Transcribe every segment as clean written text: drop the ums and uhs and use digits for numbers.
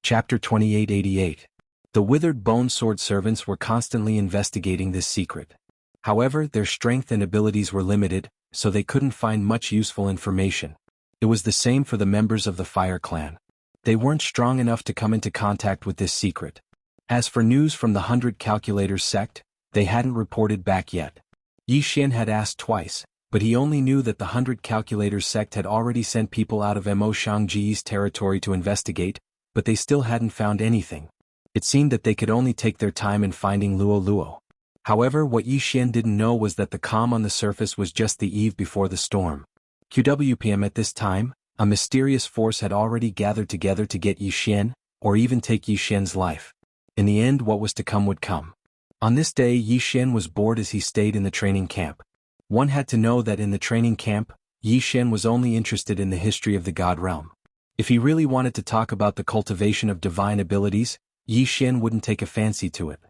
Chapter 2888. The withered bone sword servants were constantly investigating this secret. However, their strength and abilities were limited, so they couldn't find much useful information. It was the same for the members of the Fire Clan. They weren't strong enough to come into contact with this secret. As for news from the 100 Calculators sect, they hadn't reported back yet. Yi Xian had asked twice, but he only knew that the 100 Calculators sect had already sent people out of Mo Shangji's territory to investigate, but they still hadn't found anything. It seemed that they could only take their time in finding Luo Luo. However, what Yi Xian didn't know was that the calm on the surface was just the eve before the storm. QWPM at this time, a mysterious force had already gathered together to get Yi Xian, or even take Yi Xian's life. In the end, what was to come would come. On this day, Yi Xian was bored as he stayed in the training camp. One had to know that in the training camp, Yi Xian was only interested in the history of the God realm. If he really wanted to talk about the cultivation of divine abilities, Yi Xian wouldn't take a fancy to it.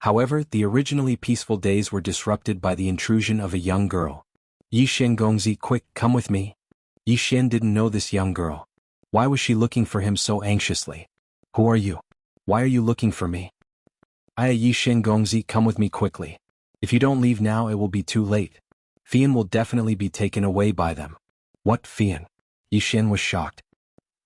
However, the originally peaceful days were disrupted by the intrusion of a young girl. Yi Xian Gongzi, quick, come with me. Yi Xian didn't know this young girl. Why was she looking for him so anxiously? Who are you? Why are you looking for me? Yi Xian Gongzi, come with me quickly. If you don't leave now, it will be too late. Fian will definitely be taken away by them. What, Fian? Yi Xian was shocked.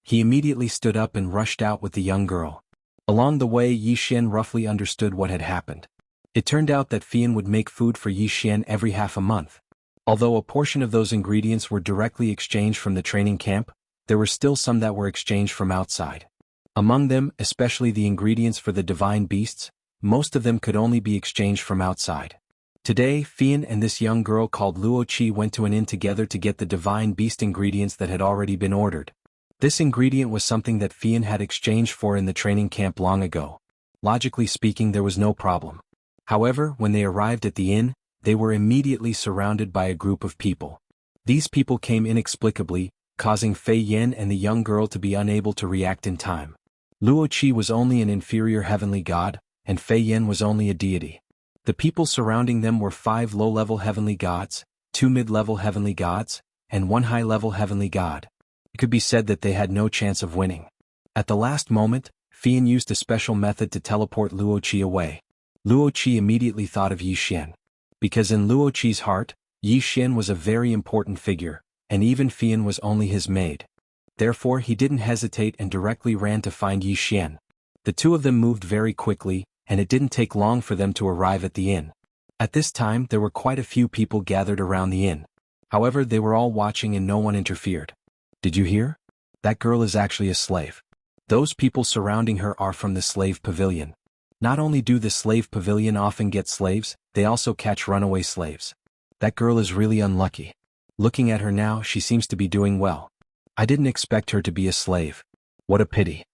He immediately stood up and rushed out with the young girl. Along the way, Yi Xian roughly understood what had happened. It turned out that Fian would make food for Yi Xian every half a month. Although a portion of those ingredients were directly exchanged from the training camp, there were still some that were exchanged from outside. Among them, especially the ingredients for the divine beasts, most of them could only be exchanged from outside. Today, Fian and this young girl called Luo Qi went to an inn together to get the divine beast ingredients that had already been ordered. This ingredient was something that Fian had exchanged for in the training camp long ago. Logically speaking, there was no problem. However, when they arrived at the inn, they were immediately surrounded by a group of people. These people came inexplicably, causing Fei Yan and the young girl to be unable to react in time. Luo Qi was only an inferior heavenly god, and Fei Yan was only a deity. The people surrounding them were 5 low-level heavenly gods, 2 mid-level heavenly gods, and 1 high-level heavenly god. It could be said that they had no chance of winning. At the last moment, Fian used a special method to teleport Luo Qi away. Luo Qi immediately thought of Yi Xian. Because in Luo Qi's heart, Yi Xian was a very important figure, and even Fian was only his maid. Therefore he didn't hesitate and directly ran to find Yi Xian. The two of them moved very quickly, and it didn't take long for them to arrive at the inn. At this time there were quite a few people gathered around the inn. However, they were all watching and no one interfered. Did you hear? That girl is actually a slave. Those people surrounding her are from the slave pavilion. Not only do the slave pavilion often get slaves, they also catch runaway slaves. That girl is really unlucky. Looking at her now, she seems to be doing well. I didn't expect her to be a slave. What a pity.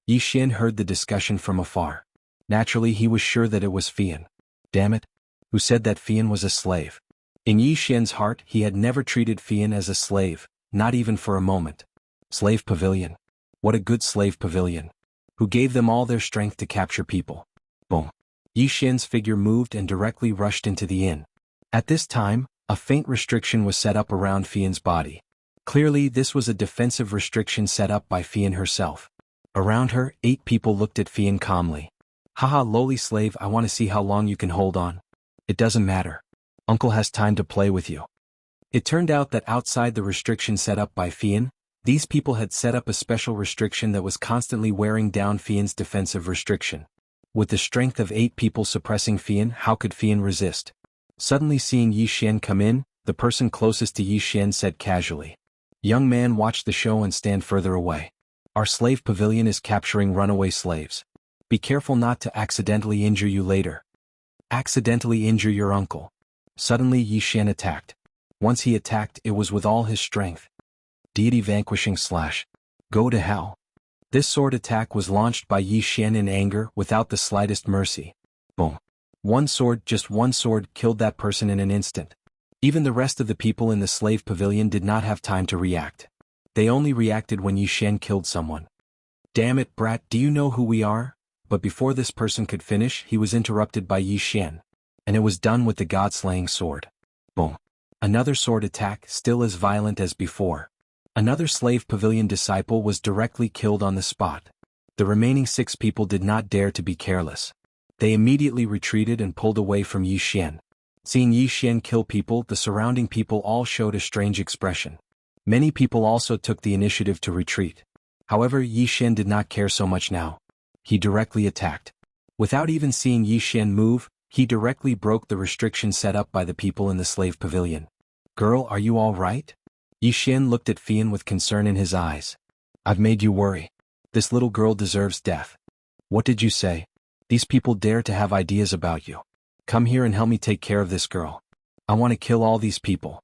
Yi Xian heard the discussion from afar. Naturally, he was sure that it was Fian. Damn it. Who said that Fian was a slave? In Yi Xian's heart, he had never treated Fian as a slave. Not even for a moment. Slave pavilion. What a good slave pavilion. Who gave them all their strength to capture people. Boom. Yi Xian's figure moved and directly rushed into the inn. At this time, a faint restriction was set up around Fian's body. Clearly, this was a defensive restriction set up by Fian herself. Around her, 8 people looked at Fian calmly. Haha, lowly slave, I want to see how long you can hold on. It doesn't matter. Uncle has time to play with you. It turned out that outside the restriction set up by Fian, these people had set up a special restriction that was constantly wearing down Fian's defensive restriction. With the strength of 8 people suppressing Fian, how could Fian resist? Suddenly seeing Yi Xian come in, the person closest to Yi Xian said casually. Young man, watch the show and stand further away. Our slave pavilion is capturing runaway slaves. Be careful not to accidentally injure you later. Accidentally injure your uncle. Suddenly Yi Xian attacked. Once he attacked, it was with all his strength. Deity vanquishing slash. Go to hell. This sword attack was launched by Yi Xian in anger without the slightest mercy. Boom. One sword, just one sword, killed that person in an instant. Even the rest of the people in the slave pavilion did not have time to react. They only reacted when Yi Xian killed someone. Damn it, brat, do you know who we are? But before this person could finish, he was interrupted by Yi Xian. And it was done with the god-slaying sword. Boom. Another sword attack, still as violent as before. Another slave pavilion disciple was directly killed on the spot. The remaining 6 people did not dare to be careless. They immediately retreated and pulled away from Yi Xian. Seeing Yi Xian kill people, the surrounding people all showed a strange expression. Many people also took the initiative to retreat. However, Yi Xian did not care so much now. He directly attacked. Without even seeing Yi Xian move, he directly broke the restriction set up by the people in the slave pavilion. "Girl, are you all right?" Yi Xian looked at Fian with concern in his eyes. "I've made you worry. This little girl deserves death." "What did you say?" "These people dare to have ideas about you. Come here and help me take care of this girl. I want to kill all these people."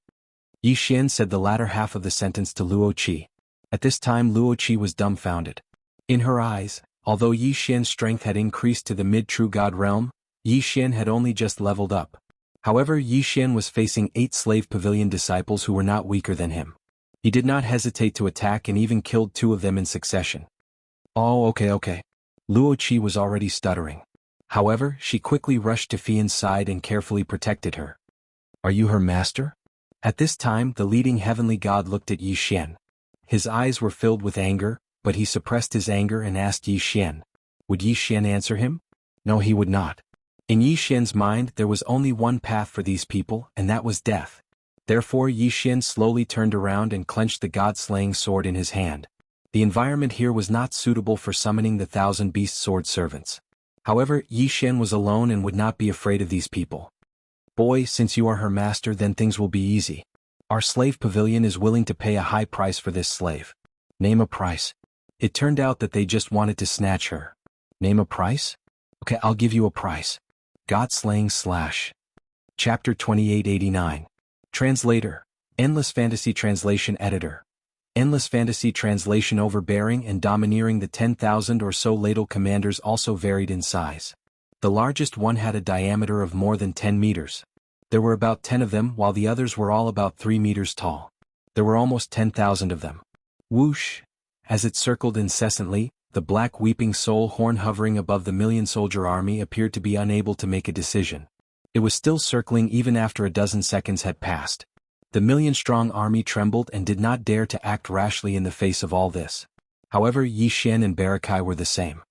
Yi Xian said the latter half of the sentence to Luo Qi. At this time Luo Qi was dumbfounded. In her eyes, although Yi Xian's strength had increased to the mid-true god realm, Yi Xian had only just leveled up. However, Yi Xian was facing 8 slave pavilion disciples who were not weaker than him. He did not hesitate to attack and even killed 2 of them in succession. "Oh, okay. Luo Qi was already stuttering. However, she quickly rushed to Fian's side and carefully protected her. "Are you her master?" At this time the leading heavenly god looked at Yi Xian. His eyes were filled with anger, but he suppressed his anger and asked Yi Xian. Would Yi Xian answer him? No, he would not. In Yi Xian's mind there was only one path for these people, and that was death. Therefore Yi Xian slowly turned around and clenched the god-slaying sword in his hand. The environment here was not suitable for summoning the 1,000 beast sword servants. However, Yi Xian was alone and would not be afraid of these people. "Boy, since you are her master, then things will be easy. Our slave pavilion is willing to pay a high price for this slave." "Name a price." It turned out that they just wanted to snatch her. "Name a price?" "Okay, I'll give you a price. God-slaying slash." Chapter 2889. Translator. Endless Fantasy Translation Editor. Endless Fantasy Translation. Overbearing and domineering. The 10,000 or so ladle commanders also varied in size. The largest one had a diameter of more than 10 meters. There were about 10 of them, while the others were all about 3 meters tall. There were almost 10,000 of them. Whoosh! As it circled incessantly, the black weeping soul horn hovering above the million-soldier army appeared to be unable to make a decision. It was still circling even after a dozen seconds had passed. The million-strong army trembled and did not dare to act rashly in the face of all this. However, Yi Xian and Barakai were the same.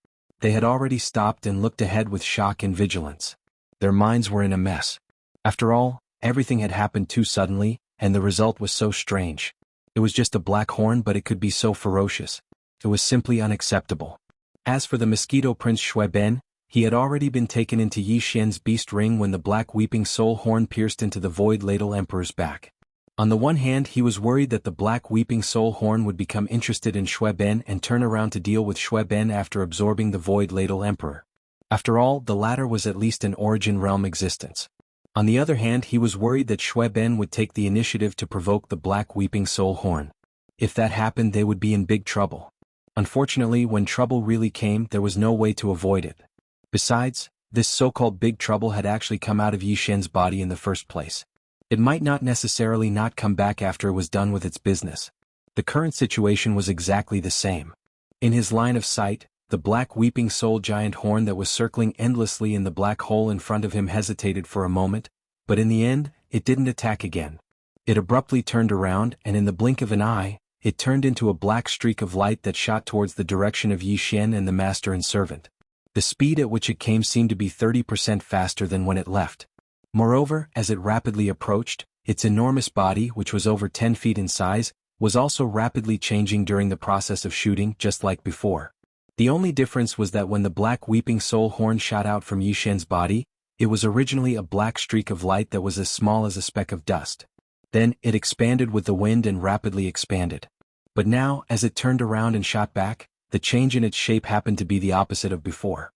They had already stopped and looked ahead with shock and vigilance. Their minds were in a mess. After all, everything had happened too suddenly, and the result was so strange. It was just a black horn, but it could be so ferocious. It was simply unacceptable. As for the Mosquito Prince Xue Ben, he had already been taken into Yi Xian's beast ring when the black weeping soul horn pierced into the Void Ladle Emperor's back. On the one hand, he was worried that the black weeping soul horn would become interested in Xue Ben and turn around to deal with Xue Ben after absorbing the Void Ladle Emperor. After all, the latter was at least an origin realm existence. On the other hand, he was worried that Xue Ben would take the initiative to provoke the black weeping soul horn. If that happened, they would be in big trouble. Unfortunately, when trouble really came, there was no way to avoid it. Besides, this so-called big trouble had actually come out of Yi Xian's body in the first place. It might not necessarily not come back after it was done with its business. The current situation was exactly the same. In his line of sight, the black weeping soul giant horn that was circling endlessly in the black hole in front of him hesitated for a moment, but in the end, it didn't attack again. It abruptly turned around, and in the blink of an eye, it turned into a black streak of light that shot towards the direction of Yi Xian and the master and servant. The speed at which it came seemed to be 30% faster than when it left. Moreover, as it rapidly approached, its enormous body, which was over 10 feet in size, was also rapidly changing during the process of shooting, just like before. The only difference was that when the black weeping soul horn shot out from Yi Xian's body, it was originally a black streak of light that was as small as a speck of dust. Then, it expanded with the wind and rapidly expanded. But now, as it turned around and shot back, the change in its shape happened to be the opposite of before.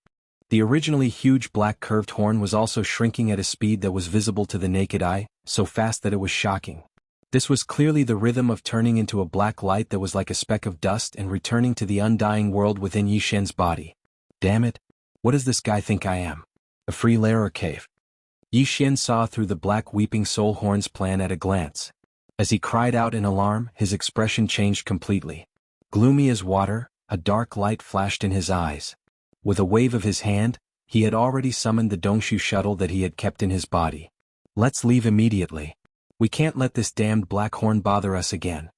The originally huge black curved horn was also shrinking at a speed that was visible to the naked eye, so fast that it was shocking. This was clearly the rhythm of turning into a black light that was like a speck of dust and returning to the undying world within Yi Xian's body. Damn it! What does this guy think I am? A free lair or cave? Yi Xian saw through the black weeping soul horn's plan at a glance. As he cried out in alarm, his expression changed completely. Gloomy as water, a dark light flashed in his eyes. With a wave of his hand, he had already summoned the Dongshu shuttle that he had kept in his body. "Let's leave immediately. We can't let this damned black horn bother us again."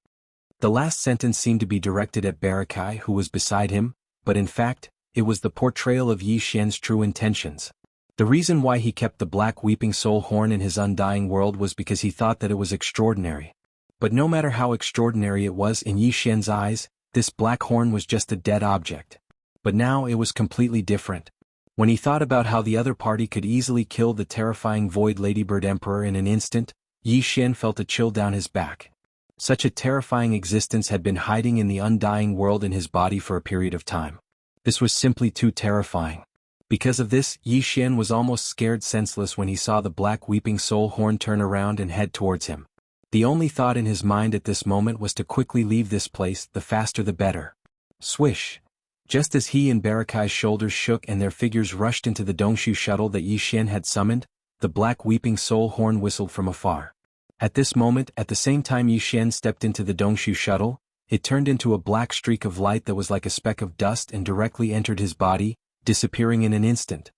The last sentence seemed to be directed at Barakai, who was beside him, but in fact, it was the portrayal of Yi Xian's true intentions. The reason why he kept the black weeping soul horn in his undying world was because he thought that it was extraordinary. But no matter how extraordinary it was in Yi Xian's eyes, this black horn was just a dead object. But now it was completely different. When he thought about how the other party could easily kill the terrifying Void Ladybird Emperor in an instant, Yi Xian felt a chill down his back. Such a terrifying existence had been hiding in the undying world in his body for a period of time. This was simply too terrifying. Because of this, Yi Xian was almost scared senseless when he saw the black weeping soul horn turn around and head towards him. The only thought in his mind at this moment was to quickly leave this place, the faster the better. Swish! Just as he and Barakai's shoulders shook and their figures rushed into the Dongshu shuttle that Yi Xian had summoned, the black weeping soul horn whistled from afar. At this moment, at the same time Yi Xian stepped into the Dongshu shuttle, it turned into a black streak of light that was like a speck of dust and directly entered his body, disappearing in an instant.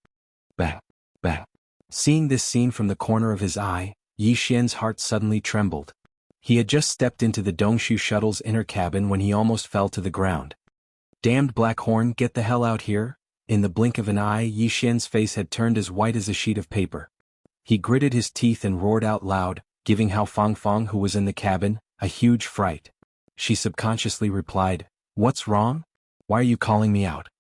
Bang! Bang! Seeing this scene from the corner of his eye, Yi Xian's heart suddenly trembled. He had just stepped into the Dongshu shuttle's inner cabin when he almost fell to the ground. Damned black horn, get the hell out here! In the blink of an eye, Yi Xian's face had turned as white as a sheet of paper. He gritted his teeth and roared out loud, giving Hao Fangfang, who was in the cabin, a huge fright. She subconsciously replied, "What's wrong? Why are you calling me out?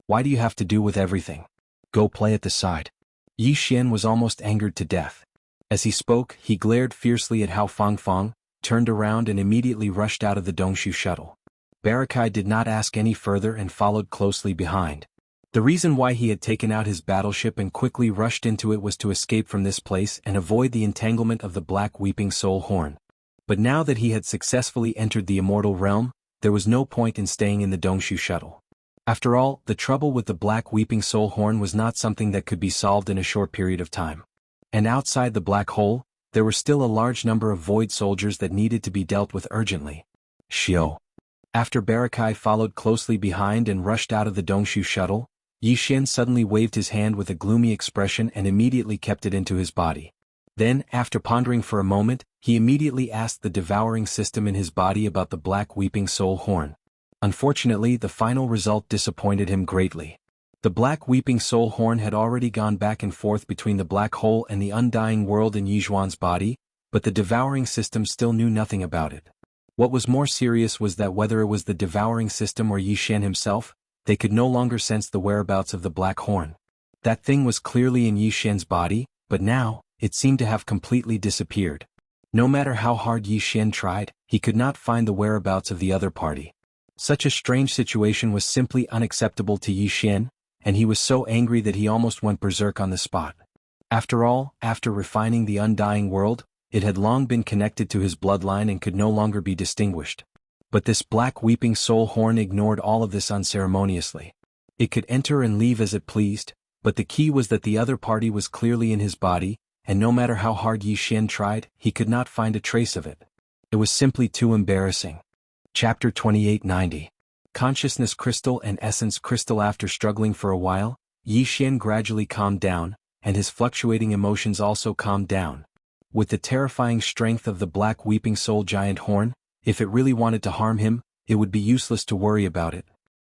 Why do you have to do with everything? Go play at the side." Yi Xian was almost angered to death. As he spoke, he glared fiercely at Hao Fangfang, turned around and immediately rushed out of the Dongshu shuttle. Barakai did not ask any further and followed closely behind. The reason why he had taken out his battleship and quickly rushed into it was to escape from this place and avoid the entanglement of the black weeping soul horn. But now that he had successfully entered the immortal realm, there was no point in staying in the Dongshu shuttle. After all, the trouble with the black weeping soul horn was not something that could be solved in a short period of time. And outside the black hole, there were still a large number of void soldiers that needed to be dealt with urgently. Shio. After Barakai followed closely behind and rushed out of the Dongshu shuttle, Yi Xian suddenly waved his hand with a gloomy expression and immediately kept it into his body. Then, after pondering for a moment, he immediately asked the devouring system in his body about the black weeping soul horn. Unfortunately, the final result disappointed him greatly. The black weeping soul horn had already gone back and forth between the black hole and the undying world in Yi Zhuan's body, but the devouring system still knew nothing about it. What was more serious was that whether it was the devouring system or Yi Xian himself, they could no longer sense the whereabouts of the black horn. That thing was clearly in Yi Xian's body, but now, it seemed to have completely disappeared. No matter how hard Yi Xian tried, he could not find the whereabouts of the other party. Such a strange situation was simply unacceptable to Yi Xian, and he was so angry that he almost went berserk on the spot. After all, after refining the undying world, it had long been connected to his bloodline and could no longer be distinguished. But this black weeping soul horn ignored all of this unceremoniously. It could enter and leave as it pleased, but the key was that the other party was clearly in his body, and no matter how hard Yi Xian tried, he could not find a trace of it. It was simply too embarrassing. Chapter 2890. Consciousness Crystal and Essence Crystal. After struggling for a while, Yi Xian gradually calmed down, and his fluctuating emotions also calmed down. With the terrifying strength of the black weeping soul giant horn, if it really wanted to harm him, it would be useless to worry about it.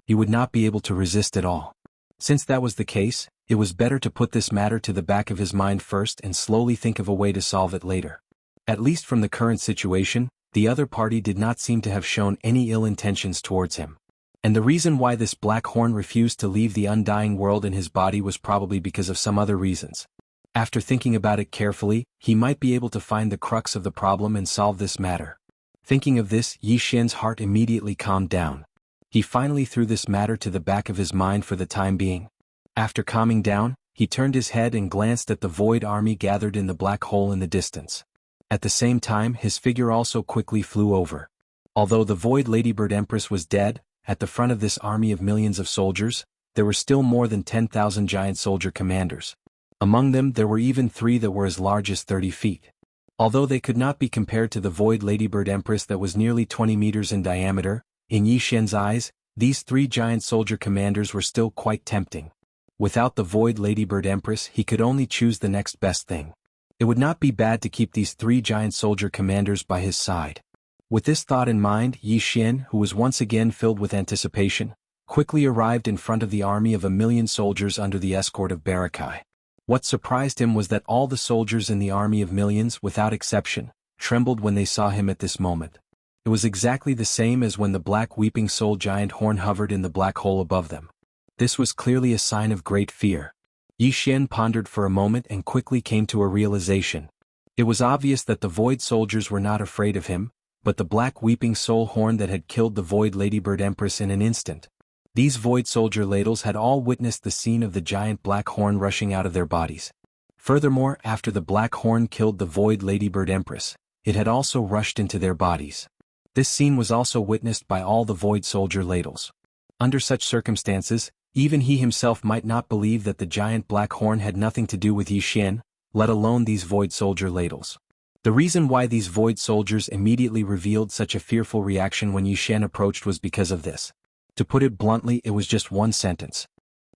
He would not be able to resist at all. Since that was the case, it was better to put this matter to the back of his mind first and slowly think of a way to solve it later. At least from the current situation, the other party did not seem to have shown any ill intentions towards him. And the reason why this black horn refused to leave the undying world in his body was probably because of some other reasons. After thinking about it carefully, he might be able to find the crux of the problem and solve this matter. Thinking of this, Yi Xian's heart immediately calmed down. He finally threw this matter to the back of his mind for the time being. After calming down, he turned his head and glanced at the void army gathered in the black hole in the distance. At the same time, his figure also quickly flew over. Although the Void Ladybird Empress was dead, at the front of this army of millions of soldiers, there were still more than 10,000 giant soldier commanders. Among them there were even 3 that were as large as 30 feet. Although they could not be compared to the Void Ladybird Empress that was nearly 20 meters in diameter, in Yi Xian's eyes, these 3 giant soldier commanders were still quite tempting. Without the Void Ladybird Empress, he could only choose the next best thing. It would not be bad to keep these 3 giant soldier commanders by his side. With this thought in mind, Yi Xian, who was once again filled with anticipation, quickly arrived in front of the army of 1,000,000 soldiers under the escort of Barakai. What surprised him was that all the soldiers in the army of millions, without exception, trembled when they saw him at this moment. It was exactly the same as when the black weeping soul giant horn hovered in the black hole above them. This was clearly a sign of great fear. Yi Xian pondered for a moment and quickly came to a realization. It was obvious that the Void soldiers were not afraid of him, but the black weeping soul horn that had killed the Void Ladybird Empress in an instant. These Void soldier ladles had all witnessed the scene of the giant black horn rushing out of their bodies. Furthermore, after the black horn killed the Void Ladybird Empress, it had also rushed into their bodies. This scene was also witnessed by all the Void soldier ladles. Under such circumstances, even he himself might not believe that the giant black horn had nothing to do with Yi Xian, let alone these Void soldier ladles. The reason why these Void soldiers immediately revealed such a fearful reaction when Yi Xian approached was because of this. To put it bluntly, it was just one sentence.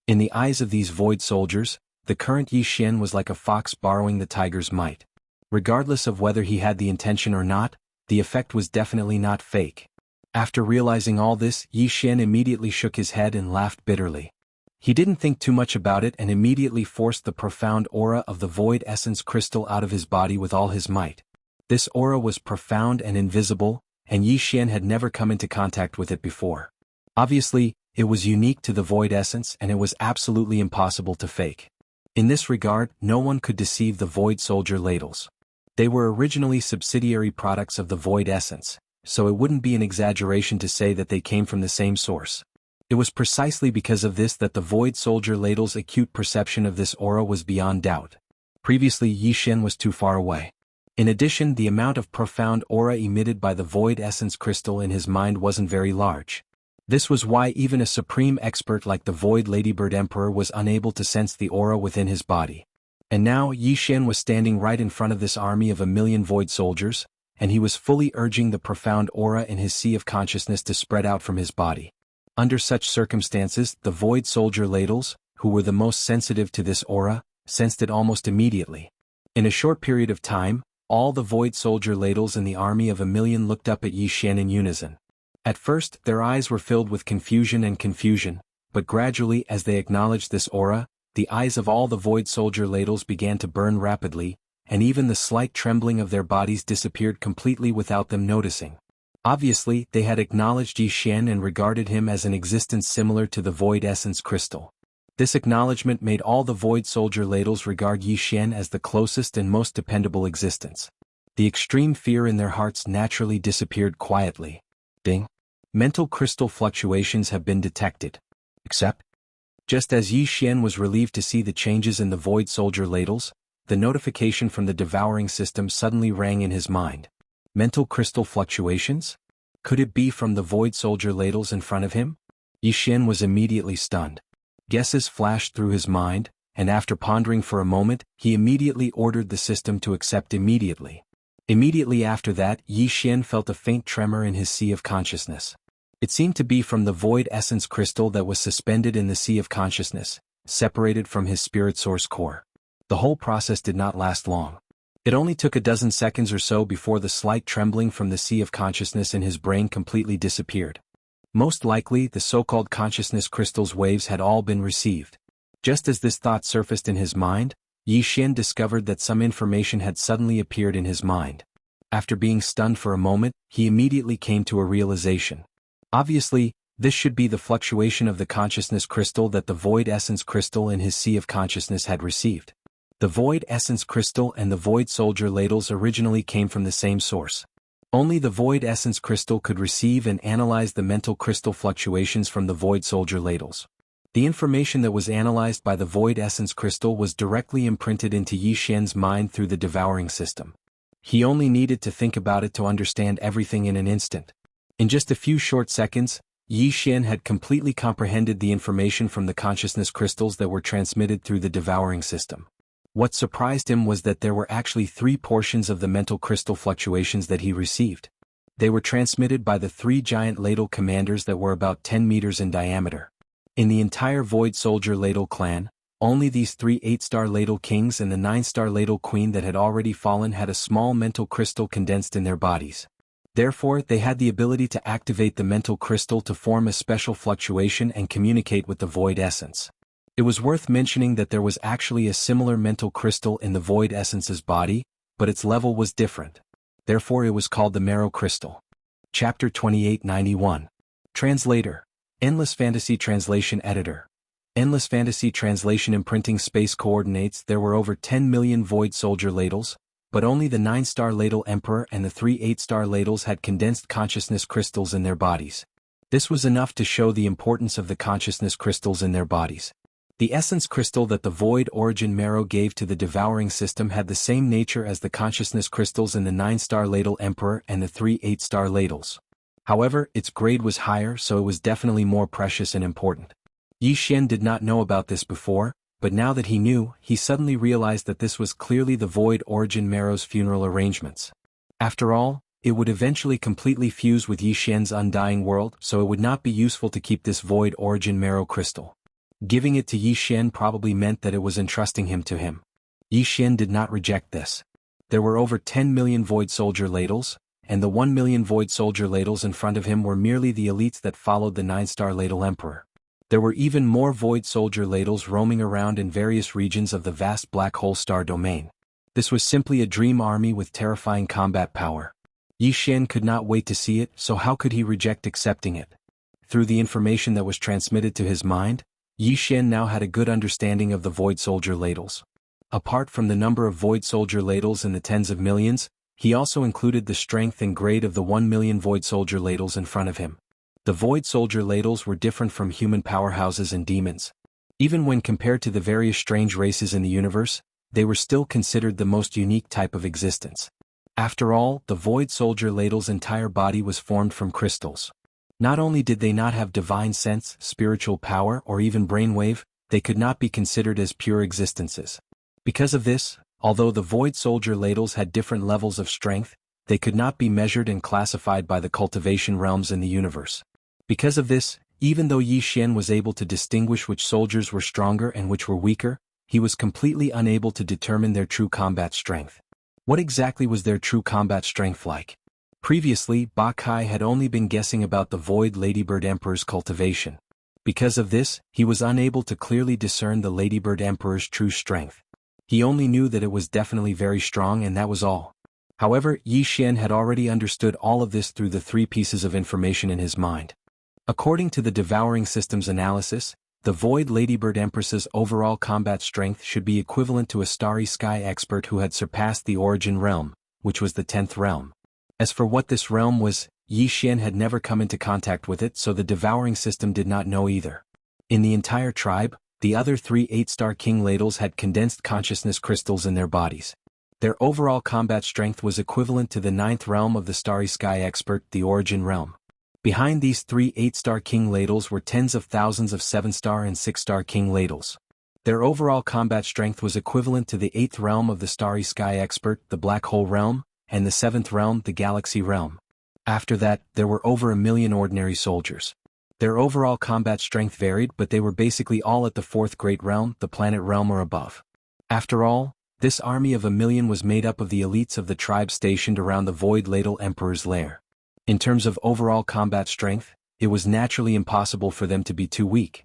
In the eyes of these Void soldiers, the current Yi Xian was like a fox borrowing the tiger's might. Regardless of whether he had the intention or not, the effect was definitely not fake. After realizing all this, Yi Xian immediately shook his head and laughed bitterly. He didn't think too much about it and immediately forced the profound aura of the Void Essence Crystal out of his body with all his might. This aura was profound and invisible, and Yi Xian had never come into contact with it before. Obviously, it was unique to the Void Essence and it was absolutely impossible to fake. In this regard, no one could deceive the Void soldier ladles. They were originally subsidiary products of the Void Essence, so it wouldn't be an exaggeration to say that they came from the same source. It was precisely because of this that the Void soldier ladle's acute perception of this aura was beyond doubt. Previously, Yi Xian was too far away. In addition, the amount of profound aura emitted by the Void Essence Crystal in his mind wasn't very large. This was why even a supreme expert like the Void Ladybird Emperor was unable to sense the aura within his body. And now Yi Xian was standing right in front of this army of 1,000,000 Void soldiers, and he was fully urging the profound aura in his sea of consciousness to spread out from his body. Under such circumstances, the Void soldier ladles, who were the most sensitive to this aura, sensed it almost immediately. In a short period of time, all the Void soldier ladles in the army of 1,000,000 looked up at Yi Xian in unison. At first, their eyes were filled with confusion, but gradually as they acknowledged this aura, the eyes of all the Void soldier ladles began to burn rapidly, and even the slight trembling of their bodies disappeared completely without them noticing. Obviously, they had acknowledged Yi Xian and regarded him as an existence similar to the Void Essence Crystal. This acknowledgement made all the Void soldier ladles regard Yi Xian as the closest and most dependable existence. The extreme fear in their hearts naturally disappeared quietly. Ding. Mental crystal fluctuations have been detected. Except, just as Yi Xian was relieved to see the changes in the Void soldier ladles, the notification from the devouring system suddenly rang in his mind. Mental crystal fluctuations? Could it be from the Void soldier ladles in front of him? Yi Xian was immediately stunned. Guesses flashed through his mind, and after pondering for a moment, he immediately ordered the system to accept immediately. Immediately after that, Yi Xian felt a faint tremor in his sea of consciousness. It seemed to be from the Void Essence Crystal that was suspended in the sea of consciousness, separated from his spirit source core. The whole process did not last long. It only took a dozen seconds or so before the slight trembling from the sea of consciousness in his brain completely disappeared. Most likely, the so-called consciousness crystal's waves had all been received. Just as this thought surfaced in his mind, Yi Xian discovered that some information had suddenly appeared in his mind. After being stunned for a moment, he immediately came to a realization. Obviously, this should be the fluctuation of the consciousness crystal that the Void Essence Crystal in his sea of consciousness had received. The Void Essence Crystal and the Void Soldier ladles originally came from the same source. Only the Void Essence Crystal could receive and analyze the mental crystal fluctuations from the Void Soldier ladles. The information that was analyzed by the Void Essence Crystal was directly imprinted into Yi Xian's mind through the devouring system. He only needed to think about it to understand everything in an instant. In just a few short seconds, Yi Xian had completely comprehended the information from the consciousness crystals that were transmitted through the devouring system. What surprised him was that there were actually 3 portions of the mental crystal fluctuations that he received. They were transmitted by the 3 giant ladle commanders that were about 10 meters in diameter. In the entire Void Soldier Ladle clan, only these 3 8-star Ladle Kings and the 9-star Ladle Queen that had already fallen had a small mental crystal condensed in their bodies. Therefore, they had the ability to activate the mental crystal to form a special fluctuation and communicate with the void essence. It was worth mentioning that there was actually a similar mental crystal in the void essence's body, but its level was different. Therefore it was called the marrow crystal. Chapter 2891. Translator. Endless Fantasy Translation Editor. Endless Fantasy Translation Imprinting Space Coordinates. There were over 10 million Void Soldier ladles, but only the 9-star ladle Emperor and the 3 8-star ladles had condensed consciousness crystals in their bodies. This was enough to show the importance of the consciousness crystals in their bodies. The essence crystal that the Void Origin Marrow gave to the devouring system had the same nature as the consciousness crystals in the 9-star ladle Emperor and the 3 8-star ladles. However, its grade was higher, so it was definitely more precious and important. Yi Xian did not know about this before, but now that he knew, he suddenly realized that this was clearly the Void Origin Marrow's funeral arrangements. After all, it would eventually completely fuse with Yi Xian's undying world, so it would not be useful to keep this Void Origin Marrow crystal. Giving it to Yi Xian probably meant that it was entrusting him to him. Yi Xian did not reject this. There were over 10 million Void Soldier ladles, and the 1 million Void Soldier ladles in front of him were merely the elites that followed the 9-star ladle Emperor. There were even more Void Soldier ladles roaming around in various regions of the vast Black Hole Star domain. This was simply a dream army with terrifying combat power. Yi Xian could not wait to see it, so how could he reject accepting it? Through the information that was transmitted to his mind, Yi Xian now had a good understanding of the Void Soldier ladles. Apart from the number of Void Soldier ladles in the tens of millions, he also included the strength and grade of the 1 million Void Soldier ladles in front of him. The Void Soldier ladles were different from human powerhouses and demons. Even when compared to the various strange races in the universe, they were still considered the most unique type of existence. After all, the Void Soldier ladle's entire body was formed from crystals. Not only did they not have divine sense, spiritual power, or even brainwave, they could not be considered as pure existences. Because of this, although the Void Soldier ladles had different levels of strength, they could not be measured and classified by the cultivation realms in the universe. Because of this, even though Yi Xian was able to distinguish which soldiers were stronger and which were weaker, he was completely unable to determine their true combat strength. What exactly was their true combat strength like? Previously, Ba Kai had only been guessing about the Void Ladybird Emperor's cultivation. Because of this, he was unable to clearly discern the Ladybird Emperor's true strength. He only knew that it was definitely very strong, and that was all. However, Yi Xian had already understood all of this through the 3 pieces of information in his mind. According to the devouring system's analysis, the Void Ladybird Empress's overall combat strength should be equivalent to a starry sky expert who had surpassed the Origin realm, which was the 10th realm. As for what this realm was, Yi Xian had never come into contact with it, so the devouring system did not know either. In the entire tribe, the other 3 8-star king ladles had condensed consciousness crystals in their bodies. Their overall combat strength was equivalent to the 9th realm of the starry sky expert, the Origin realm. Behind these 3 8-star king ladles were tens of thousands of 7-star and 6-star king ladles. Their overall combat strength was equivalent to the 8th realm of the starry sky expert, the black hole realm, and the 7th realm, the galaxy realm. After that, there were over 1 million ordinary soldiers. Their overall combat strength varied, but they were basically all at the 4th great realm, the planet realm, or above. After all, this army of 1 million was made up of the elites of the tribe stationed around the Void Ladle Emperor's lair. In terms of overall combat strength, it was naturally impossible for them to be too weak.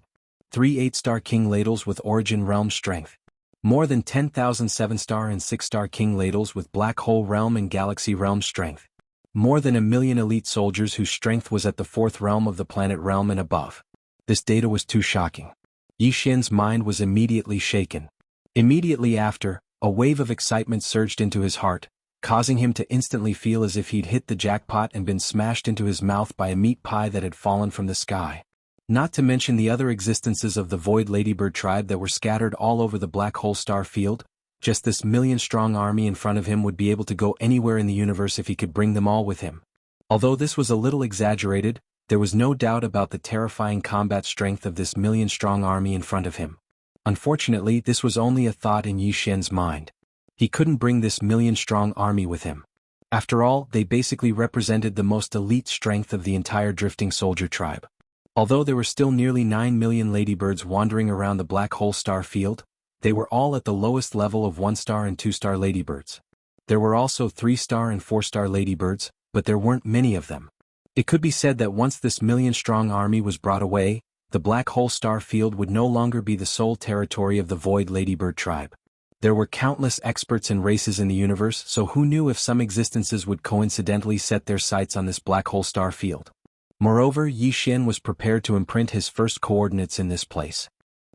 3 8-star king ladles with Origin realm strength. More than 10,000 7-star and 6-star king ladles with black hole realm and galaxy realm strength. More than 1 million elite soldiers whose strength was at the 4th realm of the planet realm and above. This data was too shocking. Yi Xian's mind was immediately shaken. Immediately after, a wave of excitement surged into his heart, causing him to instantly feel as if he'd hit the jackpot and been smashed into his mouth by a meat pie that had fallen from the sky. Not to mention the other existences of the Void Ladybird tribe that were scattered all over the black hole star field. Just this million-strong army in front of him would be able to go anywhere in the universe if he could bring them all with him. Although this was a little exaggerated, there was no doubt about the terrifying combat strength of this million-strong army in front of him. Unfortunately, this was only a thought in Yi Xian's mind. He couldn't bring this million-strong army with him. After all, they basically represented the most elite strength of the entire drifting soldier tribe. Although there were still nearly 9 million ladybirds wandering around the black hole star field, they were all at the lowest level of 1-star and 2-star ladybirds. There were also 3-star and 4-star ladybirds, but there weren't many of them. It could be said that once this million-strong army was brought away, the black hole star field would no longer be the sole territory of the Void Ladybird tribe. There were countless experts and races in the universe, so who knew if some existences would coincidentally set their sights on this black hole star field. Moreover, Yi Xian was prepared to imprint his first coordinates in this place.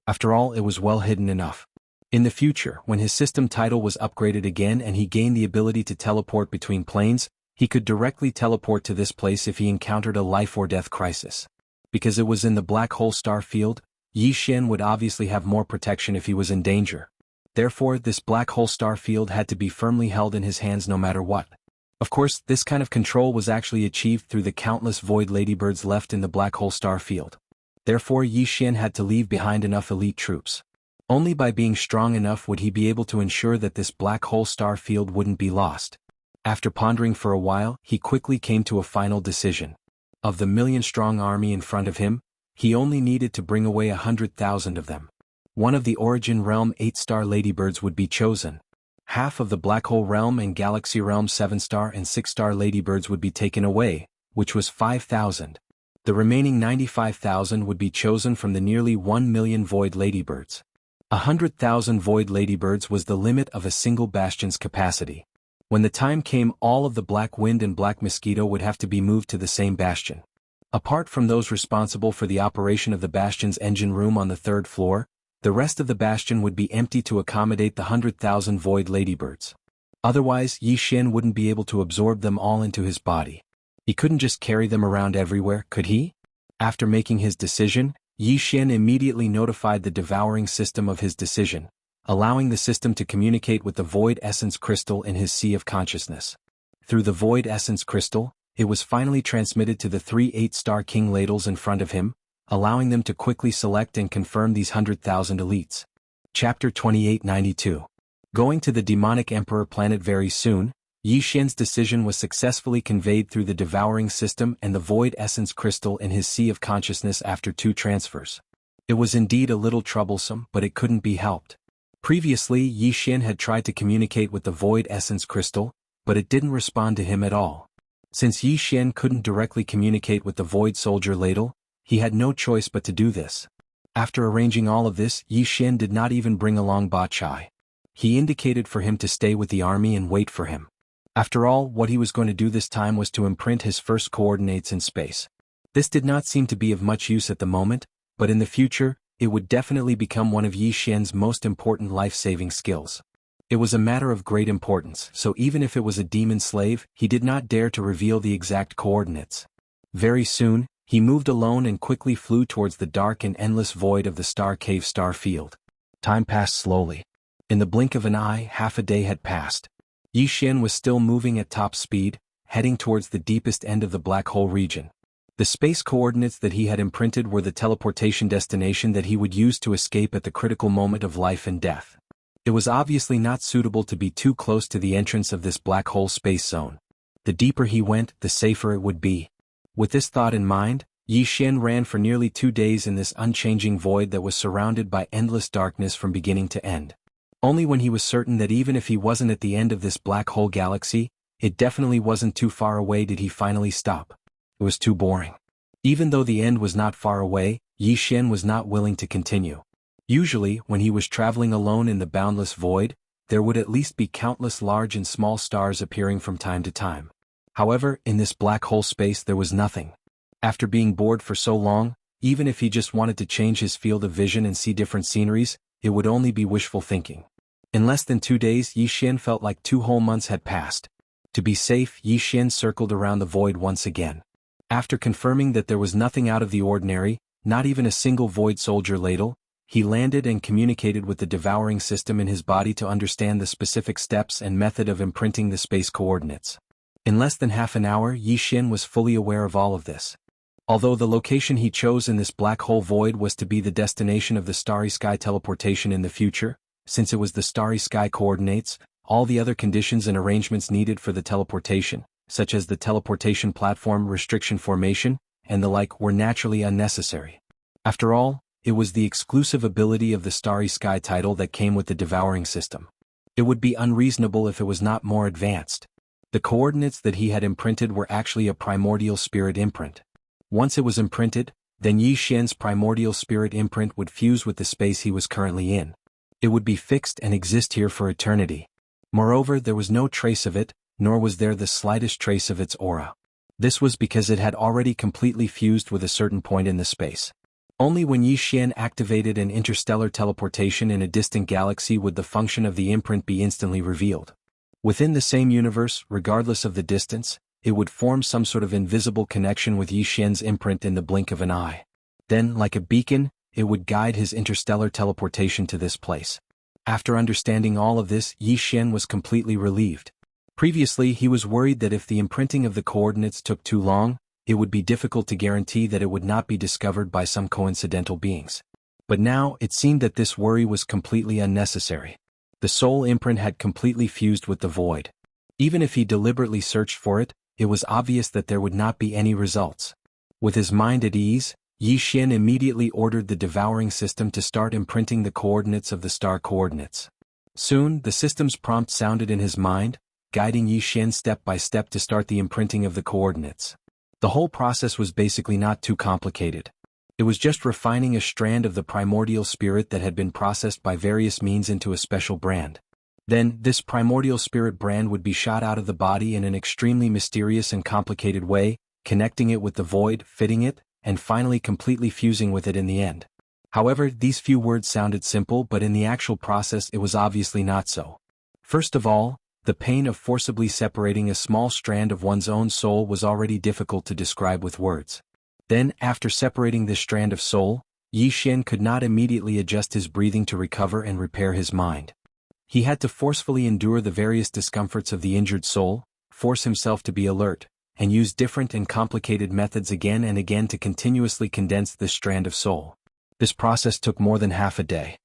After all, it was well hidden enough. In the future, when his system title was upgraded again and he gained the ability to teleport between planes, he could directly teleport to this place if he encountered a life-or-death crisis. Because it was in the black hole star field, Yi Xian would obviously have more protection if he was in danger. Therefore, this black hole star field had to be firmly held in his hands no matter what. Of course, this kind of control was actually achieved through the countless Void Ladybirds left in the black hole star field. Therefore, Yi Xian had to leave behind enough elite troops. Only by being strong enough would he be able to ensure that this black hole star field wouldn't be lost. After pondering for a while, he quickly came to a final decision. Of the million-strong army in front of him, he only needed to bring away 100,000 of them. One of the Origin Realm 8-star Ladybirds would be chosen. Half of the Black Hole Realm and Galaxy Realm 7-star and 6-star Ladybirds would be taken away, which was 5,000. The remaining 95,000 would be chosen from the nearly 1 million Void Ladybirds. 100,000 Void Ladybirds was the limit of a single bastion's capacity. When the time came, all of the Black Wind and Black Mosquito would have to be moved to the same bastion. Apart from those responsible for the operation of the bastion's engine room on the 3rd floor, the rest of the bastion would be empty to accommodate the 100,000 Void Ladybirds. Otherwise, Yi Xian wouldn't be able to absorb them all into his body. He couldn't just carry them around everywhere, could he? After making his decision, Yi Xian immediately notified the devouring system of his decision, allowing the system to communicate with the Void Essence Crystal in his Sea of Consciousness. Through the Void Essence Crystal, it was finally transmitted to the 3 8-star King Ladles in front of him, allowing them to quickly select and confirm these 100,000 elites. Chapter 2892. Going to the Demonic Emperor planet very soon, Yi Xian's decision was successfully conveyed through the devouring system and the Void Essence Crystal in his Sea of Consciousness after 2 transfers. It was indeed a little troublesome, but it couldn't be helped. Previously, Yi Xian had tried to communicate with the Void Essence Crystal, but it didn't respond to him at all. Since Yi Xian couldn't directly communicate with the Void Soldier Ladle, he had no choice but to do this. After arranging all of this, Yi Xian did not even bring along Ba Chai. He indicated for him to stay with the army and wait for him. After all, what he was going to do this time was to imprint his first coordinates in space. This did not seem to be of much use at the moment, but in the future, it would definitely become one of Yi Xian's most important life-saving skills. It was a matter of great importance, so even if it was a demon slave, he did not dare to reveal the exact coordinates. Very soon, he moved alone and quickly flew towards the dark and endless void of the Star Cave star field. Time passed slowly. In the blink of an eye, half a day had passed. Yi Xian was still moving at top speed, heading towards the deepest end of the black hole region. The space coordinates that he had imprinted were the teleportation destination that he would use to escape at the critical moment of life and death. It was obviously not suitable to be too close to the entrance of this black hole space zone. The deeper he went, the safer it would be. With this thought in mind, Yi Xian ran for nearly 2 days in this unchanging void that was surrounded by endless darkness from beginning to end. Only when he was certain that even if he wasn't at the end of this black hole galaxy, it definitely wasn't too far away did he finally stop. It was too boring. Even though the end was not far away, Yi Xian was not willing to continue. Usually, when he was traveling alone in the boundless void, there would at least be countless large and small stars appearing from time to time. However, in this black hole space there was nothing. After being bored for so long, even if he just wanted to change his field of vision and see different sceneries, it would only be wishful thinking. In less than 2 days, Yi Xian felt like 2 whole months had passed. To be safe, Yi Xian circled around the void once again. After confirming that there was nothing out of the ordinary, not even a single Void Soldier Ladle, he landed and communicated with the devouring system in his body to understand the specific steps and method of imprinting the space coordinates. In less than half an hour, Yi Xian was fully aware of all of this. Although the location he chose in this black hole void was to be the destination of the Starry Sky teleportation in the future, since it was the Starry Sky coordinates, all the other conditions and arrangements needed for the teleportation, such as the teleportation platform restriction formation, and the like, were naturally unnecessary. After all, it was the exclusive ability of the Starry Sky title that came with the devouring system. It would be unreasonable if it was not more advanced. The coordinates that he had imprinted were actually a primordial spirit imprint. Once it was imprinted, then Yi Xian's primordial spirit imprint would fuse with the space he was currently in. It would be fixed and exist here for eternity. Moreover, there was no trace of it, nor was there the slightest trace of its aura. This was because it had already completely fused with a certain point in the space. Only when Yi Xian activated an interstellar teleportation in a distant galaxy would the function of the imprint be instantly revealed. Within the same universe, regardless of the distance, it would form some sort of invisible connection with Yi Xian's imprint in the blink of an eye. Then, like a beacon, it would guide his interstellar teleportation to this place. After understanding all of this, Yi Xian was completely relieved. Previously, he was worried that if the imprinting of the coordinates took too long, it would be difficult to guarantee that it would not be discovered by some coincidental beings. But now, it seemed that this worry was completely unnecessary. The soul imprint had completely fused with the void. Even if he deliberately searched for it, it was obvious that there would not be any results. With his mind at ease, Yi Xian immediately ordered the devouring system to start imprinting the coordinates of the star coordinates. Soon, the system's prompt sounded in his mind, guiding Yi Xian step by step to start the imprinting of the coordinates. The whole process was basically not too complicated. It was just refining a strand of the primordial spirit that had been processed by various means into a special brand. Then, this primordial spirit brand would be shot out of the body in an extremely mysterious and complicated way, connecting it with the void, fitting it, and finally completely fusing with it in the end. However, these few words sounded simple, but in the actual process it was obviously not so. First of all, the pain of forcibly separating a small strand of one's own soul was already difficult to describe with words. Then, after separating this strand of soul, Yi Xian could not immediately adjust his breathing to recover and repair his mind. He had to forcefully endure the various discomforts of the injured soul, force himself to be alert, and use different and complicated methods again and again to continuously condense this strand of soul. This process took more than half a day.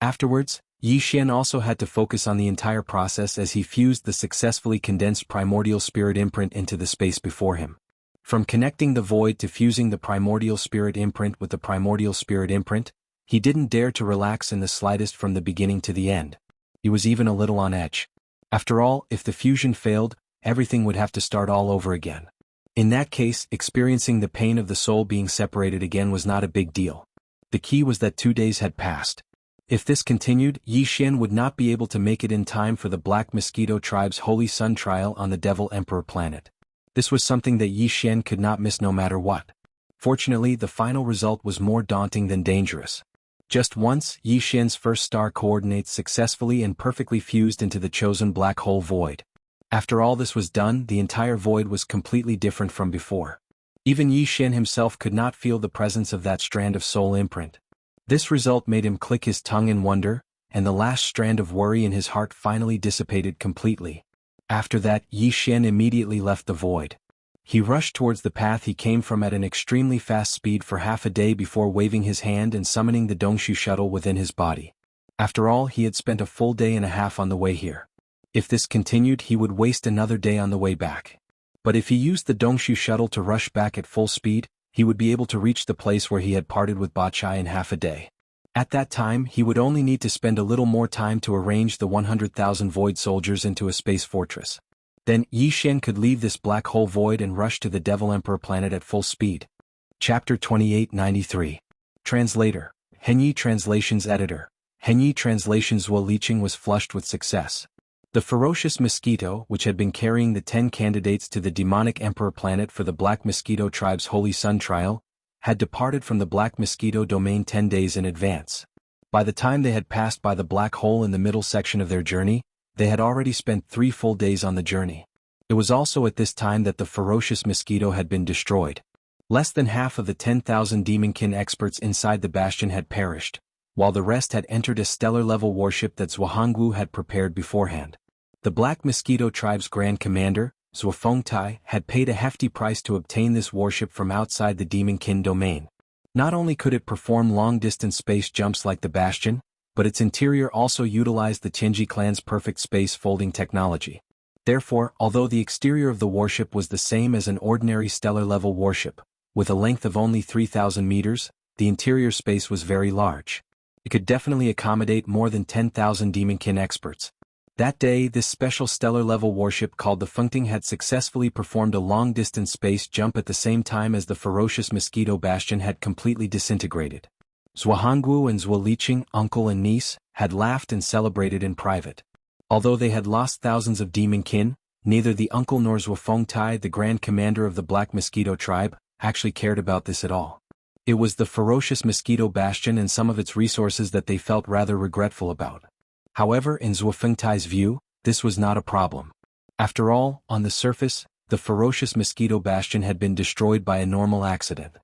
Afterwards, Yi Xian also had to focus on the entire process as he fused the successfully condensed primordial spirit imprint into the space before him. From connecting the void to fusing the primordial spirit imprint with the primordial spirit imprint, he didn't dare to relax in the slightest from the beginning to the end. He was even a little on edge. After all, if the fusion failed, everything would have to start all over again. In that case, experiencing the pain of the soul being separated again was not a big deal. The key was that 2 days had passed. If this continued, Yi Xian would not be able to make it in time for the Black Mosquito Tribe's Holy Sun trial on the Devil Emperor planet. This was something that Yi Xian could not miss no matter what. Fortunately, the final result was more daunting than dangerous. Just once, Yi Xian's first star coordinates successfully and perfectly fused into the chosen black hole void. After all this was done, the entire void was completely different from before. Even Yi Xian himself could not feel the presence of that strand of soul imprint. This result made him click his tongue in wonder, and the last strand of worry in his heart finally dissipated completely. After that, Yi Xian immediately left the void. He rushed towards the path he came from at an extremely fast speed for half a day before waving his hand and summoning the Dongshu shuttle within his body. After all, he had spent a full day and a half on the way here. If this continued, he would waste another day on the way back. But if he used the Dongshu shuttle to rush back at full speed, he would be able to reach the place where he had parted with Bachai in half a day. At that time, he would only need to spend a little more time to arrange the 100,000 void soldiers into a space fortress. Then, Yi Xian could leave this black hole void and rush to the Devil Emperor planet at full speed. Chapter 2893. Translator. Henyi Translations Editor. Henyi Translations. While Liqing was flushed with success. The ferocious mosquito, which had been carrying the 10 candidates to the demonic emperor planet for the Black Mosquito Tribe's Holy Sun trial, had departed from the Black Mosquito domain 10 days in advance. By the time they had passed by the black hole in the middle section of their journey, they had already spent 3 full days on the journey. It was also at this time that the ferocious mosquito had been destroyed. Less than half of the 10,000 demonkin experts inside the bastion had perished, while the rest had entered a stellar-level warship that Zhuanghu had prepared beforehand. The Black Mosquito Tribe's Grand Commander, Zhuafengtai, had paid a hefty price to obtain this warship from outside the demonkin domain. Not only could it perform long-distance space jumps like the Bastion, but its interior also utilized the Tianji clan's perfect space-folding technology. Therefore, although the exterior of the warship was the same as an ordinary stellar-level warship, with a length of only 3,000 meters, the interior space was very large. It could definitely accommodate more than 10,000 demonkin experts. That day, this special stellar-level warship called the Fengting had successfully performed a long-distance space jump at the same time as the ferocious mosquito bastion had completely disintegrated. Jianghu and Zhuo Liqing, uncle and niece, had laughed and celebrated in private. Although they had lost thousands of demon kin, neither the uncle nor Zhuo Fengtai, the grand commander of the Black Mosquito tribe, actually cared about this at all. It was the ferocious mosquito bastion and some of its resources that they felt rather regretful about. However, in Zhuo Fengtai's view, this was not a problem. After all, on the surface, the ferocious mosquito bastion had been destroyed by a normal accident.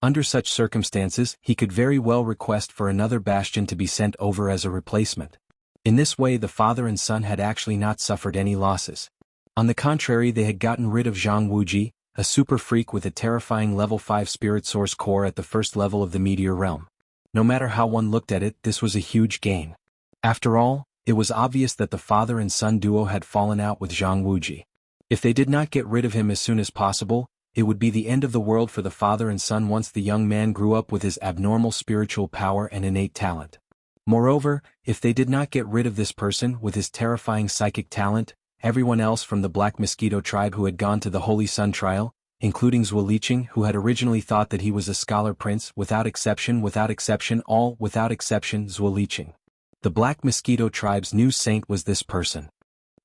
Under such circumstances, he could very well request for another bastion to be sent over as a replacement. In this way, the father and son had actually not suffered any losses. On the contrary, they had gotten rid of Jianghu, a super freak with a terrifying level 5 spirit source core at the first level of the meteor realm. No matter how one looked at it, this was a huge gain. After all, it was obvious that the father and son duo had fallen out with Jianghu. If they did not get rid of him as soon as possible, it would be the end of the world for the father and son once the young man grew up with his abnormal spiritual power and innate talent. Moreover, if they did not get rid of this person with his terrifying psychic talent, everyone else from the Black Mosquito tribe who had gone to the Holy Sun trial, including Zhuo Liqing, who had originally thought that he was a scholar prince, without exception, all without exception, Zhuo Liqing. The Black Mosquito tribe's new saint was this person.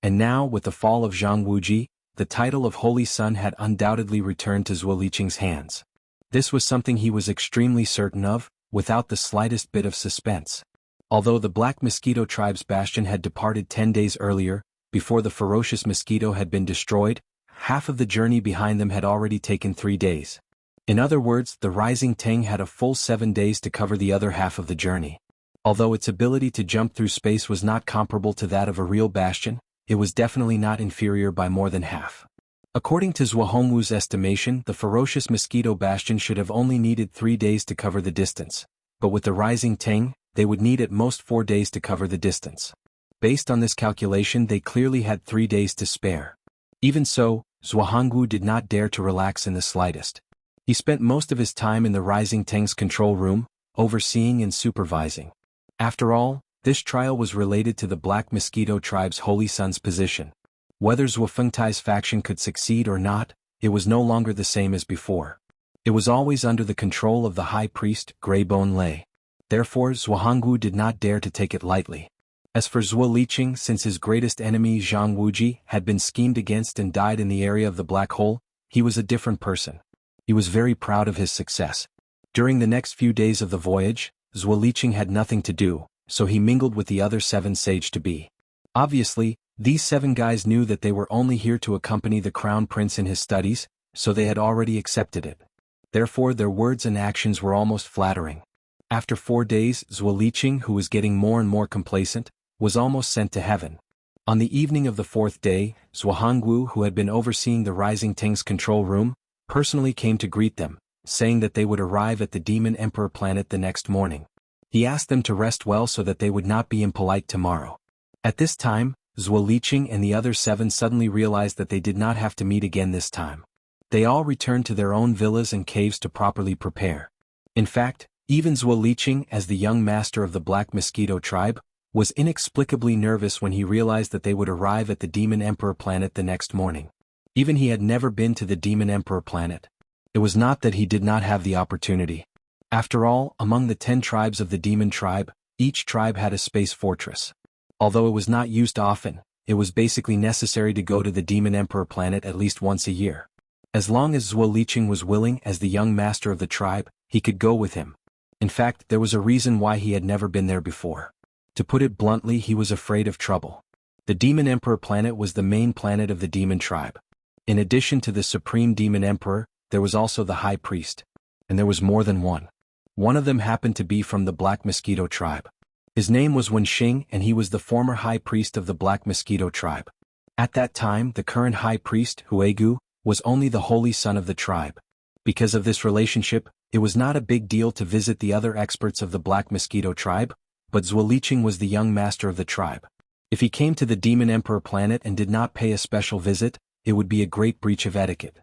And now, with the fall of Jianghu, the title of Holy Sun had undoubtedly returned to Zhuo Liqing's hands. This was something he was extremely certain of, without the slightest bit of suspense. Although the Black Mosquito tribe's bastion had departed 10 days earlier, before the ferocious mosquito had been destroyed, half of the journey behind them had already taken 3 days. In other words, the Rising Tang had a full 7 days to cover the other half of the journey. Although its ability to jump through space was not comparable to that of a real bastion, it was definitely not inferior by more than half. According to Zhuo Hongwu's estimation, the ferocious mosquito bastion should have only needed 3 days to cover the distance, but with the Rising Tang, they would need at most 4 days to cover the distance. Based on this calculation, they clearly had 3 days to spare. Even so, Zhuo Hongwu did not dare to relax in the slightest. He spent most of his time in the Rising Tang's control room, overseeing and supervising. After all, this trial was related to the Black Mosquito tribe's Holy Sun's position. Whether Zhuo Fengtai's faction could succeed or not, it was no longer the same as before. It was always under the control of the High Priest, Greybone Lei. Therefore, Zhuo Hongwu did not dare to take it lightly. As for Zhuo Liqing, since his greatest enemy Jianghu had been schemed against and died in the area of the black hole, he was a different person. He was very proud of his success. During the next few days of the voyage, Zhuo Liqing had nothing to do, so he mingled with the other 7 sage-to-be. Obviously, these 7 guys knew that they were only here to accompany the crown prince in his studies, so they had already accepted it. Therefore, their words and actions were almost flattering. After 4 days, Zhuo Liqing, who was getting more and more complacent, was almost sent to heaven. On the evening of the 4th day, Zhuo Hongwu, who had been overseeing the Rising Tang's control room, personally came to greet them, saying that they would arrive at the Demon Emperor planet the next morning. He asked them to rest well so that they would not be impolite tomorrow. At this time, Zhuo Liqing and the other 7 suddenly realized that they did not have to meet again this time. They all returned to their own villas and caves to properly prepare. In fact, even Zhuo Liqing, as the young master of the Black Mosquito tribe, was inexplicably nervous when he realized that they would arrive at the Demon Emperor planet the next morning. Even he had never been to the Demon Emperor planet. It was not that he did not have the opportunity. After all, among the 10 tribes of the Demon tribe, each tribe had a space fortress. Although it was not used often, it was basically necessary to go to the Demon Emperor planet at least once a year. As long as Zhuo Liqing was willing as the young master of the tribe, he could go with him. In fact, there was a reason why he had never been there before. To put it bluntly, he was afraid of trouble. The Demon Emperor planet was the main planet of the Demon tribe. In addition to the Supreme Demon Emperor, there was also the High Priest. And there was more than one. One of them happened to be from the Black Mosquito tribe. His name was Wenxing, and he was the former High Priest of the Black Mosquito tribe. At that time, the current High Priest, Huegu, was only the Holy Son of the tribe. Because of this relationship, it was not a big deal to visit the other experts of the Black Mosquito tribe, but Zhuo Liqing was the young master of the tribe. If he came to the Demon Emperor planet and did not pay a special visit, it would be a great breach of etiquette.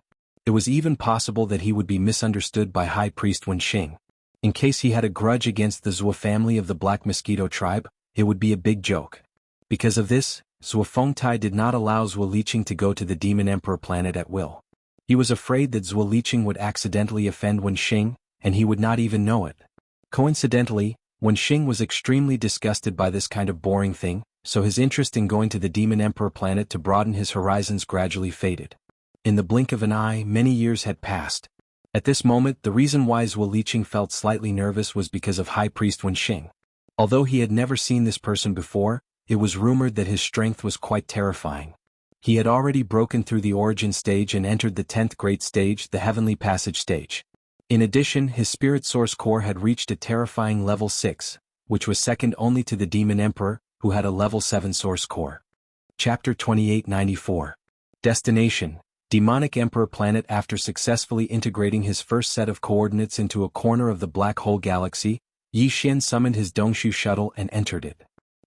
It was even possible that he would be misunderstood by High Priest Wenxing. In case he had a grudge against the Zhuo family of the Black Mosquito tribe, it would be a big joke. Because of this, Zhuofengtai did not allow Zhuo Liqing to go to the Demon Emperor planet at will. He was afraid that Zhuo Liqing would accidentally offend Wenxing, and he would not even know it. Coincidentally, Wenxing was extremely disgusted by this kind of boring thing, so his interest in going to the Demon Emperor planet to broaden his horizons gradually faded. In the blink of an eye, many years had passed. At this moment, the reason why Zhuo Liqing felt slightly nervous was because of High Priest Wenxing. Although he had never seen this person before, it was rumored that his strength was quite terrifying. He had already broken through the origin stage and entered the 10th great stage, the Heavenly Passage stage. In addition, his spirit source core had reached a terrifying level 6, which was second only to the Demon Emperor, who had a level 7 source core. Chapter 2894. Destination: Demonic Emperor Planet. After successfully integrating his first set of coordinates into a corner of the Black Hole Galaxy, Yi Xian summoned his Dongshu shuttle and entered it.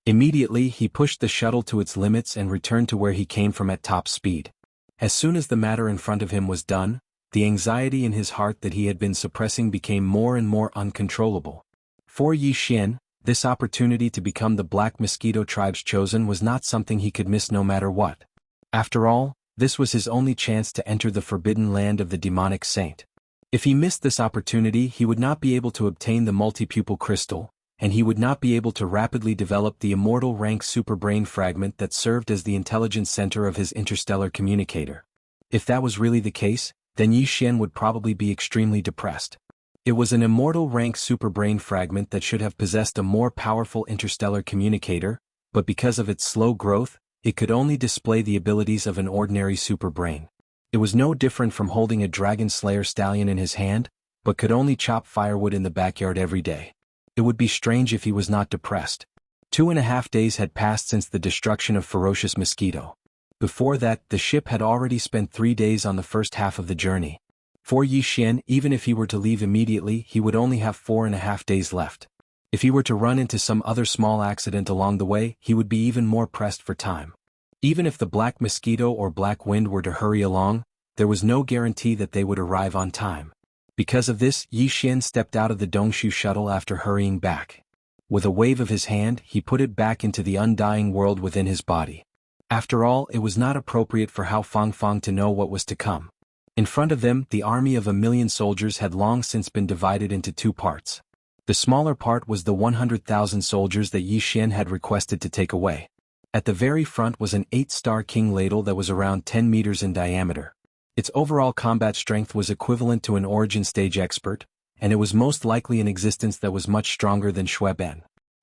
Immediately he pushed the shuttle to its limits and returned to where he came from at top speed. As soon as the matter in front of him was done, the anxiety in his heart that he had been suppressing became more and more uncontrollable. For Yi Xian, this opportunity to become the Black Mosquito Tribe's chosen was not something he could miss no matter what. After all, this was his only chance to enter the forbidden land of the demonic saint. If he missed this opportunity, he would not be able to obtain the multi-pupil crystal, and he would not be able to rapidly develop the immortal rank superbrain fragment that served as the intelligence center of his interstellar communicator. If that was really the case, then Yi Xian would probably be extremely depressed. It was an immortal rank superbrain fragment that should have possessed a more powerful interstellar communicator, but because of its slow growth, it could only display the abilities of an ordinary superbrain. It was no different from holding a dragon slayer stallion in his hand, but could only chop firewood in the backyard every day. It would be strange if he was not depressed. 2.5 days had passed since the destruction of Ferocious Mosquito. Before that, the ship had already spent 3 days on the first half of the journey. For Yi Xian, even if he were to leave immediately, he would only have 4.5 days left. If he were to run into some other small accident along the way, he would be even more pressed for time. Even if the Black Mosquito or Black Wind were to hurry along, there was no guarantee that they would arrive on time. Because of this, Yi Xian stepped out of the Dongshu shuttle after hurrying back. With a wave of his hand, he put it back into the undying world within his body. After all, it was not appropriate for Hao Fangfang to know what was to come. In front of them, the army of 1,000,000 soldiers had long since been divided into 2 parts. The smaller part was the 100,000 soldiers that Yi Xian had requested to take away. At the very front was an 8-star king ladle that was around 10 meters in diameter. Its overall combat strength was equivalent to an origin stage expert, and it was most likely an existence that was much stronger than Xue Ben.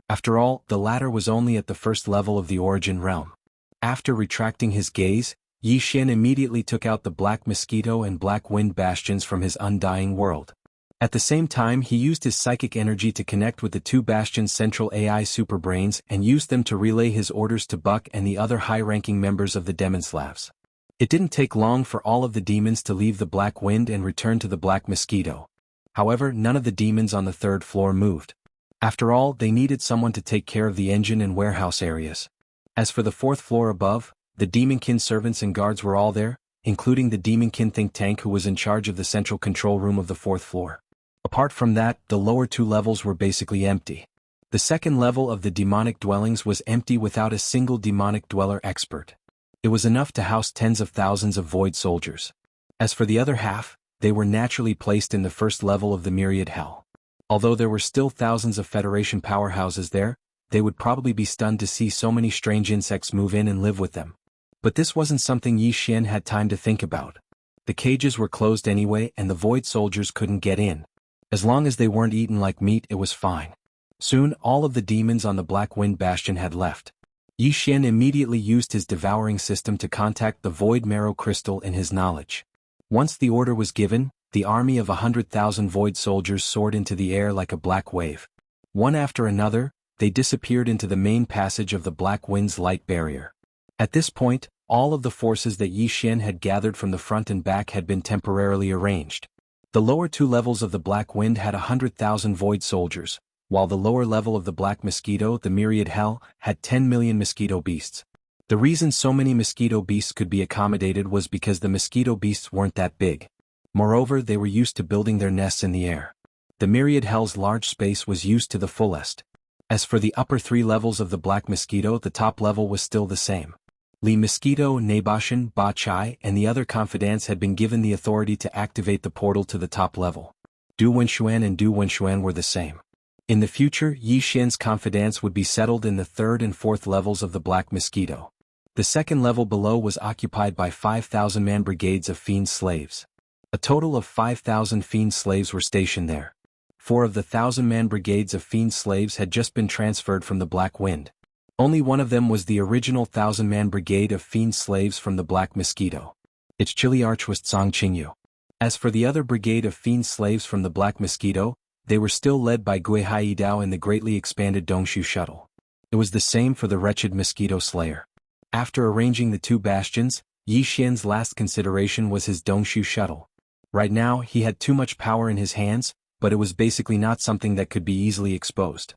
After all, the latter was only at the first level of the origin realm. After retracting his gaze, Yi Xian immediately took out the Black Mosquito and Black Wind bastions from his undying world. At the same time, he used his psychic energy to connect with the 2 bastions' central AI superbrains and used them to relay his orders to Buck and the other high-ranking members of the Demon Slavs. It didn't take long for all of the demons to leave the Black Wind and return to the Black Mosquito. However, none of the demons on the 3rd floor moved. After all, they needed someone to take care of the engine and warehouse areas. As for the 4th floor above, the Demonkin servants and guards were all there, including the Demonkin think tank who was in charge of the central control room of the 4th floor. Apart from that, the lower 2 levels were basically empty. The 2nd level of the demonic dwellings was empty without a single demonic dweller expert. It was enough to house tens of thousands of void soldiers. As for the other half, they were naturally placed in the 1st level of the Myriad Hell. Although there were still thousands of Federation powerhouses there, they would probably be stunned to see so many strange insects move in and live with them. But this wasn't something Yi Xian had time to think about. The cages were closed anyway and the void soldiers couldn't get in. As long as they weren't eaten like meat, it was fine. Soon, all of the demons on the Black Wind Bastion had left. Yi Xian immediately used his devouring system to contact the Void Marrow Crystal in his knowledge. Once the order was given, the army of 100,000 void soldiers soared into the air like a black wave. One after another, they disappeared into the main passage of the Black Wind's light barrier. At this point, all of the forces that Yi Xian had gathered from the front and back had been temporarily arranged. The lower 2 levels of the Black Wind had 100,000 void soldiers, while the lower level of the Black Mosquito, the Myriad Hell, had 10 million mosquito beasts. The reason so many mosquito beasts could be accommodated was because the mosquito beasts weren't that big. Moreover, they were used to building their nests in the air. The Myriad Hell's large space was used to the fullest. As for the upper 3 levels of the Black Mosquito, the top level was still the same. Li Mosquito, Nabashan, Ba Chai, and the other confidants had been given the authority to activate the portal to the top level. Du Wenshuan and Du Wenshuan were the same. In the future, Yi Xian's confidants would be settled in the 3rd and 4th levels of the Black Mosquito. The 2nd level below was occupied by 5,000-man brigades of fiend slaves. A total of 5,000 fiend slaves were stationed there. 4 of the 1,000-man brigades of fiend slaves had just been transferred from the Black Wind. Only one of them was the original 1,000-man brigade of fiend slaves from the Black Mosquito. Its chiliarch was Tsang Qingyu. As for the other brigade of fiend slaves from the Black Mosquito, they were still led by Gui Haidao in the greatly expanded Dongshu shuttle. It was the same for the wretched Mosquito Slayer. After arranging the 2 bastions, Yi Xian's last consideration was his Dongshu shuttle. Right now he had too much power in his hands, but it was basically not something that could be easily exposed.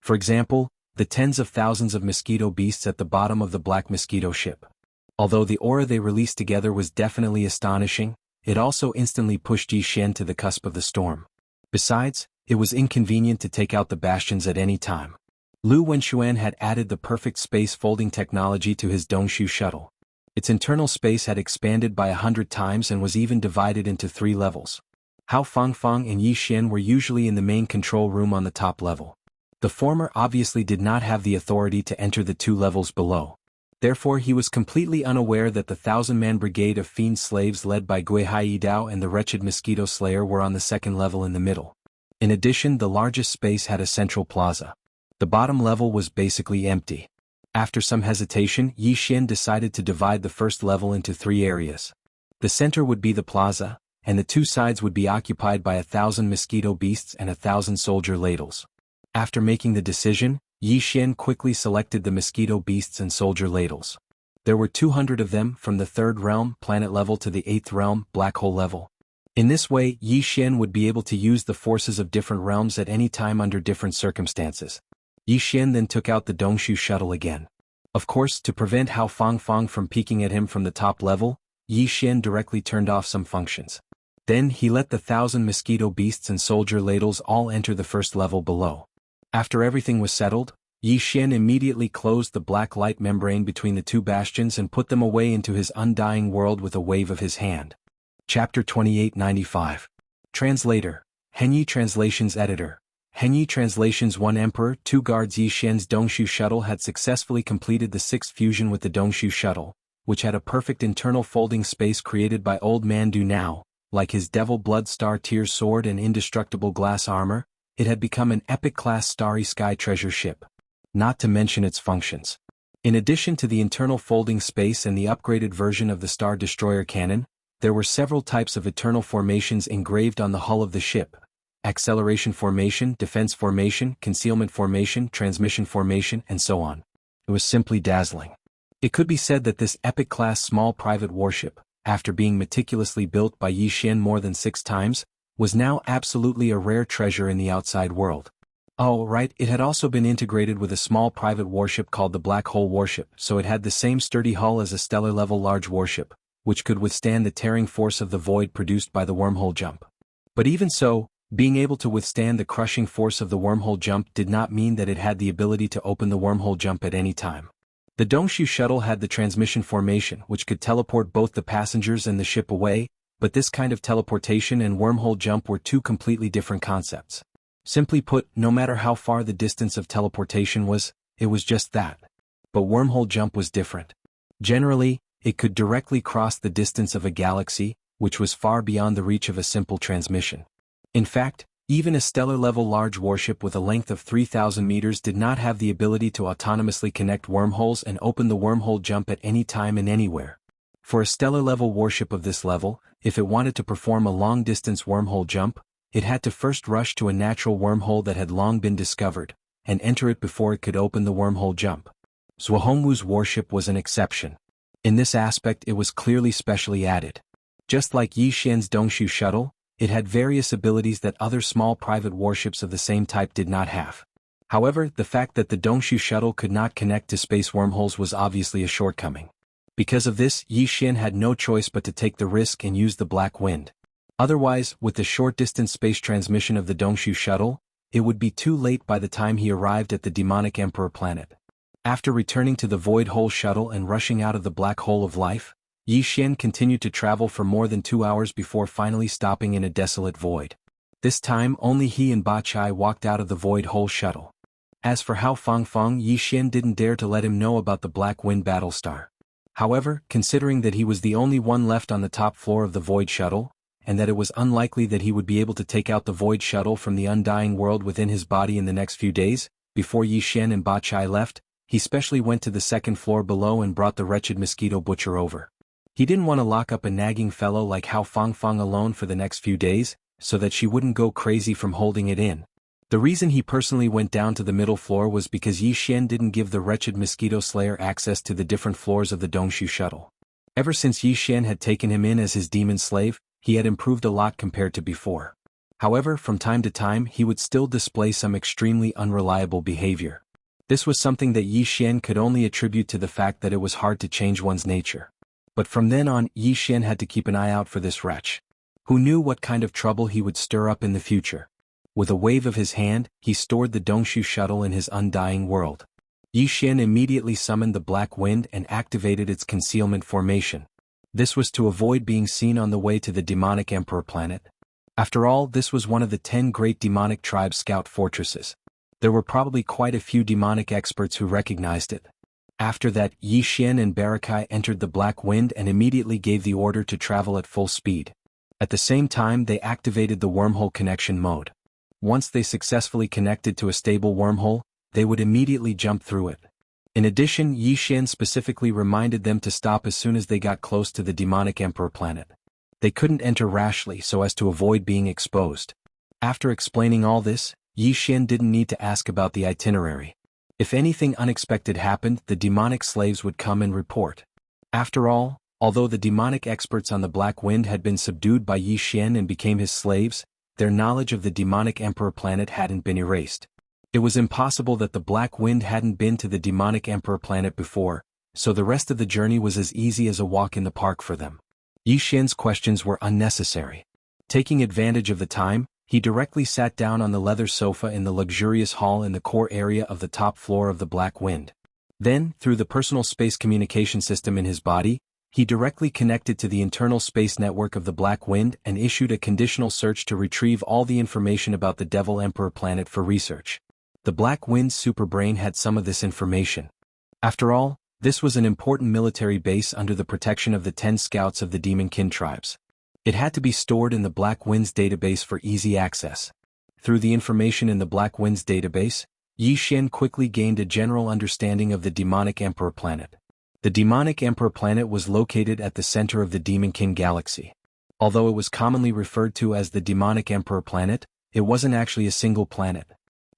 For example, the tens of thousands of mosquito beasts at the bottom of the Black Mosquito ship. Although the aura they released together was definitely astonishing, it also instantly pushed Yi Xian to the cusp of the storm. Besides, it was inconvenient to take out the bastions at any time. Lu Wenshuan had added the perfect space folding technology to his Dongshu shuttle. Its internal space had expanded by 100 times and was even divided into 3 levels. Hao Fangfang and Yi Xian were usually in the main control room on the top level. The former obviously did not have the authority to enter the 2 levels below. Therefore he was completely unaware that the 1,000-man brigade of fiend slaves led by Gui Haidao and the wretched Mosquito Slayer were on the 2nd level in the middle. In addition, the largest space had a central plaza. The bottom level was basically empty. After some hesitation, Yi Xian decided to divide the 1st level into 3 areas. The center would be the plaza, and the 2 sides would be occupied by 1,000 mosquito beasts and 1,000 soldier ladles. After making the decision, Yi Xian quickly selected the mosquito beasts and soldier ladles. There were 200 of them from the 3rd realm, planet level, to the 8th realm, black hole level. In this way, Yi Xian would be able to use the forces of different realms at any time under different circumstances. Yi Xian then took out the Dongshu shuttle again. Of course, to prevent Hao Fangfang from peeking at him from the top level, Yi Xian directly turned off some functions. Then he let the 1,000 mosquito beasts and soldier ladles all enter the 1st level below. After everything was settled, Yi Xian immediately closed the black light membrane between the 2 bastions and put them away into his undying world with a wave of his hand. Chapter 2895. Translator. Henyi Translations Editor. Henyi Translations 1 Emperor 2 Guards. Yi Xian's Dongshu shuttle had successfully completed the 6th fusion with the Dongshu shuttle, which had a perfect internal folding space created by Old Man Du Now. Like his Devil Blood Star Tier sword and indestructible glass armor, it had become an epic-class Starry Sky treasure ship. Not to mention its functions. In addition to the internal folding space and the upgraded version of the Star Destroyer cannon, there were several types of eternal formations engraved on the hull of the ship. Acceleration formation, defense formation, concealment formation, transmission formation, and so on. It was simply dazzling. It could be said that this epic-class small private warship, after being meticulously built by Yi Xian more than 6 times, was now absolutely a rare treasure in the outside world. Oh, right, it had also been integrated with a small private warship called the Black Hole Warship, so it had the same sturdy hull as a stellar-level large warship, which could withstand the tearing force of the void produced by the wormhole jump. But even so, being able to withstand the crushing force of the wormhole jump did not mean that it had the ability to open the wormhole jump at any time. The Dongshu shuttle had the transmission formation, which could teleport both the passengers and the ship away, but this kind of teleportation and wormhole jump were 2 completely different concepts. Simply put, no matter how far the distance of teleportation was, it was just that. But wormhole jump was different. Generally, it could directly cross the distance of a galaxy, which was far beyond the reach of a simple transmission. In fact, even a stellar-level large warship with a length of 3,000 meters did not have the ability to autonomously connect wormholes and open the wormhole jump at any time and anywhere. For a stellar-level warship of this level, if it wanted to perform a long-distance wormhole jump, it had to first rush to a natural wormhole that had long been discovered, and enter it before it could open the wormhole jump. Zhuohongwu's warship was an exception. In this aspect it was clearly specially added. Just like Yi Xian's Dongshu shuttle, it had various abilities that other small private warships of the same type did not have. However, the fact that the Dongshu shuttle could not connect to space wormholes was obviously a shortcoming. Because of this, Yi Xian had no choice but to take the risk and use the Black Wind. Otherwise, with the short-distance space transmission of the Dongshu shuttle, it would be too late by the time he arrived at the demonic Emperor planet. After returning to the Void Hole shuttle and rushing out of the Black Hole of Life, Yi Xian continued to travel for more than 2 hours before finally stopping in a desolate void. This time only he and Ba Chai walked out of the Void Hole shuttle. As for Hao Fangfang, Yi Xian didn't dare to let him know about the Black Wind Battlestar. However, considering that he was the only one left on the top floor of the Void Shuttle, and that it was unlikely that he would be able to take out the Void Shuttle from the undying world within his body in the next few days, before Yi Xian and Ba Chai left, he specially went to the second floor below and brought the wretched mosquito butcher over. He didn't want to lock up a nagging fellow like Hao Fangfang alone for the next few days, so that she wouldn't go crazy from holding it in. The reason he personally went down to the middle floor was because Yi Xian didn't give the wretched mosquito slayer access to the different floors of the Dongshu shuttle. Ever since Yi Xian had taken him in as his demon slave, he had improved a lot compared to before. However, from time to time he would still display some extremely unreliable behavior. This was something that Yi Xian could only attribute to the fact that it was hard to change one's nature. But from then on, Yi Xian had to keep an eye out for this wretch. Who knew what kind of trouble he would stir up in the future? With a wave of his hand, he stored the Dongshu shuttle in his undying world. Yi Xian immediately summoned the Black Wind and activated its concealment formation. This was to avoid being seen on the way to the demonic Emperor planet. After all, this was one of the 10 great demonic tribe scout fortresses. There were probably quite a few demonic experts who recognized it. After that, Yi Xian and Barakai entered the Black Wind and immediately gave the order to travel at full speed. At the same time, they activated the wormhole connection mode. Once they successfully connected to a stable wormhole, they would immediately jump through it. In addition, Yi Xian specifically reminded them to stop as soon as they got close to the demonic Emperor planet. They couldn't enter rashly so as to avoid being exposed. After explaining all this, Yi Xian didn't need to ask about the itinerary. If anything unexpected happened, the demonic slaves would come and report. After all, although the demonic experts on the Black Wind had been subdued by Yi Xian and became his slaves, their knowledge of the demonic Emperor planet hadn't been erased. It was impossible that the Black Wind hadn't been to the demonic Emperor planet before, so the rest of the journey was as easy as a walk in the park for them. Yi Xian's questions were unnecessary. Taking advantage of the time, he directly sat down on the leather sofa in the luxurious hall in the core area of the top floor of the Black Wind. Then, through the personal space communication system in his body, he directly connected to the internal space network of the Black Wind and issued a conditional search to retrieve all the information about the Devil Emperor planet for research. The Black Wind's superbrain had some of this information. After all, this was an important military base under the protection of the 10 scouts of the Demon Kin tribes. It had to be stored in the Black Wind's database for easy access. Through the information in the Black Wind's database, Yi Xian quickly gained a general understanding of the demonic Emperor planet. The demonic Emperor planet was located at the center of the Demon Kin galaxy. Although it was commonly referred to as the demonic Emperor planet, it wasn't actually a single planet.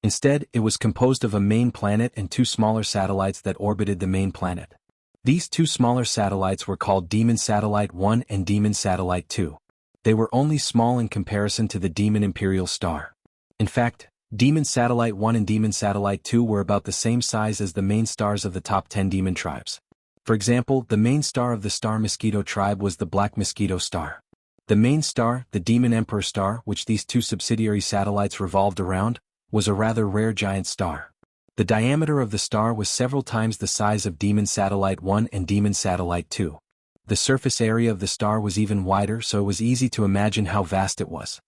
Instead, it was composed of a main planet and 2 smaller satellites that orbited the main planet. These 2 smaller satellites were called Demon Satellite 1 and Demon Satellite 2. They were only small in comparison to the Demon Imperial Star. In fact, Demon Satellite 1 and Demon Satellite 2 were about the same size as the main stars of the top 10 demon tribes. For example, the main star of the Star Mosquito tribe was the Black Mosquito Star. The main star, the Demon Emperor Star, which these 2 subsidiary satellites revolved around, was a rather rare giant star. The diameter of the star was several times the size of Demon Satellite 1 and Demon Satellite 2. The surface area of the star was even wider, so it was easy to imagine how vast it was.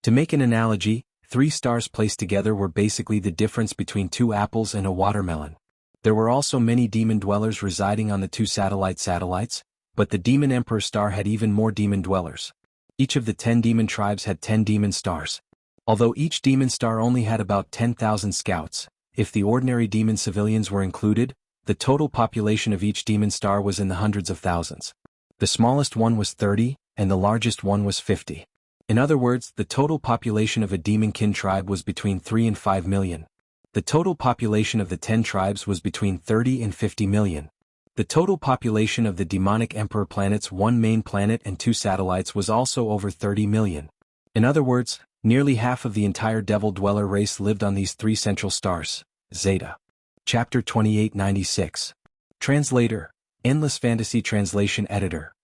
To make an analogy, 3 stars placed together were basically the difference between 2 apples and a watermelon. There were also many demon dwellers residing on the 2 satellites, but the Demon Emperor Star had even more demon dwellers. Each of the 10 demon tribes had 10 demon stars. Although each demon star only had about 10,000 scouts, if the ordinary demon civilians were included, the total population of each demon star was in the hundreds of thousands. The smallest one was 30, and the largest one was 50. In other words, the total population of a Demon Kin tribe was between 3 and 5 million. The total population of the 10 tribes was between 30 and 50 million. The total population of the demonic Emperor planet's 1 main planet and 2 satellites was also over 30 million. In other words, nearly half of the entire Devil Dweller race lived on these 3 central stars. Zeta. Chapter 2896. Translator. Endless Fantasy Translation Editor.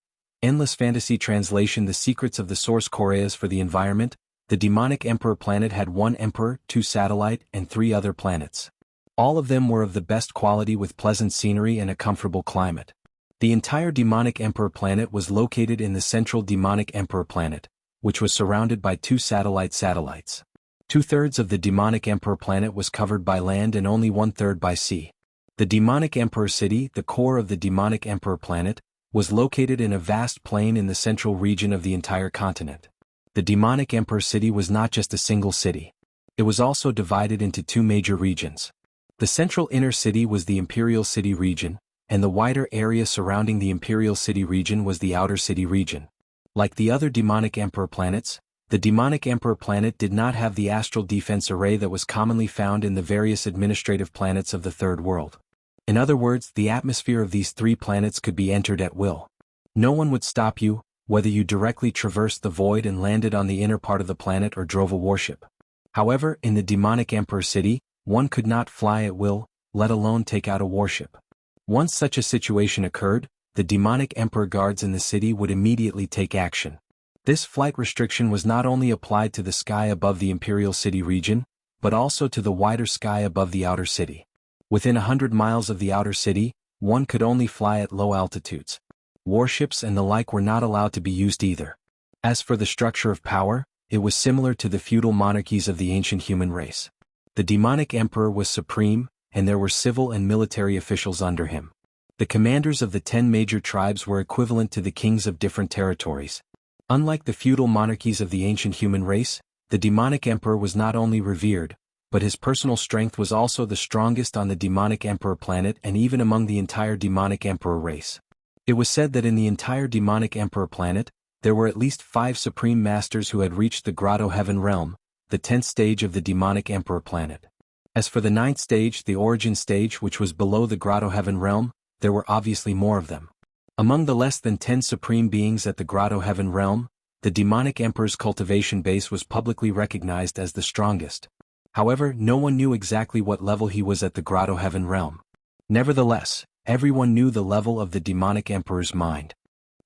Endless Fantasy Translation. The secrets of the source Koreas for the environment, The demonic emperor planet had 1 emperor, 2 satellite, and 3 other planets. All of them were of the best quality with pleasant scenery and a comfortable climate. The entire demonic emperor planet was located in the central demonic emperor planet, which was surrounded by 2 satellites. 2/3 of the demonic emperor planet was covered by land and only 1/3 by sea. The demonic emperor city, the core of the demonic emperor planet, was located in a vast plain in the central region of the entire continent. The demonic emperor city was not just a single city. It was also divided into 2 major regions. The central inner city was the imperial city region, and the wider area surrounding the imperial city region was the outer city region. Like the other demonic emperor planets, the demonic emperor planet did not have the astral defense array that was commonly found in the various administrative planets of the Third World. In other words, the atmosphere of these 3 planets could be entered at will. No one would stop you, whether you directly traversed the void and landed on the inner part of the planet or drove a warship. However, in the demonic emperor city, one could not fly at will, let alone take out a warship. Once such a situation occurred, the demonic emperor guards in the city would immediately take action. This flight restriction was not only applied to the sky above the imperial city region, but also to the wider sky above the outer city. Within 100 miles of the outer city, one could only fly at low altitudes. Warships and the like were not allowed to be used either. As for the structure of power, it was similar to the feudal monarchies of the ancient human race. The demonic emperor was supreme, and there were civil and military officials under him. The commanders of the 10 major tribes were equivalent to the kings of different territories. Unlike the feudal monarchies of the ancient human race, the demonic emperor was not only revered, but his personal strength was also the strongest on the demonic emperor planet and even among the entire demonic emperor race. It was said that in the entire demonic emperor planet, there were at least 5 supreme masters who had reached the Grotto Heaven realm, the 10th stage of the demonic emperor planet. As for the 9th stage, the origin stage which was below the Grotto Heaven realm, there were obviously more of them. Among the less than 10 supreme beings at the Grotto Heaven realm, the demonic emperor's cultivation base was publicly recognized as the strongest. However, no one knew exactly what level he was at the Grotto Heaven realm. Nevertheless, everyone knew the level of the demonic emperor's mind.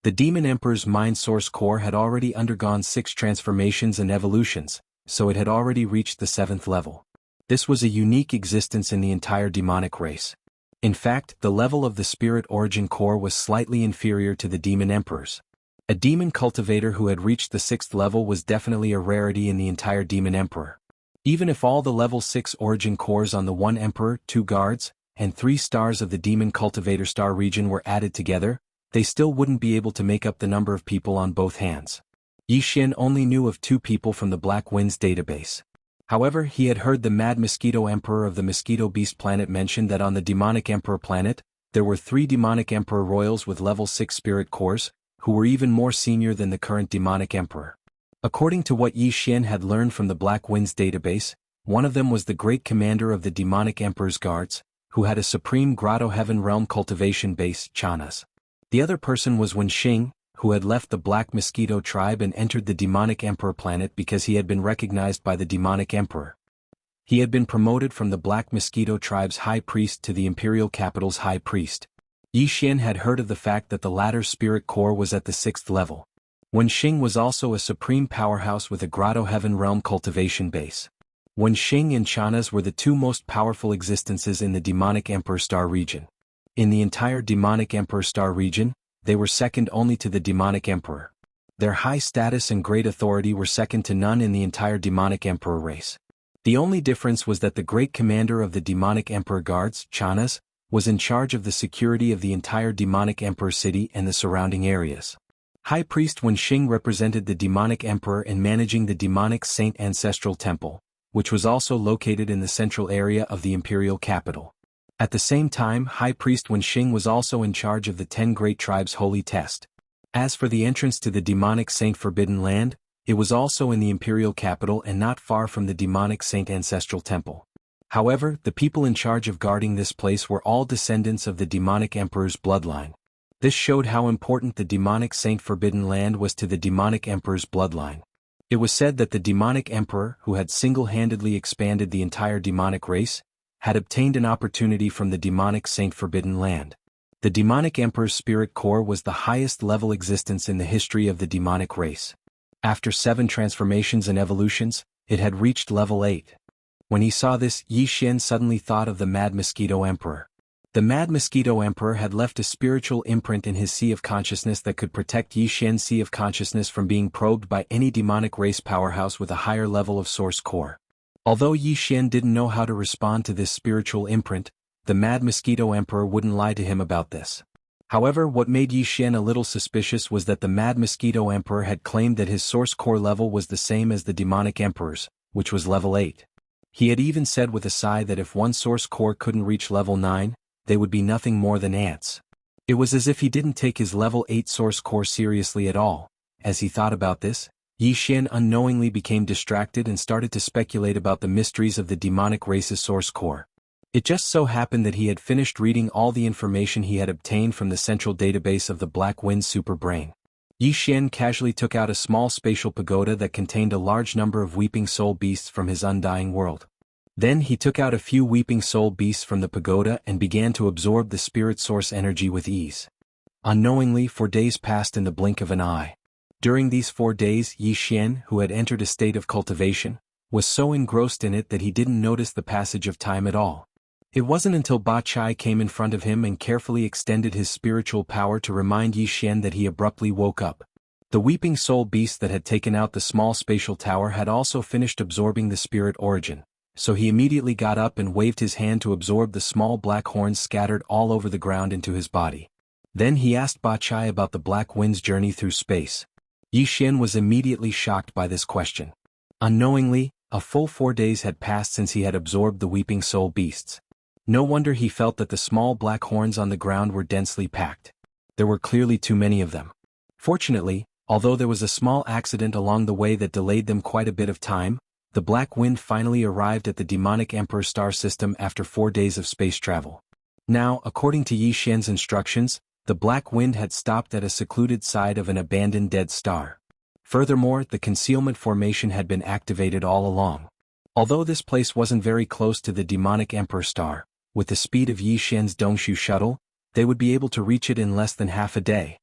The demon emperor's mind source core had already undergone 6 transformations and evolutions, so it had already reached the 7th level. This was a unique existence in the entire demonic race. In fact, the level of the spirit origin core was slightly inferior to the demon emperors. A demon cultivator who had reached the 6th level was definitely a rarity in the entire demon emperor. Even if all the level 6 origin cores on the 1 emperor, 2 guards, and 3 stars of the demon cultivator star region were added together, they still wouldn't be able to make up the number of people on both hands. Yi Xian only knew of 2 people from the Black Winds database. However, he had heard the Mad Mosquito Emperor of the Mosquito Beast planet mention that on the Demonic Emperor planet, there were 3 Demonic Emperor royals with level 6 spirit cores, who were even more senior than the current Demonic Emperor. According to what Yi Xian had learned from the Black Winds database, one of them was the great commander of the Demonic Emperor's guards, who had a supreme Grotto Heaven realm cultivation base, Chanas. The other person was Wen Xing, who had left the Black Mosquito tribe and entered the Demonic Emperor planet because he had been recognized by the Demonic Emperor. He had been promoted from the Black Mosquito tribe's high priest to the imperial capital's high priest. Yi Xian had heard of the fact that the latter's spirit core was at the 6th level. Wen Xing was also a supreme powerhouse with a Grotto Heaven realm cultivation base. Wen Xing and Chanas were the 2 most powerful existences in the Demonic Emperor star region. In the entire Demonic Emperor star region, they were second only to the Demonic Emperor. Their high status and great authority were second to none in the entire Demonic Emperor race. The only difference was that the great commander of the Demonic Emperor guards, Chanas, was in charge of the security of the entire Demonic Emperor city and the surrounding areas. High Priest Wen Xing represented the Demonic Emperor in managing the Demonic Saint Ancestral Temple, which was also located in the central area of the imperial capital. At the same time, High Priest Wen Xing was also in charge of the 10 Great Tribes' Holy Test. As for the entrance to the Demonic Saint Forbidden Land, it was also in the imperial capital and not far from the Demonic Saint Ancestral Temple. However, the people in charge of guarding this place were all descendants of the Demonic Emperor's bloodline. This showed how important the Demonic Saint Forbidden Land was to the Demonic Emperor's bloodline. It was said that the Demonic Emperor, who had single-handedly expanded the entire demonic race, had obtained an opportunity from the Demonic Saint Forbidden Land. The Demonic Emperor's spirit core was the highest level existence in the history of the demonic race. After 7 transformations and evolutions, it had reached level 8. When he saw this, Yi Xian suddenly thought of the Mad Mosquito Emperor. The Mad Mosquito Emperor had left a spiritual imprint in his Sea of Consciousness that could protect Yi Xian's Sea of Consciousness from being probed by any demonic race powerhouse with a higher level of source core. Although Yi Xian didn't know how to respond to this spiritual imprint, the Mad Mosquito Emperor wouldn't lie to him about this. However, what made Yi Xian a little suspicious was that the Mad Mosquito Emperor had claimed that his source core level was the same as the demonic emperor's, which was level 8. He had even said with a sigh that if one source core couldn't reach level 9, they would be nothing more than ants. It was as if he didn't take his level 8 source core seriously at all. As he thought about this, Yi Xian unknowingly became distracted and started to speculate about the mysteries of the demonic race's source core. It just so happened that he had finished reading all the information he had obtained from the central database of the Black Wind Superbrain. Yi Xian casually took out a small spatial pagoda that contained a large number of weeping soul beasts from his undying world. Then he took out a few weeping soul beasts from the pagoda and began to absorb the spirit source energy with ease. Unknowingly, 4 days passed in the blink of an eye. During these 4 days, Yi Xian, who had entered a state of cultivation, was so engrossed in it that he didn't notice the passage of time at all. It wasn't until Ba Chai came in front of him and carefully extended his spiritual power to remind Yi Xian that he abruptly woke up. The weeping soul beast that had taken out the small spatial tower had also finished absorbing the spirit origin, so he immediately got up and waved his hand to absorb the small black horns scattered all over the ground into his body. Then he asked Ba Chai about the Black Wind's journey through space. Yi Xian was immediately shocked by this question. Unknowingly, a full 4 days had passed since he had absorbed the weeping soul beasts. No wonder he felt that the small black horns on the ground were densely packed. There were clearly too many of them. Fortunately, although there was a small accident along the way that delayed them quite a bit of time, the Black Wind finally arrived at the demonic Emperor star system after 4 days of space travel. Now, according to Yi Xian's instructions, the Black Wind had stopped at a secluded side of an abandoned dead star. Furthermore, the concealment formation had been activated all along. Although this place wasn't very close to the demonic Emperor star, with the speed of Yi Xian's Dongshu shuttle, they would be able to reach it in less than half a day.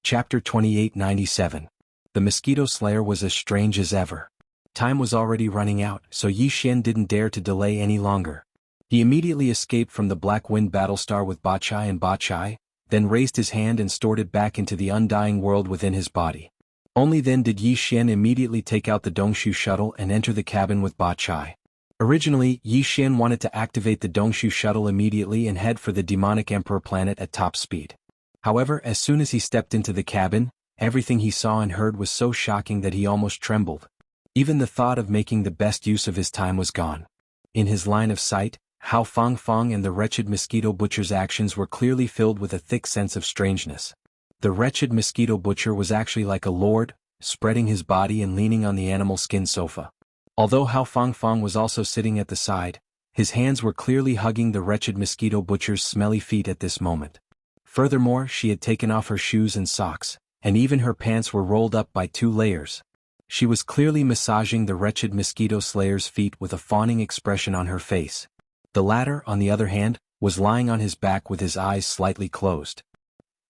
Chapter 2897. The Mosquito Slayer was as strange as ever. Time was already running out, so Yi Xian didn't dare to delay any longer. He immediately escaped from the Black Wind Battlestar with Ba Chai and Ba Chai, then raised his hand and stored it back into the undying world within his body. Only then did Yi Xian immediately take out the Dongshu shuttle and enter the cabin with Ba Chai. Originally, Yi Xian wanted to activate the Dongshu shuttle immediately and head for the demonic Emperor planet at top speed. However, as soon as he stepped into the cabin, everything he saw and heard was so shocking that he almost trembled. Even the thought of making the best use of his time was gone. In his line of sight, Hao Fangfang and the wretched mosquito butcher's actions were clearly filled with a thick sense of strangeness. The wretched mosquito butcher was actually like a lord, spreading his body and leaning on the animal skin sofa. Although Hao Fangfang was also sitting at the side, his hands were clearly hugging the wretched mosquito butcher's smelly feet at this moment. Furthermore, she had taken off her shoes and socks, and even her pants were rolled up by 2 layers. She was clearly massaging the wretched mosquito slayer's feet with a fawning expression on her face. The latter, on the other hand, was lying on his back with his eyes slightly closed.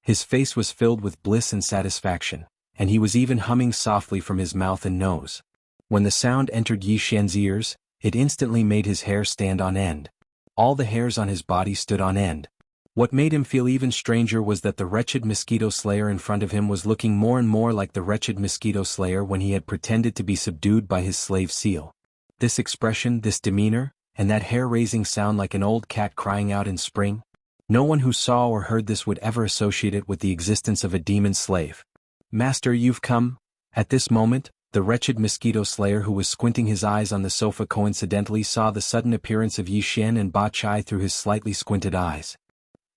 His face was filled with bliss and satisfaction, and he was even humming softly from his mouth and nose. When the sound entered Yi Xian's ears, it instantly made his hair stand on end. All the hairs on his body stood on end. What made him feel even stranger was that the wretched mosquito slayer in front of him was looking more and more like the wretched mosquito slayer when he had pretended to be subdued by his slave seal. This expression, this demeanor, and that hair-raising sound like an old cat crying out in spring. No one who saw or heard this would ever associate it with the existence of a demon slave. "Master, you've come?" At this moment, the wretched mosquito slayer who was squinting his eyes on the sofa coincidentally saw the sudden appearance of Yi Xian and Ba Chai through his slightly squinted eyes.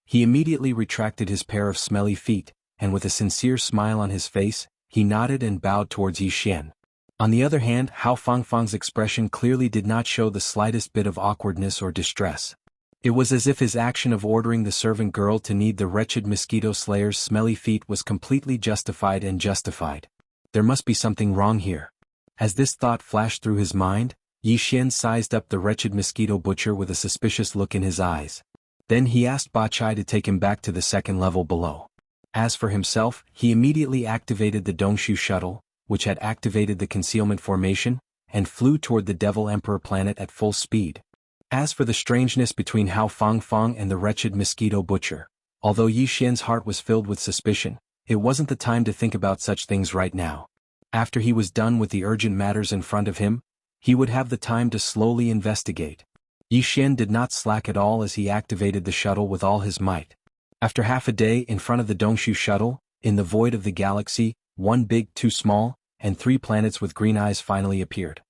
He immediately retracted his pair of smelly feet, and with a sincere smile on his face, he nodded and bowed towards Yi Xian. On the other hand, Hao Fangfang's expression clearly did not show the slightest bit of awkwardness or distress. It was as if his action of ordering the servant girl to knead the wretched mosquito slayer's smelly feet was completely justified and justified. There must be something wrong here. As this thought flashed through his mind, Yi Xian sized up the wretched mosquito butcher with a suspicious look in his eyes. Then he asked Ba Chai to take him back to the second level below. As for himself, he immediately activated the Dongshu shuttle, which had activated the concealment formation, and flew toward the Devil Emperor planet at full speed. As for the strangeness between Hao Fangfang and the wretched mosquito butcher, although Yi Xian's heart was filled with suspicion, it wasn't the time to think about such things right now. After he was done with the urgent matters in front of him, he would have the time to slowly investigate. Yi Xian did not slack at all as he activated the shuttle with all his might. After half a day in front of the Dongshu shuttle, in the void of the galaxy, one big, two small, and three planets with green eyes finally appeared.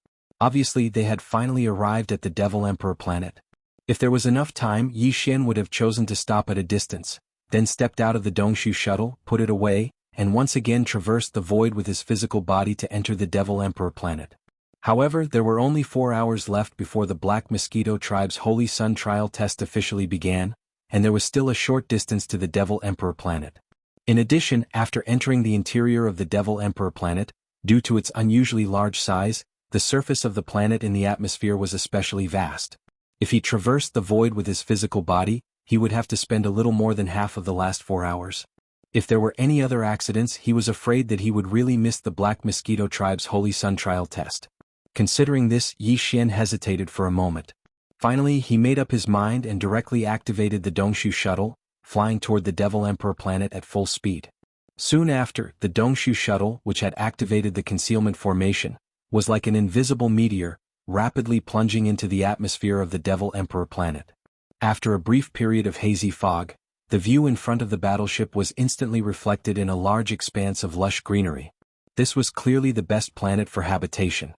Obviously they had finally arrived at the Devil Emperor planet. If there was enough time, Yi Xian would have chosen to stop at a distance, then stepped out of the Dongshu shuttle, put it away, and once again traversed the void with his physical body to enter the Devil Emperor planet. However, there were only 4 hours left before the Black Mosquito Tribe's Holy Sun trial test officially began, and there was still a short distance to the Devil Emperor planet. In addition, after entering the interior of the Devil Emperor planet, due to its unusually large size, the surface of the planet in the atmosphere was especially vast. If he traversed the void with his physical body, he would have to spend a little more than half of the last 4 hours. If there were any other accidents, he was afraid that he would really miss the Black Mosquito Tribe's Holy Sun trial test. Considering this, Yi Xian hesitated for a moment. Finally, he made up his mind and directly activated the Dongshu shuttle, flying toward the Devil Emperor planet at full speed. Soon after, the Dongshu shuttle, which had activated the concealment formation, was like an invisible meteor, rapidly plunging into the atmosphere of the Devil Emperor planet. After a brief period of hazy fog, the view in front of the battleship was instantly reflected in a large expanse of lush greenery. This was clearly the best planet for habitation.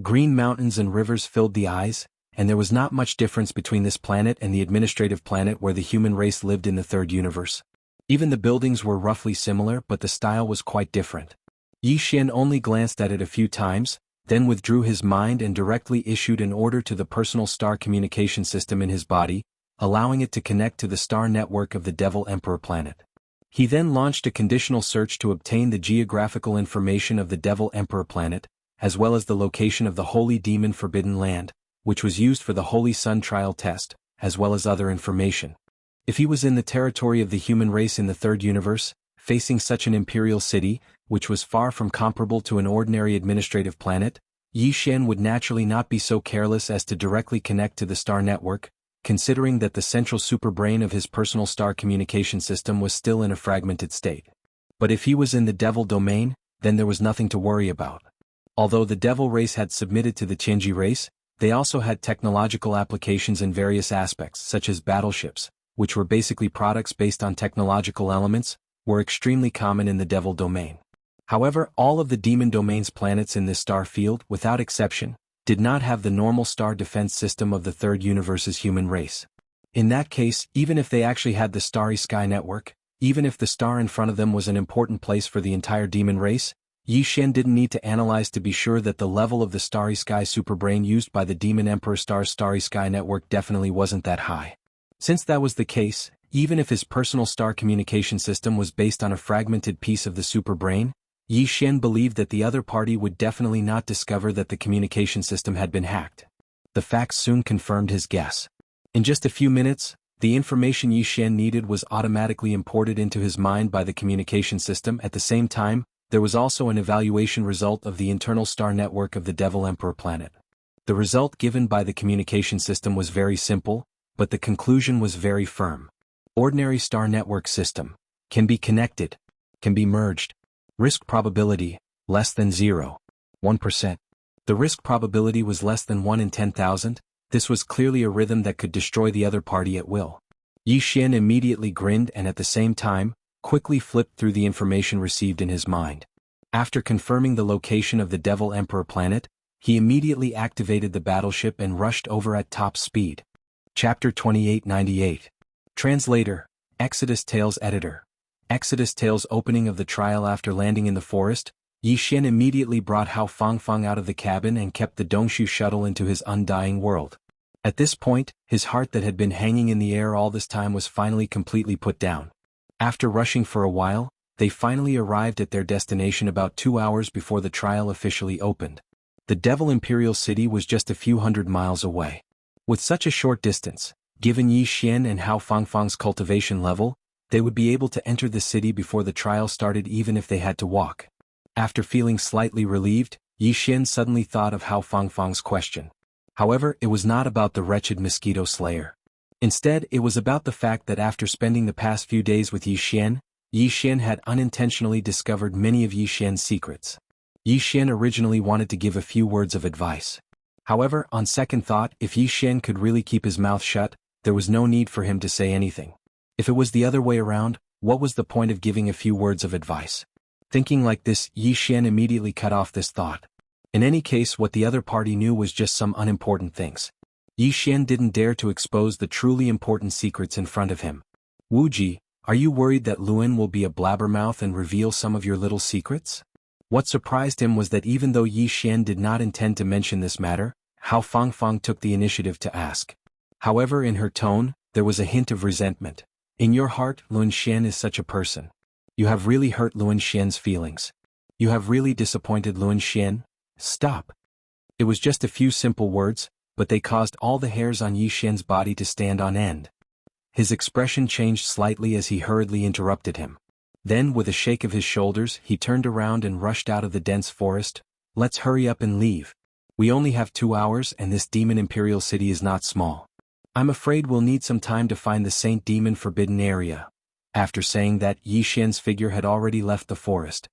Green mountains and rivers filled the eyes, and there was not much difference between this planet and the administrative planet where the human race lived in the third universe. Even the buildings were roughly similar, but the style was quite different. Yi Xian only glanced at it a few times, then withdrew his mind and directly issued an order to the personal star communication system in his body, allowing it to connect to the star network of the Devil Emperor planet. He then launched a conditional search to obtain the geographical information of the Devil Emperor planet, as well as the location of the Holy Demon Forbidden Land, which was used for the Holy Sun trial test, as well as other information. If he was in the territory of the human race in the third universe, facing such an imperial city, which was far from comparable to an ordinary administrative planet, Yi Xian would naturally not be so careless as to directly connect to the star network, considering that the central superbrain of his personal star communication system was still in a fragmented state. But if he was in the Devil domain, then there was nothing to worry about. Although the Devil race had submitted to the Tianji race, they also had technological applications in various aspects, such as battleships, which were basically products based on technological elements, were extremely common in the Devil domain. However, all of the Demon domain's planets in this star field, without exception, did not have the normal star defense system of the third universe's human race. In that case, even if they actually had the Starry Sky network, even if the star in front of them was an important place for the entire Demon race, Yi Xian didn't need to analyze to be sure that the level of the Starry Sky superbrain used by the Demon Emperor Star's Starry Sky network definitely wasn't that high. Since that was the case, even if his personal star communication system was based on a fragmented piece of the superbrain, Yi Xian believed that the other party would definitely not discover that the communication system had been hacked. The facts soon confirmed his guess. In just a few minutes, the information Yi Xian needed was automatically imported into his mind by the communication system. At the same time, there was also an evaluation result of the internal star network of the Devil Emperor planet. The result given by the communication system was very simple, but the conclusion was very firm. Ordinary star network system. Can be connected. Can be merged. Risk probability, less than 0.1%. The risk probability was less than 1 in 10,000, this was clearly a rhythm that could destroy the other party at will. Yi Xian immediately grinned and at the same time, quickly flipped through the information received in his mind. After confirming the location of the Devil Emperor planet, he immediately activated the battleship and rushed over at top speed. Chapter 2898. Translator, Exodus Tales Editor. Exodus Tales opening of the trial. After landing in the forest, Yi Xian immediately brought Hao Fangfang out of the cabin and kept the Dongshu shuttle into his undying world. At this point, his heart that had been hanging in the air all this time was finally completely put down. After rushing for a while, they finally arrived at their destination about 2 hours before the trial officially opened. The Devil Imperial City was just a few hundred miles away. With such a short distance, given Yi Xian and Hao Fangfang's cultivation level, they would be able to enter the city before the trial started even if they had to walk. After feeling slightly relieved, Yi Xian suddenly thought of Hao Fangfang's question. However, it was not about the wretched mosquito slayer. Instead, it was about the fact that after spending the past few days with Yi Xian had unintentionally discovered many of Yi Xian's secrets. Yi Xian originally wanted to give a few words of advice. However, on second thought, if Yi Xian could really keep his mouth shut, there was no need for him to say anything. If it was the other way around, what was the point of giving a few words of advice? Thinking like this, Yi Xian immediately cut off this thought. In any case, what the other party knew was just some unimportant things. Yi Xian didn't dare to expose the truly important secrets in front of him. Wu Ji, are you worried that Luan will be a blabbermouth and reveal some of your little secrets? What surprised him was that even though Yi Xian did not intend to mention this matter, Hao Fangfang took the initiative to ask. However, in her tone, there was a hint of resentment. In your heart, Luan Xian is such a person. You have really hurt Luan Xian's feelings. You have really disappointed Luan Xian. Stop. It was just a few simple words, but they caused all the hairs on Yi Xian's body to stand on end. His expression changed slightly as he hurriedly interrupted him. Then, with a shake of his shoulders, he turned around and rushed out of the dense forest. Let's hurry up and leave. We only have 2 hours and this demon imperial city is not small. I'm afraid we'll need some time to find the Saint Demon Forbidden Area. After saying that, Yi Xian's figure had already left the forest.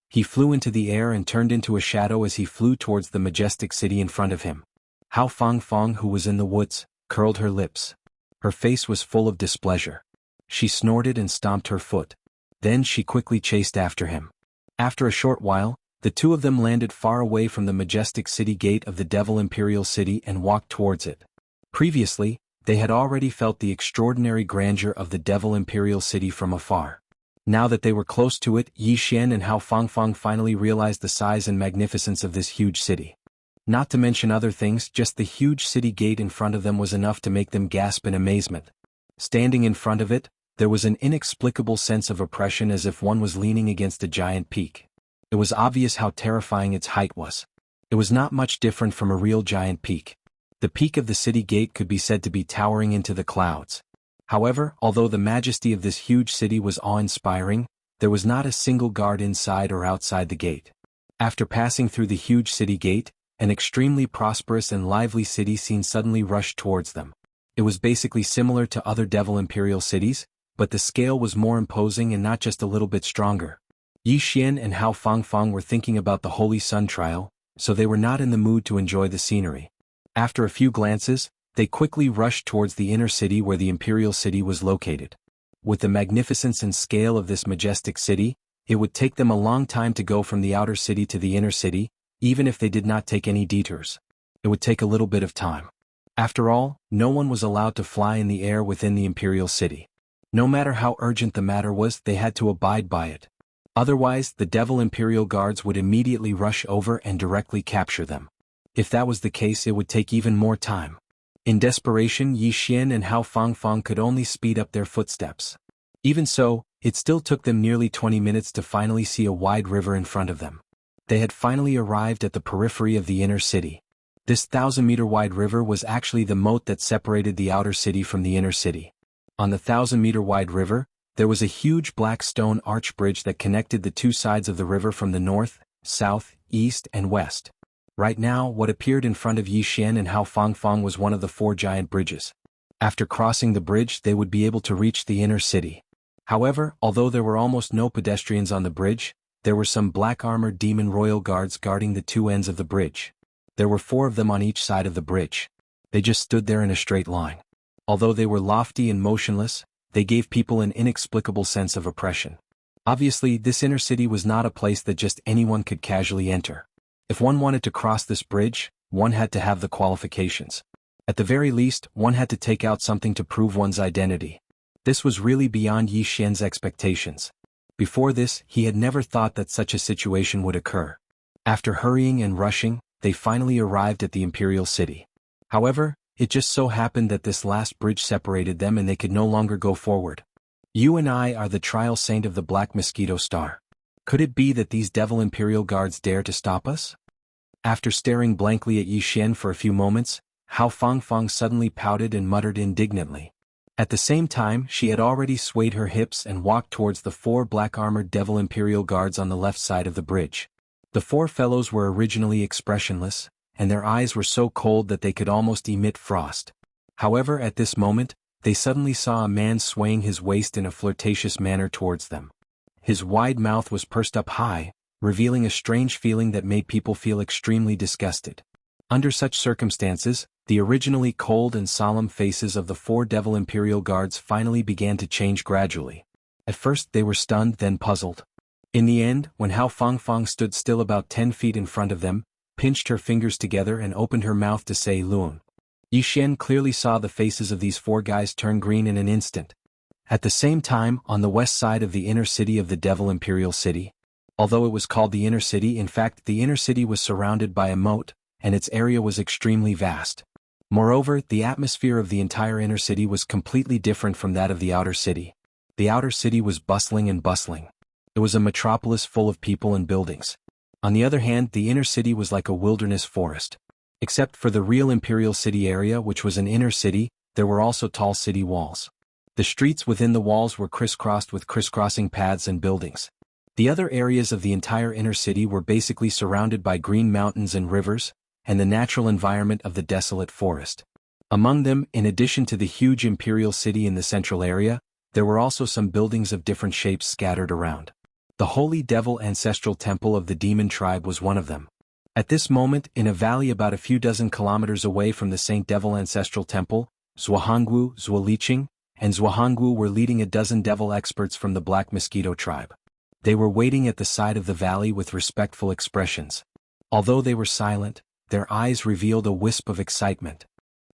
He flew into the air and turned into a shadow as he flew towards the majestic city in front of him. Hao Fangfang, who was in the woods, curled her lips. Her face was full of displeasure. She snorted and stomped her foot. Then she quickly chased after him. After a short while, the two of them landed far away from the majestic city gate of the Devil Imperial City and walked towards it. Previously, they had already felt the extraordinary grandeur of the Devil Imperial City from afar. Now that they were close to it, Yi Xian and Hao Fangfang finally realized the size and magnificence of this huge city. Not to mention other things, just the huge city gate in front of them was enough to make them gasp in amazement. Standing in front of it, there was an inexplicable sense of oppression as if one was leaning against a giant peak. It was obvious how terrifying its height was. It was not much different from a real giant peak. The peak of the city gate could be said to be towering into the clouds. However, although the majesty of this huge city was awe-inspiring, there was not a single guard inside or outside the gate. After passing through the huge city gate, an extremely prosperous and lively city scene suddenly rushed towards them. It was basically similar to other Devil Imperial cities, but the scale was more imposing and not just a little bit stronger. Yi Xian and Hao Fangfang were thinking about the Holy Sun trial, so they were not in the mood to enjoy the scenery. After a few glances, they quickly rushed towards the inner city where the Imperial City was located. With the magnificence and scale of this majestic city, it would take them a long time to go from the outer city to the inner city, even if they did not take any detours. It would take a little bit of time. After all, no one was allowed to fly in the air within the Imperial City. No matter how urgent the matter was, they had to abide by it. Otherwise, the Devil Imperial Guards would immediately rush over and directly capture them. If that was the case, it would take even more time. In desperation, Yi Xian and Hao Fangfang could only speed up their footsteps. Even so, it still took them nearly 20 minutes to finally see a wide river in front of them. They had finally arrived at the periphery of the inner city. This 1,000-meter-wide river was actually the moat that separated the outer city from the inner city. On the 1,000-meter-wide river, there was a huge black stone arch bridge that connected the two sides of the river from the north, south, east, and west. Right now, what appeared in front of Yi Xian and Hao Fangfang was one of the 4 giant bridges. After crossing the bridge, they would be able to reach the inner city. However, although there were almost no pedestrians on the bridge, there were some black-armored demon royal guards guarding the two ends of the bridge. There were 4 of them on each side of the bridge. They just stood there in a straight line. Although they were lofty and motionless, they gave people an inexplicable sense of oppression. Obviously, this inner city was not a place that just anyone could casually enter. If one wanted to cross this bridge, one had to have the qualifications. At the very least, one had to take out something to prove one's identity. This was really beyond Yi Xian's expectations. Before this, he had never thought that such a situation would occur. After hurrying and rushing, they finally arrived at the Imperial City. However, it just so happened that this last bridge separated them and they could no longer go forward. You and I are the trial saint of the Black Mosquito Star. Could it be that these Devil Imperial Guards dare to stop us? After staring blankly at Yi Xian for a few moments, Hao Fangfang suddenly pouted and muttered indignantly. At the same time, she had already swayed her hips and walked towards the 4 black-armored Devil Imperial Guards on the left side of the bridge. The four fellows were originally expressionless, and their eyes were so cold that they could almost emit frost. However, at this moment, they suddenly saw a man swaying his waist in a flirtatious manner towards them. His wide mouth was pursed up high, revealing a strange feeling that made people feel extremely disgusted. Under such circumstances, the originally cold and solemn faces of the four Devil Imperial Guards finally began to change gradually. At first they were stunned, then puzzled. In the end, when Hao Fangfang stood still about 10 feet in front of them, pinched her fingers together and opened her mouth to say Luan. Yi Xian clearly saw the faces of these four guys turn green in an instant. At the same time, on the west side of the inner city of the Devil Imperial City. Although it was called the inner city, in fact the inner city was surrounded by a moat, and its area was extremely vast. Moreover, the atmosphere of the entire inner city was completely different from that of the outer city. The outer city was bustling and bustling. It was a metropolis full of people and buildings. On the other hand, the inner city was like a wilderness forest. Except for the real imperial city area, which was an inner city, there were also tall city walls. The streets within the walls were crisscrossed with crisscrossing paths and buildings. The other areas of the entire inner city were basically surrounded by green mountains and rivers, and the natural environment of the desolate forest. Among them, in addition to the huge imperial city in the central area, there were also some buildings of different shapes scattered around. The Holy Devil Ancestral Temple of the Demon Tribe was one of them. At this moment, in a valley about a few dozen kilometers away from the Saint Devil Ancestral Temple, Zhuanghu, Zuoliqing, and Zhuanghu were leading a dozen devil experts from the Black Mosquito Tribe. They were waiting at the side of the valley with respectful expressions. Although they were silent, their eyes revealed a wisp of excitement.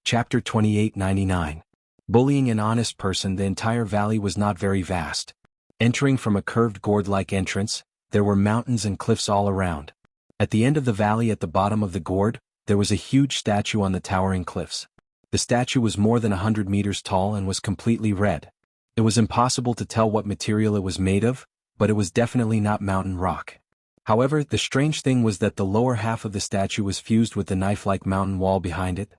Chapter 2899. Bullying an honest person. The entire valley was not very vast. Entering from a curved gourd-like entrance, there were mountains and cliffs all around. At the end of the valley at the bottom of the gourd, there was a huge statue on the towering cliffs. The statue was more than 100 meters tall and was completely red. It was impossible to tell what material it was made of, but it was definitely not mountain rock. However, the strange thing was that the lower half of the statue was fused with the knife-like mountain wall behind it.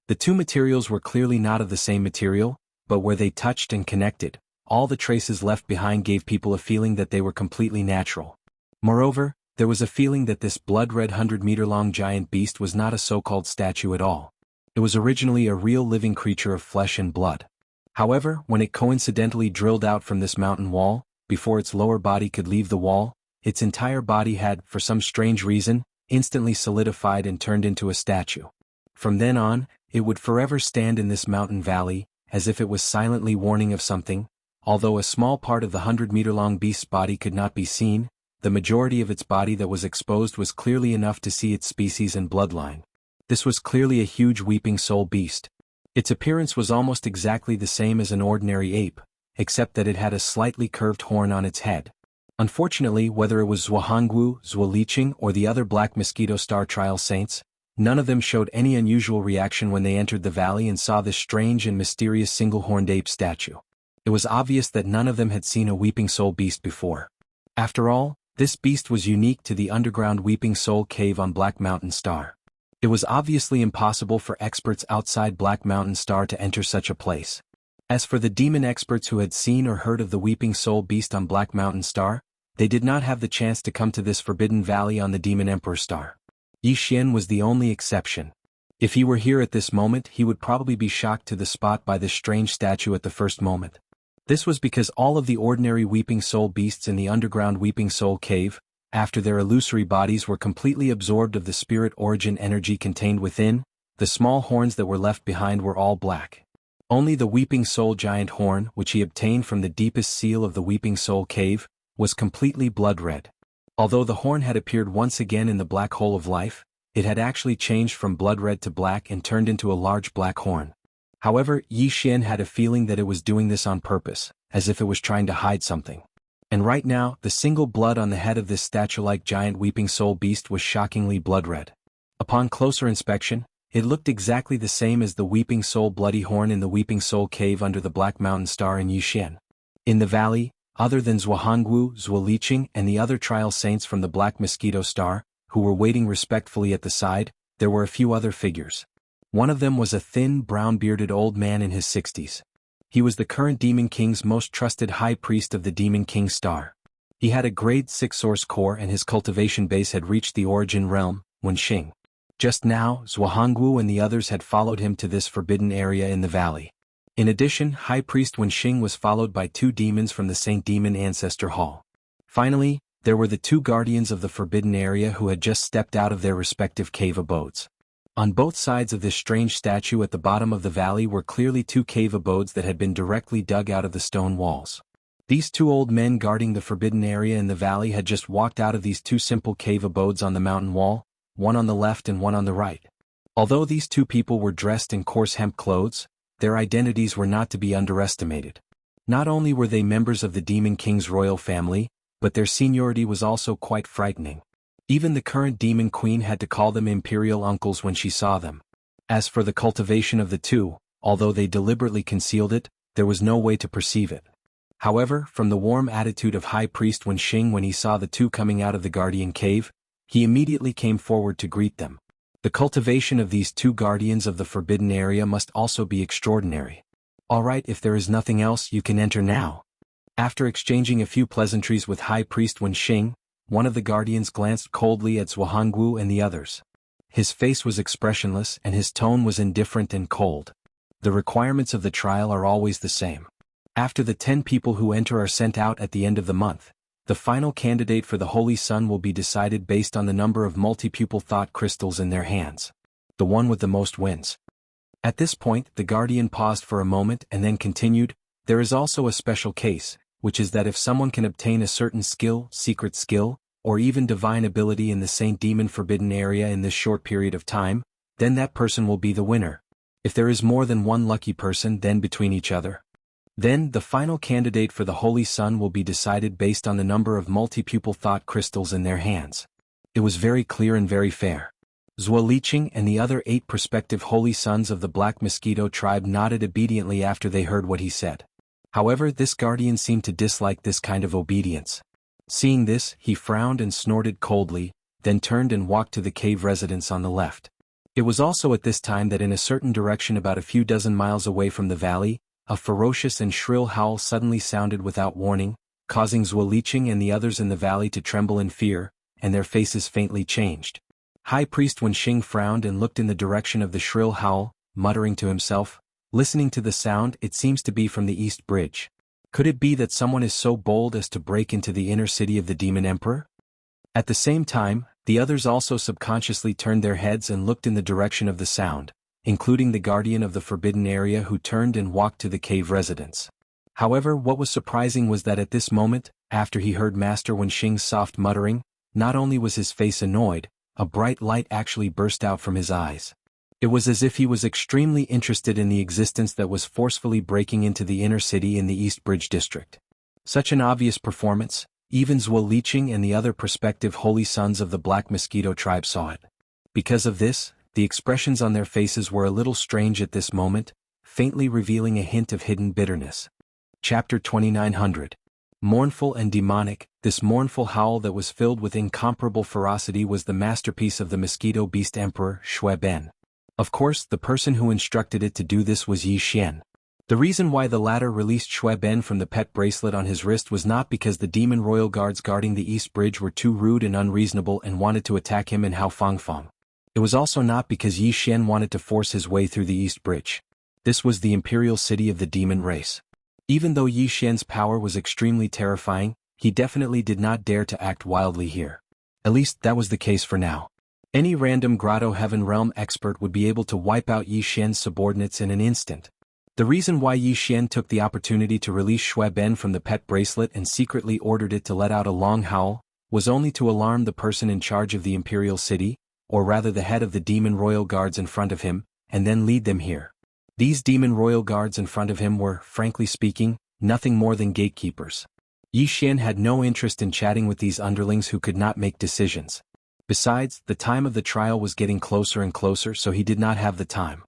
The two materials were clearly not of the same material, but where they touched and connected, all the traces left behind gave people a feeling that they were completely natural. Moreover, there was a feeling that this blood-red 100-meter-long giant beast was not a so-called statue at all. It was originally a real living creature of flesh and blood. However, when it coincidentally drilled out from this mountain wall, before its lower body could leave the wall, its entire body had, for some strange reason, instantly solidified and turned into a statue. From then on, it would forever stand in this mountain valley, as if it was silently warning of something. Although a small part of the 100-meter-long beast's body could not be seen, the majority of its body that was exposed was clearly enough to see its species and bloodline. This was clearly a huge weeping soul beast. Its appearance was almost exactly the same as an ordinary ape, except that it had a slightly curved horn on its head. Unfortunately, whether it was Zhuanghu, Zuoliqing, or the other Black Mosquito Star Trial Saints, none of them showed any unusual reaction when they entered the valley and saw this strange and mysterious single-horned ape statue. It was obvious that none of them had seen a weeping soul beast before. After all, this beast was unique to the underground Weeping Soul Cave on Black Mountain Star. It was obviously impossible for experts outside Black Mountain Star to enter such a place. As for the demon experts who had seen or heard of the Weeping Soul Beast on Black Mountain Star, they did not have the chance to come to this forbidden valley on the Demon Emperor Star. Yi Xian was the only exception. If he were here at this moment, he would probably be shocked to the spot by this strange statue at the first moment. This was because all of the ordinary Weeping Soul beasts in the underground Weeping Soul Cave, after their illusory bodies were completely absorbed of the spirit origin energy contained within, the small horns that were left behind were all black. Only the Weeping Soul Giant horn, which he obtained from the deepest seal of the Weeping Soul Cave, was completely blood-red. Although the horn had appeared once again in the black hole of life, it had actually changed from blood-red to black and turned into a large black horn. However, Yi Xian had a feeling that it was doing this on purpose, as if it was trying to hide something. And right now, the single blood on the head of this statue-like giant Weeping Soul beast was shockingly blood-red. Upon closer inspection, it looked exactly the same as the Weeping Soul bloody horn in the Weeping Soul Cave under the Black Mountain Star in Yixian. In the valley, other than Zhuanghu, Zuoliqing, and the other trial saints from the Black Mosquito Star, who were waiting respectfully at the side, there were a few other figures. One of them was a thin, brown-bearded old man in his 60s. He was the current Demon King's most trusted high priest of the Demon King Star. He had a grade 6 source core and his cultivation base had reached the origin realm, Wenxing. Just now, Jianghu and the others had followed him to this forbidden area in the valley. In addition, High Priest Wenxing was followed by 2 demons from the Saint Demon Ancestor Hall. Finally, there were the 2 guardians of the forbidden area who had just stepped out of their respective cave abodes. On both sides of this strange statue at the bottom of the valley were clearly 2 cave abodes that had been directly dug out of the stone walls. These 2 old men guarding the forbidden area in the valley had just walked out of these 2 simple cave abodes on the mountain wall, one on the left and one on the right. Although these 2 people were dressed in coarse hemp clothes, their identities were not to be underestimated. Not only were they members of the Demon King's royal family, but their seniority was also quite frightening. Even the current Demon Queen had to call them imperial uncles when she saw them. As for the cultivation of the 2, although they deliberately concealed it, there was no way to perceive it. However, from the warm attitude of High Priest Wenxing when he saw the 2 coming out of the Guardian Cave, he immediately came forward to greet them. The cultivation of these 2 guardians of the forbidden area must also be extraordinary. Alright, if there is nothing else, you can enter now. After exchanging a few pleasantries with High Priest Wenxing, one of the guardians glanced coldly at Jianghu and the others. His face was expressionless and his tone was indifferent and cold. The requirements of the trial are always the same. After the 10 people who enter are sent out at the end of the month, the final candidate for the Holy Sun will be decided based on the number of multi-pupil thought crystals in their hands. The one with the most wins. At this point, the guardian paused for a moment and then continued, there is also a special case, which is that if someone can obtain a certain skill, secret skill, or even divine ability in the Saint Demon Forbidden area in this short period of time, then that person will be the winner. If there is more than one lucky person then between each other, then the final candidate for the Holy Sun will be decided based on the number of multi-pupil thought crystals in their hands. It was very clear and very fair. Zhuo Liqing and the other 8 prospective Holy Sons of the Black Mosquito tribe nodded obediently after they heard what he said. However, this guardian seemed to dislike this kind of obedience. Seeing this, he frowned and snorted coldly, then turned and walked to the cave residence on the left. It was also at this time that in a certain direction about a few dozen miles away from the valley, a ferocious and shrill howl suddenly sounded without warning, causing Zhuo Liqing and the others in the valley to tremble in fear, and their faces faintly changed. High Priest Wenxing frowned and looked in the direction of the shrill howl, muttering to himself, listening to the sound, it seems to be from the East Bridge. Could it be that someone is so bold as to break into the inner city of the Demon Emperor? At the same time, the others also subconsciously turned their heads and looked in the direction of the sound, including the guardian of the forbidden area who turned and walked to the cave residence. However, what was surprising was that at this moment, after he heard Master Wenxing's soft muttering, not only was his face annoyed, a bright light actually burst out from his eyes. It was as if he was extremely interested in the existence that was forcefully breaking into the inner city in the East Bridge district. Such an obvious performance, even Zhuo Liqing and the other prospective Holy Sons of the Black Mosquito tribe saw it. Because of this, the expressions on their faces were a little strange at this moment, faintly revealing a hint of hidden bitterness. Chapter 2900. Mournful and demonic, this mournful howl that was filled with incomparable ferocity was the masterpiece of the Mosquito Beast Emperor, Shui Ben. Of course, the person who instructed it to do this was Yi Xian. The reason why the latter released Shui Ben from the pet bracelet on his wrist was not because the demon royal guards guarding the East Bridge were too rude and unreasonable and wanted to attack him in Haofangfang. It was also not because Yi Xian wanted to force his way through the East Bridge. This was the imperial city of the demon race. Even though Yi Xian's power was extremely terrifying, he definitely did not dare to act wildly here. At least that was the case for now. Any random Grotto Heaven Realm expert would be able to wipe out Yi Xian's subordinates in an instant. The reason why Yi Xian took the opportunity to release Shui Ben from the pet bracelet and secretly ordered it to let out a long howl, was only to alarm the person in charge of the imperial city, or rather the head of the demon royal guards in front of him, and then lead them here. These demon royal guards in front of him were, frankly speaking, nothing more than gatekeepers. Yi Xian had no interest in chatting with these underlings who could not make decisions. Besides, the time of the trial was getting closer and closer, so he did not have the time.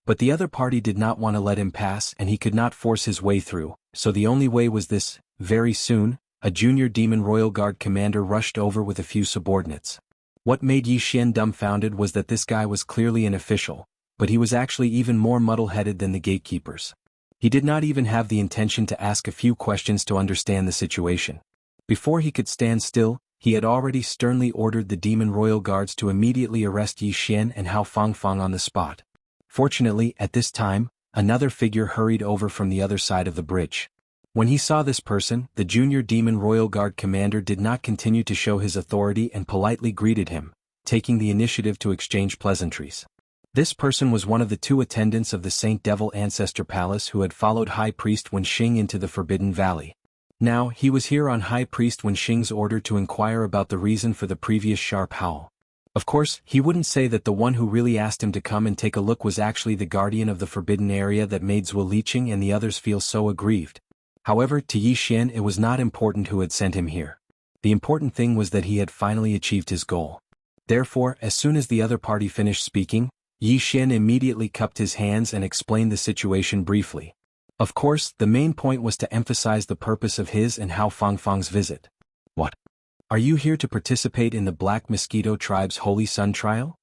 But the other party did not want to let him pass and he could not force his way through, so the only way was this. Very soon, a junior demon royal guard commander rushed over with a few subordinates. What made Yi Xian dumbfounded was that this guy was clearly an official, but he was actually even more muddle-headed than the gatekeepers. He did not even have the intention to ask a few questions to understand the situation. Before he could stand still, he had already sternly ordered the demon royal guards to immediately arrest Yi Xian and Hao Fangfang on the spot. Fortunately, at this time, another figure hurried over from the other side of the bridge. When he saw this person, the junior demon royal guard commander did not continue to show his authority and politely greeted him, taking the initiative to exchange pleasantries. This person was one of the two attendants of the Saint Devil Ancestor Palace who had followed High Priest Wenxing into the Forbidden Valley. Now, he was here on High Priest Wenxing's order to inquire about the reason for the previous sharp howl. Of course, he wouldn't say that the one who really asked him to come and take a look was actually the guardian of the forbidden area that made Zhuo Liqing and the others feel so aggrieved. However, to Yi Xian it was not important who had sent him here. The important thing was that he had finally achieved his goal. Therefore, as soon as the other party finished speaking, Yi Xian immediately cupped his hands and explained the situation briefly. Of course, the main point was to emphasize the purpose of his and Hao Fangfang's visit. What? Are you here to participate in the Black Mosquito Tribe's Holy Sun trial?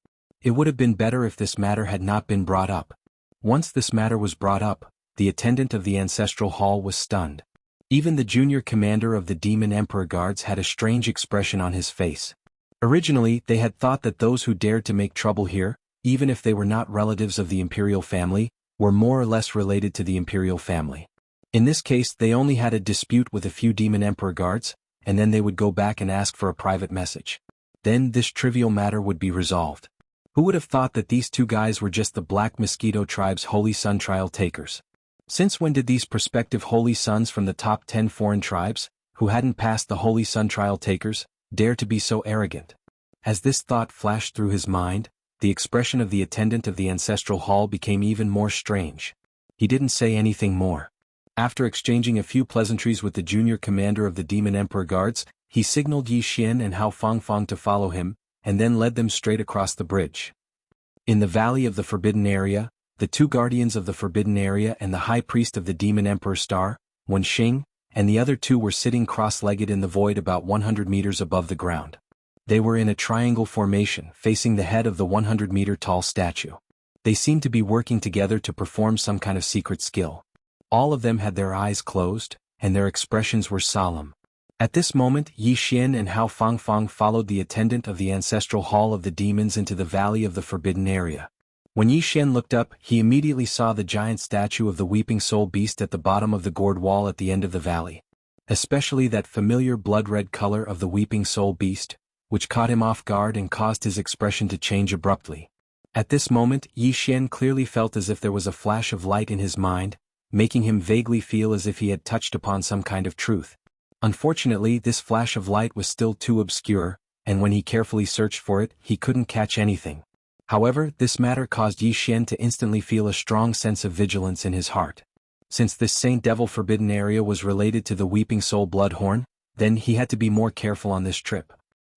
It would have been better if this matter had not been brought up. Once this matter was brought up, the attendant of the ancestral hall was stunned. Even the junior commander of the Demon Emperor Guards had a strange expression on his face. Originally, they had thought that those who dared to make trouble here, even if they were not relatives of the imperial family, were more or less related to the imperial family. In this case, they only had a dispute with a few Demon Emperor Guards, and then they would go back and ask for a private message. Then this trivial matter would be resolved. Who would have thought that these two guys were just the Black Mosquito Tribe's Holy Sun trial takers? Since when did these prospective Holy Suns from the top 10 foreign tribes, who hadn't passed the Holy Sun trial takers, dare to be so arrogant? As this thought flashed through his mind, the expression of the attendant of the ancestral hall became even more strange. He didn't say anything more. After exchanging a few pleasantries with the junior commander of the Demon Emperor Guards, he signaled Yi Xian and Hao Fangfang to follow him, and then led them straight across the bridge. In the Valley of the Forbidden Area, the two guardians of the Forbidden Area and the High Priest of the Demon Emperor Star, Wenxing, and the other two were sitting cross-legged in the void about 100 meters above the ground. They were in a triangle formation facing the head of the 100-meter-tall statue. They seemed to be working together to perform some kind of secret skill. All of them had their eyes closed, and their expressions were solemn. At this moment, Yi Xian and Hao Fangfang followed the attendant of the ancestral hall of the demons into the Valley of the Forbidden Area. When Yi Xian looked up, he immediately saw the giant statue of the Weeping Soul Beast at the bottom of the gourd wall at the end of the valley. Especially that familiar blood-red color of the Weeping Soul Beast, which caught him off guard and caused his expression to change abruptly. At this moment, Yi Xian clearly felt as if there was a flash of light in his mind, making him vaguely feel as if he had touched upon some kind of truth. Unfortunately, this flash of light was still too obscure, and when he carefully searched for it, he couldn't catch anything. However, this matter caused Yi Xian to instantly feel a strong sense of vigilance in his heart. Since this Saint Devil Forbidden Area was related to the Weeping Soul Bloodhorn, then he had to be more careful on this trip.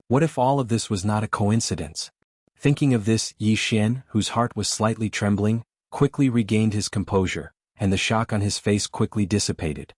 What if all of this was not a coincidence? Thinking of this, Yi Xian, whose heart was slightly trembling, quickly regained his composure, and the shock on his face quickly dissipated.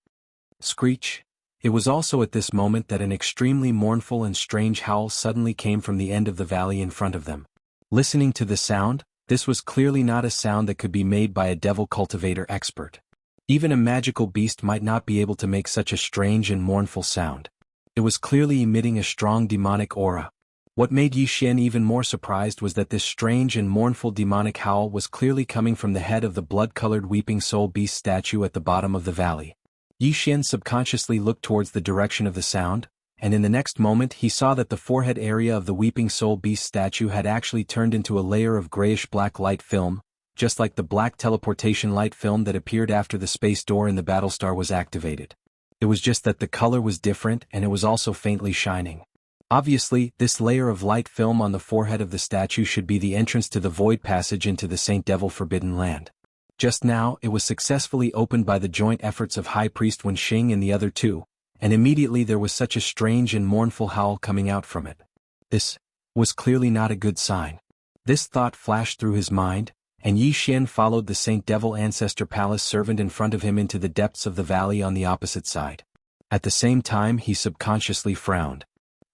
Screech! It was also at this moment that an extremely mournful and strange howl suddenly came from the end of the valley in front of them. Listening to the sound, this was clearly not a sound that could be made by a devil cultivator expert. Even a magical beast might not be able to make such a strange and mournful sound. It was clearly emitting a strong demonic aura. What made Yi Xian even more surprised was that this strange and mournful demonic howl was clearly coming from the head of the blood-colored Weeping Soul Beast statue at the bottom of the valley. Yi Xian subconsciously looked towards the direction of the sound, and in the next moment he saw that the forehead area of the Weeping Soul Beast statue had actually turned into a layer of grayish-black light film, just like the black teleportation light film that appeared after the space door in the Battlestar was activated. It was just that the color was different and it was also faintly shining. Obviously, this layer of light film on the forehead of the statue should be the entrance to the void passage into the Saint Devil Forbidden Land. Just now, it was successfully opened by the joint efforts of High Priest Wenxing and the other two, and immediately there was such a strange and mournful howl coming out from it. This was clearly not a good sign. This thought flashed through his mind, and Yi Xian followed the Saint Devil Ancestor Palace servant in front of him into the depths of the valley on the opposite side. At the same time he subconsciously frowned.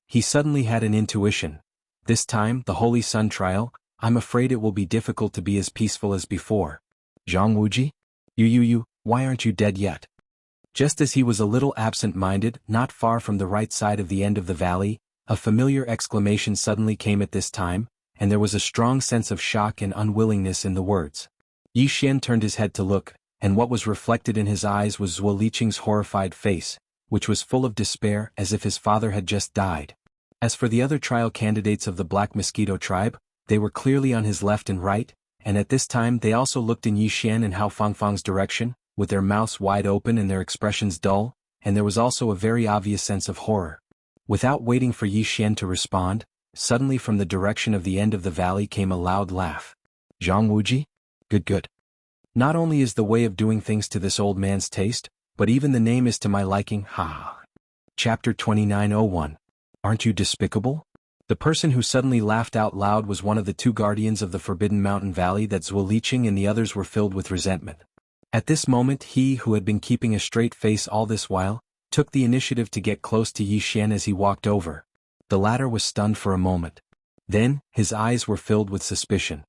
He suddenly had an intuition. This time, the Holy Sun trial, I'm afraid it will be difficult to be as peaceful as before. Jianghu, why aren't you dead yet? Just as he was a little absent-minded, not far from the right side of the end of the valley, a familiar exclamation suddenly came at this time, and there was a strong sense of shock and unwillingness in the words. Yi Xian turned his head to look, and what was reflected in his eyes was Zhuo Liqing's horrified face, which was full of despair as if his father had just died. As for the other trial candidates of the Black Mosquito tribe, they were clearly on his left and right, and at this time they also looked in Yi Xian and Hao Fangfang's direction, with their mouths wide open and their expressions dull, and there was also a very obvious sense of horror. Without waiting for Yi Xian to respond, suddenly from the direction of the end of the valley came a loud laugh. Jianghu? Good. Not only is the way of doing things to this old man's taste, but even the name is to my liking, ha. Chapter 2901. Aren't you despicable? The person who suddenly laughed out loud was one of the two guardians of the Forbidden Mountain Valley that Zhuo Liqing and the others were filled with resentment. At this moment he who had been keeping a straight face all this while, took the initiative to get close to Yi Xian as he walked over. The latter was stunned for a moment. Then, his eyes were filled with suspicion.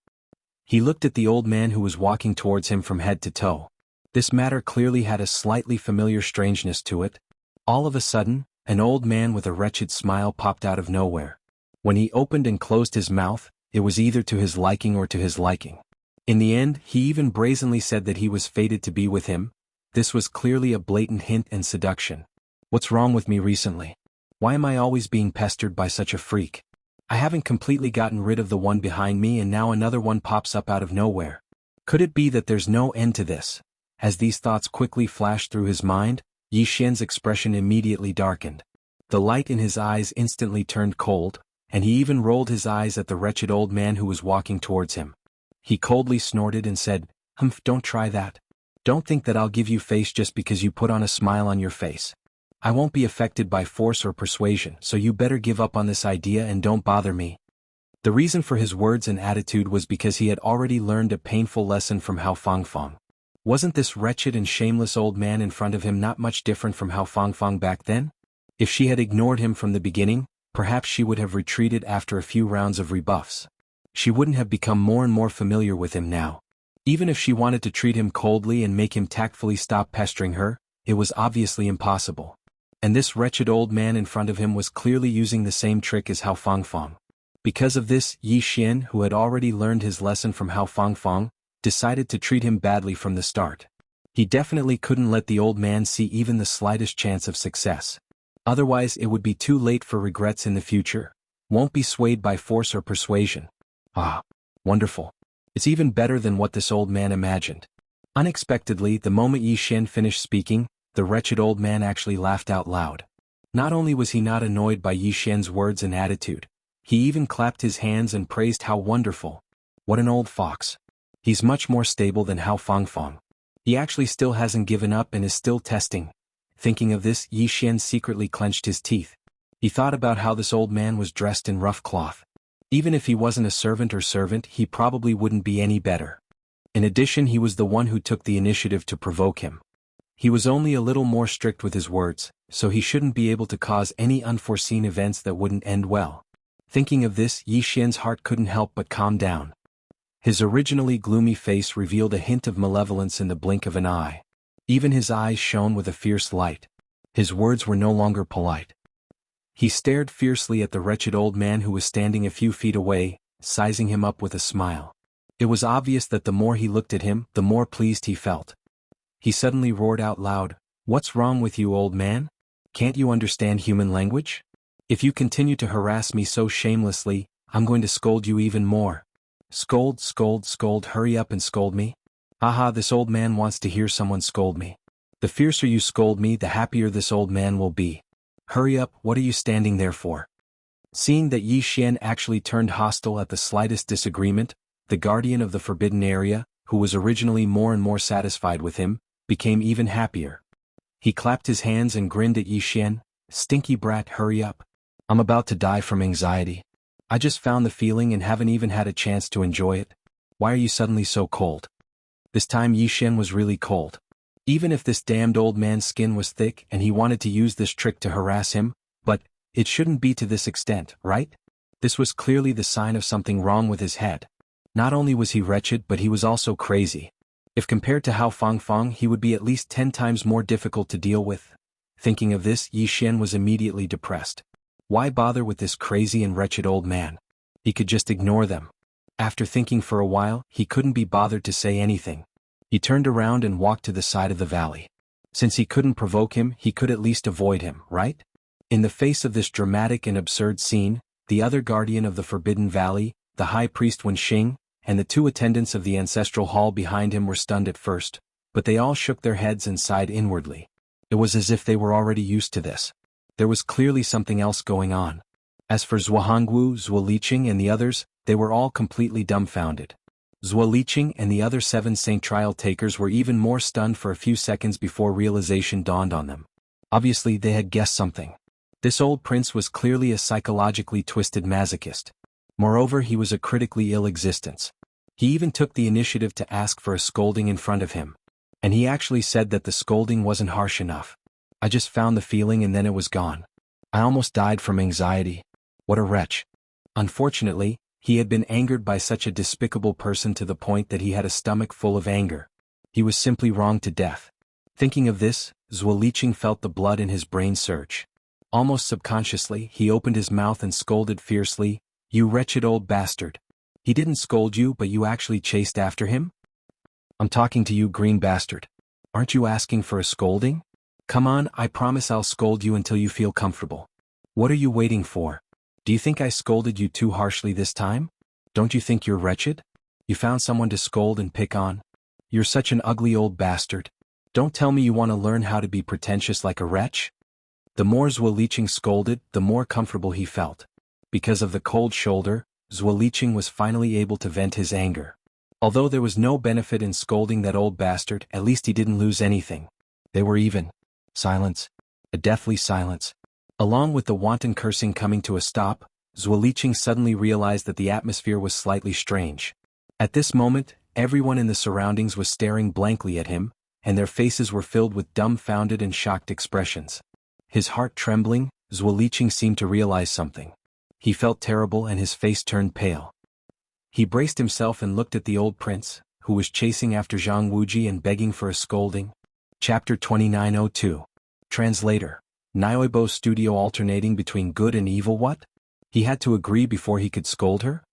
He looked at the old man who was walking towards him from head to toe. This matter clearly had a slightly familiar strangeness to it. All of a sudden, an old man with a wretched smile popped out of nowhere. When he opened and closed his mouth, it was either to his liking or to his liking. In the end, he even brazenly said that he was fated to be with him. This was clearly a blatant hint and seduction. What's wrong with me recently? Why am I always being pestered by such a freak? I haven't completely gotten rid of the one behind me and now another one pops up out of nowhere. Could it be that there's no end to this? As these thoughts quickly flashed through his mind, Yi Xian's expression immediately darkened. The light in his eyes instantly turned cold, and he even rolled his eyes at the wretched old man who was walking towards him. He coldly snorted and said, "Humph, don't try that. Don't think that I'll give you face just because you put on a smile on your face. I won't be affected by force or persuasion, so you better give up on this idea and don't bother me." The reason for his words and attitude was because he had already learned a painful lesson from Hao Fangfang. Wasn't this wretched and shameless old man in front of him not much different from Hao Fangfang back then? If she had ignored him from the beginning, perhaps she would have retreated after a few rounds of rebuffs. She wouldn't have become more and more familiar with him now. Even if she wanted to treat him coldly and make him tactfully stop pestering her, it was obviously impossible. And this wretched old man in front of him was clearly using the same trick as Hao Fangfang. Because of this, Yi Xian, who had already learned his lesson from Hao Fangfang, decided to treat him badly from the start. He definitely couldn't let the old man see even the slightest chance of success. Otherwise it would be too late for regrets in the future. Won't be swayed by force or persuasion. Ah, wonderful. It's even better than what this old man imagined. Unexpectedly, the moment Yi Xian finished speaking, the wretched old man actually laughed out loud. Not only was he not annoyed by Yi Xian's words and attitude, he even clapped his hands and praised how wonderful. What an old fox. He's much more stable than Hao Fangfang. He actually still hasn't given up and is still testing. Thinking of this, Yi Xian secretly clenched his teeth. He thought about how this old man was dressed in rough cloth. Even if he wasn't a servant, he probably wouldn't be any better. In addition, he was the one who took the initiative to provoke him. He was only a little more strict with his words, so he shouldn't be able to cause any unforeseen events that wouldn't end well. Thinking of this, Yi Xian's heart couldn't help but calm down. His originally gloomy face revealed a hint of malevolence in the blink of an eye. Even his eyes shone with a fierce light. His words were no longer polite. He stared fiercely at the wretched old man who was standing a few feet away, sizing him up with a smile. It was obvious that the more he looked at him, the more pleased he felt. He suddenly roared out loud, "What's wrong with you, old man? Can't you understand human language? If you continue to harass me so shamelessly, I'm going to scold you even more. Scold, hurry up and scold me." Haha, this old man wants to hear someone scold me. The fiercer you scold me, the happier this old man will be. Hurry up, what are you standing there for? Seeing that Yi Xian actually turned hostile at the slightest disagreement, the guardian of the forbidden area, who was originally more and more satisfied with him, became even happier. He clapped his hands and grinned at Yi Xian. "Stinky brat, hurry up. I'm about to die from anxiety. I just found the feeling and haven't even had a chance to enjoy it. Why are you suddenly so cold?" This time Yi Xian was really cold. Even if this damned old man's skin was thick and he wanted to use this trick to harass him, but it shouldn't be to this extent, right? This was clearly the sign of something wrong with his head. Not only was he wretched, but he was also crazy. If compared to Hao Fangfang, he would be at least 10 times more difficult to deal with. Thinking of this, Yi Xian was immediately depressed. Why bother with this crazy and wretched old man? He could just ignore them. After thinking for a while, he couldn't be bothered to say anything. He turned around and walked to the side of the valley. Since he couldn't provoke him, he could at least avoid him, right? In the face of this dramatic and absurd scene, the other guardian of the Forbidden Valley, the High Priest Wenxing, and the 2 attendants of the ancestral hall behind him were stunned at first, but they all shook their heads and sighed inwardly. It was as if they were already used to this. There was clearly something else going on. As for Zhuangwu, Zhuo Liqing and the others, they were all completely dumbfounded. Zhuo Liqing and the other 7 Saint Trial takers were even more stunned for a few seconds before realization dawned on them. Obviously they had guessed something. This old prince was clearly a psychologically twisted masochist. Moreover, he was a critically ill existence. He even took the initiative to ask for a scolding in front of him. And he actually said that the scolding wasn't harsh enough. I just found the feeling and then it was gone. I almost died from anxiety. What a wretch. Unfortunately, he had been angered by such a despicable person to the point that he had a stomach full of anger. He was simply wronged to death. Thinking of this, Zhuo Liqing felt the blood in his brain surge. Almost subconsciously, he opened his mouth and scolded fiercely, "You wretched old bastard. He didn't scold you, but you actually chased after him? I'm talking to you, green bastard. Aren't you asking for a scolding? Come on, I promise I'll scold you until you feel comfortable. What are you waiting for? Do you think I scolded you too harshly this time? Don't you think you're wretched? You found someone to scold and pick on? You're such an ugly old bastard. Don't tell me you want to learn how to be pretentious like a wretch?" The more Zhuo Liqing scolded, the more comfortable he felt. Because of the cold shoulder, Zhuo Liqing was finally able to vent his anger. Although there was no benefit in scolding that old bastard, at least he didn't lose anything. They were even. Silence. A deathly silence. Along with the wanton cursing coming to a stop, Zhuo Liqing suddenly realized that the atmosphere was slightly strange. At this moment, everyone in the surroundings was staring blankly at him, and their faces were filled with dumbfounded and shocked expressions. His heart trembling, Zhuo Liqing seemed to realize something. He felt terrible and his face turned pale. He braced himself and looked at the old prince, who was chasing after Zhang Wuji and begging for a scolding. Chapter 2902. Translator. Nioibo Studio alternating between good and evil what? He had to agree before he could scold her?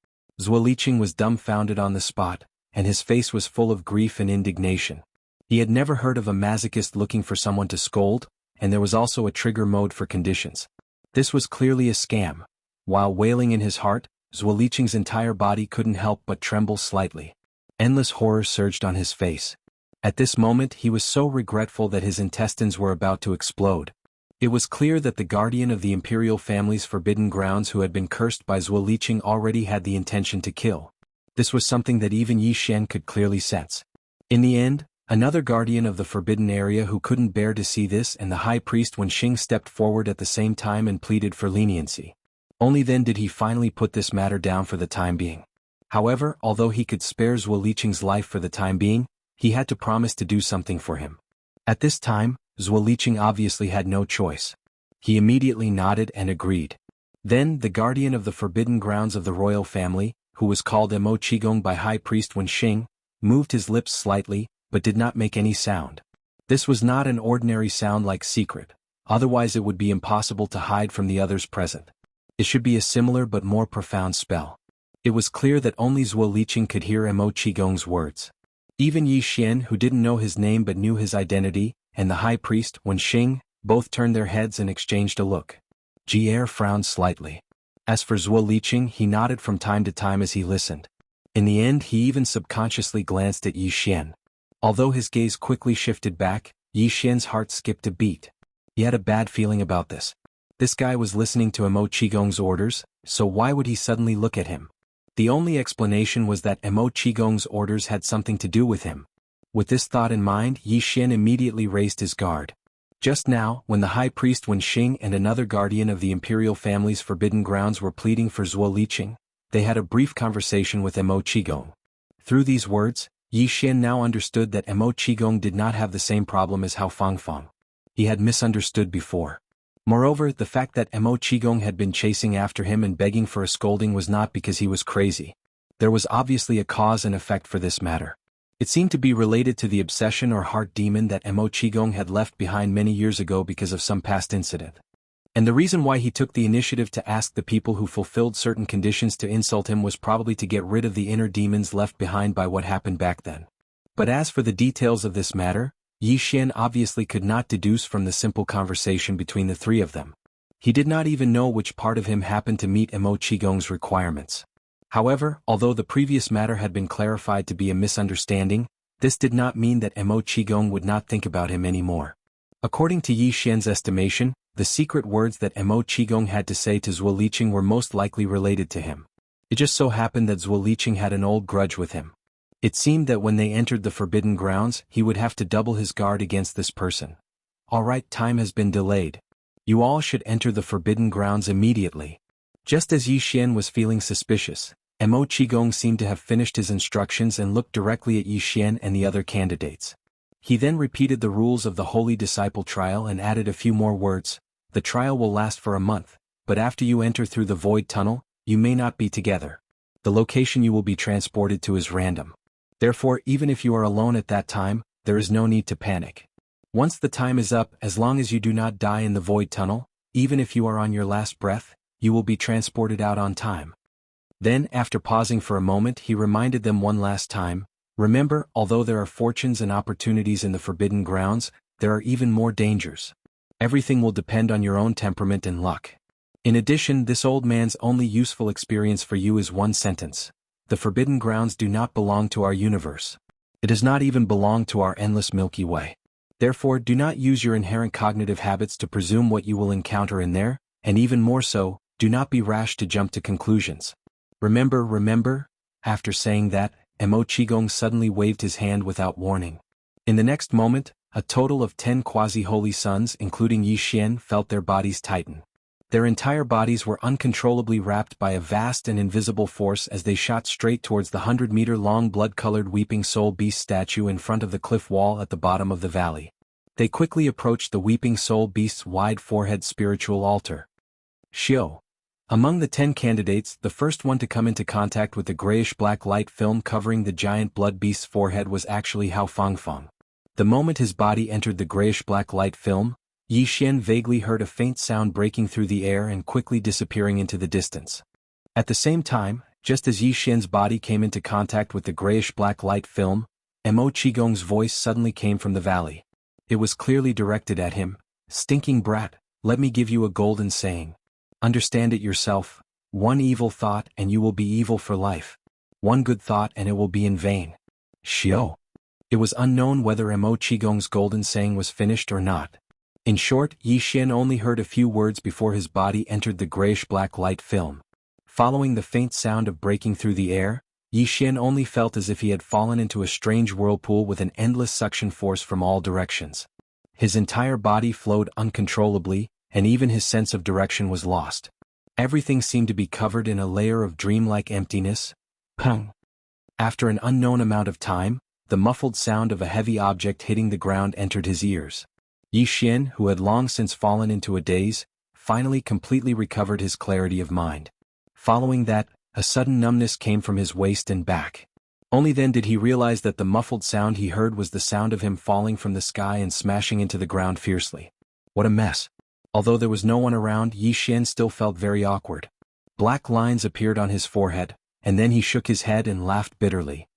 Zhuo Liqing was dumbfounded on the spot, and his face was full of grief and indignation. He had never heard of a masochist looking for someone to scold, and there was also a trigger mode for conditions. This was clearly a scam. While wailing in his heart, Zhuo Liqing's entire body couldn't help but tremble slightly. Endless horror surged on his face. At this moment he was so regretful that his intestines were about to explode. It was clear that the guardian of the imperial family's forbidden grounds who had been cursed by Zhuo Liqing already had the intention to kill. This was something that even Yi Xian could clearly sense. In the end, another guardian of the forbidden area who couldn't bear to see this and the high priest Wenxing stepped forward at the same time and pleaded for leniency. Only then did he finally put this matter down for the time being. However, although he could spare Zhuo Liqing's life for the time being, he had to promise to do something for him. At this time, Zhuo Liqing obviously had no choice. He immediately nodded and agreed. Then, the guardian of the forbidden grounds of the royal family, who was called Mo Qigong by High Priest Wenxing, moved his lips slightly, but did not make any sound. This was not an ordinary sound like secret, otherwise it would be impossible to hide from the others present. It should be a similar but more profound spell. It was clear that only Zhuo Liqing could hear Mo Qigong's words. Even Yi Xian, who didn't know his name but knew his identity, and the high priest, Wenxing, both turned their heads and exchanged a look. Jier frowned slightly. As for Zhuo Liqing, he nodded from time to time as he listened. In the end, he even subconsciously glanced at Yi Xian. Although his gaze quickly shifted back, Yi Xian's heart skipped a beat. He had a bad feeling about this. This guy was listening to Mo Qigong's orders, so why would he suddenly look at him? The only explanation was that Mo Qigong's orders had something to do with him. With this thought in mind, Yi Xian immediately raised his guard. Just now, when the high priest Wenxing and another guardian of the imperial family's forbidden grounds were pleading for Zhuo Liqing, they had a brief conversation with Mo Qigong. Through these words, Yi Xian now understood that Mo Qigong did not have the same problem as Hao Fangfang. He had misunderstood before. Moreover, the fact that Mo Qigong had been chasing after him and begging for a scolding was not because he was crazy. There was obviously a cause and effect for this matter. It seemed to be related to the obsession or heart demon that Mo Qigong had left behind many years ago because of some past incident. And the reason why he took the initiative to ask the people who fulfilled certain conditions to insult him was probably to get rid of the inner demons left behind by what happened back then. But as for the details of this matter, Yi Xian obviously could not deduce from the simple conversation between the three of them. He did not even know which part of him happened to meet Mo Qigong's requirements. However, although the previous matter had been clarified to be a misunderstanding, this did not mean that Mo Qigong would not think about him anymore. According to Yi Xian's estimation, the secret words that Mo Qigong had to say to Zhuo Liqing were most likely related to him. It just so happened that Zhuo Liqing had an old grudge with him. It seemed that when they entered the forbidden grounds, he would have to double his guard against this person. Alright, time has been delayed. You all should enter the forbidden grounds immediately. Just as Yi Xian was feeling suspicious, Mo Qigong seemed to have finished his instructions and looked directly at Yi Xian and the other candidates. He then repeated the rules of the Holy Disciple trial and added a few more words. The trial will last for a month, but after you enter through the void tunnel, you may not be together. The location you will be transported to is random. Therefore, even if you are alone at that time, there is no need to panic. Once the time is up, as long as you do not die in the void tunnel, even if you are on your last breath, you will be transported out on time. Then, after pausing for a moment, he reminded them one last time, remember, although there are fortunes and opportunities in the forbidden grounds, there are even more dangers. Everything will depend on your own temperament and luck. In addition, this old man's only useful experience for you is one sentence. The forbidden grounds do not belong to our universe. It does not even belong to our endless Milky Way. Therefore, do not use your inherent cognitive habits to presume what you will encounter in there, and even more so, do not be rash to jump to conclusions. Remember, after saying that, Mo Qigong suddenly waved his hand without warning. In the next moment, a total of 10 quasi-holy sons including Yi Xian felt their bodies tighten. Their entire bodies were uncontrollably wrapped by a vast and invisible force as they shot straight towards the 100-meter-long blood-colored weeping soul beast statue in front of the cliff wall at the bottom of the valley. They quickly approached the weeping soul beast's wide forehead spiritual altar. Xiao. Among the 10 candidates, the first one to come into contact with the grayish-black light film covering the giant blood beast's forehead was actually Hao Fangfang. The moment his body entered the grayish-black light film, Yi Xian vaguely heard a faint sound breaking through the air and quickly disappearing into the distance. At the same time, just as Yi Xian's body came into contact with the grayish-black light film, Mo Qigong's voice suddenly came from the valley. It was clearly directed at him. Stinking brat, let me give you a golden saying. Understand it yourself. One evil thought and you will be evil for life. One good thought and it will be in vain. Xiao. It was unknown whether Mo Qigong's golden saying was finished or not. In short, Yi Xian only heard a few words before his body entered the grayish-black light film. Following the faint sound of breaking through the air, Yi Xian only felt as if he had fallen into a strange whirlpool with an endless suction force from all directions. His entire body flowed uncontrollably, and even his sense of direction was lost. Everything seemed to be covered in a layer of dreamlike emptiness. Pung. After an unknown amount of time, the muffled sound of a heavy object hitting the ground entered his ears. Yi Xian, who had long since fallen into a daze, finally completely recovered his clarity of mind. Following that, a sudden numbness came from his waist and back. Only then did he realize that the muffled sound he heard was the sound of him falling from the sky and smashing into the ground fiercely. What a mess. Although there was no one around, Yi Xian still felt very awkward. Black lines appeared on his forehead, and then he shook his head and laughed bitterly.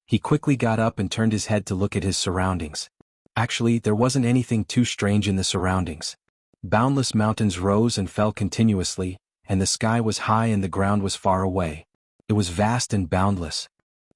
He quickly got up and turned his head to look at his surroundings. Actually, there wasn't anything too strange in the surroundings. Boundless mountains rose and fell continuously, and the sky was high and the ground was far away. It was vast and boundless.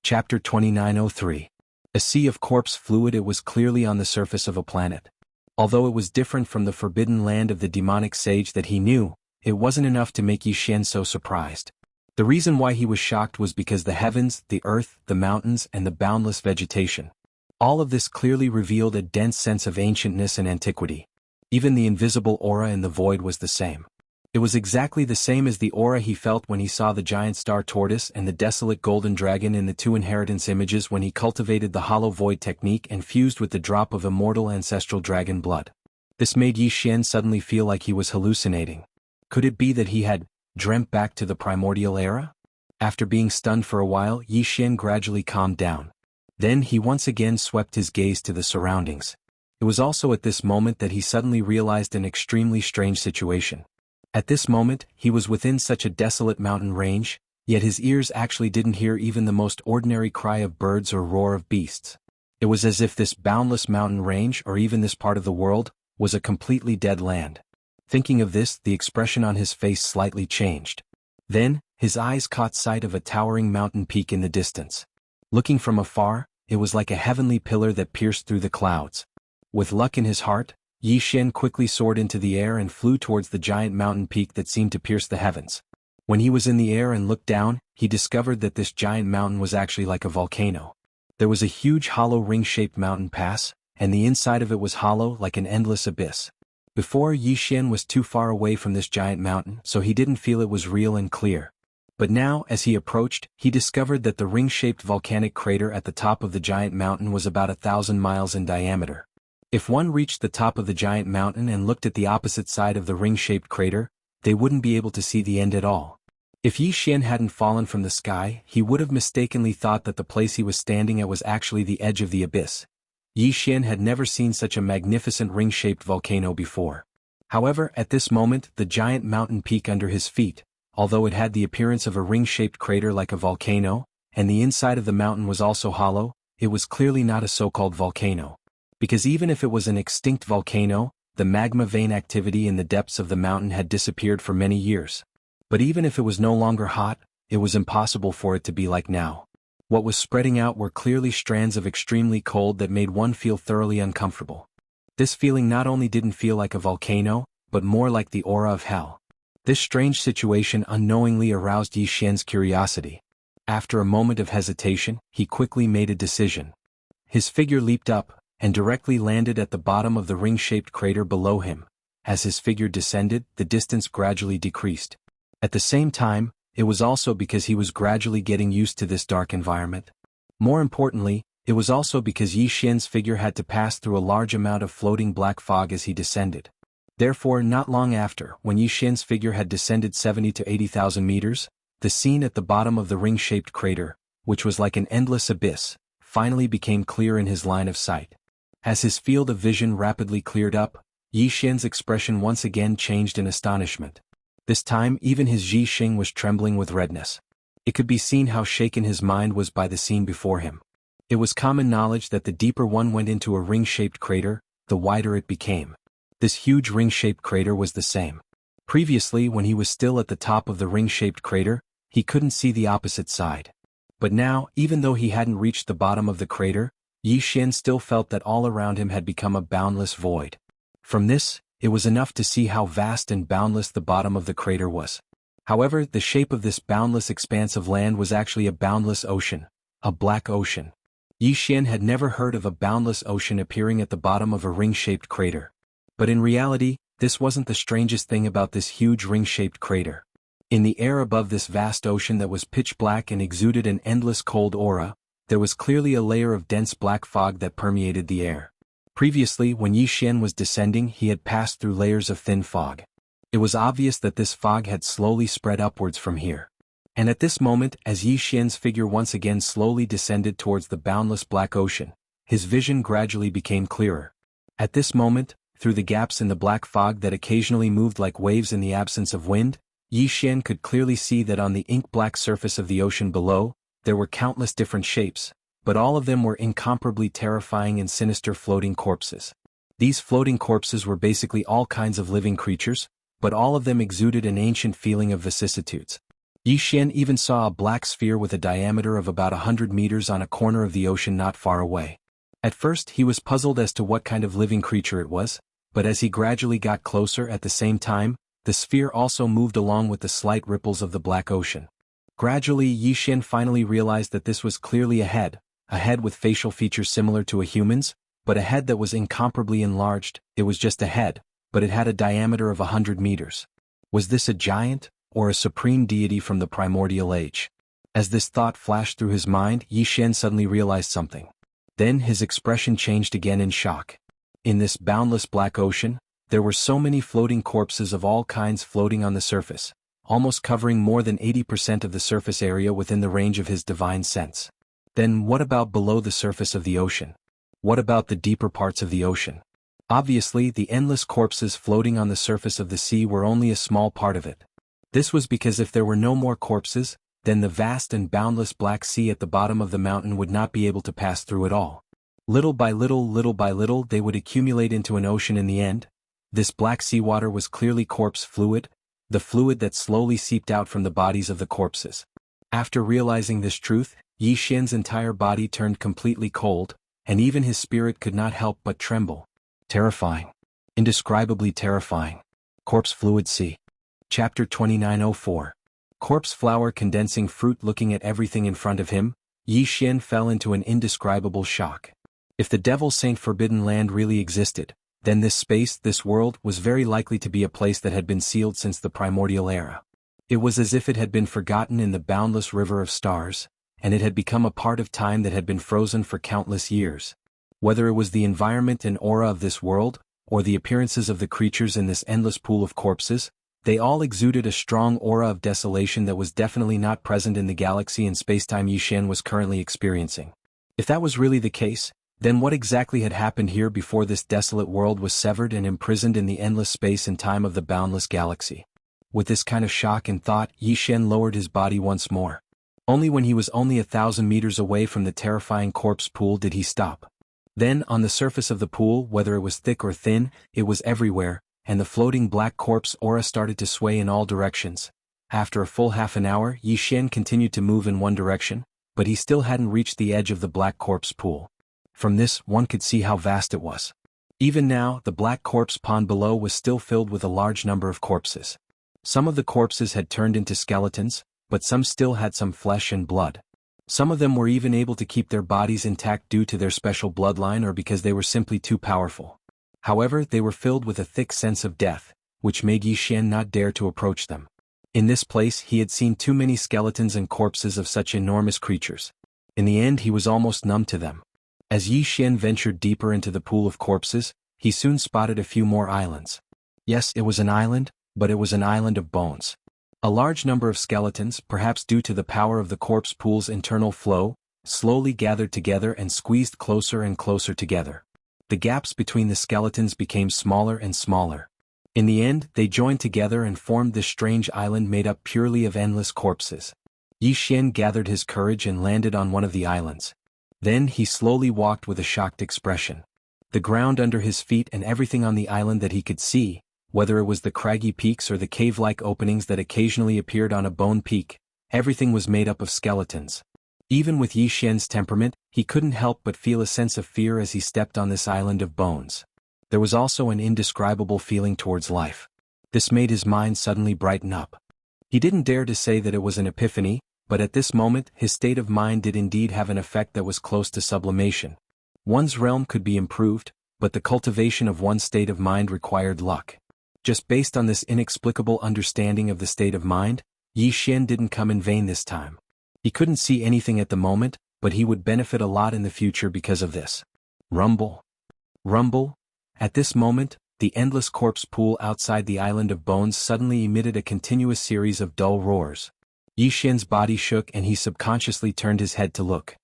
Chapter 2903. A sea of corpse fluid. It was clearly on the surface of a planet. Although it was different from the forbidden land of the demonic sage that he knew, it wasn't enough to make Yi Xian so surprised. The reason why he was shocked was because the heavens, the earth, the mountains, and the boundless vegetation. All of this clearly revealed a dense sense of ancientness and antiquity. Even the invisible aura in the void was the same. It was exactly the same as the aura he felt when he saw the giant star tortoise and the desolate golden dragon in the two inheritance images when he cultivated the hollow void technique and fused with the drop of immortal ancestral dragon blood. This made Yi Xian suddenly feel like he was hallucinating. Could it be that he had dreamt back to the primordial era? After being stunned for a while, Yi Xian gradually calmed down. Then he once again swept his gaze to the surroundings. It was also at this moment that he suddenly realized an extremely strange situation. At this moment, he was within such a desolate mountain range, yet his ears actually didn't hear even the most ordinary cry of birds or roar of beasts. It was as if this boundless mountain range, or even this part of the world, was a completely dead land. Thinking of this, the expression on his face slightly changed. Then, his eyes caught sight of a towering mountain peak in the distance. Looking from afar, it was like a heavenly pillar that pierced through the clouds. With luck in his heart, Yi Xian quickly soared into the air and flew towards the giant mountain peak that seemed to pierce the heavens. When he was in the air and looked down, he discovered that this giant mountain was actually like a volcano. There was a huge hollow ring-shaped mountain pass, and the inside of it was hollow like an endless abyss. Before, Yi Xian was too far away from this giant mountain, so he didn't feel it was real and clear. But now, as he approached, he discovered that the ring-shaped volcanic crater at the top of the giant mountain was about 1,000 miles in diameter. If one reached the top of the giant mountain and looked at the opposite side of the ring-shaped crater, they wouldn't be able to see the end at all. If Yi Xian hadn't fallen from the sky, he would have mistakenly thought that the place he was standing at was actually the edge of the abyss. Yi Xian had never seen such a magnificent ring-shaped volcano before. However, at this moment, the giant mountain peak under his feet, although it had the appearance of a ring-shaped crater like a volcano, and the inside of the mountain was also hollow, it was clearly not a so-called volcano. Because even if it was an extinct volcano, the magma vein activity in the depths of the mountain had disappeared for many years. But even if it was no longer hot, it was impossible for it to be like now. What was spreading out were clearly strands of extremely cold that made one feel thoroughly uncomfortable. This feeling not only didn't feel like a volcano, but more like the aura of hell. This strange situation unknowingly aroused Yi Xian's curiosity. After a moment of hesitation, he quickly made a decision. His figure leaped up, and directly landed at the bottom of the ring-shaped crater below him. As his figure descended, the distance gradually decreased. At the same time, it was also because he was gradually getting used to this dark environment. More importantly, it was also because Yi Xian's figure had to pass through a large amount of floating black fog as he descended. Therefore, not long after, when Yi Xian's figure had descended 70 to 80,000 meters, the scene at the bottom of the ring-shaped crater, which was like an endless abyss, finally became clear in his line of sight. As his field of vision rapidly cleared up, Yi Xian's expression once again changed in astonishment. This time even his Ji Xing was trembling with redness. It could be seen how shaken his mind was by the scene before him. It was common knowledge that the deeper one went into a ring-shaped crater, the wider it became. This huge ring-shaped crater was the same. Previously, when he was still at the top of the ring-shaped crater, he couldn't see the opposite side. But now, even though he hadn't reached the bottom of the crater, Yi Xian still felt that all around him had become a boundless void. From this, it was enough to see how vast and boundless the bottom of the crater was. However, the shape of this boundless expanse of land was actually a boundless ocean, a black ocean. Yi Xian had never heard of a boundless ocean appearing at the bottom of a ring-shaped crater. But in reality, this wasn't the strangest thing about this huge ring-shaped crater. In the air above this vast ocean that was pitch black and exuded an endless cold aura, there was clearly a layer of dense black fog that permeated the air. Previously, when Yi Xian was descending, he had passed through layers of thin fog. It was obvious that this fog had slowly spread upwards from here. And at this moment, as Yi Xian's figure once again slowly descended towards the boundless black ocean, his vision gradually became clearer. At this moment, through the gaps in the black fog that occasionally moved like waves in the absence of wind, Yi Xian could clearly see that on the ink-black surface of the ocean below, there were countless different shapes, but all of them were incomparably terrifying and sinister floating corpses. These floating corpses were basically all kinds of living creatures, but all of them exuded an ancient feeling of vicissitudes. Yi Xian even saw a black sphere with a diameter of about 100 meters on a corner of the ocean not far away. At first he was puzzled as to what kind of living creature it was, but as he gradually got closer at the same time, the sphere also moved along with the slight ripples of the black ocean. Gradually Yi Xian finally realized that this was clearly a head with facial features similar to a human's, but a head that was incomparably enlarged. It was just a head, but it had a diameter of 100 meters. Was this a giant, or a supreme deity from the primordial age? As this thought flashed through his mind, Yi Xian suddenly realized something. Then his expression changed again in shock. In this boundless black ocean, there were so many floating corpses of all kinds floating on the surface, almost covering more than 80% of the surface area within the range of his divine sense. Then what about below the surface of the ocean? What about the deeper parts of the ocean? Obviously, the endless corpses floating on the surface of the sea were only a small part of it. This was because if there were no more corpses, then the vast and boundless Black Sea at the bottom of the mountain would not be able to pass through it all. Little by little, they would accumulate into an ocean in the end. This black seawater was clearly corpse fluid, the fluid that slowly seeped out from the bodies of the corpses. After realizing this truth, Yi Xian's entire body turned completely cold, and even his spirit could not help but tremble. Terrifying. Indescribably terrifying. Corpse Fluid Sea. Chapter 2904. Corpse Flower Condensing Fruit. Looking at everything in front of him, Yi Xian fell into an indescribable shock. If the Devil Saint Forbidden Land really existed, then this space, this world, was very likely to be a place that had been sealed since the primordial era. It was as if it had been forgotten in the boundless river of stars, and it had become a part of time that had been frozen for countless years. Whether it was the environment and aura of this world, or the appearances of the creatures in this endless pool of corpses, they all exuded a strong aura of desolation that was definitely not present in the galaxy and spacetime Yi Xian was currently experiencing. If that was really the case, then what exactly had happened here before this desolate world was severed and imprisoned in the endless space and time of the boundless galaxy? With this kind of shock and thought, Yi Xian lowered his body once more. Only when he was only 1,000 meters away from the terrifying corpse pool did he stop. Then, on the surface of the pool, whether it was thick or thin, it was everywhere, and the floating black corpse aura started to sway in all directions. After a full half an hour, Yi Xian continued to move in one direction, but he still hadn't reached the edge of the black corpse pool. From this, one could see how vast it was. Even now, the black corpse pond below was still filled with a large number of corpses. Some of the corpses had turned into skeletons, but some still had some flesh and blood. Some of them were even able to keep their bodies intact due to their special bloodline or because they were simply too powerful. However, they were filled with a thick sense of death, which made Yi Xian not dare to approach them. In this place he had seen too many skeletons and corpses of such enormous creatures. In the end he was almost numb to them. As Yi Xian ventured deeper into the pool of corpses, he soon spotted a few more islands. Yes, it was an island, but it was an island of bones. A large number of skeletons, perhaps due to the power of the corpse pool's internal flow, slowly gathered together and squeezed closer and closer together. The gaps between the skeletons became smaller and smaller. In the end, they joined together and formed this strange island made up purely of endless corpses. Yi Xian gathered his courage and landed on one of the islands. Then he slowly walked with a shocked expression. The ground under his feet and everything on the island that he could see, whether it was the craggy peaks or the cave-like openings that occasionally appeared on a bone peak, everything was made up of skeletons. Even with Yi Xian's temperament, he couldn't help but feel a sense of fear as he stepped on this island of bones. There was also an indescribable feeling towards life. This made his mind suddenly brighten up. He didn't dare to say that it was an epiphany, but at this moment his state of mind did indeed have an effect that was close to sublimation. One's realm could be improved, but the cultivation of one's state of mind required luck. Just based on this inexplicable understanding of the state of mind, Yi Xian didn't come in vain this time. He couldn't see anything at the moment, but he would benefit a lot in the future because of this. Rumble. Rumble. At this moment, the endless corpse pool outside the island of bones suddenly emitted a continuous series of dull roars. Yi Xian's body shook and he subconsciously turned his head to look.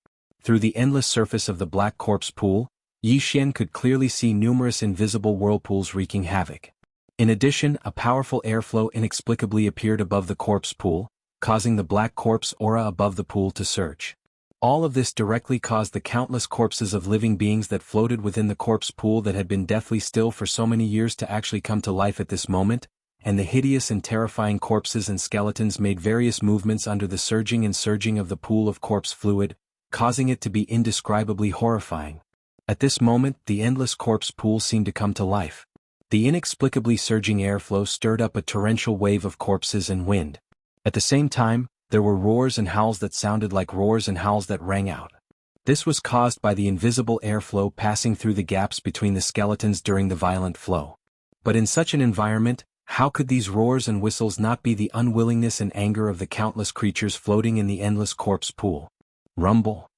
Through the endless surface of the black corpse pool, Yi Xian could clearly see numerous invisible whirlpools wreaking havoc. In addition, a powerful airflow inexplicably appeared above the corpse pool, causing the black corpse aura above the pool to surge. All of this directly caused the countless corpses of living beings that floated within the corpse pool that had been deathly still for so many years to actually come to life at this moment, and the hideous and terrifying corpses and skeletons made various movements under the surging and surging of the pool of corpse fluid, causing it to be indescribably horrifying. At this moment, the endless corpse pool seemed to come to life. The inexplicably surging airflow stirred up a torrential wave of corpses and wind. At the same time, there were roars and howls that sounded like roars and howls that rang out. This was caused by the invisible airflow passing through the gaps between the skeletons during the violent flow. But in such an environment, how could these roars and whistles not be the unwillingness and anger of the countless creatures floating in the endless corpse pool? Rumble.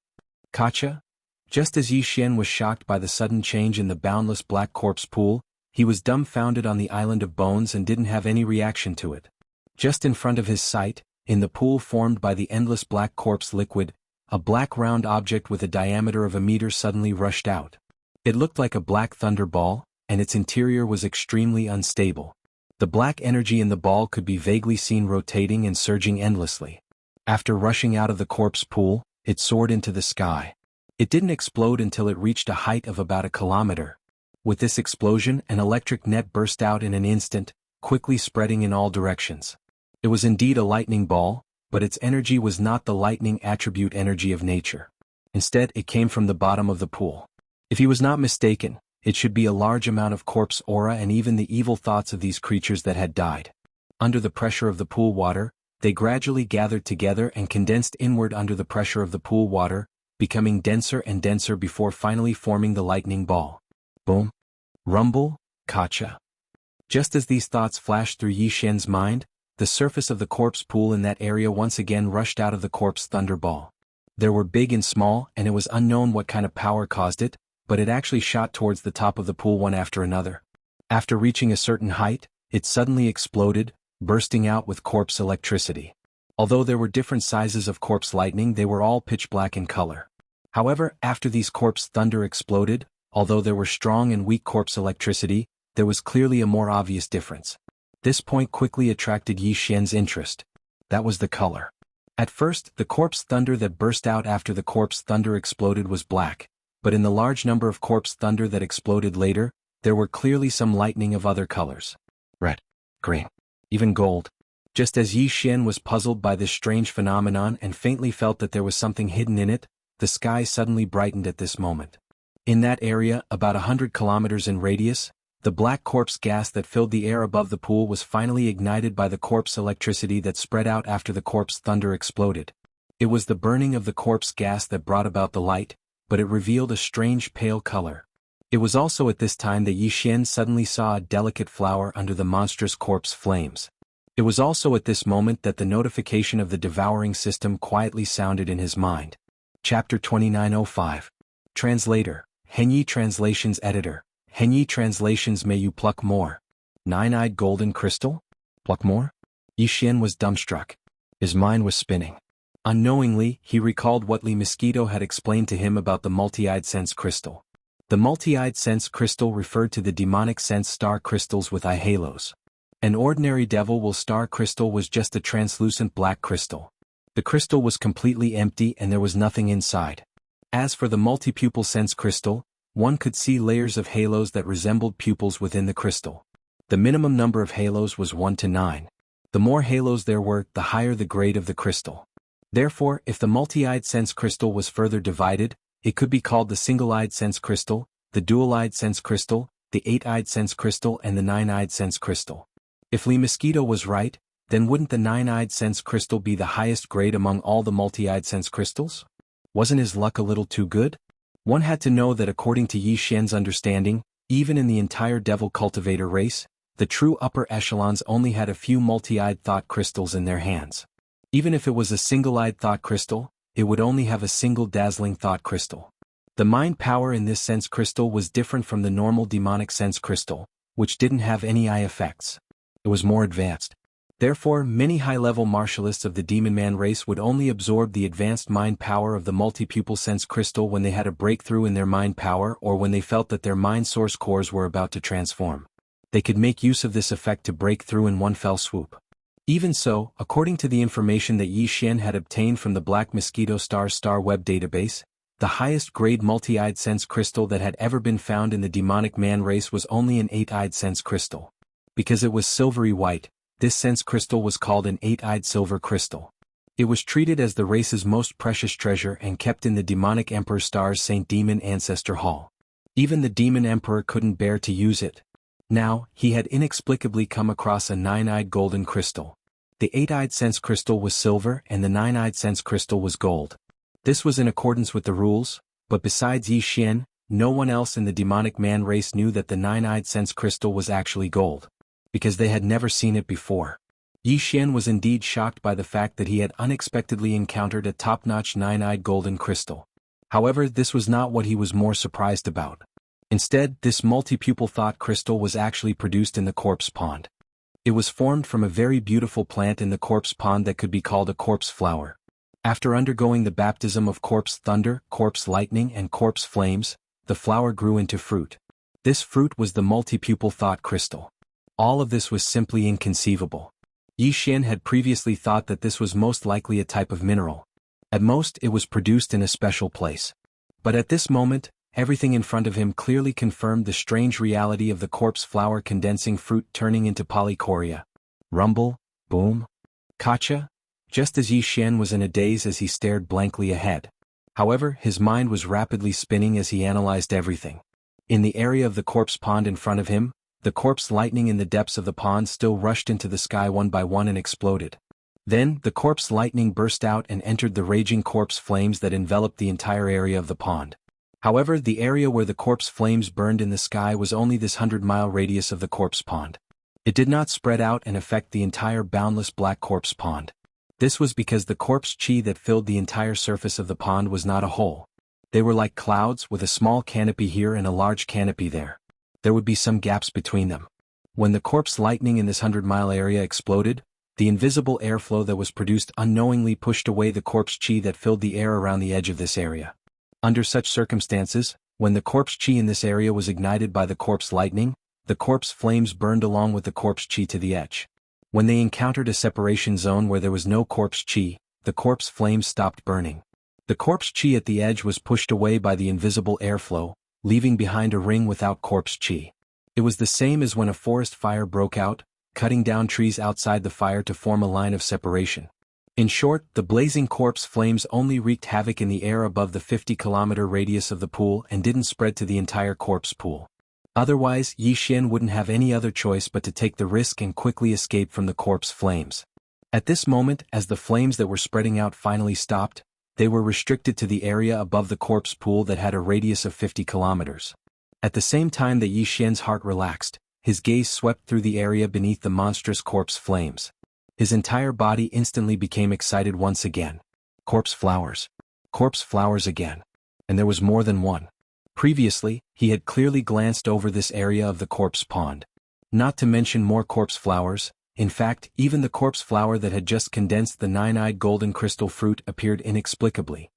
Kacha? Just as Yi Xian was shocked by the sudden change in the boundless black corpse pool, he was dumbfounded on the island of bones and didn't have any reaction to it. Just in front of his sight, in the pool formed by the endless black corpse liquid, a black round object with a diameter of a meter suddenly rushed out. It looked like a black thunder ball, and its interior was extremely unstable. The black energy in the ball could be vaguely seen rotating and surging endlessly. After rushing out of the corpse pool, it soared into the sky. It didn't explode until it reached a height of about a kilometer. With this explosion, an electric net burst out in an instant, quickly spreading in all directions. It was indeed a lightning ball, but its energy was not the lightning attribute energy of nature. Instead, it came from the bottom of the pool. If he was not mistaken, it should be a large amount of corpse aura and even the evil thoughts of these creatures that had died. Under the pressure of the pool water, they gradually gathered together and condensed inward under the pressure of the pool water, becoming denser and denser before finally forming the lightning ball. Boom. Rumble, Kacha. Just as these thoughts flashed through Yi Xian's mind, the surface of the corpse pool in that area once again rushed out of the corpse thunderball. There were big and small, and it was unknown what kind of power caused it, but it actually shot towards the top of the pool one after another. After reaching a certain height, it suddenly exploded, bursting out with corpse electricity. Although there were different sizes of corpse lightning, they were all pitch black in color. However, after these corpse thunder exploded, although there were strong and weak corpse electricity, there was clearly a more obvious difference. This point quickly attracted Yi Xian's interest. That was the color. At first, the corpse thunder that burst out after the corpse thunder exploded was black, but in the large number of corpse thunder that exploded later, there were clearly some lightning of other colors. Red, green, even gold. Just as Yi Xian was puzzled by this strange phenomenon and faintly felt that there was something hidden in it, the sky suddenly brightened at this moment. In that area, about 100 kilometers in radius, the black corpse gas that filled the air above the pool was finally ignited by the corpse electricity that spread out after the corpse thunder exploded. It was the burning of the corpse gas that brought about the light, but it revealed a strange pale color. It was also at this time that Yi Xian suddenly saw a delicate flower under the monstrous corpse flames. It was also at this moment that the notification of the devouring system quietly sounded in his mind. Chapter 2905. Translator, Henyi Translations Editor. Henyi Translations. May you pluck more. Nine-eyed golden crystal? Pluck more? Yi Xian was dumbstruck. His mind was spinning. Unknowingly, he recalled what Li Mosquito had explained to him about the multi-eyed sense crystal. The multi-eyed sense crystal referred to the demonic sense star crystals with eye halos. An ordinary devil star crystal was just a translucent black crystal. The crystal was completely empty and there was nothing inside. As for the multi-pupil sense crystal, one could see layers of halos that resembled pupils within the crystal. The minimum number of halos was 1 to 9. The more halos there were, the higher the grade of the crystal. Therefore, if the multi-eyed sense crystal was further divided, it could be called the single-eyed sense crystal, the dual-eyed sense crystal, the 8-eyed sense crystal and the 9-eyed sense crystal. If Li Mosquito was right, then wouldn't the 9-eyed sense crystal be the highest grade among all the multi-eyed sense crystals? Wasn't his luck a little too good? One had to know that according to Yi Xian's understanding, even in the entire devil cultivator race, the true upper echelons only had a few multi-eyed thought crystals in their hands. Even if it was a single-eyed thought crystal, it would only have a single dazzling thought crystal. The mind power in this sense crystal was different from the normal demonic sense crystal, which didn't have any eye effects. It was more advanced. Therefore, many high-level martialists of the Demon Man race would only absorb the advanced mind power of the multi-pupil sense crystal when they had a breakthrough in their mind power or when they felt that their mind source cores were about to transform. They could make use of this effect to break through in one fell swoop. Even so, according to the information that Yi Xian had obtained from the Black Mosquito Star Web database, the highest grade multi-eyed sense crystal that had ever been found in the demonic man race was only an 8-eyed sense crystal. Because it was silvery white, this sense crystal was called an 8-eyed silver crystal. It was treated as the race's most precious treasure and kept in the demonic Emperor Star's Saint Demon Ancestor Hall. Even the Demon Emperor couldn't bear to use it. Now, he had inexplicably come across a 9-eyed golden crystal. The 8-eyed sense crystal was silver and the 9-eyed sense crystal was gold. This was in accordance with the rules, but besides Yi Xian, no one else in the demonic man race knew that the 9-eyed sense crystal was actually gold, because they had never seen it before. Yi Xian was indeed shocked by the fact that he had unexpectedly encountered a top-notch 9-eyed golden crystal. However, this was not what he was more surprised about. Instead, this multi-pupil thought crystal was actually produced in the corpse pond. It was formed from a very beautiful plant in the corpse pond that could be called a corpse flower. After undergoing the baptism of corpse thunder, corpse lightning and corpse flames, the flower grew into fruit. This fruit was the multi-pupil thought crystal. All of this was simply inconceivable. Yi Xian had previously thought that this was most likely a type of mineral. At most, it was produced in a special place. But at this moment, everything in front of him clearly confirmed the strange reality of the corpse flower condensing fruit turning into polychoria. Rumble, boom, kacha, just as Yi Xian was in a daze as he stared blankly ahead. However, his mind was rapidly spinning as he analyzed everything. In the area of the corpse pond in front of him, the corpse lightning in the depths of the pond still rushed into the sky one by one and exploded. Then, the corpse lightning burst out and entered the raging corpse flames that enveloped the entire area of the pond. However, the area where the corpse flames burned in the sky was only this 100-mile radius of the corpse pond. It did not spread out and affect the entire boundless black corpse pond. This was because the corpse chi that filled the entire surface of the pond was not a hole. They were like clouds with a small canopy here and a large canopy there. There would be some gaps between them. When the corpse lightning in this 100-mile area exploded, the invisible airflow that was produced unknowingly pushed away the corpse chi that filled the air around the edge of this area. Under such circumstances, when the corpse chi in this area was ignited by the corpse lightning, the corpse flames burned along with the corpse chi to the edge. When they encountered a separation zone where there was no corpse chi, the corpse flames stopped burning. The corpse chi at the edge was pushed away by the invisible airflow, leaving behind a ring without corpse chi. It was the same as when a forest fire broke out, cutting down trees outside the fire to form a line of separation. In short, the blazing corpse flames only wreaked havoc in the air above the 50-kilometer radius of the pool and didn't spread to the entire corpse pool. Otherwise, Yi Xian wouldn't have any other choice but to take the risk and quickly escape from the corpse flames. At this moment, as the flames that were spreading out finally stopped, they were restricted to the area above the corpse pool that had a radius of 50 kilometers. At the same time that Yi Xian's heart relaxed, his gaze swept through the area beneath the monstrous corpse flames. His entire body instantly became excited once again. Corpse flowers again. And there was more than one. Previously, he had clearly glanced over this area of the corpse pond. Not to mention more corpse flowers. In fact, even the corpse flower that had just condensed the nine-eyed golden crystal fruit appeared inexplicably.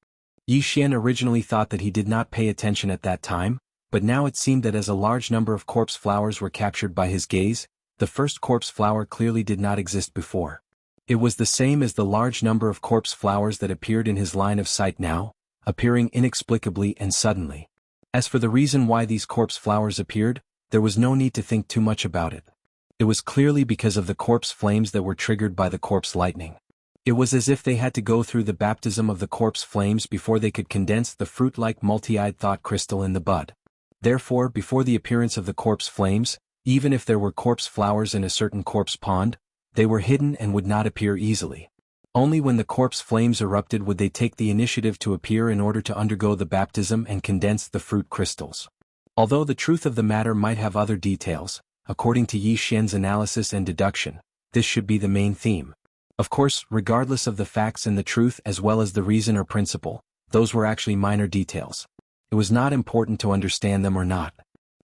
Yi Xian originally thought that he did not pay attention at that time, but now it seemed that as a large number of corpse flowers were captured by his gaze, the first corpse flower clearly did not exist before. It was the same as the large number of corpse flowers that appeared in his line of sight now, appearing inexplicably and suddenly. As for the reason why these corpse flowers appeared, there was no need to think too much about it. It was clearly because of the corpse flames that were triggered by the corpse lightning. It was as if they had to go through the baptism of the corpse flames before they could condense the fruit-like multi-eyed thought crystal in the bud. Therefore, before the appearance of the corpse flames, even if there were corpse flowers in a certain corpse pond, they were hidden and would not appear easily. Only when the corpse flames erupted would they take the initiative to appear in order to undergo the baptism and condense the fruit crystals. Although the truth of the matter might have other details, according to Yi Xian's analysis and deduction, this should be the main theme. Of course, regardless of the facts and the truth as well as the reason or principle, those were actually minor details. It was not important to understand them or not.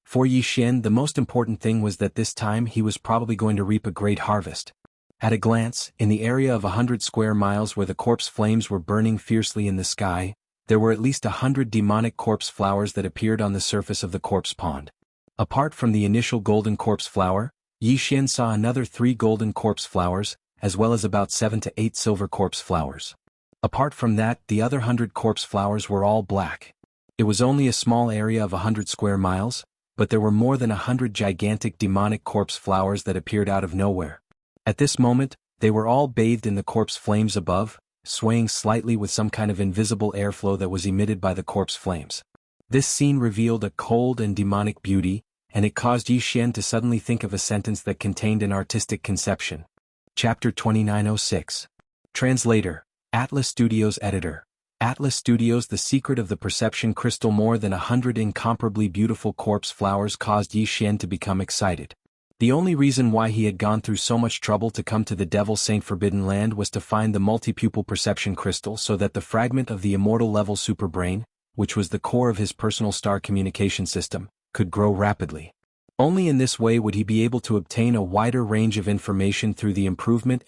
For Yi Xian, the most important thing was that this time he was probably going to reap a great harvest. At a glance, in the area of 100 square miles where the corpse flames were burning fiercely in the sky, there were at least 100 demonic corpse flowers that appeared on the surface of the corpse pond. Apart from the initial golden corpse flower, Yi Xian saw another 3 golden corpse flowers, as well as about 7 to 8 silver corpse flowers. Apart from that, the other 100 corpse flowers were all black. It was only a small area of 100 square miles, but there were more than 100 gigantic demonic corpse flowers that appeared out of nowhere. At this moment, they were all bathed in the corpse flames above, swaying slightly with some kind of invisible airflow that was emitted by the corpse flames. This scene revealed a cold and demonic beauty, and it caused Yi Xian to suddenly think of a sentence that contained an artistic conception. Chapter 2906. Translator, Atlas Studios Editor. Atlas Studios. The secret of the perception crystal. More than 100 incomparably beautiful corpse flowers caused Yi Xian to become excited. The only reason why he had gone through so much trouble to come to the Devil Saint Forbidden Land was to find the multi-pupil perception crystal so that the fragment of the immortal level superbrain, which was the core of his personal star communication system, could grow rapidly. Only in this way would he be able to obtain a wider range of information through the improvement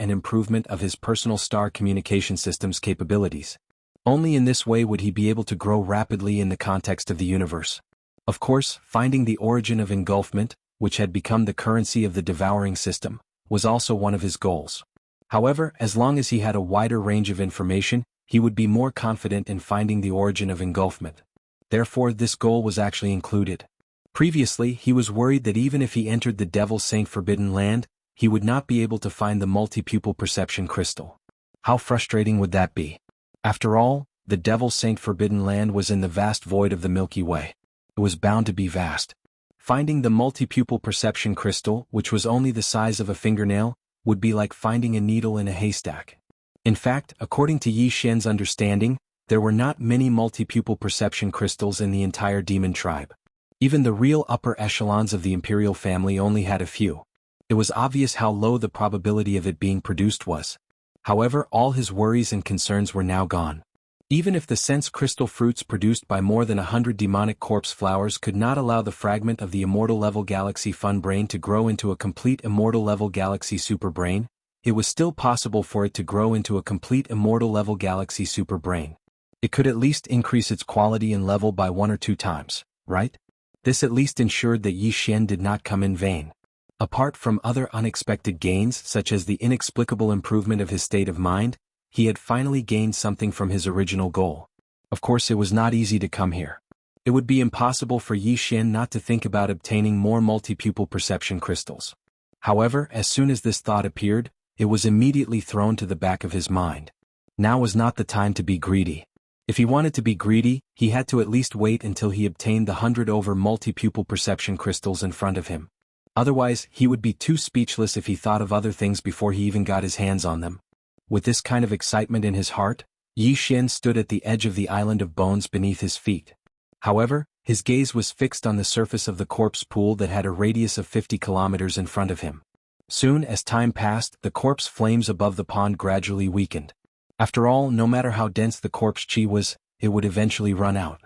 of his personal star communication system's capabilities. Only in this way would he be able to grow rapidly in the context of the universe. Of course, finding the origin of engulfment, which had become the currency of the devouring system, was also one of his goals. However, as long as he had a wider range of information, he would be more confident in finding the origin of engulfment. Therefore, this goal was actually included. Previously, he was worried that even if he entered the Devil's Saint Forbidden Land, he would not be able to find the multi-pupil perception crystal. How frustrating would that be? After all, the Devil's Saint Forbidden Land was in the vast void of the Milky Way. It was bound to be vast. Finding the multi-pupil perception crystal, which was only the size of a fingernail, would be like finding a needle in a haystack. In fact, according to Yi Xian's understanding, there were not many multi-pupil perception crystals in the entire demon tribe. Even the real upper echelons of the imperial family only had a few. It was obvious how low the probability of it being produced was. However, all his worries and concerns were now gone. Even if the sense crystal fruits produced by more than 100 demonic corpse flowers could not allow the fragment of the immortal-level galaxy fun brain to grow into a complete immortal-level galaxy super brain, it was still possible for it to grow into a complete immortal-level galaxy super brain. It could at least increase its quality and level by 1 or 2 times, right? This at least ensured that Yi Xian did not come in vain. Apart from other unexpected gains such as the inexplicable improvement of his state of mind, he had finally gained something from his original goal. Of course, it was not easy to come here. It would be impossible for Yi Xian not to think about obtaining more multi-pupil perception crystals. However, as soon as this thought appeared, it was immediately thrown to the back of his mind. Now was not the time to be greedy. If he wanted to be greedy, he had to at least wait until he obtained the 100 over multi-pupil perception crystals in front of him. Otherwise, he would be too speechless if he thought of other things before he even got his hands on them. With this kind of excitement in his heart, Yi Xian stood at the edge of the island of bones beneath his feet. However, his gaze was fixed on the surface of the corpse pool that had a radius of 50 kilometers in front of him. Soon as time passed, the corpse flames above the pond gradually weakened. After all, no matter how dense the corpse chi was, it would eventually run out.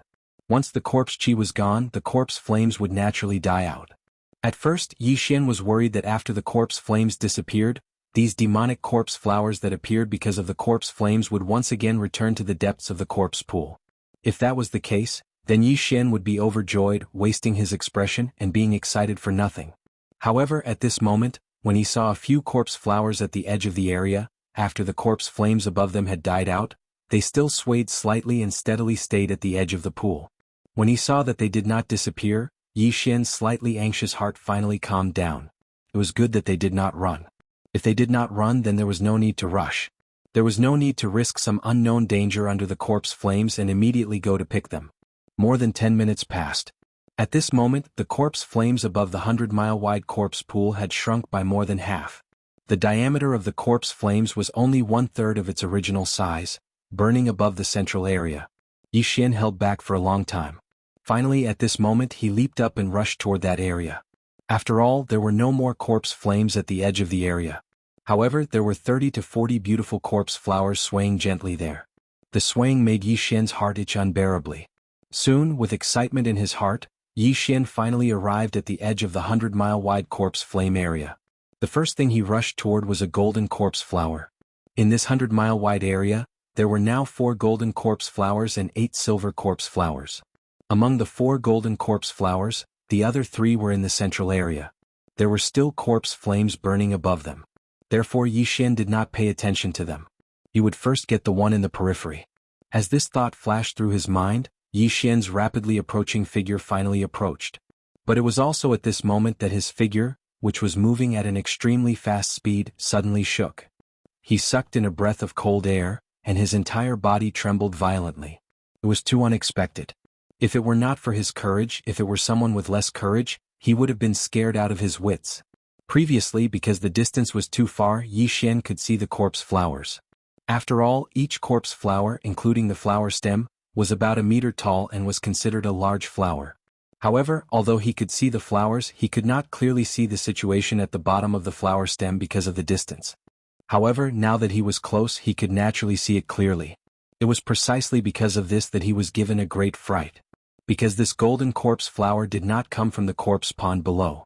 Once the corpse chi was gone, the corpse flames would naturally die out. At first, Yi Xian was worried that after the corpse flames disappeared, these demonic corpse flowers that appeared because of the corpse flames would once again return to the depths of the corpse pool. If that was the case, then Yi Xian would be overjoyed, wasting his expression and being excited for nothing. However, at this moment, when he saw a few corpse flowers at the edge of the area, after the corpse flames above them had died out, they still swayed slightly and steadily stayed at the edge of the pool. When he saw that they did not disappear, Yi Xian's slightly anxious heart finally calmed down. It was good that they did not run. If they did not run, then there was no need to rush. There was no need to risk some unknown danger under the corpse flames and immediately go to pick them. More than 10 minutes passed. At this moment, the corpse flames above the 100-mile-wide corpse pool had shrunk by more than half. The diameter of the corpse flames was only 1/3 of its original size, burning above the central area. Yi Xian held back for a long time. Finally, at this moment, he leaped up and rushed toward that area. After all, there were no more corpse flames at the edge of the area. However, there were 30 to 40 beautiful corpse flowers swaying gently there. The swaying made Yi Xian's heart itch unbearably. Soon, with excitement in his heart, Yi Xian finally arrived at the edge of the 100-mile-wide corpse flame area. The first thing he rushed toward was a golden corpse flower. In this 100-mile-wide area, there were now 4 golden corpse flowers and 8 silver corpse flowers. Among the 4 golden corpse flowers, the other 3 were in the central area. There were still corpse flames burning above them. Therefore Yi Xian did not pay attention to them. He would first get the one in the periphery. As this thought flashed through his mind, Yi Xian's rapidly approaching figure finally approached. But it was also at this moment that his figure, which was moving at an extremely fast speed, suddenly shook. He sucked in a breath of cold air, and his entire body trembled violently. It was too unexpected. If it were not for his courage, if it were someone with less courage, he would have been scared out of his wits. Previously, because the distance was too far, Yi Xian could see the corpse flowers. After all, each corpse flower, including the flower stem, was about 1 meter tall and was considered a large flower. However, although he could see the flowers, he could not clearly see the situation at the bottom of the flower stem because of the distance. However, now that he was close, he could naturally see it clearly. It was precisely because of this that he was given a great fright. Because this golden corpse flower did not come from the corpse pond below.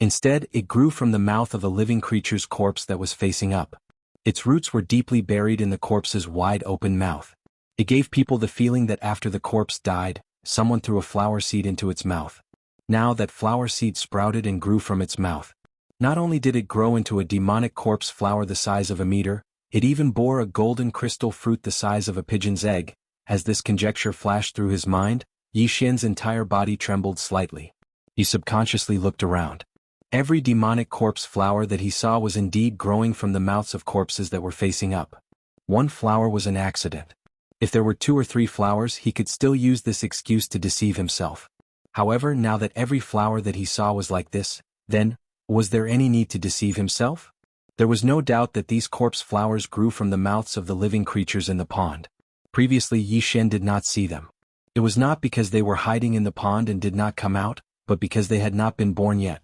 Instead, it grew from the mouth of a living creature's corpse that was facing up. Its roots were deeply buried in the corpse's wide-open mouth. It gave people the feeling that after the corpse died, someone threw a flower seed into its mouth. Now that flower seed sprouted and grew from its mouth. Not only did it grow into a demonic corpse flower the size of a meter, it even bore a golden crystal fruit the size of a pigeon's egg. As this conjecture flashed through his mind, Yi Xian's entire body trembled slightly. He subconsciously looked around. Every demonic corpse flower that he saw was indeed growing from the mouths of corpses that were facing up. One flower was an accident. If there were 2 or 3 flowers, he could still use this excuse to deceive himself. However, now that every flower that he saw was like this, then, was there any need to deceive himself? There was no doubt that these corpse flowers grew from the mouths of the living creatures in the pond. Previously Yi Xian did not see them. It was not because they were hiding in the pond and did not come out, but because they had not been born yet.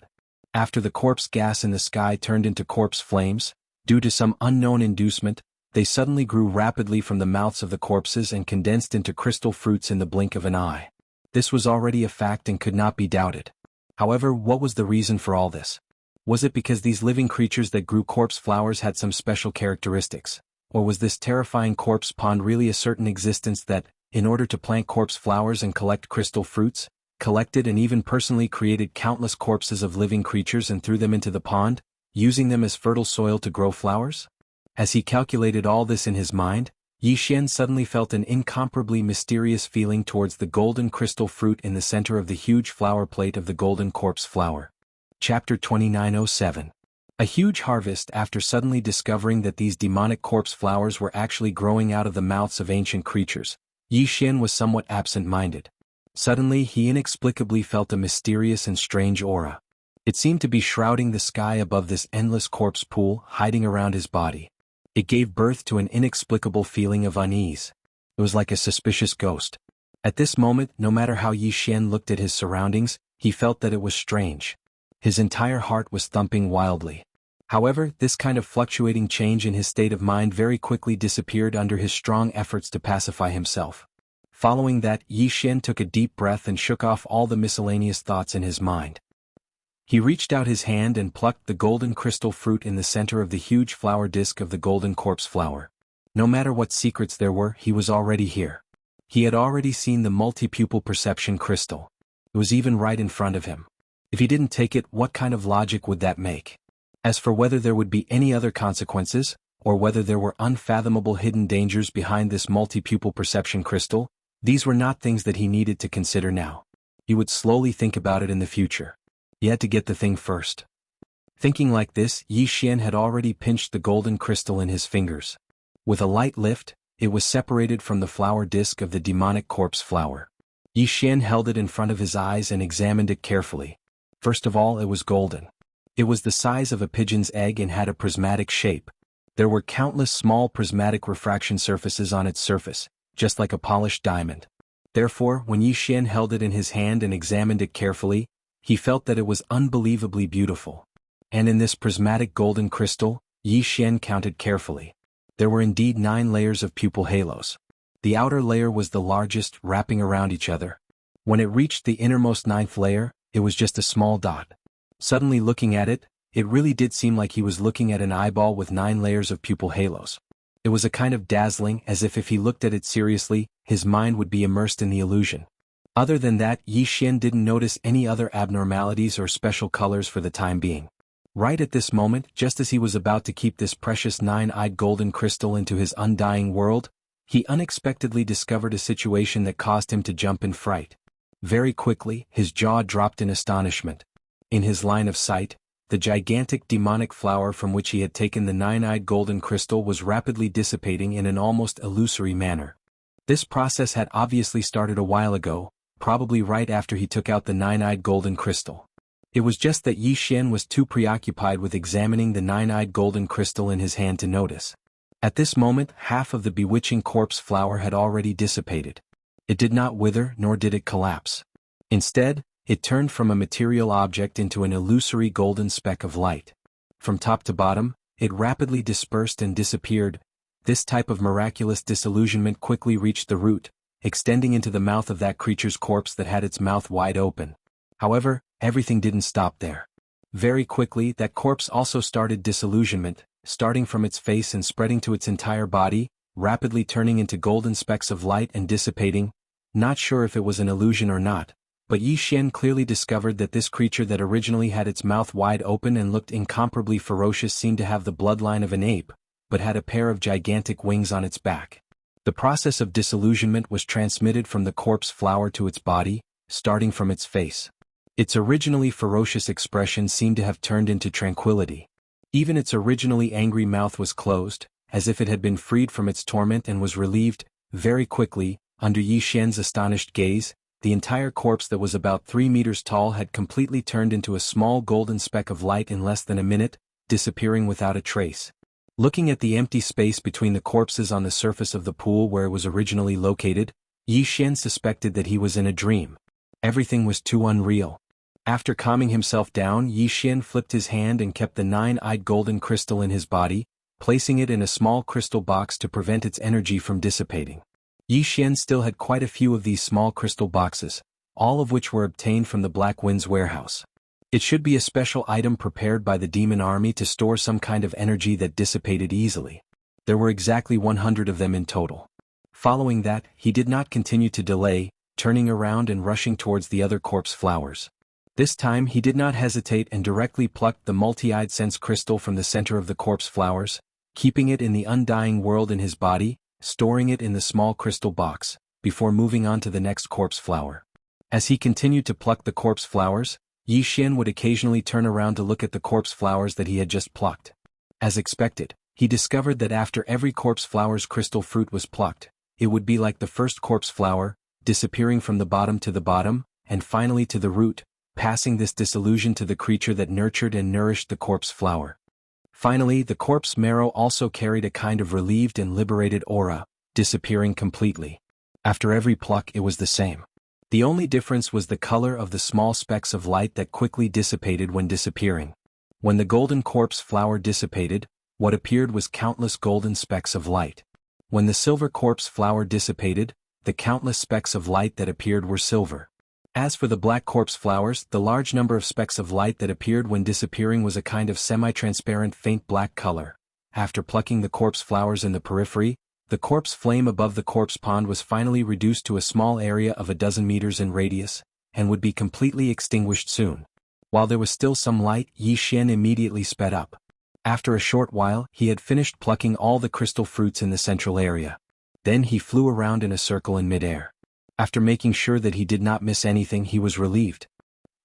After the corpse gas in the sky turned into corpse flames, due to some unknown inducement, they suddenly grew rapidly from the mouths of the corpses and condensed into crystal fruits in the blink of an eye. This was already a fact and could not be doubted. However, what was the reason for all this? Was it because these living creatures that grew corpse flowers had some special characteristics? Or was this terrifying corpse pond really a certain existence that, in order to plant corpse flowers and collect crystal fruits, collected and even personally created countless corpses of living creatures and threw them into the pond, using them as fertile soil to grow flowers? As he calculated all this in his mind, Yi Xian suddenly felt an incomparably mysterious feeling towards the golden crystal fruit in the center of the huge flower plate of the golden corpse flower. Chapter 2907. A huge harvest. After suddenly discovering that these demonic corpse flowers were actually growing out of the mouths of ancient creatures, Yi Xian was somewhat absent-minded. Suddenly he inexplicably felt a mysterious and strange aura. It seemed to be shrouding the sky above this endless corpse pool hiding around his body. It gave birth to an inexplicable feeling of unease. It was like a suspicious ghost. At this moment, no matter how Yi Xian looked at his surroundings, he felt that it was strange. His entire heart was thumping wildly. However, this kind of fluctuating change in his state of mind very quickly disappeared under his strong efforts to pacify himself. Following that, Yi Xian took a deep breath and shook off all the miscellaneous thoughts in his mind. He reached out his hand and plucked the golden crystal fruit in the center of the huge flower disc of the golden corpse flower. No matter what secrets there were, he was already here. He had already seen the multi-pupil perception crystal. It was even right in front of him. If he didn't take it, what kind of logic would that make? As for whether there would be any other consequences, or whether there were unfathomable hidden dangers behind this multi-pupil perception crystal, these were not things that he needed to consider now. He would slowly think about it in the future. He had to get the thing first. Thinking like this, Yi Xian had already pinched the golden crystal in his fingers. With a light lift, it was separated from the flower disc of the demonic corpse flower. Yi Xian held it in front of his eyes and examined it carefully. First of all, it was golden. It was the size of a pigeon's egg and had a prismatic shape. There were countless small prismatic refraction surfaces on its surface, just like a polished diamond. Therefore, when Yi Xian held it in his hand and examined it carefully, he felt that it was unbelievably beautiful. And in this prismatic golden crystal, Yi Xian counted carefully. There were indeed 9 layers of pupil halos. The outer layer was the largest, wrapping around each other. When it reached the innermost 9th layer, it was just a small dot. Suddenly looking at it, it really did seem like he was looking at an eyeball with 9 layers of pupil halos. It was a kind of dazzling, as if he looked at it seriously, his mind would be immersed in the illusion. Other than that, Yi Xian didn't notice any other abnormalities or special colors for the time being. Right at this moment, just as he was about to keep this precious 9-eyed golden crystal into his undying world, he unexpectedly discovered a situation that caused him to jump in fright. Very quickly, his jaw dropped in astonishment. In his line of sight, the gigantic demonic flower from which he had taken the 9-eyed golden crystal was rapidly dissipating in an almost illusory manner. This process had obviously started a while ago, probably right after he took out the 9-eyed golden crystal. It was just that Yi Xian was too preoccupied with examining the 9-eyed golden crystal in his hand to notice. At this moment, half of the bewitching corpse flower had already dissipated. It did not wither, nor did it collapse. Instead, it turned from a material object into an illusory golden speck of light. From top to bottom, it rapidly dispersed and disappeared. This type of miraculous disillusionment quickly reached the root, extending into the mouth of that creature's corpse that had its mouth wide open. However, everything didn't stop there. Very quickly, that corpse also started disillusionment, starting from its face and spreading to its entire body, rapidly turning into golden specks of light and dissipating. Not sure if it was an illusion or not, but Yi Xian clearly discovered that this creature that originally had its mouth wide open and looked incomparably ferocious seemed to have the bloodline of an ape, but had a pair of gigantic wings on its back. The process of disillusionment was transmitted from the corpse flower to its body, starting from its face. Its originally ferocious expression seemed to have turned into tranquility. Even its originally angry mouth was closed, as if it had been freed from its torment and was relieved. Very quickly, under Yi Xian's astonished gaze, the entire corpse that was about 3 meters tall had completely turned into a small golden speck of light in less than a minute, disappearing without a trace. Looking at the empty space between the corpses on the surface of the pool where it was originally located, Yi Xian suspected that he was in a dream. Everything was too unreal. After calming himself down, Yi Xian flipped his hand and kept the 9-eyed golden crystal in his body, placing it in a small crystal box to prevent its energy from dissipating. Yi Xian still had quite a few of these small crystal boxes, all of which were obtained from the Black Wind's warehouse. It should be a special item prepared by the demon army to store some kind of energy that dissipated easily. There were exactly 100 of them in total. Following that, he did not continue to delay, turning around and rushing towards the other corpse flowers. This time he did not hesitate and directly plucked the multi-eyed sense crystal from the center of the corpse flowers, keeping it in the undying world in his body, storing it in the small crystal box, before moving on to the next corpse flower. As he continued to pluck the corpse flowers, Yi Xian would occasionally turn around to look at the corpse flowers that he had just plucked. As expected, he discovered that after every corpse flower's crystal fruit was plucked, it would be like the first corpse flower, disappearing from the bottom to the bottom, and finally to the root, passing this disillusion to the creature that nurtured and nourished the corpse flower. Finally, the corpse marrow also carried a kind of relieved and liberated aura, disappearing completely. After every pluck it was the same. The only difference was the color of the small specks of light that quickly dissipated when disappearing. When the golden corpse flower dissipated, what appeared was countless golden specks of light. When the silver corpse flower dissipated, the countless specks of light that appeared were silver. As for the black corpse flowers, the large number of specks of light that appeared when disappearing was a kind of semi-transparent faint black color. After plucking the corpse flowers in the periphery, the corpse flame above the corpse pond was finally reduced to a small area of 12 meters in radius, and would be completely extinguished soon. While there was still some light, Yi Xian immediately sped up. After a short while, he had finished plucking all the crystal fruits in the central area. Then he flew around in a circle in midair. After making sure that he did not miss anything, he was relieved.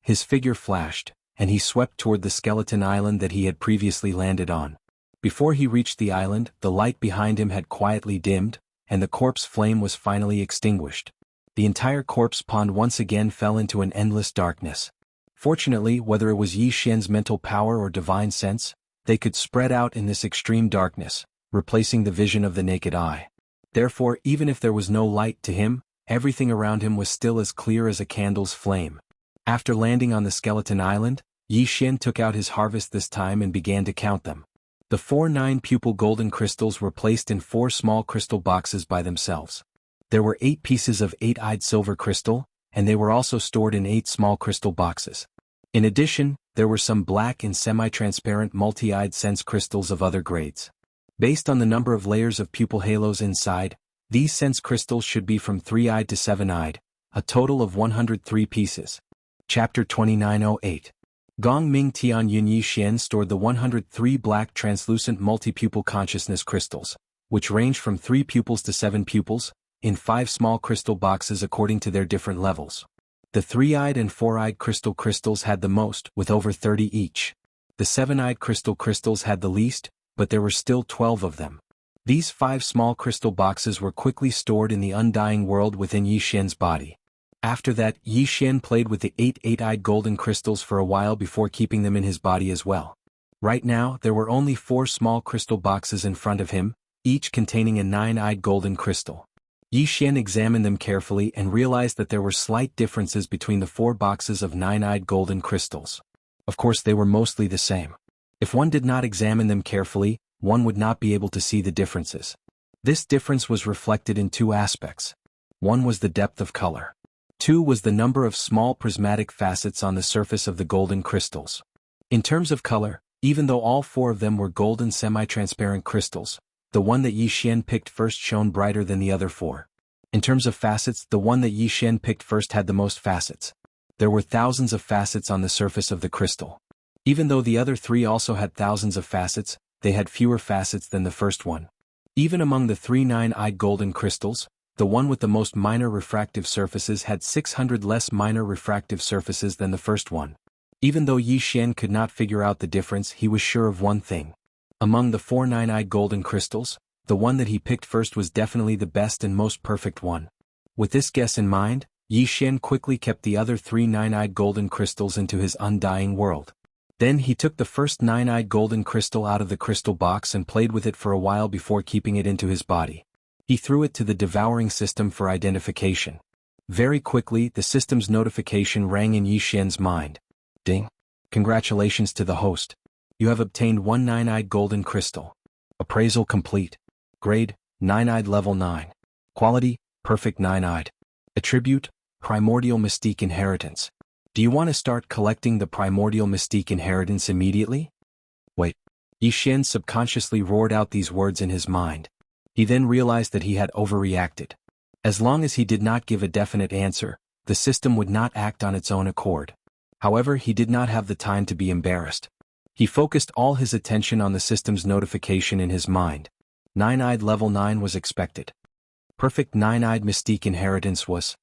His figure flashed, and he swept toward the skeleton island that he had previously landed on. Before he reached the island, the light behind him had quietly dimmed, and the corpse flame was finally extinguished. The entire corpse pond once again fell into an endless darkness. Fortunately, whether it was Yi Xian's mental power or divine sense, they could spread out in this extreme darkness, replacing the vision of the naked eye. Therefore, even if there was no light to him, everything around him was still as clear as a candle's flame. After landing on the skeleton island, Yi Xian took out his harvest this time and began to count them. The 4 9-pupil golden crystals were placed in 4 small crystal boxes by themselves. There were 8 pieces of 8-eyed silver crystal, and they were also stored in 8 small crystal boxes. In addition, there were some black and semi-transparent multi-eyed sense crystals of other grades. Based on the number of layers of pupil halos inside, these sense crystals should be from 3-eyed to 7-eyed, a total of 103 pieces. Chapter 2908. Gong Ming Tian Yun Yi Xian stored the 103 black translucent multi-pupil consciousness crystals, which range from 3 pupils to 7 pupils, in 5 small crystal boxes according to their different levels. The 3-eyed and 4-eyed crystals had the most, with over 30 each. The 7-eyed crystals had the least, but there were still 12 of them. These 5 small crystal boxes were quickly stored in the undying world within Yi Xian's body. After that, Yi Xian played with the 8 8-eyed golden crystals for a while before keeping them in his body as well. Right now, there were only 4 small crystal boxes in front of him, each containing a 9-eyed golden crystal. Yi Xian examined them carefully and realized that there were slight differences between the 4 boxes of 9-eyed golden crystals. Of course, they were mostly the same. If one did not examine them carefully, one would not be able to see the differences. This difference was reflected in 2 aspects. One was the depth of color. 2 was the number of small prismatic facets on the surface of the golden crystals. In terms of color, even though all four of them were golden semi-transparent crystals, the one that Yi Xian picked first shone brighter than the other four. In terms of facets, the one that Yi Xian picked first had the most facets. There were thousands of facets on the surface of the crystal. Even though the other three also had thousands of facets, they had fewer facets than the first one. Even among the three nine-eyed golden crystals, the one with the most minor refractive surfaces had 600 less minor refractive surfaces than the first one. Even though Yi Xian could not figure out the difference, he was sure of one thing. Among the four nine-eyed golden crystals, the one that he picked first was definitely the best and most perfect one. With this guess in mind, Yi Xian quickly kept the other three nine-eyed golden crystals into his undying world. Then he took the first nine-eyed golden crystal out of the crystal box and played with it for a while before keeping it into his body. He threw it to the devouring system for identification. Very quickly, the system's notification rang in Yi Xian's mind. Ding! Congratulations to the host. You have obtained one nine-eyed golden crystal. Appraisal complete. Grade, nine-eyed level 9. Quality, perfect nine-eyed. Attribute, primordial mystique inheritance. Do you want to start collecting the primordial mystique inheritance immediately? Wait. Yi Xian subconsciously roared out these words in his mind. He then realized that he had overreacted. As long as he did not give a definite answer, the system would not act on its own accord. However, he did not have the time to be embarrassed. He focused all his attention on the system's notification in his mind. Nine-eyed level 9 was expected. Perfect nine-eyed mystique inheritance was.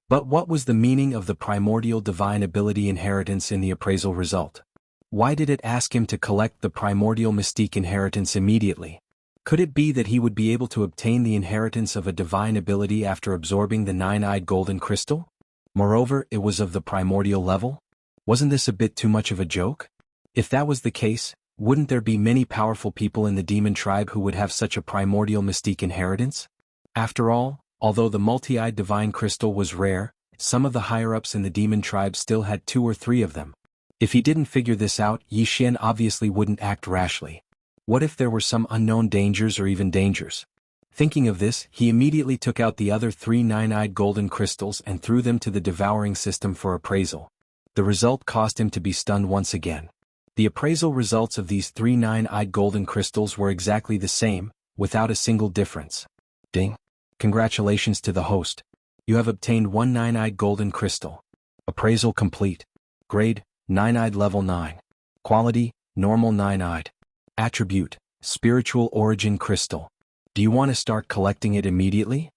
But what was the meaning of the primordial divine ability inheritance in the appraisal result? Why did it ask him to collect the primordial mystique inheritance immediately? Could it be that he would be able to obtain the inheritance of a divine ability after absorbing the nine-eyed golden crystal? Moreover, it was of the primordial level? Wasn't this a bit too much of a joke? If that was the case, wouldn't there be many powerful people in the demon tribe who would have such a primordial mystique inheritance? After all, although the multi-eyed divine crystal was rare, some of the higher-ups in the demon tribe still had 2 or 3 of them. If he didn't figure this out, Yi Xian obviously wouldn't act rashly. What if there were some unknown dangers or even dangers? Thinking of this, he immediately took out the other 3 nine-eyed golden crystals and threw them to the devouring system for appraisal. The result caused him to be stunned once again. The appraisal results of these 3 nine-eyed golden crystals were exactly the same, without a single difference. Ding! Congratulations to the host. You have obtained one nine-eyed golden crystal. Appraisal complete. Grade, nine-eyed level 9. Quality, normal nine-eyed. Attribute, spiritual origin crystal. Do you want to start collecting it immediately?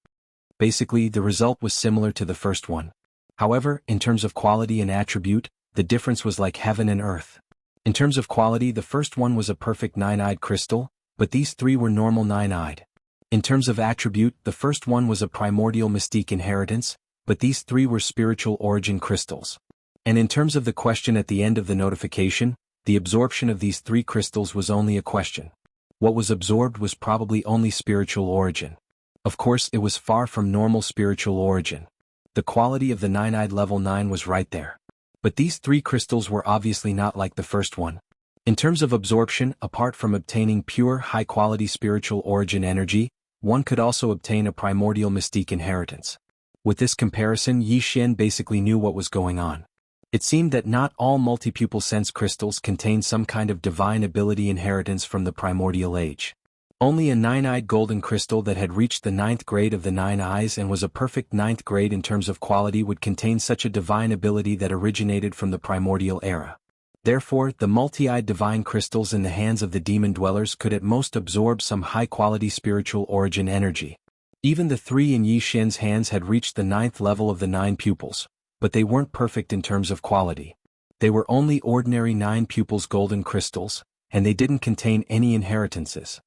Basically, the result was similar to the first one. However, in terms of quality and attribute, the difference was like heaven and earth. In terms of quality, the first one was a perfect nine-eyed crystal, but these 3 were normal nine-eyed. In terms of attribute, the first one was a primordial mystique inheritance, but these 3 were spiritual origin crystals. And in terms of the question at the end of the notification, the absorption of these 3 crystals was only a question. What was absorbed was probably only spiritual origin. Of course, it was far from normal spiritual origin. The quality of the nine-eyed level 9 was right there. But these 3 crystals were obviously not like the first one. In terms of absorption, apart from obtaining pure, high-quality spiritual origin energy, one could also obtain a primordial mystique inheritance. With this comparison, Yi Xian basically knew what was going on. It seemed that not all multipupil sense crystals contained some kind of divine ability inheritance from the primordial age. Only a nine-eyed golden crystal that had reached the 9th grade of the 9 eyes and was a perfect 9th grade in terms of quality would contain such a divine ability that originated from the primordial era. Therefore, the multi-eyed divine crystals in the hands of the demon dwellers could at most absorb some high-quality spiritual origin energy. Even the 3 in Yi Xian's hands had reached the 9th level of the 9 pupils, but they weren't perfect in terms of quality. They were only ordinary 9 pupils golden crystals, and they didn't contain any inheritances.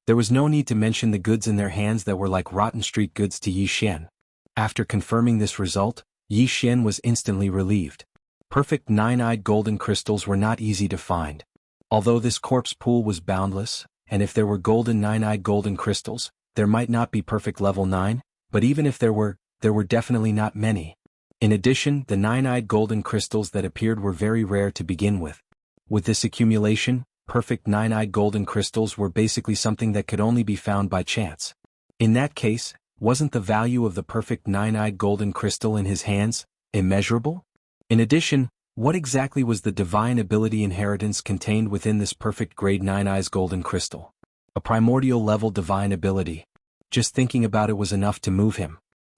There was no need to mention the goods in their hands that were like rotten street goods to Yi Xian. After confirming this result, Yi Xian was instantly relieved. Perfect nine-eyed golden crystals were not easy to find. Although this corpse pool was boundless, and if there were golden nine-eyed golden crystals, there might not be perfect level 9, but even if there were definitely not many. In addition, the nine-eyed golden crystals that appeared were very rare to begin with. With this accumulation, perfect nine-eyed golden crystals were basically something that could only be found by chance. In that case, wasn't the value of the perfect nine-eyed golden crystal in his hands immeasurable? In addition, What exactly was the divine ability inheritance contained within this perfect grade 9 eyes golden crystal? A primordial level divine ability. Just thinking about it was enough to move him.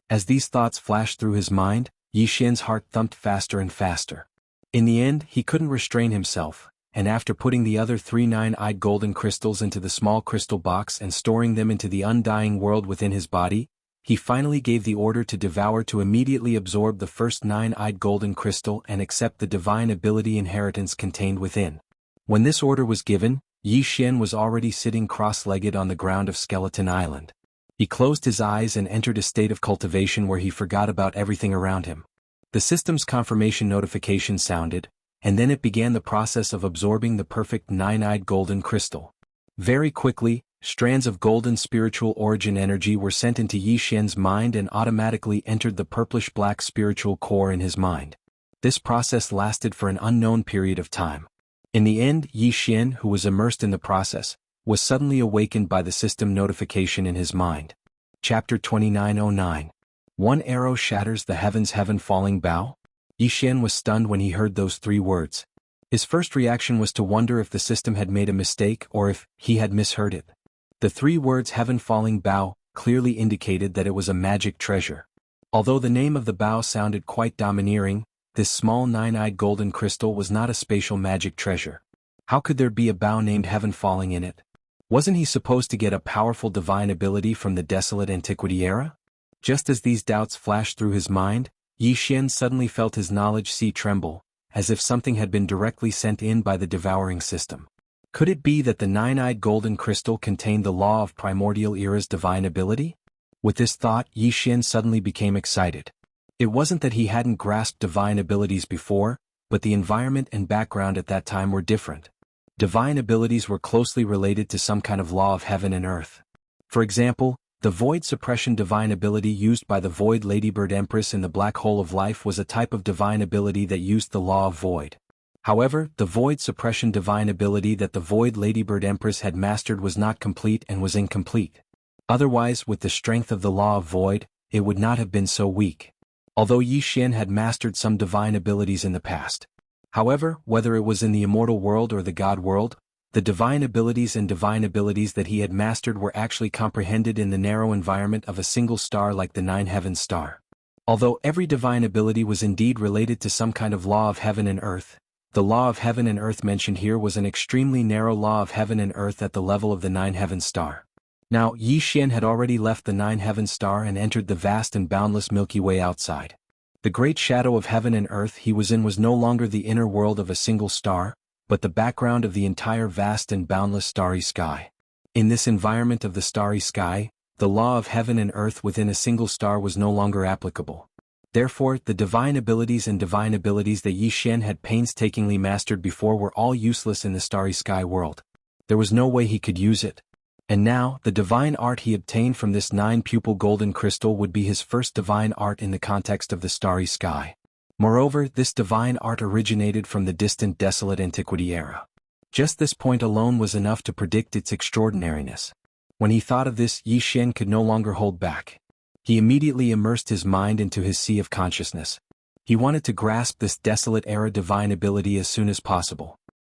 As these thoughts flashed through his mind, Yi Xian's heart thumped faster and faster. In the end, he couldn't restrain himself, and after putting the other 3 nine-eyed golden crystals into the small crystal box and storing them into the undying world within his body, he finally gave the order to Devour to immediately absorb the first 9-eyed golden crystal and accept the divine ability inheritance contained within. When this order was given, Yi Xian was already sitting cross-legged on the ground of Skeleton Island. He closed his eyes and entered a state of cultivation where he forgot about everything around him. The system's confirmation notification sounded, and then it began the process of absorbing the perfect 9-eyed golden crystal. Very quickly, strands of golden spiritual origin energy were sent into Yi Xian's mind and automatically entered the purplish-black spiritual core in his mind. This process lasted for an unknown period of time. In the end, Yi Xian, who was immersed in the process, was suddenly awakened by the system notification in his mind. Chapter 2909. One arrow shatters the heaven's heaven-falling bow? Yi Xian was stunned when he heard those 3 words. His first reaction was to wonder if the system had made a mistake or if he had misheard it. The 3 words heaven-falling bow clearly indicated that it was a magic treasure. Although the name of the bow sounded quite domineering, this small 9-eyed golden crystal was not a spatial magic treasure. How could there be a bow named heaven falling in it? Wasn't he supposed to get a powerful divine ability from the desolate antiquity era? Just as these doubts flashed through his mind, Yi Xian suddenly felt his knowledge sea tremble, as if something had been directly sent in by the devouring system. Could it be that the 9-eyed golden crystal contained the law of primordial era's divine ability? With this thought, Yi Xian suddenly became excited. It wasn't that he hadn't grasped divine abilities before, but the environment and background at that time were different. Divine abilities were closely related to some kind of law of heaven and earth. For example, the void suppression divine ability used by the Void Ladybird Empress in the Black Hole of Life was a type of divine ability that used the law of void. However, the void suppression divine ability that the Void Ladybird Empress had mastered was not complete and was incomplete. Otherwise, with the strength of the law of void, it would not have been so weak. Although Yi Xian had mastered some divine abilities in the past. However, whether it was in the immortal world or the god world, the divine abilities that he had mastered were actually comprehended in the narrow environment of a single star like the 9 heavens star. Although every divine ability was indeed related to some kind of law of heaven and earth, the law of heaven and earth mentioned here was an extremely narrow law of heaven and earth at the level of the 9 heavens star. Now, Yi Xian had already left the 9 heavens star and entered the vast and boundless Milky Way outside. The great shadow of heaven and earth he was in was no longer the inner world of a single star, but the background of the entire vast and boundless starry sky. In this environment of the starry sky, the law of heaven and earth within a single star was no longer applicable. Therefore, the divine abilities that Yi Xian had painstakingly mastered before were all useless in the starry sky world. There was no way he could use it. And now, the divine art he obtained from this 9-pupil golden crystal would be his first divine art in the context of the starry sky. Moreover, this divine art originated from the distant desolate antiquity era. Just this point alone was enough to predict its extraordinariness. When he thought of this, Yi Xian could no longer hold back. He immediately immersed his mind into his sea of consciousness. He wanted to grasp this desolate era divine ability as soon as possible.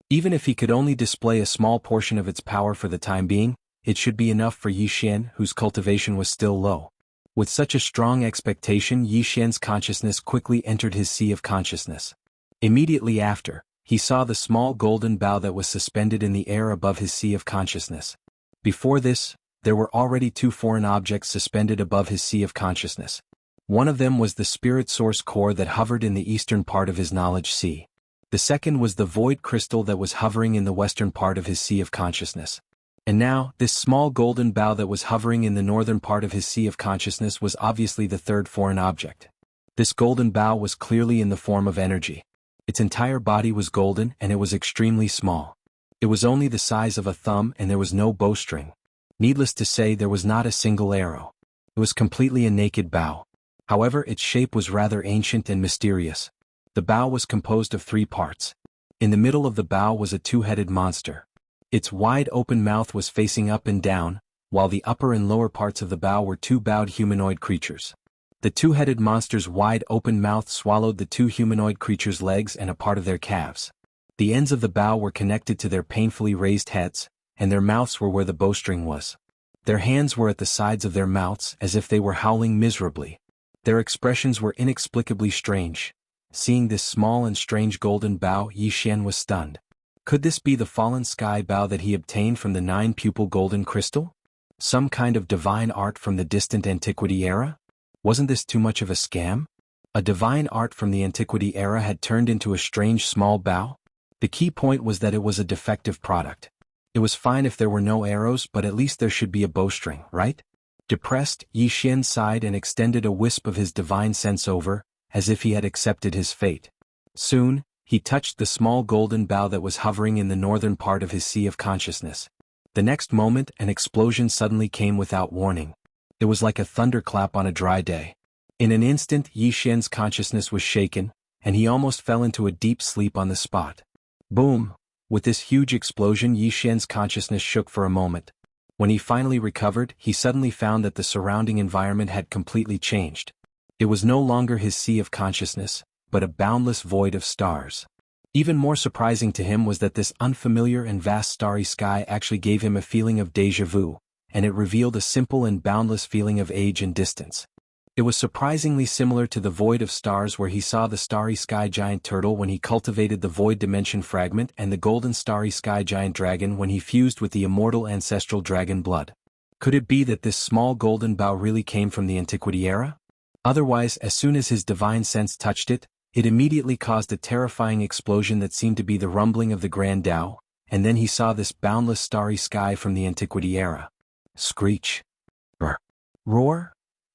Even if he could only display a small portion of its power for the time being, it should be enough for Yi Xian, whose cultivation was still low. With such a strong expectation, Yi Xian's consciousness quickly entered his sea of consciousness. Immediately after, he saw the small golden bow that was suspended in the air above his sea of consciousness. Before this, there were already 2 foreign objects suspended above his sea of consciousness. One of them was the spirit source core that hovered in the eastern part of his knowledge sea. The second was the void crystal that was hovering in the western part of his sea of consciousness. And now, this small golden bow that was hovering in the northern part of his sea of consciousness was obviously the third foreign object. This golden bow was clearly in the form of energy. Its entire body was golden and it was extremely small. It was only the size of a thumb and there was no bowstring. Needless to say, there was not a single arrow. It was completely a naked bow. However, its shape was rather ancient and mysterious. The bow was composed of 3 parts. In the middle of the bow was a 2-headed monster. Its wide open mouth was facing up and down, while the upper and lower parts of the bow were 2 bowed humanoid creatures. The two-headed monster's wide-open mouth swallowed the two humanoid creatures' legs and a part of their calves. The ends of the bow were connected to their painfully raised heads, and their mouths were where the bowstring was. Their hands were at the sides of their mouths as if they were howling miserably. Their expressions were inexplicably strange. Seeing this small and strange golden bow, Yi Xian was stunned. Could this be the fallen sky bow that he obtained from the 9-pupil golden crystal? Some kind of divine art from the distant antiquity era? Wasn't this too much of a scam? A divine art from the antiquity era had turned into a strange small bow? The key point was that it was a defective product. It was fine if there were no arrows, but at least there should be a bowstring, right? Depressed, Yi Xian sighed and extended a wisp of his divine sense over, as if he had accepted his fate. Soon, he touched the small golden bow that was hovering in the northern part of his sea of consciousness. The next moment, an explosion suddenly came without warning. It was like a thunderclap on a dry day. In an instant, Yi Xian's consciousness was shaken, and he almost fell into a deep sleep on the spot. Boom! With this huge explosion, Yi Xian's consciousness shook for a moment. When he finally recovered, he suddenly found that the surrounding environment had completely changed. It was no longer his sea of consciousness, but a boundless void of stars. Even more surprising to him was that this unfamiliar and vast starry sky actually gave him a feeling of déjà vu, and it revealed a simple and boundless feeling of age and distance. It was surprisingly similar to the void of stars where he saw the starry sky giant turtle when he cultivated the void dimension fragment and the golden starry sky giant dragon when he fused with the immortal ancestral dragon blood. Could it be that this small golden bow really came from the antiquity era? Otherwise, as soon as his divine sense touched it, it immediately caused a terrifying explosion that seemed to be the rumbling of the Grand Tao, and then he saw this boundless starry sky from the antiquity era. Screech. Brr. Roar.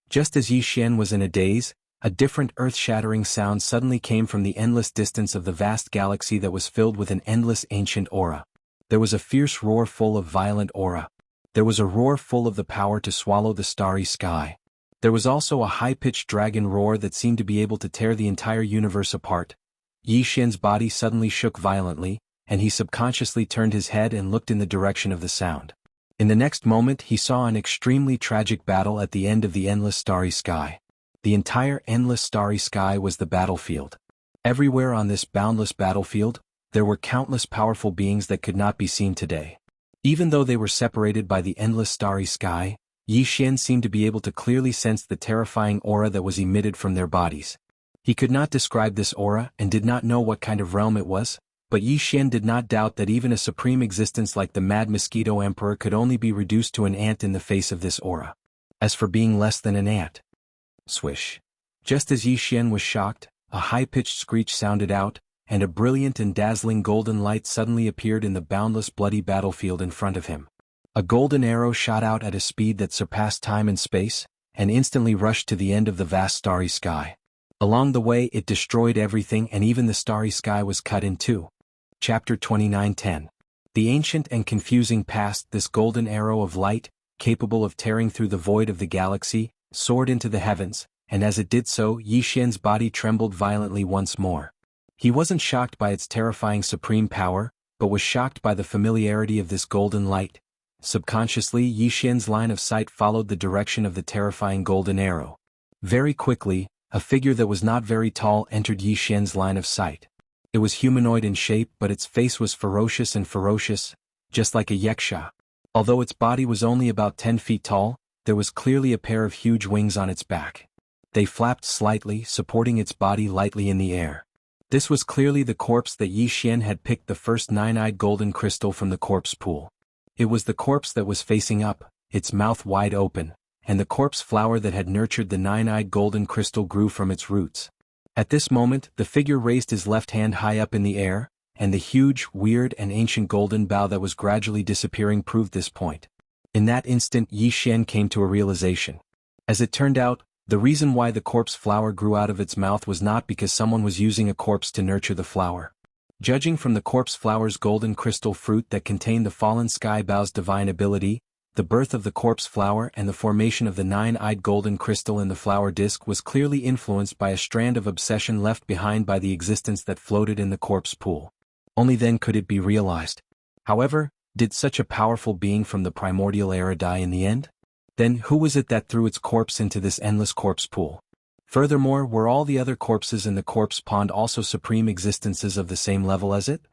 Just as Yi Xian was in a daze, a different earth-shattering sound suddenly came from the endless distance of the vast galaxy that was filled with an endless ancient aura. There was a fierce roar full of violent aura. There was a roar full of the power to swallow the starry sky. There was also a high-pitched dragon roar that seemed to be able to tear the entire universe apart. Yi Xian's body suddenly shook violently, and he subconsciously turned his head and looked in the direction of the sound. In the next moment he saw an extremely tragic battle at the end of the endless starry sky. The entire endless starry sky was the battlefield. Everywhere on this boundless battlefield, there were countless powerful beings that could not be seen today. Even though they were separated by the endless starry sky, Yi Xian seemed to be able to clearly sense the terrifying aura that was emitted from their bodies. He could not describe this aura and did not know what kind of realm it was, but Yi Xian did not doubt that even a supreme existence like the Mad Mosquito Emperor could only be reduced to an ant in the face of this aura. As for being less than an ant. Swish. Just as Yi Xian was shocked, a high-pitched screech sounded out, and a brilliant and dazzling golden light suddenly appeared in the boundless bloody battlefield in front of him. A golden arrow shot out at a speed that surpassed time and space, and instantly rushed to the end of the vast starry sky. Along the way it destroyed everything and even the starry sky was cut in two. Chapter 29:10. The ancient and confusing past. This golden arrow of light, capable of tearing through the void of the galaxy, soared into the heavens, and as it did so, Yi Xian's body trembled violently once more. He wasn't shocked by its terrifying supreme power, but was shocked by the familiarity of this golden light. Subconsciously, Yi Xian's line of sight followed the direction of the terrifying golden arrow. Very quickly, a figure that was not very tall entered Yi Xian's line of sight. It was humanoid in shape, but its face was ferocious, just like a yaksha. Although its body was only about 10 feet tall, there was clearly a pair of huge wings on its back. They flapped slightly, supporting its body lightly in the air. This was clearly the corpse that Yi Xian had picked the first 9-eyed golden crystal from the corpse pool. It was the corpse that was facing up, its mouth wide open, and the corpse flower that had nurtured the 9-eyed golden crystal grew from its roots. At this moment, the figure raised his left hand high up in the air, and the huge, weird and ancient golden bow that was gradually disappearing proved this point. In that instant Yi Xian came to a realization. As it turned out, the reason why the corpse flower grew out of its mouth was not because someone was using a corpse to nurture the flower. Judging from the corpse flower's golden crystal fruit that contained the fallen sky bow's divine ability, the birth of the corpse flower and the formation of the 9-eyed golden crystal in the flower disk was clearly influenced by a strand of obsession left behind by the existence that floated in the corpse pool. Only then could it be realized. However, did such a powerful being from the primordial era die in the end? Then who was it that threw its corpse into this endless corpse pool? Furthermore, were all the other corpses in the corpse pond also supreme existences of the same level as it?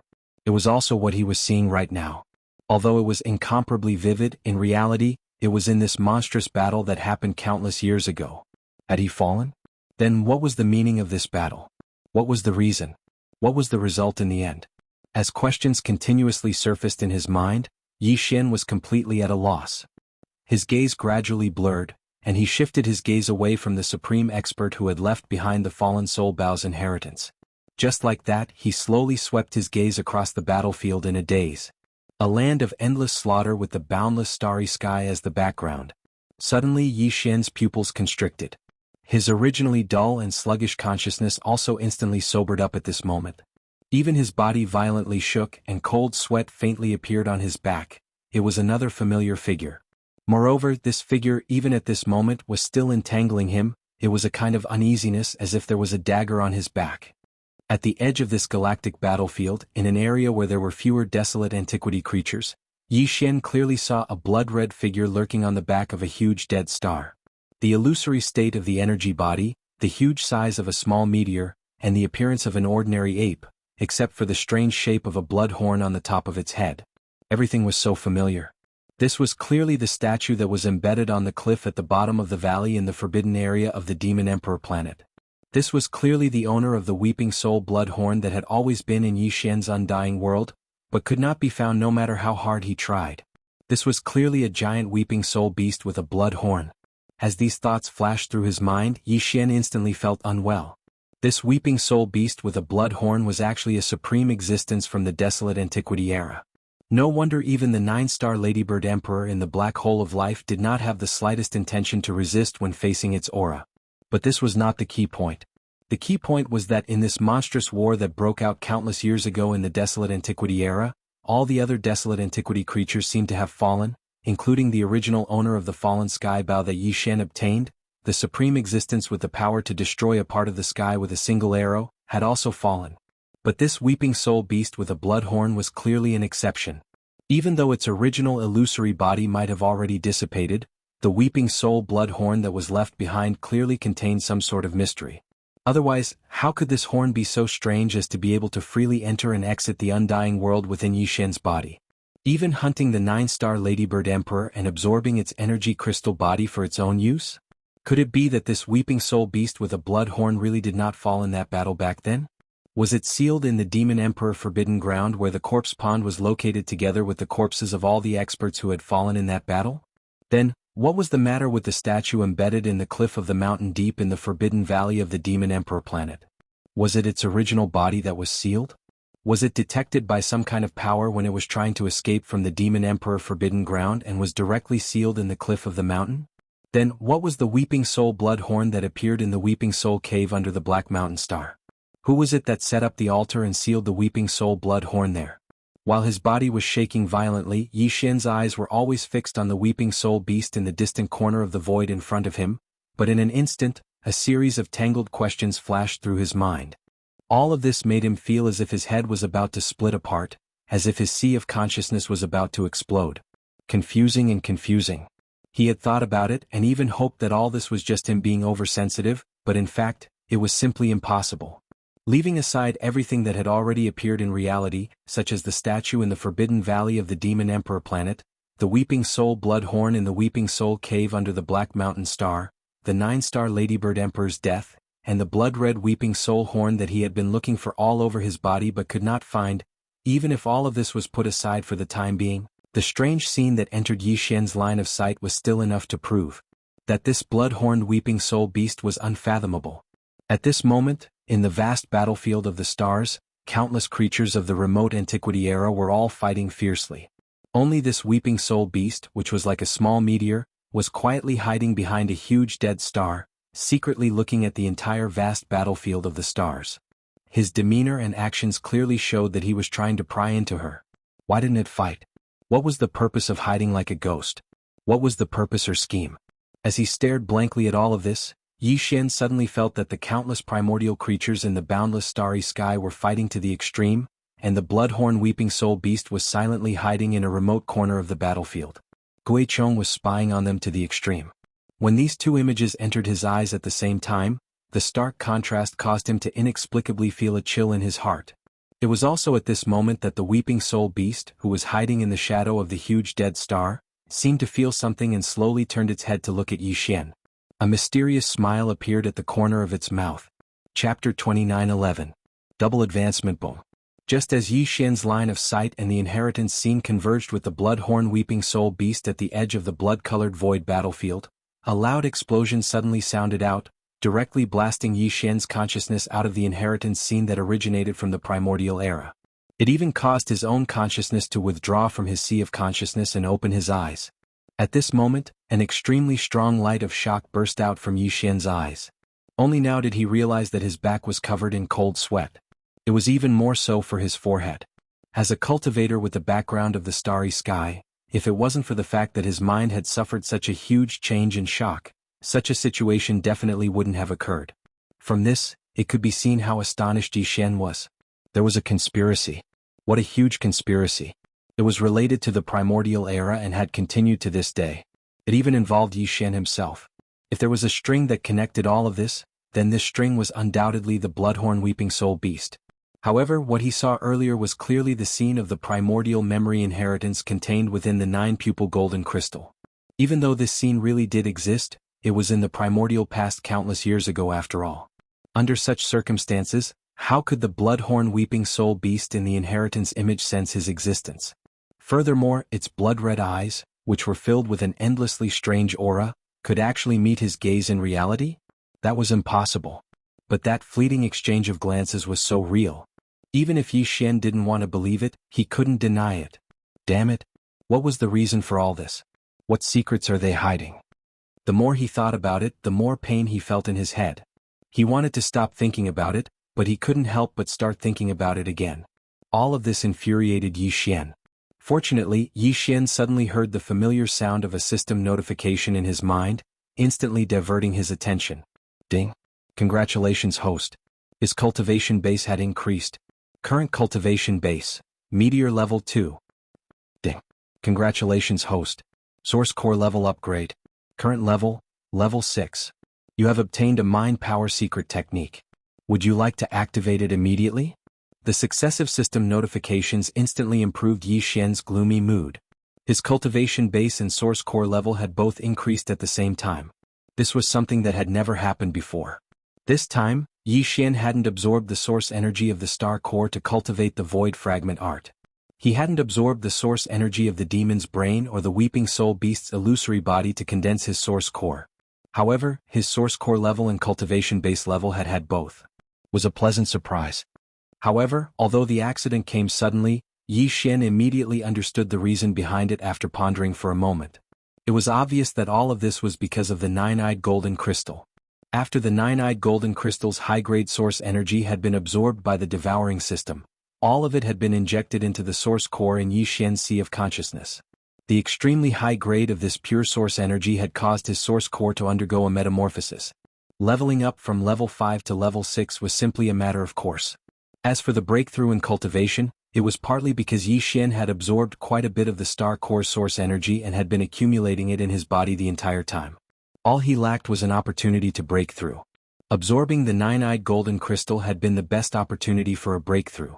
It was also what he was seeing right now. Although it was incomparably vivid, in reality, it was in this monstrous battle that happened countless years ago. Had he fallen? Then what was the meaning of this battle? What was the reason? What was the result in the end? As questions continuously surfaced in his mind, Yi Xian was completely at a loss. His gaze gradually blurred, and he shifted his gaze away from the supreme expert who had left behind the fallen soul Bao's inheritance. Just like that, he slowly swept his gaze across the battlefield in a daze. A land of endless slaughter with the boundless starry sky as the background. Suddenly Yi Xian's pupils constricted. His originally dull and sluggish consciousness also instantly sobered up at this moment. Even his body violently shook and cold sweat faintly appeared on his back. It was another familiar figure. Moreover, this figure, even at this moment, was still entangling him. It was a kind of uneasiness as if there was a dagger on his back. At the edge of this galactic battlefield, in an area where there were fewer desolate antiquity creatures, Yi Xian clearly saw a blood-red figure lurking on the back of a huge dead star. The illusory state of the energy body, the huge size of a small meteor, and the appearance of an ordinary ape, except for the strange shape of a blood horn on the top of its head. Everything was so familiar. This was clearly the statue that was embedded on the cliff at the bottom of the valley in the forbidden area of the Demon Emperor planet. This was clearly the owner of the Weeping Soul blood horn that had always been in Yi Xian's undying world, but could not be found no matter how hard he tried. This was clearly a giant Weeping Soul beast with a blood horn. As these thoughts flashed through his mind, Yi Xian instantly felt unwell. This Weeping Soul beast with a blood horn was actually a supreme existence from the desolate antiquity era. No wonder even the 9-star Ladybird Emperor in the black hole of life did not have the slightest intention to resist when facing its aura. But this was not the key point. The key point was that in this monstrous war that broke out countless years ago in the desolate antiquity era, all the other desolate antiquity creatures seemed to have fallen, including the original owner of the fallen sky bow that Yi Xian obtained, the supreme existence with the power to destroy a part of the sky with a single arrow, had also fallen. But this Weeping Soul beast with a blood horn was clearly an exception. Even though its original illusory body might have already dissipated, the Weeping Soul blood horn that was left behind clearly contained some sort of mystery. Otherwise, how could this horn be so strange as to be able to freely enter and exit the undying world within Yi Xian's body? Even hunting the 9-star Ladybird Emperor and absorbing its energy crystal body for its own use? Could it be that this Weeping Soul beast with a blood horn really did not fall in that battle back then? Was it sealed in the Demon Emperor Forbidden Ground where the corpse pond was located together with the corpses of all the experts who had fallen in that battle? Then, what was the matter with the statue embedded in the cliff of the mountain deep in the Forbidden Valley of the Demon Emperor planet? Was it its original body that was sealed? Was it detected by some kind of power when it was trying to escape from the Demon Emperor Forbidden Ground and was directly sealed in the cliff of the mountain? Then, what was the Weeping Soul blood horn that appeared in the Weeping Soul cave under the Black Mountain Star? Who was it that set up the altar and sealed the Weeping Soul blood horn there? While his body was shaking violently, Yi Xian's eyes were always fixed on the Weeping Soul beast in the distant corner of the void in front of him, but in an instant, a series of tangled questions flashed through his mind. All of this made him feel as if his head was about to split apart, as if his sea of consciousness was about to explode. Confusing and confusing. He had thought about it and even hoped that all this was just him being oversensitive, but in fact, it was simply impossible. Leaving aside everything that had already appeared in reality, such as the statue in the Forbidden Valley of the Demon Emperor planet, the Weeping Soul blood horn in the Weeping Soul cave under the Black Mountain Star, the 9-star Ladybird Emperor's death, and the blood-red Weeping Soul horn that he had been looking for all over his body but could not find, even if all of this was put aside for the time being, the strange scene that entered Yi Xian's line of sight was still enough to prove that this blood-horned Weeping Soul beast was unfathomable. At this moment, in the vast battlefield of the stars, countless creatures of the remote antiquity era were all fighting fiercely. Only this Weeping Soul beast, which was like a small meteor, was quietly hiding behind a huge dead star, secretly looking at the entire vast battlefield of the stars. His demeanor and actions clearly showed that he was trying to pry into her. Why didn't it fight? What was the purpose of hiding like a ghost? What was the purpose or scheme? As he stared blankly at all of this, Yi Xian suddenly felt that the countless primordial creatures in the boundless starry sky were fighting to the extreme, and the bloodhorn Weeping Soul beast was silently hiding in a remote corner of the battlefield. Gui Chong was spying on them to the extreme. When these two images entered his eyes at the same time, The stark contrast caused him to inexplicably feel a chill in his heart. It was also at this moment that the weeping soul beast, who was hiding in the shadow of the huge dead star, seemed to feel something and slowly turned its head to look at Yi Xian. A mysterious smile appeared at the corner of its mouth. Chapter 29:11. Double Advancement Boom. Just as Yi Xian's line of sight and the inheritance scene converged with the bloodhorn weeping soul beast at the edge of the blood-colored void battlefield, a loud explosion suddenly sounded out, directly blasting Yi Xian's consciousness out of the inheritance scene that originated from the primordial era. It even caused his own consciousness to withdraw from his sea of consciousness and open his eyes. At this moment, an extremely strong light of shock burst out from Yi Xian's eyes. Only now did he realize that his back was covered in cold sweat. It was even more so for his forehead. As a cultivator with the background of the starry sky, if it wasn't for the fact that his mind had suffered such a huge change and shock, such a situation definitely wouldn't have occurred. From this, it could be seen how astonished Yi Xian was. There was a conspiracy. What a huge conspiracy. It was related to the primordial era and had continued to this day. It even involved Yi Xian himself. If there was a string that connected all of this, then this string was undoubtedly the bloodhorn weeping soul beast. However, what he saw earlier was clearly the scene of the primordial memory inheritance contained within the 9-pupil golden crystal. Even though this scene really did exist, it was in the primordial past countless years ago after all. Under such circumstances, how could the bloodhorn weeping soul beast in the inheritance image sense his existence? Furthermore, its blood-red eyes, which were filled with an endlessly strange aura, could actually meet his gaze in reality? That was impossible. But that fleeting exchange of glances was so real. Even if Yi Xian didn't want to believe it, he couldn't deny it. Damn it! What was the reason for all this? What secrets are they hiding? The more he thought about it, the more pain he felt in his head. He wanted to stop thinking about it, but he couldn't help but start thinking about it again. All of this infuriated Yi Xian. Fortunately, Yi Xian suddenly heard the familiar sound of a system notification in his mind, instantly diverting his attention. Ding. Congratulations, host. His cultivation base had increased. Current cultivation base, Meteor level 2. Ding. Congratulations, host. Source core level upgrade. Current level, level 6. You have obtained a mind power secret technique. Would you like to activate it immediately? The successive system notifications instantly improved Yi Xian's gloomy mood. His cultivation base and source core level had both increased at the same time. This was something that had never happened before. This time, Yi Xian hadn't absorbed the source energy of the star core to cultivate the void fragment art. He hadn't absorbed the source energy of the demon's brain or the weeping soul beast's illusory body to condense his source core. However, his source core level and cultivation base level had both. Was a pleasant surprise. However, although the accident came suddenly, Yi Xian immediately understood the reason behind it after pondering for a moment. It was obvious that all of this was because of the nine-eyed golden crystal. After the nine-eyed golden crystal's high-grade source energy had been absorbed by the devouring system, all of it had been injected into the source core in Yi Xian's sea of consciousness. The extremely high grade of this pure source energy had caused his source core to undergo a metamorphosis. Leveling up from level 5 to level 6 was simply a matter of course. As for the breakthrough in cultivation, it was partly because Yi Xian had absorbed quite a bit of the star core source energy and had been accumulating it in his body the entire time. All he lacked was an opportunity to break through. Absorbing the nine-eyed golden crystal had been the best opportunity for a breakthrough.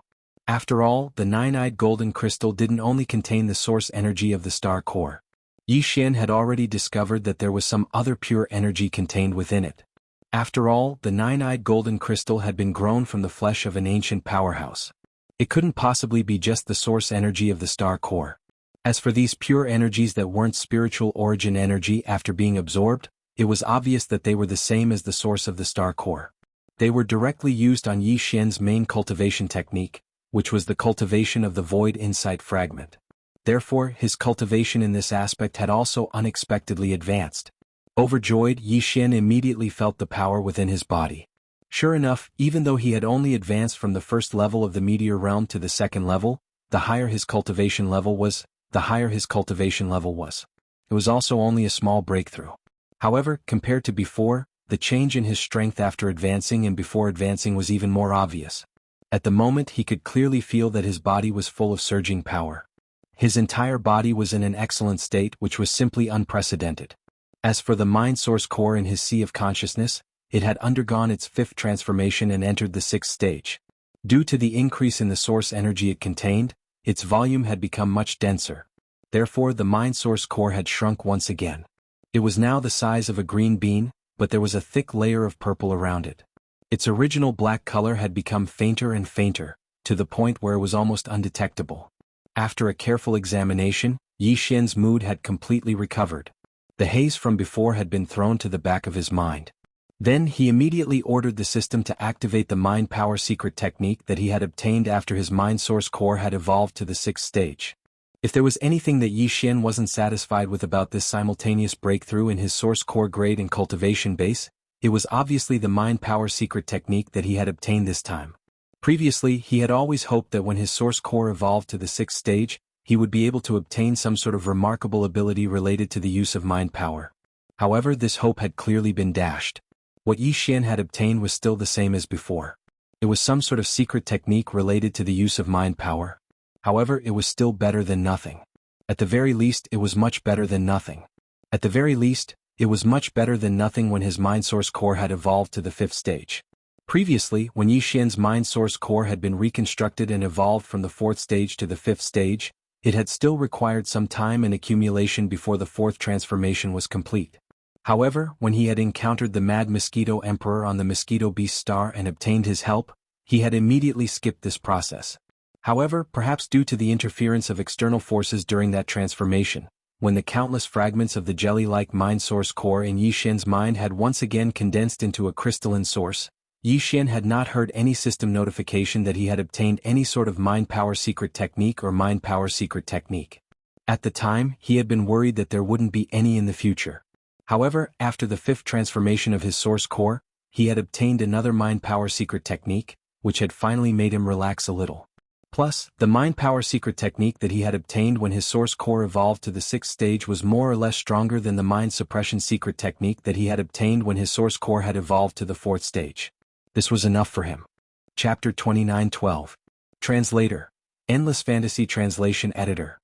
After all, the nine-eyed golden crystal didn't only contain the source energy of the star core. Yi Xian had already discovered that there was some other pure energy contained within it. After all, the nine-eyed golden crystal had been grown from the flesh of an ancient powerhouse. It couldn't possibly be just the source energy of the star core. As for these pure energies that weren't spiritual origin energy after being absorbed, it was obvious that they were the same as the source of the star core. They were directly used on Yi Xian's main cultivation technique, which was the cultivation of the void insight fragment. Therefore, his cultivation in this aspect had also unexpectedly advanced. Overjoyed, Yi Xian immediately felt the power within his body. Sure enough, even though he had only advanced from the first level of the meteor realm to the second level, the higher his cultivation level was. It was also only a small breakthrough. However, compared to before, the change in his strength after advancing and before advancing was even more obvious. At the moment he could clearly feel that his body was full of surging power. His entire body was in an excellent state which was simply unprecedented. As for the mind source core in his sea of consciousness, it had undergone its fifth transformation and entered the sixth stage. Due to the increase in the source energy it contained, its volume had become much denser. Therefore the mind source core had shrunk once again. It was now the size of a green bean, but there was a thick layer of purple around it. Its original black color had become fainter and fainter, to the point where it was almost undetectable. After a careful examination, Yi Xian's mood had completely recovered. The haze from before had been thrown to the back of his mind. Then he immediately ordered the system to activate the mind power secret technique that he had obtained after his mind source core had evolved to the sixth stage. If there was anything that Yi Xian wasn't satisfied with about this simultaneous breakthrough in his source core grade and cultivation base, it was obviously the mind power secret technique that he had obtained this time. Previously, he had always hoped that when his source core evolved to the sixth stage, he would be able to obtain some sort of remarkable ability related to the use of mind power. However, this hope had clearly been dashed. What Yi Xian had obtained was still the same as before. It was some sort of secret technique related to the use of mind power. However, it was still better than nothing. At the very least, it was much better than nothing. At the very least, it was much better than nothing when his mind source core had evolved to the fifth stage. Previously, when Yi Xian's mind source core had been reconstructed and evolved from the fourth stage to the fifth stage, it had still required some time and accumulation before the fourth transformation was complete. However, when he had encountered the Mad Mosquito Emperor on the Mosquito Beast Star and obtained his help, he had immediately skipped this process. However, perhaps due to the interference of external forces during that transformation, when the countless fragments of the jelly-like mind source core in Yi Xian's mind had once again condensed into a crystalline source, Yi Xian had not heard any system notification that he had obtained any sort of mind power secret technique or mind power secret technique. At the time, he had been worried that there wouldn't be any in the future. However, after the fifth transformation of his source core, he had obtained another mind power secret technique, which had finally made him relax a little. Plus, the mind power secret technique that he had obtained when his source core evolved to the sixth stage was more or less stronger than the mind suppression secret technique that he had obtained when his source core had evolved to the fourth stage. This was enough for him. Chapter 29:12. Translator. Endless Fantasy Translation Editor.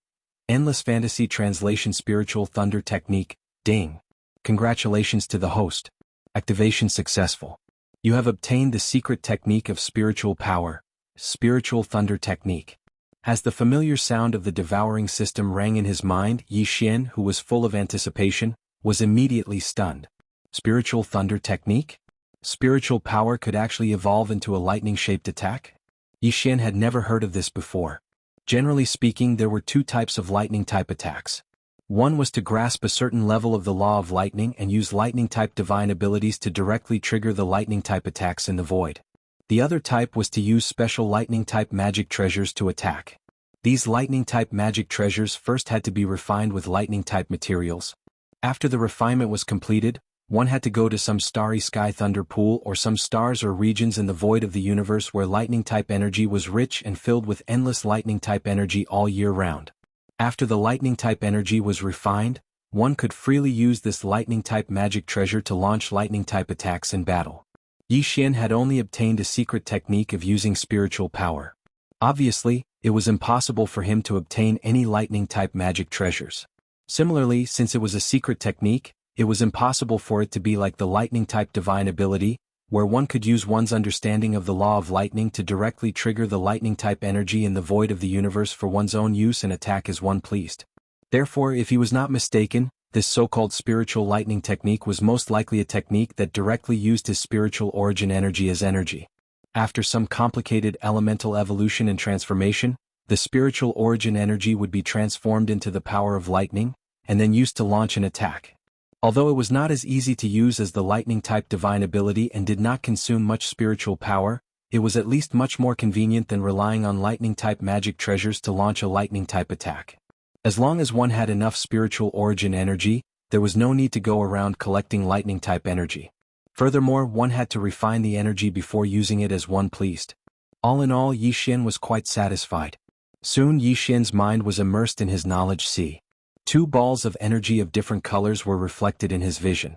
Endless Fantasy Translation Spiritual Thunder Technique, Ding. Congratulations to the host. Activation successful. You have obtained the secret technique of spiritual power, Spiritual Thunder Technique. As the familiar sound of the devouring system rang in his mind, Yi Xian, who was full of anticipation, was immediately stunned. Spiritual Thunder Technique? Spiritual power could actually evolve into a lightning-shaped attack? Yi Xian had never heard of this before. Generally speaking, there were two types of lightning-type attacks. One was to grasp a certain level of the law of lightning and use lightning-type divine abilities to directly trigger the lightning-type attacks in the void. The other type was to use special lightning-type magic treasures to attack. These lightning-type magic treasures first had to be refined with lightning-type materials. After the refinement was completed, one had to go to some starry sky thunder pool or some stars or regions in the void of the universe where lightning-type energy was rich and filled with endless lightning-type energy all year round. After the lightning-type energy was refined, one could freely use this lightning-type magic treasure to launch lightning-type attacks in battle. Yi Xian had only obtained a secret technique of using spiritual power. Obviously, it was impossible for him to obtain any lightning-type magic treasures. Similarly, since it was a secret technique, it was impossible for it to be like the lightning-type divine ability, where one could use one's understanding of the law of lightning to directly trigger the lightning-type energy in the void of the universe for one's own use and attack as one pleased. Therefore, if he was not mistaken, this so-called spiritual lightning technique was most likely a technique that directly used his spiritual origin energy as energy. After some complicated elemental evolution and transformation, the spiritual origin energy would be transformed into the power of lightning, and then used to launch an attack. Although it was not as easy to use as the lightning-type divine ability and did not consume much spiritual power, it was at least much more convenient than relying on lightning-type magic treasures to launch a lightning-type attack. As long as one had enough spiritual origin energy, there was no need to go around collecting lightning-type energy. Furthermore, one had to refine the energy before using it as one pleased. All in all, Yi Xian was quite satisfied. Soon Yi Xian's mind was immersed in his knowledge sea. Two balls of energy of different colors were reflected in his vision.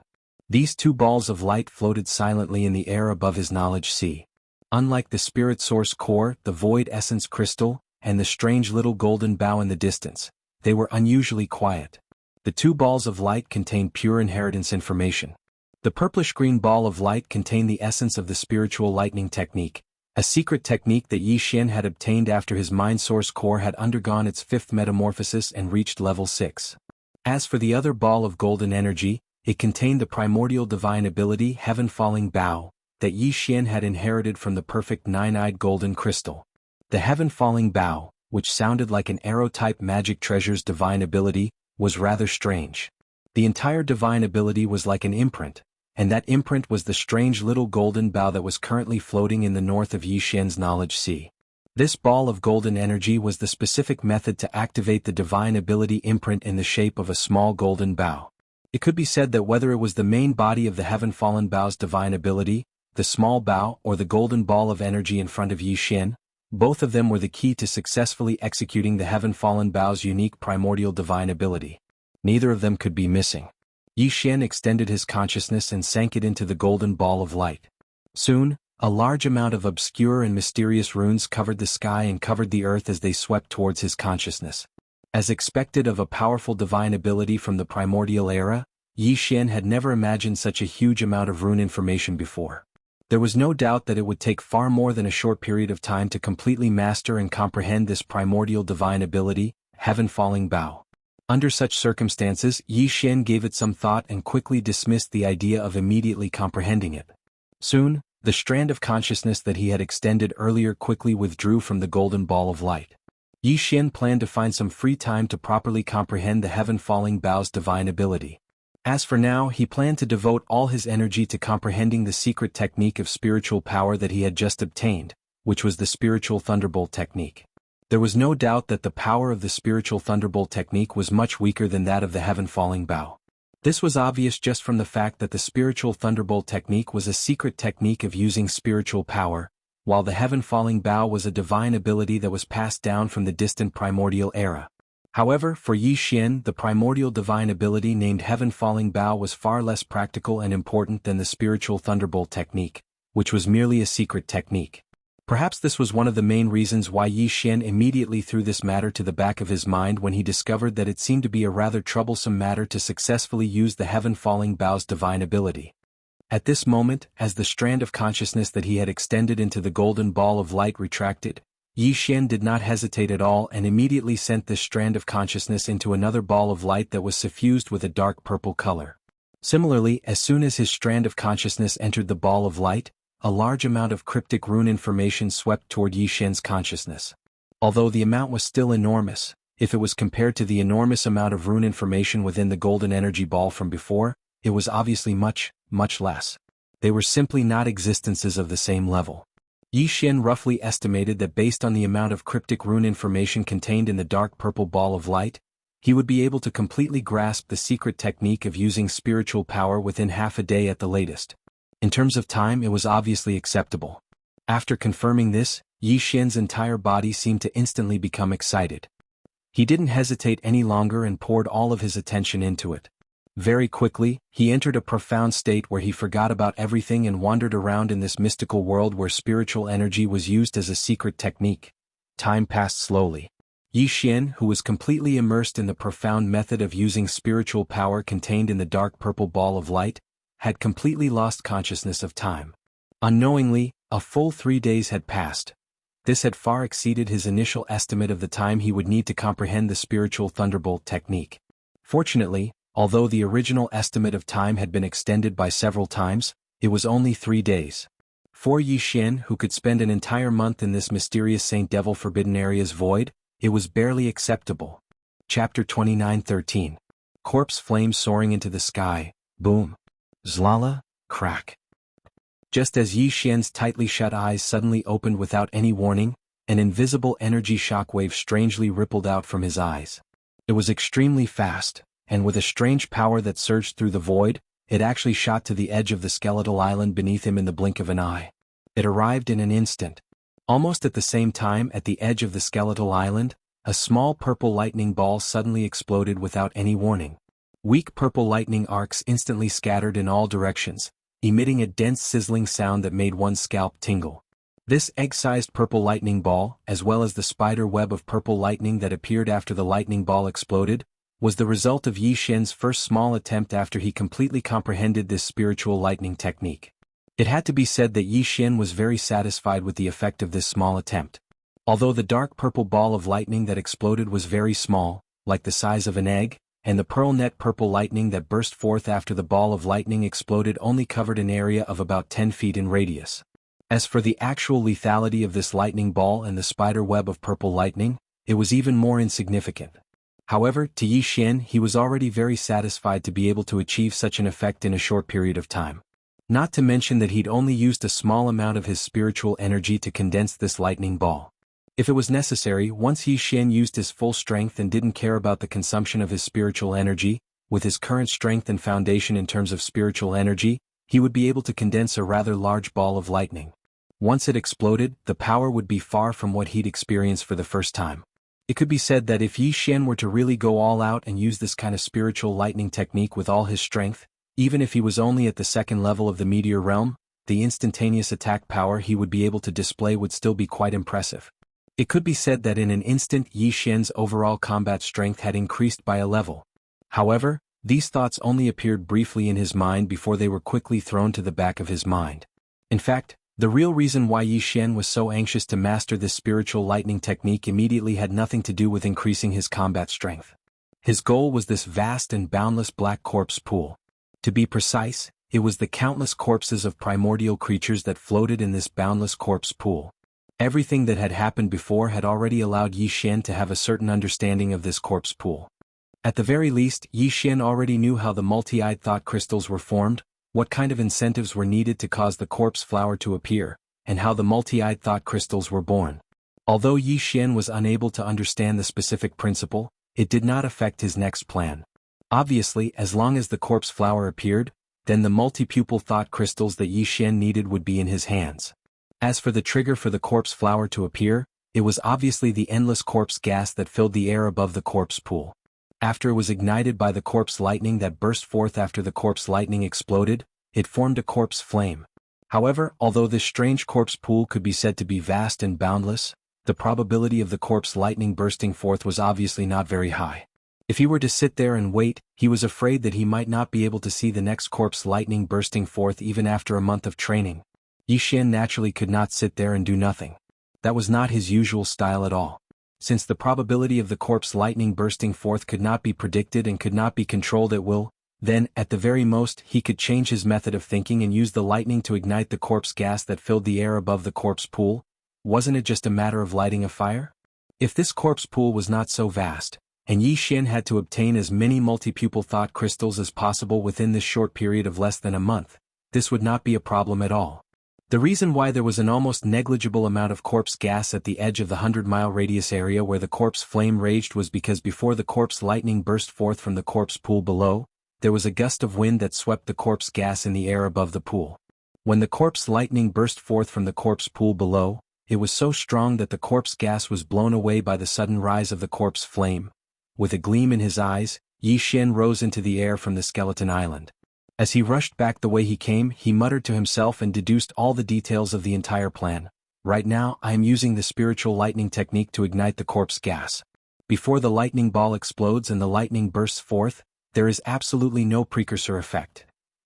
These two balls of light floated silently in the air above his knowledge sea. Unlike the spirit source core, the void essence crystal, and the strange little golden bow in the distance, they were unusually quiet. The two balls of light contained pure inheritance information. The purplish-green ball of light contained the essence of the spiritual lightning technique, a secret technique that Yi Xian had obtained after his mind source core had undergone its fifth metamorphosis and reached level 6. As for the other ball of golden energy, it contained the primordial divine ability Heaven-Falling Bow, that Yi Xian had inherited from the perfect nine-eyed golden crystal. The Heaven-Falling Bow, which sounded like an arrow-type magic treasure's divine ability, was rather strange. The entire divine ability was like an imprint, and that imprint was the strange little golden bow that was currently floating in the north of Yi Xian's knowledge sea. This ball of golden energy was the specific method to activate the divine ability imprint in the shape of a small golden bow. It could be said that whether it was the main body of the Heaven-Fallen Bow's divine ability, the small bow, or the golden ball of energy in front of Yi Xian, both of them were the key to successfully executing the Heaven-Fallen Bow's unique primordial divine ability. Neither of them could be missing. Yi Xian extended his consciousness and sank it into the golden ball of light. Soon, a large amount of obscure and mysterious runes covered the sky and covered the earth as they swept towards his consciousness. As expected of a powerful divine ability from the primordial era, Yi Xian had never imagined such a huge amount of rune information before. There was no doubt that it would take far more than a short period of time to completely master and comprehend this primordial divine ability, Heaven-Falling Bow. Under such circumstances, Yi Xian gave it some thought and quickly dismissed the idea of immediately comprehending it. Soon, the strand of consciousness that he had extended earlier quickly withdrew from the golden ball of light. Yi Xian planned to find some free time to properly comprehend the Heaven-Falling Bow's divine ability. As for now, he planned to devote all his energy to comprehending the secret technique of spiritual power that he had just obtained, which was the spiritual thunderbolt technique. There was no doubt that the power of the spiritual thunderbolt technique was much weaker than that of the Heaven-Falling Bow. This was obvious just from the fact that the spiritual thunderbolt technique was a secret technique of using spiritual power, while the Heaven-Falling Bow was a divine ability that was passed down from the distant primordial era. However, for Yi Xian, the primordial divine ability named Heaven-Falling Bow was far less practical and important than the spiritual thunderbolt technique, which was merely a secret technique. Perhaps this was one of the main reasons why Yi Xian immediately threw this matter to the back of his mind when he discovered that it seemed to be a rather troublesome matter to successfully use the Heaven-Falling Bow's divine ability. At this moment, as the strand of consciousness that he had extended into the golden ball of light retracted, Yi Xian did not hesitate at all and immediately sent this strand of consciousness into another ball of light that was suffused with a dark purple color. Similarly, as soon as his strand of consciousness entered the ball of light, a large amount of cryptic rune information swept toward Yi Xian's consciousness. Although the amount was still enormous, if it was compared to the enormous amount of rune information within the golden energy ball from before, it was obviously much less. They were simply not existences of the same level. Yi Xian roughly estimated that based on the amount of cryptic rune information contained in the dark purple ball of light, he would be able to completely grasp the secret technique of using spiritual power within half a day at the latest. In terms of time, it was obviously acceptable. After confirming this, Yi Xian's entire body seemed to instantly become excited. He didn't hesitate any longer and poured all of his attention into it. Very quickly, he entered a profound state where he forgot about everything and wandered around in this mystical world where spiritual energy was used as a secret technique. Time passed slowly. Yi Xian, who was completely immersed in the profound method of using spiritual power contained in the dark purple ball of light, had completely lost consciousness of time. Unknowingly, a full 3 days had passed. This had far exceeded his initial estimate of the time he would need to comprehend the spiritual thunderbolt technique. Fortunately, although the original estimate of time had been extended by several times, it was only 3 days. For Yi Xian, who could spend an entire month in this mysterious Saint Devil Forbidden Area's void, it was barely acceptable. Chapter 29:13. Corpse flames soaring into the sky, boom. Zlala, crack. Just as Yi Xian's tightly shut eyes suddenly opened without any warning, an invisible energy shockwave strangely rippled out from his eyes. It was extremely fast, and with a strange power that surged through the void, it actually shot to the edge of the skeletal island beneath him in the blink of an eye. It arrived in an instant. Almost at the same time, at the edge of the skeletal island, a small purple lightning ball suddenly exploded without any warning. Weak purple lightning arcs instantly scattered in all directions, emitting a dense sizzling sound that made one's scalp tingle. This egg-sized purple lightning ball, as well as the spider web of purple lightning that appeared after the lightning ball exploded, was the result of Yi Xian's first small attempt after he completely comprehended this spiritual lightning technique. It had to be said that Yi Xian was very satisfied with the effect of this small attempt. Although the dark purple ball of lightning that exploded was very small, like the size of an egg, and the pearl net purple lightning that burst forth after the ball of lightning exploded only covered an area of about 10 feet in radius. As for the actual lethality of this lightning ball and the spider web of purple lightning, it was even more insignificant. However, to Yi Xian he was already very satisfied to be able to achieve such an effect in a short period of time. Not to mention that he'd only used a small amount of his spiritual energy to condense this lightning ball. If it was necessary, once Yi Xian used his full strength and didn't care about the consumption of his spiritual energy, with his current strength and foundation in terms of spiritual energy, he would be able to condense a rather large ball of lightning. Once it exploded, the power would be far from what he'd experienced for the first time. It could be said that if Yi Xian were to really go all out and use this kind of spiritual lightning technique with all his strength, even if he was only at the second level of the meteor realm, the instantaneous attack power he would be able to display would still be quite impressive. It could be said that in an instant Yi Xian's overall combat strength had increased by a level. However, these thoughts only appeared briefly in his mind before they were quickly thrown to the back of his mind. In fact, the real reason why Yi Xian was so anxious to master this spiritual lightning technique immediately had nothing to do with increasing his combat strength. His goal was this vast and boundless black corpse pool. To be precise, it was the countless corpses of primordial creatures that floated in this boundless corpse pool. Everything that had happened before had already allowed Yi Xian to have a certain understanding of this corpse pool. At the very least, Yi Xian already knew how the multi-eyed thought crystals were formed, what kind of incentives were needed to cause the corpse flower to appear, and how the multi-eyed thought crystals were born. Although Yi Xian was unable to understand the specific principle, it did not affect his next plan. Obviously, as long as the corpse flower appeared, then the multi-pupil thought crystals that Yi Xian needed would be in his hands. As for the trigger for the corpse flower to appear, it was obviously the endless corpse gas that filled the air above the corpse pool. After it was ignited by the corpse lightning that burst forth after the corpse lightning exploded, it formed a corpse flame. However, although this strange corpse pool could be said to be vast and boundless, the probability of the corpse lightning bursting forth was obviously not very high. If he were to sit there and wait, he was afraid that he might not be able to see the next corpse lightning bursting forth even after a month of training. Yi Xian naturally could not sit there and do nothing. That was not his usual style at all. Since the probability of the corpse lightning bursting forth could not be predicted and could not be controlled at will, then, at the very most, he could change his method of thinking and use the lightning to ignite the corpse gas that filled the air above the corpse pool. Wasn't it just a matter of lighting a fire? If this corpse pool was not so vast, and Yi Xian had to obtain as many multi-pupil thought crystals as possible within this short period of less than a month, this would not be a problem at all. The reason why there was an almost negligible amount of corpse gas at the edge of the 100-mile radius area where the corpse flame raged was because before the corpse lightning burst forth from the corpse pool below, there was a gust of wind that swept the corpse gas in the air above the pool. When the corpse lightning burst forth from the corpse pool below, it was so strong that the corpse gas was blown away by the sudden rise of the corpse flame. With a gleam in his eyes, Yi Xian rose into the air from the skeleton island. As he rushed back the way he came, he muttered to himself and deduced all the details of the entire plan. Right now, I am using the spiritual lightning technique to ignite the corpse gas. Before the lightning ball explodes and the lightning bursts forth, there is absolutely no precursor effect.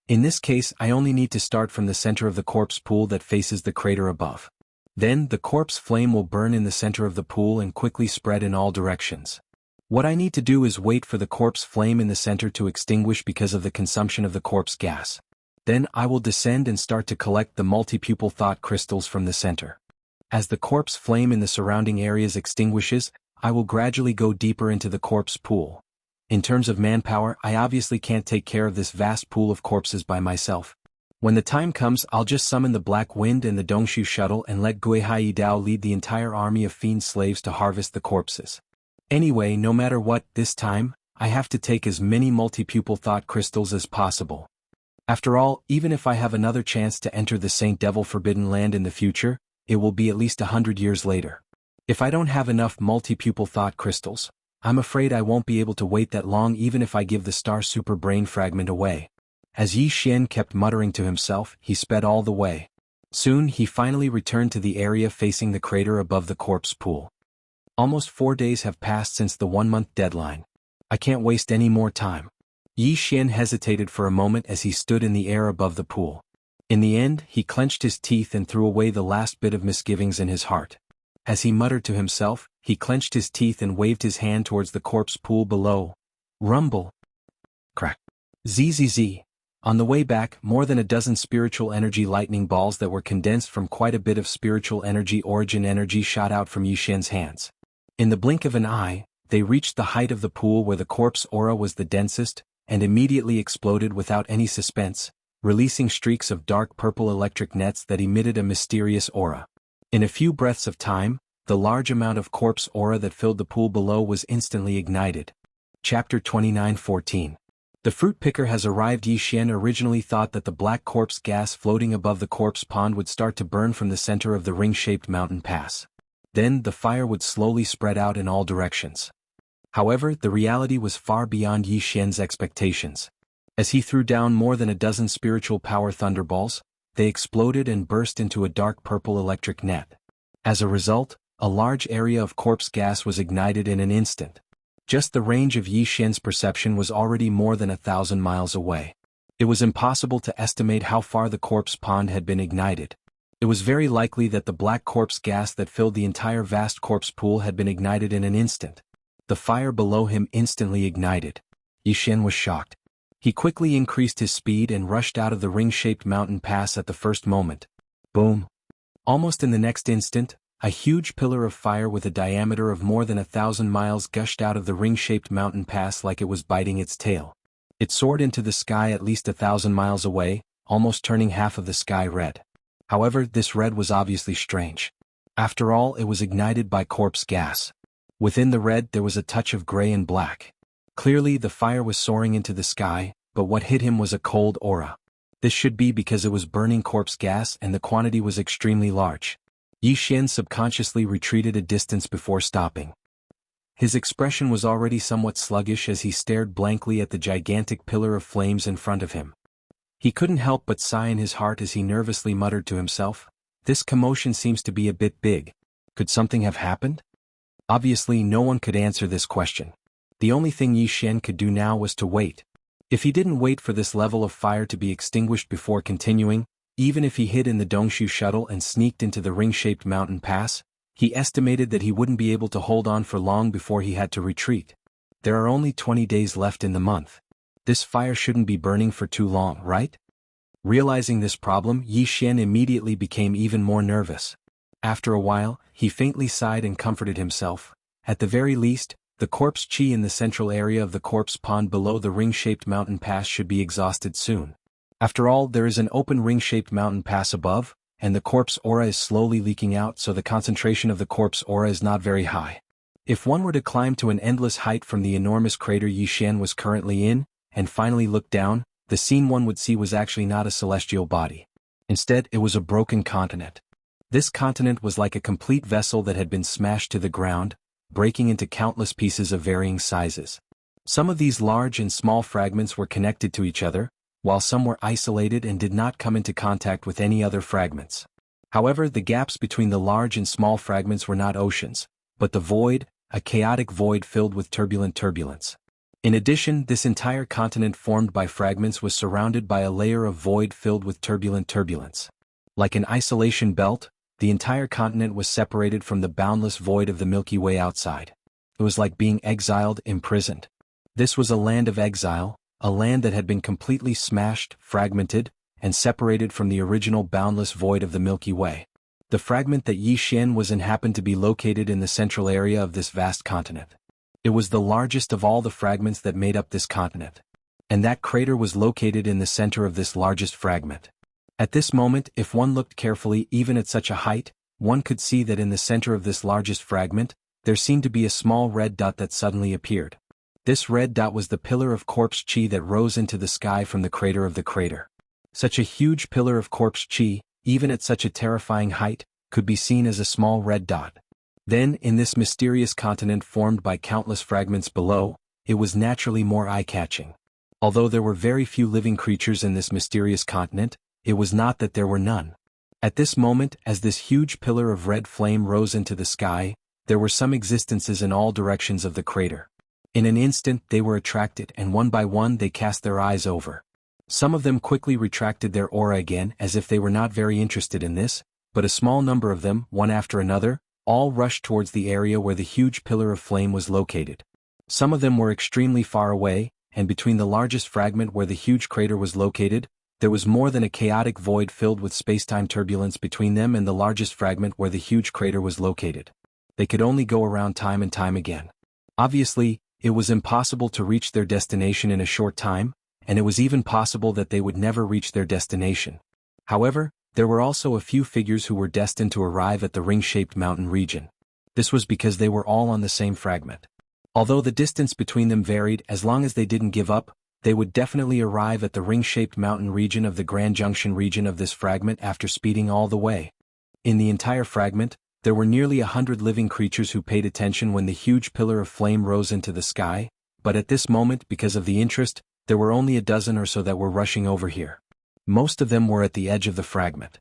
In this case, I only need to start from the center of the corpse pool that faces the crater above. Then, the corpse flame will burn in the center of the pool and quickly spread in all directions. What I need to do is wait for the corpse flame in the center to extinguish because of the consumption of the corpse gas. Then I will descend and start to collect the multi-pupil thought crystals from the center. As the corpse flame in the surrounding areas extinguishes, I will gradually go deeper into the corpse pool. In terms of manpower, I obviously can't take care of this vast pool of corpses by myself. When the time comes, I'll just summon the Black Wind and the Dongshu shuttle and let Guihai Dao lead the entire army of fiend slaves to harvest the corpses. Anyway, no matter what, this time, I have to take as many multi-pupil thought crystals as possible. After all, even if I have another chance to enter the Saint Devil Forbidden Land in the future, it will be at least 100 years later. If I don't have enough multi-pupil thought crystals, I'm afraid I won't be able to wait that long even if I give the Star Super Brain Fragment away. As Yi Xian kept muttering to himself, he sped all the way. Soon he finally returned to the area facing the crater above the corpse pool. Almost 4 days have passed since the 1-month deadline. I can't waste any more time. Yi Xian hesitated for a moment as he stood in the air above the pool. In the end, he clenched his teeth and threw away the last bit of misgivings in his heart. As he muttered to himself, he clenched his teeth and waved his hand towards the corpse pool below. Rumble. Crack. Zzz. On the way back, more than a dozen spiritual energy lightning balls that were condensed from quite a bit of spiritual energy origin energy shot out from Yi Xian's hands. In the blink of an eye, they reached the height of the pool where the corpse aura was the densest, and immediately exploded without any suspense, releasing streaks of dark purple electric nets that emitted a mysterious aura. In a few breaths of time, the large amount of corpse aura that filled the pool below was instantly ignited. Chapter 29:14. The fruit picker has arrived. Yi Xian originally thought that the black corpse gas floating above the corpse pond would start to burn from the center of the ring-shaped mountain pass. Then the fire would slowly spread out in all directions. However, the reality was far beyond Yi Xian's expectations. As he threw down more than a dozen spiritual power thunderballs, they exploded and burst into a dark purple electric net. As a result, a large area of corpse gas was ignited in an instant. Just the range of Yi Xian's perception was already more than 1,000 miles away. It was impossible to estimate how far the corpse pond had been ignited. It was very likely that the black corpse gas that filled the entire vast corpse pool had been ignited in an instant. The fire below him instantly ignited. Yi Xian was shocked. He quickly increased his speed and rushed out of the ring-shaped mountain pass at the first moment. Boom! Almost in the next instant, a huge pillar of fire with a diameter of more than 1,000 miles gushed out of the ring-shaped mountain pass like it was biting its tail. It soared into the sky at least 1,000 miles away, almost turning half of the sky red. However, this red was obviously strange. After all, it was ignited by corpse gas. Within the red there was a touch of gray and black. Clearly the fire was soaring into the sky, but what hit him was a cold aura. This should be because it was burning corpse gas and the quantity was extremely large. Yi Xian subconsciously retreated a distance before stopping. His expression was already somewhat sluggish as he stared blankly at the gigantic pillar of flames in front of him. He couldn't help but sigh in his heart as he nervously muttered to himself, "This commotion seems to be a bit big. Could something have happened?" Obviously no one could answer this question. The only thing Yi Xian could do now was to wait. If he didn't wait for this level of fire to be extinguished before continuing, even if he hid in the Dongshu shuttle and sneaked into the ring-shaped mountain pass, he estimated that he wouldn't be able to hold on for long before he had to retreat. There are only 20 days left in the month. This fire shouldn't be burning for too long, right? Realizing this problem, Yi Xian immediately became even more nervous. After a while, he faintly sighed and comforted himself. At the very least, the corpse chi in the central area of the corpse pond below the ring-shaped mountain pass should be exhausted soon. After all, there is an open ring-shaped mountain pass above, and the corpse aura is slowly leaking out, so the concentration of the corpse aura is not very high. If one were to climb to an endless height from the enormous crater Yi Xian was currently in, and finally look down, the scene one would see was actually not a celestial body. Instead, it was a broken continent. This continent was like a complete vessel that had been smashed to the ground, breaking into countless pieces of varying sizes. Some of these large and small fragments were connected to each other, while some were isolated and did not come into contact with any other fragments. However, the gaps between the large and small fragments were not oceans, but the void, a chaotic void filled with turbulent turbulence. In addition, this entire continent formed by fragments was surrounded by a layer of void filled with turbulent turbulence. Like an isolation belt, the entire continent was separated from the boundless void of the Milky Way outside. It was like being exiled, imprisoned. This was a land of exile, a land that had been completely smashed, fragmented, and separated from the original boundless void of the Milky Way. The fragment that Yi Xian was in happened to be located in the central area of this vast continent. It was the largest of all the fragments that made up this continent. And that crater was located in the center of this largest fragment. At this moment, if one looked carefully even at such a height, one could see that in the center of this largest fragment, there seemed to be a small red dot that suddenly appeared. This red dot was the pillar of corpse chi that rose into the sky from the crater of the crater. Such a huge pillar of corpse chi, even at such a terrifying height, could be seen as a small red dot. Then, in this mysterious continent formed by countless fragments below, it was naturally more eye-catching. Although there were very few living creatures in this mysterious continent, it was not that there were none. At this moment, as this huge pillar of red flame rose into the sky, there were some existences in all directions of the crater. In an instant they were attracted and one by one they cast their eyes over. Some of them quickly retracted their aura again as if they were not very interested in this, but a small number of them, one after another, all rushed towards the area where the huge pillar of flame was located. Some of them were extremely far away, and between the largest fragment where the huge crater was located, there was more than a chaotic void filled with spacetime turbulence between them and the largest fragment where the huge crater was located. They could only go around time and time again. Obviously, it was impossible to reach their destination in a short time, and it was even possible that they would never reach their destination. However, there were also a few figures who were destined to arrive at the ring-shaped mountain region. This was because they were all on the same fragment. Although the distance between them varied, as long as they didn't give up, they would definitely arrive at the ring-shaped mountain region of the Grand Junction region of this fragment after speeding all the way. In the entire fragment, there were nearly 100 living creatures who paid attention when the huge pillar of flame rose into the sky, but at this moment, because of the interest, there were only a dozen or so that were rushing over here. Most of them were at the edge of the fragment.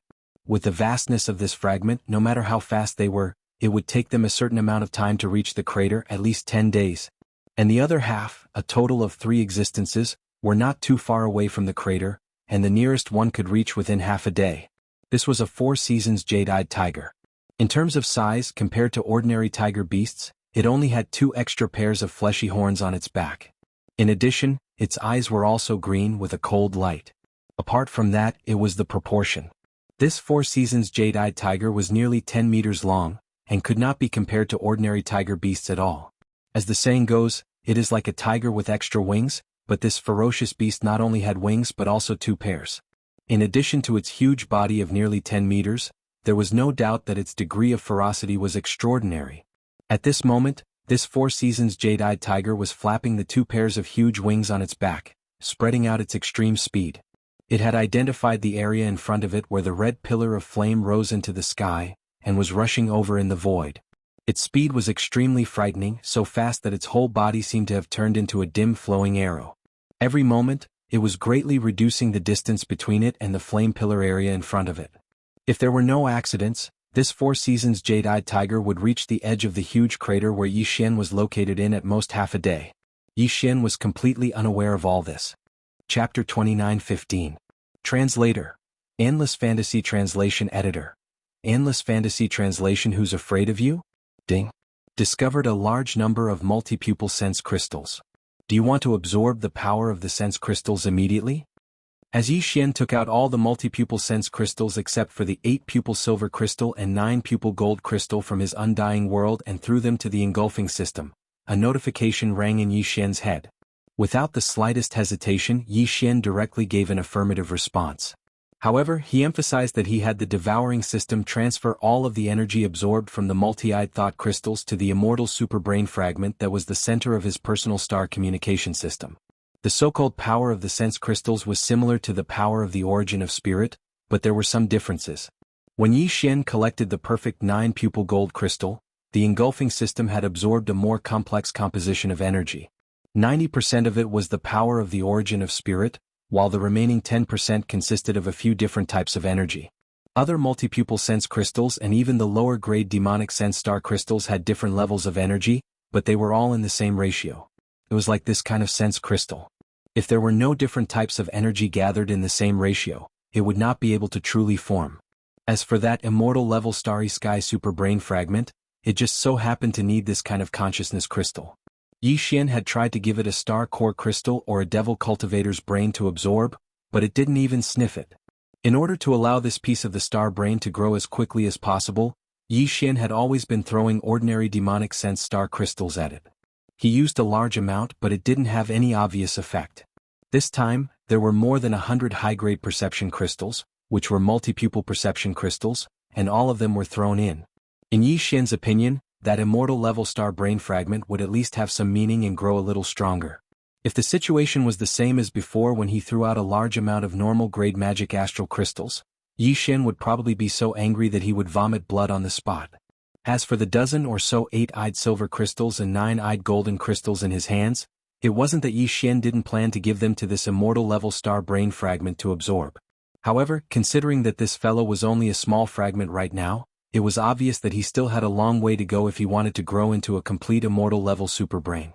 With the vastness of this fragment, no matter how fast they were, it would take them a certain amount of time to reach the crater, at least 10 days. And the other half, a total of 3 existences, were not too far away from the crater, and the nearest one could reach within half a day. This was a 4 seasons jade-eyed tiger. In terms of size, compared to ordinary tiger beasts, it only had 2 extra pairs of fleshy horns on its back. In addition, its eyes were also green with a cold light. Apart from that, it was the proportion. This 4 seasons jade-eyed tiger was nearly 10 meters long, and could not be compared to ordinary tiger beasts at all. As the saying goes, it is like a tiger with extra wings, but this ferocious beast not only had wings but also 2 pairs. In addition to its huge body of nearly 10 meters, there was no doubt that its degree of ferocity was extraordinary. At this moment, this 4 seasons jade-eyed tiger was flapping the 2 pairs of huge wings on its back, spreading out its extreme speed. It had identified the area in front of it where the red pillar of flame rose into the sky, and was rushing over in the void. Its speed was extremely frightening, so fast that its whole body seemed to have turned into a dim flowing arrow. Every moment, it was greatly reducing the distance between it and the flame pillar area in front of it. If there were no accidents, this 4 seasons jade-eyed tiger would reach the edge of the huge crater where Yi Xian was located in at most half a day. Yi Xian was completely unaware of all this. Chapter 29:15. Translator. Endless Fantasy Translation Editor. Endless Fantasy Translation. Who's afraid of you? Ding. Discovered a large number of multi-pupil sense crystals. Do you want to absorb the power of the sense crystals immediately? As Yi Xian took out all the multi-pupil sense crystals except for the 8-pupil silver crystal and 9-pupil gold crystal from his undying world and threw them to the engulfing system, a notification rang in Yi Xian's head. Without the slightest hesitation, Yi Xian directly gave an affirmative response. However, he emphasized that he had the devouring system transfer all of the energy absorbed from the multi-eyed thought crystals to the immortal superbrain fragment that was the center of his personal star communication system. The so-called power of the sense crystals was similar to the power of the origin of spirit, but there were some differences. When Yi Xian collected the perfect 9-pupil gold crystal, the engulfing system had absorbed a more complex composition of energy. 90% of it was the power of the origin of spirit, while the remaining 10% consisted of a few different types of energy. Other multi-pupil sense crystals and even the lower-grade demonic sense star crystals had different levels of energy, but they were all in the same ratio. It was like this kind of sense crystal. If there were no different types of energy gathered in the same ratio, it would not be able to truly form. As for that immortal-level starry sky superbrain fragment, it just so happened to need this kind of consciousness crystal. Yi Xian had tried to give it a star core crystal or a devil cultivator's brain to absorb, but it didn't even sniff it. In order to allow this piece of the star brain to grow as quickly as possible, Yi Xian had always been throwing ordinary demonic sense star crystals at it. He used a large amount, but it didn't have any obvious effect. This time, there were more than 100 high-grade perception crystals, which were multi-pupil perception crystals, and all of them were thrown in. In Yi Xian's opinion, that immortal-level star brain fragment would at least have some meaning and grow a little stronger. If the situation was the same as before when he threw out a large amount of normal-grade magic astral crystals, Yi Xian would probably be so angry that he would vomit blood on the spot. As for the dozen or so 8-eyed silver crystals and 9-eyed golden crystals in his hands, it wasn't that Yi Xian didn't plan to give them to this immortal-level star brain fragment to absorb. However, considering that this fellow was only a small fragment right now, it was obvious that he still had a long way to go if he wanted to grow into a complete immortal-level superbrain.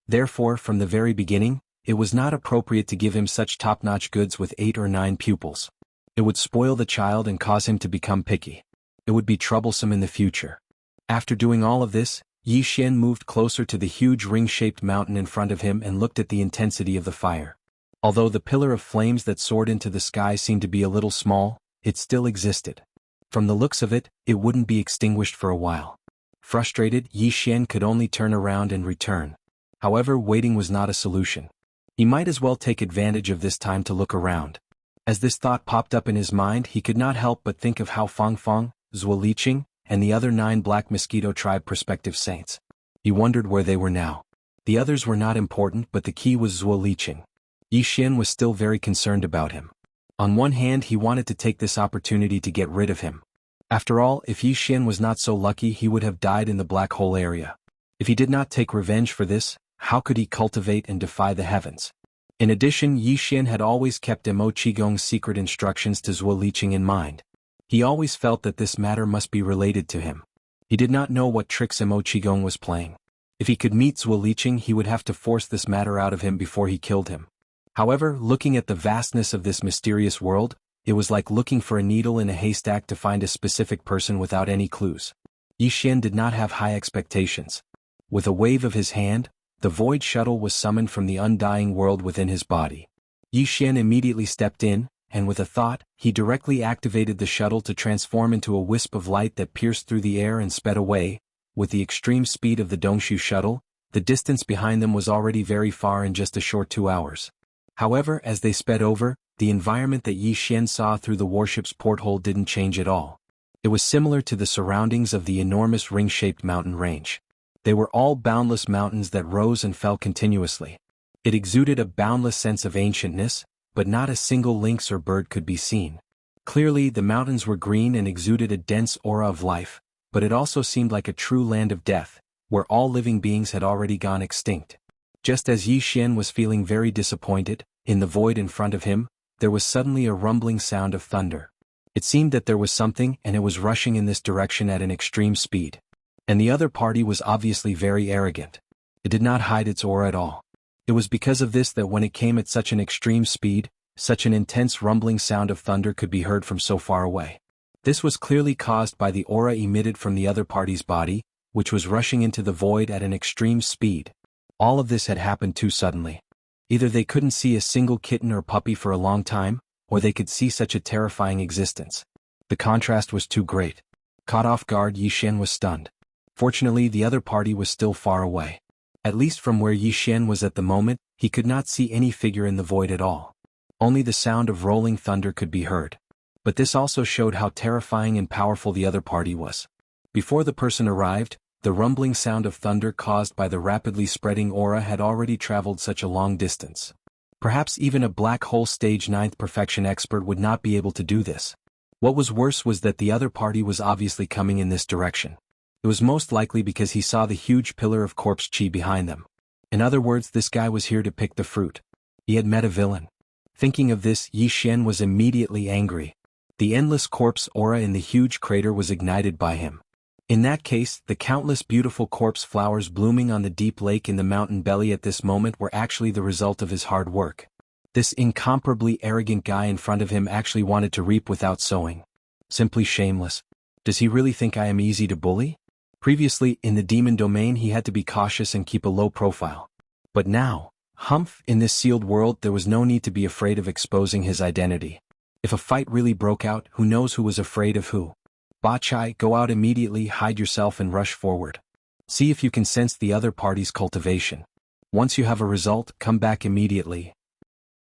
Therefore, from the very beginning, it was not appropriate to give him such top-notch goods with 8 or 9 pupils. It would spoil the child and cause him to become picky. It would be troublesome in the future. After doing all of this, Yi Xian moved closer to the huge ring-shaped mountain in front of him and looked at the intensity of the fire. Although the pillar of flames that soared into the sky seemed to be a little small, it still existed. From the looks of it, it wouldn't be extinguished for a while. Frustrated, Yi Xian could only turn around and return. However, waiting was not a solution. He might as well take advantage of this time to look around. As this thought popped up in his mind, he could not help but think of how Fang Fang, Zhuo Liqing, and the other 9 Black Mosquito Tribe prospective saints. He wondered where they were now. The others were not important, but the key was Zhuo Liqing. Yi Xian was still very concerned about him. On one hand, he wanted to take this opportunity to get rid of him. After all, if Yi Xian was not so lucky, he would have died in the black hole area. If he did not take revenge for this, how could he cultivate and defy the heavens? In addition, Yi Xian had always kept Mo Qigong's secret instructions to Zhuo Liqing in mind. He always felt that this matter must be related to him. He did not know what tricks Mo Qigong was playing. If he could meet Zhuo Liqing, he would have to force this matter out of him before he killed him. However, looking at the vastness of this mysterious world, it was like looking for a needle in a haystack to find a specific person without any clues. Yi Xian did not have high expectations. With a wave of his hand, the void shuttle was summoned from the undying world within his body. Yi Xian immediately stepped in, and with a thought, he directly activated the shuttle to transform into a wisp of light that pierced through the air and sped away. With the extreme speed of the Dongshu shuttle, the distance behind them was already very far in just a short 2 hours. However, as they sped over, the environment that Yi Xian saw through the warship's porthole didn't change at all. It was similar to the surroundings of the enormous ring-shaped mountain range. They were all boundless mountains that rose and fell continuously. It exuded a boundless sense of ancientness, but not a single lynx or bird could be seen. Clearly, the mountains were green and exuded a dense aura of life, but it also seemed like a true land of death, where all living beings had already gone extinct. Just as Yi Xian was feeling very disappointed, in the void in front of him, there was suddenly a rumbling sound of thunder. It seemed that there was something, and it was rushing in this direction at an extreme speed. And the other party was obviously very arrogant. It did not hide its aura at all. It was because of this that when it came at such an extreme speed, such an intense rumbling sound of thunder could be heard from so far away. This was clearly caused by the aura emitted from the other party's body, which was rushing into the void at an extreme speed. All of this had happened too suddenly. Either they couldn't see a single kitten or puppy for a long time, or they could see such a terrifying existence. The contrast was too great. Caught off guard, Yi Xian was stunned. Fortunately, the other party was still far away. At least from where Yi Xian was at the moment, he could not see any figure in the void at all. Only the sound of rolling thunder could be heard. But this also showed how terrifying and powerful the other party was. Before the person arrived, the rumbling sound of thunder caused by the rapidly spreading aura had already traveled such a long distance. Perhaps even a black hole stage 9th perfection expert would not be able to do this. What was worse was that the other party was obviously coming in this direction. It was most likely because he saw the huge pillar of corpse chi behind them. In other words, this guy was here to pick the fruit. He had met a villain. Thinking of this, Yi Xian was immediately angry. The endless corpse aura in the huge crater was ignited by him. In that case, the countless beautiful corpse flowers blooming on the deep lake in the mountain belly at this moment were actually the result of his hard work. This incomparably arrogant guy in front of him actually wanted to reap without sowing. Simply shameless. Does he really think I am easy to bully? Previously, in the demon domain, he had to be cautious and keep a low profile. But now, humph, in this sealed world there was no need to be afraid of exposing his identity. If a fight really broke out, who knows who was afraid of who? Ba Chai, go out immediately, hide yourself and rush forward. See if you can sense the other party's cultivation. Once you have a result, come back immediately.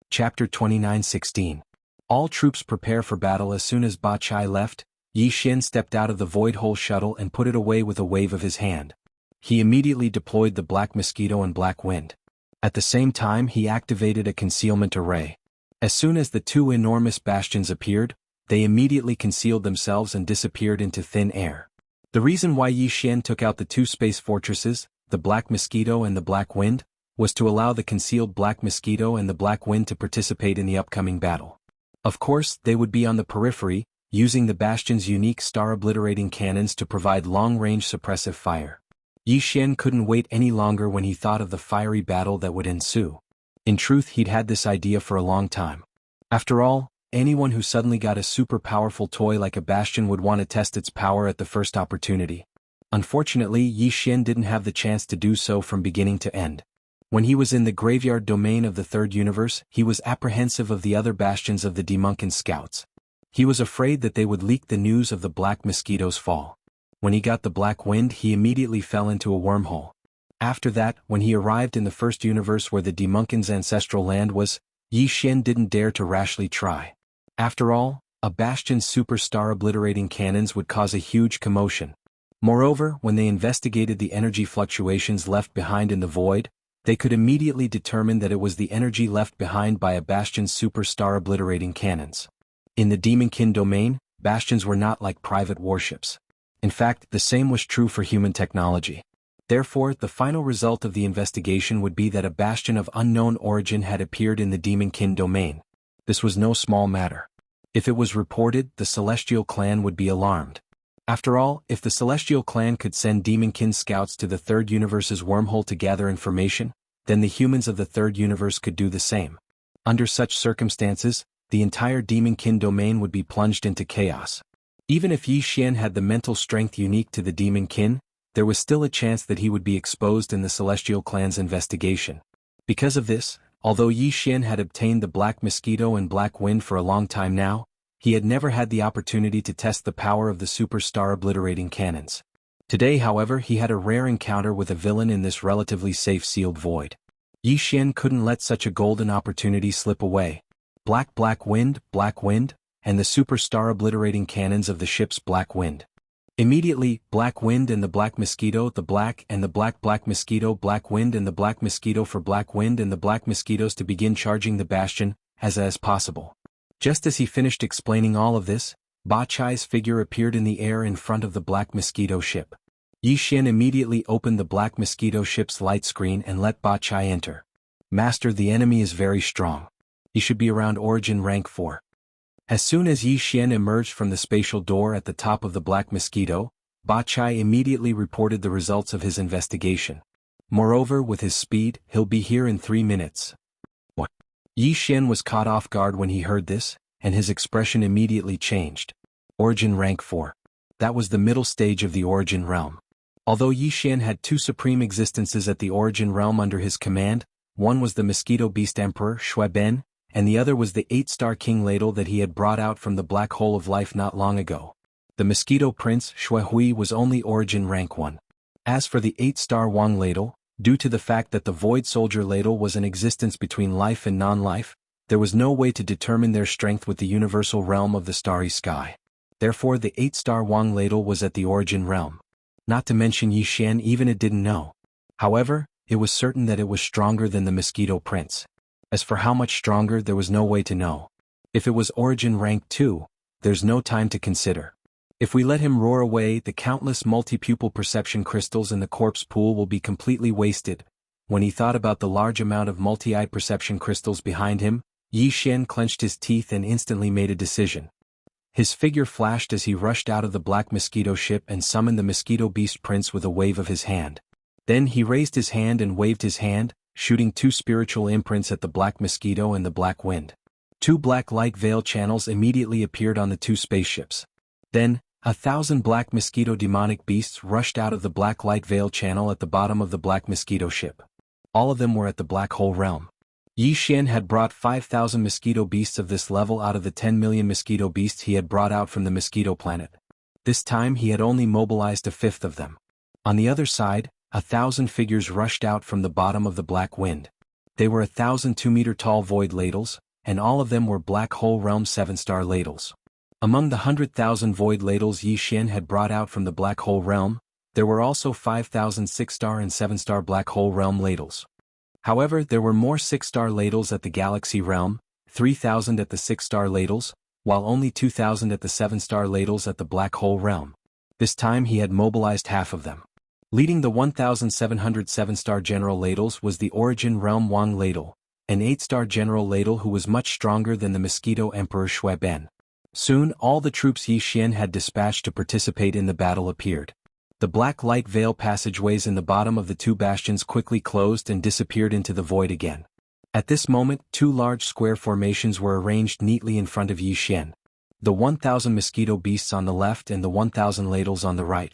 Chapter 29:16. All troops prepare for battle. As soon as Ba Chai left, Yi Xian stepped out of the void hole shuttle and put it away with a wave of his hand. He immediately deployed the Black Mosquito and Black Wind. At the same time, he activated a concealment array. As soon as the two enormous bastions appeared, they immediately concealed themselves and disappeared into thin air. The reason why Yi Xian took out the two space fortresses, the Black Mosquito and the Black Wind, was to allow the concealed Black Mosquito and the Black Wind to participate in the upcoming battle. Of course, they would be on the periphery, using the bastion's unique star-obliterating cannons to provide long-range suppressive fire. Yi Xian couldn't wait any longer when he thought of the fiery battle that would ensue. In truth, he'd had this idea for a long time. After all, anyone who suddenly got a super powerful toy like a bastion would want to test its power at the first opportunity. Unfortunately, Yi Xian didn't have the chance to do so from beginning to end. When he was in the graveyard domain of the third universe, he was apprehensive of the other bastions of the Demonkin scouts. He was afraid that they would leak the news of the Black Mosquito's fall. When he got the Black Wind, he immediately fell into a wormhole. After that, when he arrived in the first universe where the Demonkin's ancestral land was, Yi Xian didn't dare to rashly try. After all, a bastion's superstar obliterating cannons would cause a huge commotion. Moreover, when they investigated the energy fluctuations left behind in the void, they could immediately determine that it was the energy left behind by a bastion's superstar obliterating cannons. In the Demonkin domain, bastions were not like private warships. In fact, the same was true for human technology. Therefore, the final result of the investigation would be that a bastion of unknown origin had appeared in the Demonkin domain. This was no small matter. If it was reported, the Celestial Clan would be alarmed. After all, if the Celestial Clan could send Demonkin scouts to the Third Universe's wormhole to gather information, then the humans of the Third Universe could do the same. Under such circumstances, the entire Demonkin domain would be plunged into chaos. Even if Yi Xian had the mental strength unique to the Demonkin, there was still a chance that he would be exposed in the Celestial Clan's investigation. Because of this, although Yi Xian had obtained the Black Mosquito and Black Wind for a long time now, he had never had the opportunity to test the power of the superstar obliterating cannons. Today, however, he had a rare encounter with a villain in this relatively safe sealed void. Yi Xian couldn't let such a golden opportunity slip away. Black Wind, and the superstar obliterating cannons of the ship's Black Wind. Immediately, Black Wind and the Black Mosquito, the Black and the Black Mosquito, Black Wind and the Black Mosquito for Black Wind and the Black Mosquitoes to begin charging the bastion, as possible. Just as he finished explaining all of this, Ba Chai's figure appeared in the air in front of the Black Mosquito ship. Yi Xian immediately opened the Black Mosquito ship's light screen and let Ba Chai enter. Master, the enemy is very strong. He should be around origin rank 4. As soon as Yi Xian emerged from the spatial door at the top of the Black Mosquito, Ba Chai immediately reported the results of his investigation. Moreover, with his speed, he'll be here in 3 minutes. What? Yi Xian was caught off guard when he heard this, and his expression immediately changed. Origin rank 4. That was the middle stage of the Origin realm. Although Yi Xian had 2 supreme existences at the Origin realm under his command, one was the Mosquito Beast Emperor, Shui Ben, and the other was the 8-star King Ladle that he had brought out from the black hole of life not long ago. The Mosquito Prince, Shui Hui, was only Origin rank 1. As for the 8-star Wang Ladle, due to the fact that the Void Soldier Ladle was an existence between life and non-life, there was no way to determine their strength with the universal realm of the starry sky. Therefore the 8-star Wang Ladle was at the Origin realm. Not to mention Yi Xian even it didn't know. However, it was certain that it was stronger than the Mosquito Prince. As for how much stronger, there was no way to know. If it was Origin rank 2, there's no time to consider. If we let him roar away, the countless multi-pupil perception crystals in the corpse pool will be completely wasted. When he thought about the large amount of multi-eye perception crystals behind him, Yi Xian clenched his teeth and instantly made a decision. His figure flashed as he rushed out of the Black Mosquito ship and summoned the Mosquito Beast Prince with a wave of his hand. Then he raised his hand and waved his hand, shooting 2 spiritual imprints at the Black Mosquito and the Black Wind. 2 black light veil channels immediately appeared on the 2 spaceships. Then, 1,000 Black Mosquito demonic beasts rushed out of the black light veil channel at the bottom of the Black Mosquito ship. All of them were at the Black Hole realm. Yi Xian had brought 5,000 mosquito beasts of this level out of the 10 million mosquito beasts he had brought out from the Mosquito Planet. This time he had only mobilized 1/5 of them. On the other side, 1,000 figures rushed out from the bottom of the Black Wind. They were 1,000 2-meter-tall void ladles, and all of them were Black Hole realm 7-star ladles. Among the 100,000 void ladles Yi Xian had brought out from the Black Hole realm, there were also 5,000 6-star and 7-star Black Hole realm ladles. However, there were more 6-star ladles at the Galaxy realm, 3,000 at the 6-star ladles, while only 2,000 at the 7-star ladles at the Black Hole realm. This time he had mobilized half of them. Leading the 1,700 7-star general ladles was the Origin realm Wang Ladle, an 8-star general ladle who was much stronger than the Mosquito Emperor Shui Ben. Soon all the troops Yi Xian had dispatched to participate in the battle appeared. The black light veil passageways in the bottom of the two bastions quickly closed and disappeared into the void again. At this moment, two large square formations were arranged neatly in front of Yi Xian. The 1,000 mosquito beasts on the left and the 1,000 ladles on the right.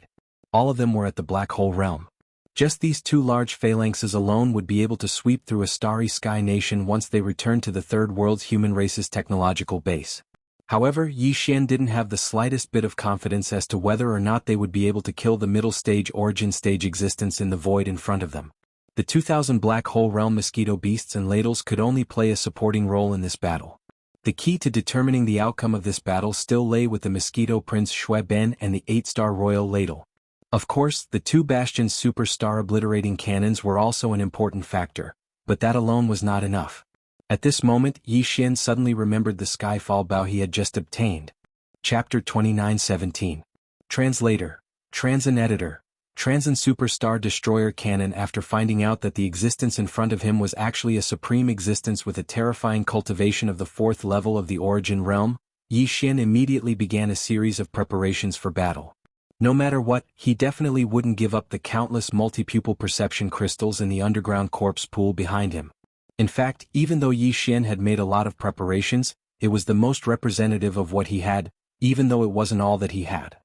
All of them were at the black hole realm. Just these two large phalanxes alone would be able to sweep through a starry sky nation once they returned to the third world's human race's technological base. However, Yi Xian didn't have the slightest bit of confidence as to whether or not they would be able to kill the middle stage origin stage existence in the void in front of them. The 2,000 black hole realm mosquito beasts and ladles could only play a supporting role in this battle. The key to determining the outcome of this battle still lay with the Mosquito Prince Xue Ben and the 8-star Royal Ladle. Of course, the two Bastion's super-star obliterating cannons were also an important factor, but that alone was not enough. At this moment, Yi Xian suddenly remembered the Skyfall bow he had just obtained. Chapter 29:17. Translator, Transin Editor, Transin Superstar Destroyer Cannon. After finding out that the existence in front of him was actually a supreme existence with a terrifying cultivation of the 4th level of the origin realm, Yi Xian immediately began a series of preparations for battle. No matter what, he definitely wouldn't give up the countless multi-pupil perception crystals in the underground corpse pool behind him. In fact, even though Yi Xian had made a lot of preparations, it was the most representative of what he had, even though it wasn't all that he had.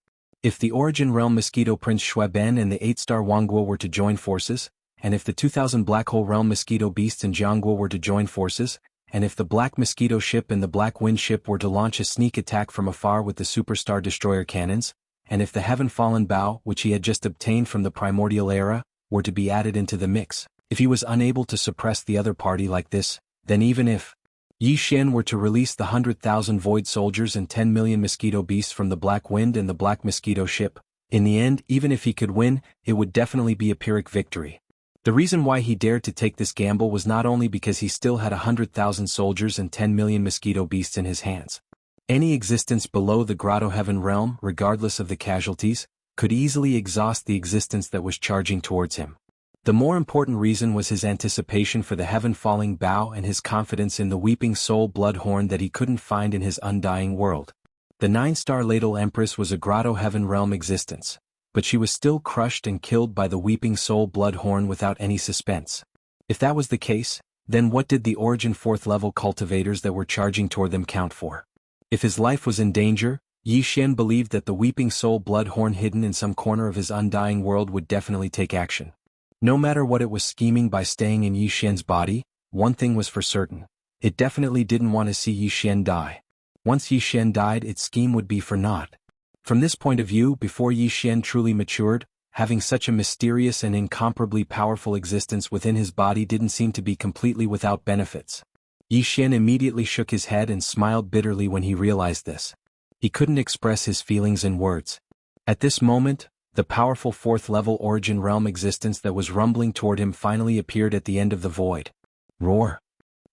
If the Origin Realm Mosquito Prince Xue Ben and the 8-star Wangguo were to join forces, and if the 2,000 Black Hole Realm Mosquito Beasts and Jianghu were to join forces, and if the Black Mosquito Ship and the Black Wind Ship were to launch a sneak attack from afar with the Superstar Destroyer Cannons, and if the Heaven Fallen Bow, which he had just obtained from the Primordial Era, were to be added into the mix, if he was unable to suppress the other party like this, then even if Yi Xian were to release the 100,000 Void Soldiers and 10 million Mosquito Beasts from the Black Wind and the Black Mosquito Ship, in the end, even if he could win, it would definitely be a Pyrrhic victory. The reason why he dared to take this gamble was not only because he still had 100,000 soldiers and 10 million Mosquito Beasts in his hands. Any existence below the Grotto Heaven realm, regardless of the casualties, could easily exhaust the existence that was charging towards him. The more important reason was his anticipation for the heaven-falling bow and his confidence in the weeping soul bloodhorn that he couldn't find in his undying world. The 9-star Ladle Empress was a Grotto Heaven realm existence, but she was still crushed and killed by the weeping soul bloodhorn without any suspense. If that was the case, then what did the Origin 4th level cultivators that were charging toward them count for? If his life was in danger, Yi Xian believed that the weeping soul bloodhorn hidden in some corner of his undying world would definitely take action. No matter what it was scheming by staying in Yi Xian's body, one thing was for certain. It definitely didn't want to see Yi Xian die. Once Yi Xian died, its scheme would be for naught. From this point of view, before Yi Xian truly matured, having such a mysterious and incomparably powerful existence within his body didn't seem to be completely without benefits. Yi Xian immediately shook his head and smiled bitterly when he realized this. He couldn't express his feelings in words. At this moment, the powerful 4th-level Origin Realm existence that was rumbling toward him finally appeared at the end of the void. Roar!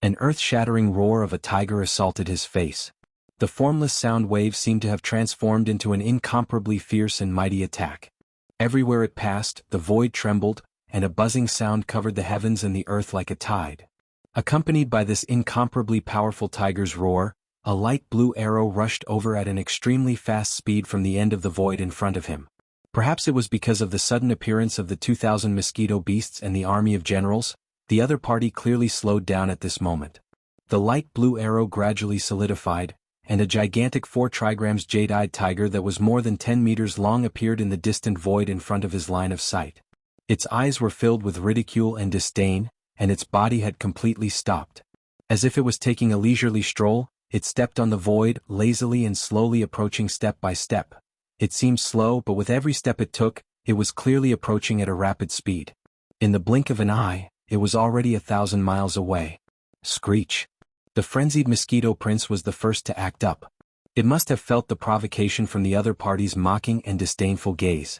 An earth-shattering roar of a tiger assaulted his face. The formless sound wave seemed to have transformed into an incomparably fierce and mighty attack. Everywhere it passed, the void trembled, and a buzzing sound covered the heavens and the earth like a tide. Accompanied by this incomparably powerful tiger's roar, a light blue arrow rushed over at an extremely fast speed from the end of the void in front of him. Perhaps it was because of the sudden appearance of the 2,000 Mosquito Beasts and the army of generals, the other party clearly slowed down at this moment. The light blue arrow gradually solidified, and a gigantic 4 trigrams jade-eyed tiger that was more than 10 meters long appeared in the distant void in front of his line of sight. Its eyes were filled with ridicule and disdain, and its body had completely stopped. As if it was taking a leisurely stroll, it stepped on the void, lazily and slowly approaching step by step. It seemed slow, but with every step it took, it was clearly approaching at a rapid speed. In the blink of an eye, it was already 1,000 miles away. Screech! The frenzied Mosquito Prince was the first to act up. It must have felt the provocation from the other party's mocking and disdainful gaze.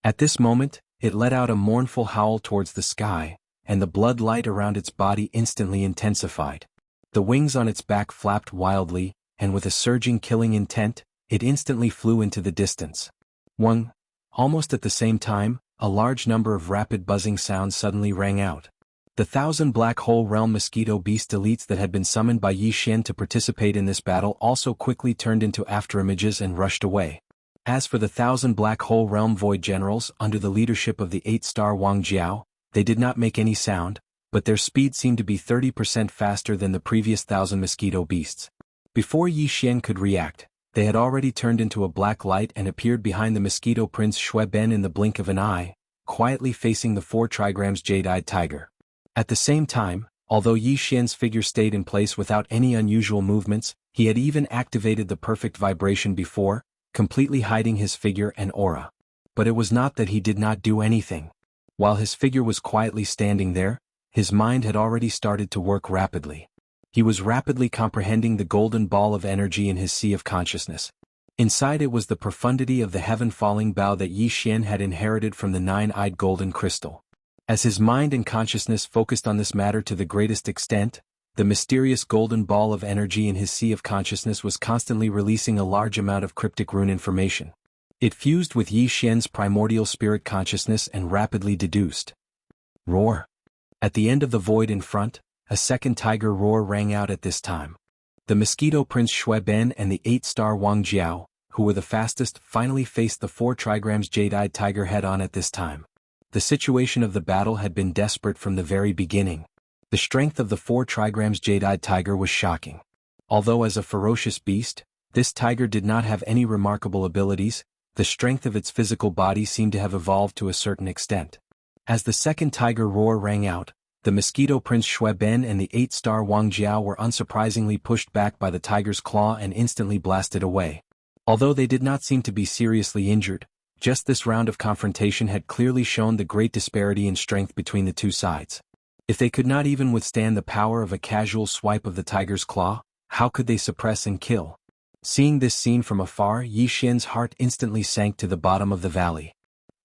At this moment, it let out a mournful howl towards the sky, and the blood light around its body instantly intensified. The wings on its back flapped wildly, and with a surging killing intent, it instantly flew into the distance. Almost at the same time, a large number of rapid buzzing sounds suddenly rang out. The 1,000 Black Hole Realm Mosquito Beast elites that had been summoned by Yi Xian to participate in this battle also quickly turned into afterimages and rushed away. As for the 1,000 Black Hole Realm Void Generals under the leadership of the 8-star Wang Jiao, they did not make any sound, but their speed seemed to be 30% faster than the previous 1,000 mosquito beasts. Before Yi Xian could react, they had already turned into a black light and appeared behind the mosquito prince Shui Ben in the blink of an eye, quietly facing the 4 trigrams jade-eyed tiger. At the same time, although Yi Xian's figure stayed in place without any unusual movements, he had even activated the perfect vibration before, completely hiding his figure and aura. But it was not that he did not do anything. While his figure was quietly standing there, his mind had already started to work rapidly. He was rapidly comprehending the golden ball of energy in his sea of consciousness. Inside it was the profundity of the heaven-falling bow that Yi Xian had inherited from the 9-eyed golden crystal. As his mind and consciousness focused on this matter to the greatest extent, the mysterious golden ball of energy in his sea of consciousness was constantly releasing a large amount of cryptic rune information. It fused with Yi Xian's primordial spirit consciousness and rapidly deduced. Roar! At the end of the void in front, a second tiger roar rang out at this time. The mosquito prince Shui Ben and the 8-star Wang Jiao, who were the fastest, finally faced the 4 trigrams jade-eyed tiger head-on at this time. The situation of the battle had been desperate from the very beginning. The strength of the 4 trigrams jade-eyed tiger was shocking. Although as a ferocious beast, this tiger did not have any remarkable abilities, the strength of its physical body seemed to have evolved to a certain extent. As the second tiger roar rang out, the mosquito prince Shui Ben and the 8-star Wang Jiao were unsurprisingly pushed back by the tiger's claw and instantly blasted away. Although they did not seem to be seriously injured, just this round of confrontation had clearly shown the great disparity in strength between the two sides. If they could not even withstand the power of a casual swipe of the tiger's claw, how could they suppress and kill? Seeing this scene from afar, Yi Xian's heart instantly sank to the bottom of the valley.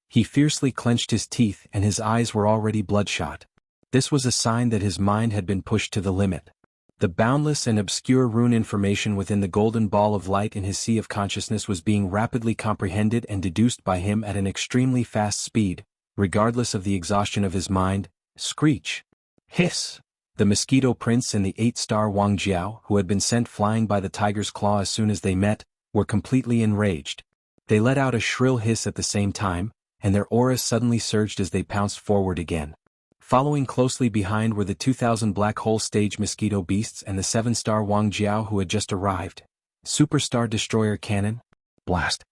He fiercely clenched his teeth and his eyes were already bloodshot. This was a sign that his mind had been pushed to the limit. The boundless and obscure rune information within the golden ball of light in his sea of consciousness was being rapidly comprehended and deduced by him at an extremely fast speed, regardless of the exhaustion of his mind. Screech! Hiss! The mosquito prince and the 8-star Wang Jiao, who had been sent flying by the tiger's claw as soon as they met, were completely enraged. They let out a shrill hiss at the same time, and their auras suddenly surged as they pounced forward again. Following closely behind were the 2,000 black hole stage mosquito beasts and the 7-star Wang Jiao who had just arrived. Superstar Destroyer Cannon? Blast!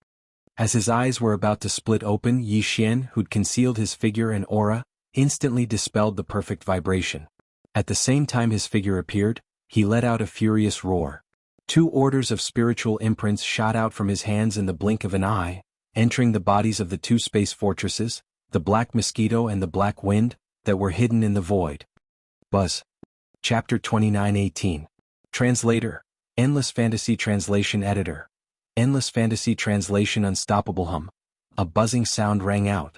As his eyes were about to split open, Yi Xian, who'd concealed his figure and aura, instantly dispelled the perfect vibration. At the same time his figure appeared, he let out a furious roar. 2 orders of spiritual imprints shot out from his hands in the blink of an eye, entering the bodies of the 2 space fortresses, the Black Mosquito and the Black Wind, that were hidden in the void. Buzz. Chapter 29:18. Translator. Endless Fantasy Translation Editor. Endless Fantasy Translation Unstoppable Hum. A buzzing sound rang out.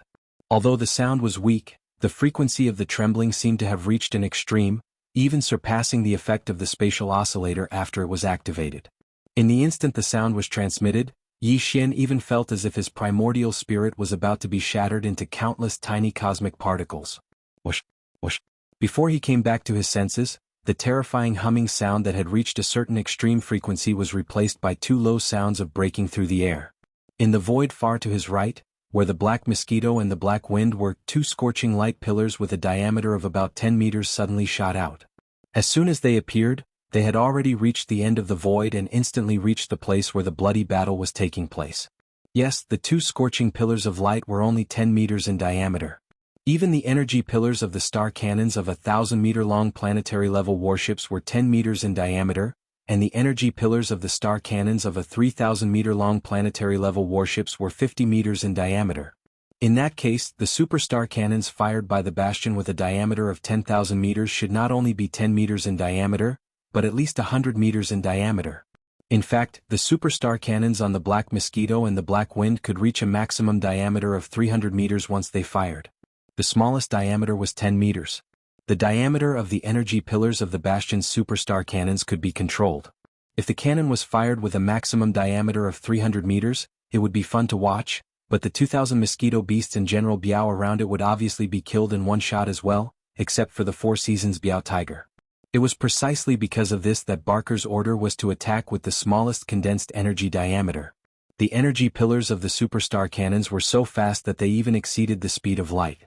Although the sound was weak, the frequency of the trembling seemed to have reached an extreme, even surpassing the effect of the spatial oscillator after it was activated. In the instant the sound was transmitted, Yi Xian even felt as if his primordial spirit was about to be shattered into countless tiny cosmic particles. Whoosh, whoosh. Before he came back to his senses, the terrifying humming sound that had reached a certain extreme frequency was replaced by 2 low sounds of breaking through the air. In the void far to his right, where the Black Mosquito and the Black Wind were, 2 scorching light pillars with a diameter of about 10 meters suddenly shot out. As soon as they appeared, they had already reached the end of the void and instantly reached the place where the bloody battle was taking place. Yes, the 2 scorching pillars of light were only 10 meters in diameter. Even the energy pillars of the star cannons of 1,000-meter-long planetary-level warships were 10 meters in diameter, and the energy pillars of the star cannons of a 3,000-meter-long planetary-level warships were 50 meters in diameter. In that case, the superstar cannons fired by the Bastion with a diameter of 10,000 meters should not only be 10 meters in diameter, but at least 100 meters in diameter. In fact, the superstar cannons on the Black Mosquito and the Black Wind could reach a maximum diameter of 300 meters once they fired. The smallest diameter was 10 meters. The diameter of the energy pillars of the Bastion's superstar cannons could be controlled. If the cannon was fired with a maximum diameter of 300 meters, it would be fun to watch, but the 2,000 mosquito beasts and General Biao around it would obviously be killed in one shot as well, except for the 4 Seasons Biao Tiger. It was precisely because of this that Barker's order was to attack with the smallest condensed energy diameter. The energy pillars of the superstar cannons were so fast that they even exceeded the speed of light.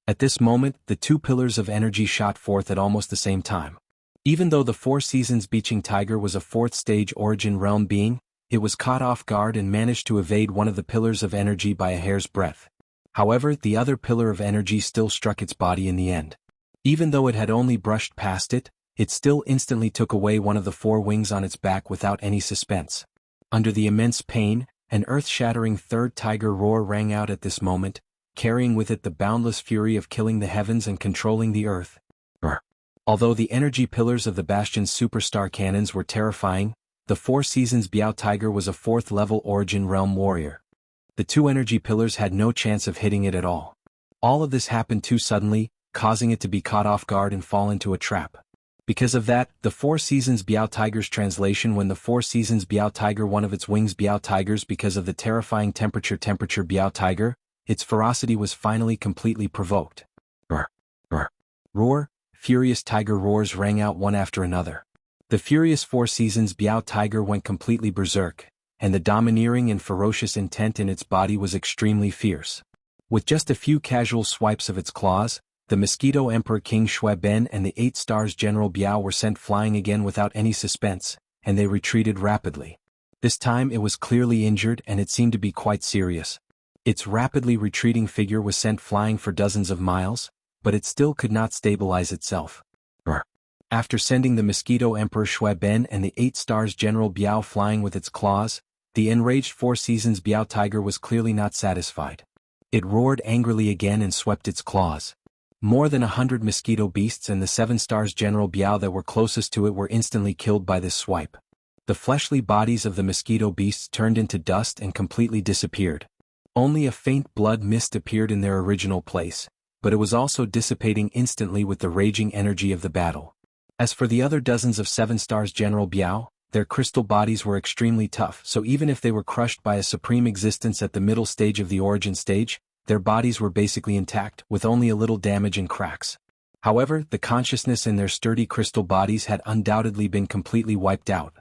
At this moment, the two pillars of energy shot forth at almost the same time. Even though the Four Seasons Beaching Tiger was a fourth-stage origin realm being, it was caught off guard and managed to evade one of the pillars of energy by a hair's breadth. However, the other pillar of energy still struck its body in the end. Even though it had only brushed past it, it still instantly took away one of the four wings on its back without any suspense. Under the immense pain, an earth-shattering third tiger roar rang out at this moment, carrying with it the boundless fury of killing the heavens and controlling the earth. Although the energy pillars of the Bastion's superstar cannons were terrifying, the Four Seasons Biao Tiger was a fourth-level origin realm warrior. The two energy pillars had no chance of hitting it at all. All of this happened too suddenly, causing it to be caught off guard and fall into a trap. Because of that, the Four Seasons Biao Tiger's translation: when the Four Seasons Biao Tiger, one of its wings Biao Tigers because of the terrifying temperature Biao Tiger, its ferocity was finally completely provoked. Roar, furious tiger roars rang out one after another. The furious Four Seasons Biao Tiger went completely berserk, and the domineering and ferocious intent in its body was extremely fierce. With just a few casual swipes of its claws, the Mosquito Emperor King Shui Ben and the 8 Stars General Biao were sent flying again without any suspense, and they retreated rapidly. This time it was clearly injured and it seemed to be quite serious. Its rapidly retreating figure was sent flying for dozens of miles, but it still could not stabilize itself. After sending the Mosquito Emperor Shui Ben and the 8 Stars General Biao flying with its claws, the enraged Four Seasons Biao Tiger was clearly not satisfied. It roared angrily again and swept its claws. More than 100 mosquito beasts and the 7 Stars General Biao that were closest to it were instantly killed by this swipe. The fleshly bodies of the mosquito beasts turned into dust and completely disappeared. Only a faint blood mist appeared in their original place, but it was also dissipating instantly with the raging energy of the battle. As for the other dozens of 7 Stars General Biao, their crystal bodies were extremely tough, so even if they were crushed by a supreme existence at the middle stage of the origin stage, their bodies were basically intact, with only a little damage and cracks. However, the consciousness in their sturdy crystal bodies had undoubtedly been completely wiped out.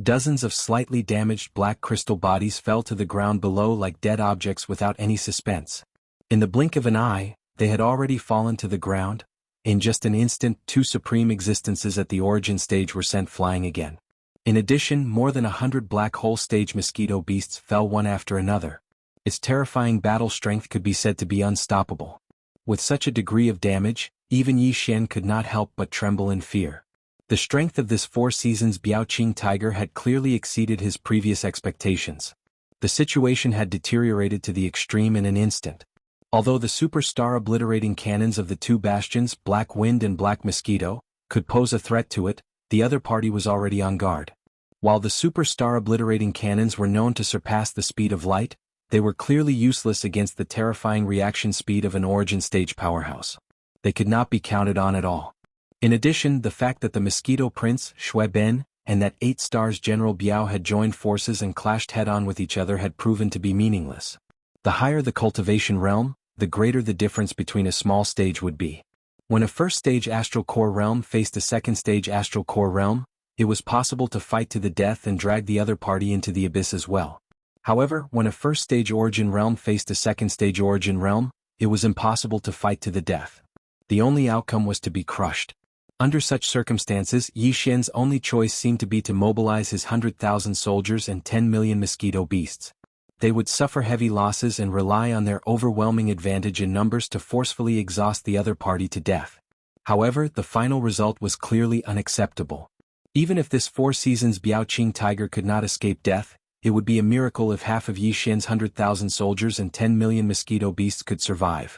Dozens of slightly damaged black crystal bodies fell to the ground below like dead objects without any suspense. In the blink of an eye, they had already fallen to the ground. In just an instant, 2 supreme existences at the origin stage were sent flying again. In addition, more than 100 black hole stage mosquito beasts fell one after another. Its terrifying battle strength could be said to be unstoppable. With such a degree of damage, even Yi Xian could not help but tremble in fear. The strength of this Four Seasons Biao Tiger had clearly exceeded his previous expectations. The situation had deteriorated to the extreme in an instant. Although the superstar obliterating cannons of the two bastions, Black Wind and Black Mosquito, could pose a threat to it, the other party was already on guard. While the superstar obliterating cannons were known to surpass the speed of light, they were clearly useless against the terrifying reaction speed of an origin stage powerhouse. They could not be counted on at all. In addition, the fact that the Mosquito Prince, Shui Ben, and that 8 Stars General Biao had joined forces and clashed head-on with each other had proven to be meaningless. The higher the cultivation realm, the greater the difference between a small stage would be. When a first-stage astral core realm faced a second-stage astral core realm, it was possible to fight to the death and drag the other party into the abyss as well. However, when a first-stage origin realm faced a second-stage origin realm, it was impossible to fight to the death. The only outcome was to be crushed. Under such circumstances, Yi Xian's only choice seemed to be to mobilize his 100,000 soldiers and 10 million mosquito beasts. They would suffer heavy losses and rely on their overwhelming advantage in numbers to forcefully exhaust the other party to death. However, the final result was clearly unacceptable. Even if this Four Seasons Biao Tiger could not escape death, it would be a miracle if half of Yi Xian's 100,000 soldiers and 10 million mosquito beasts could survive.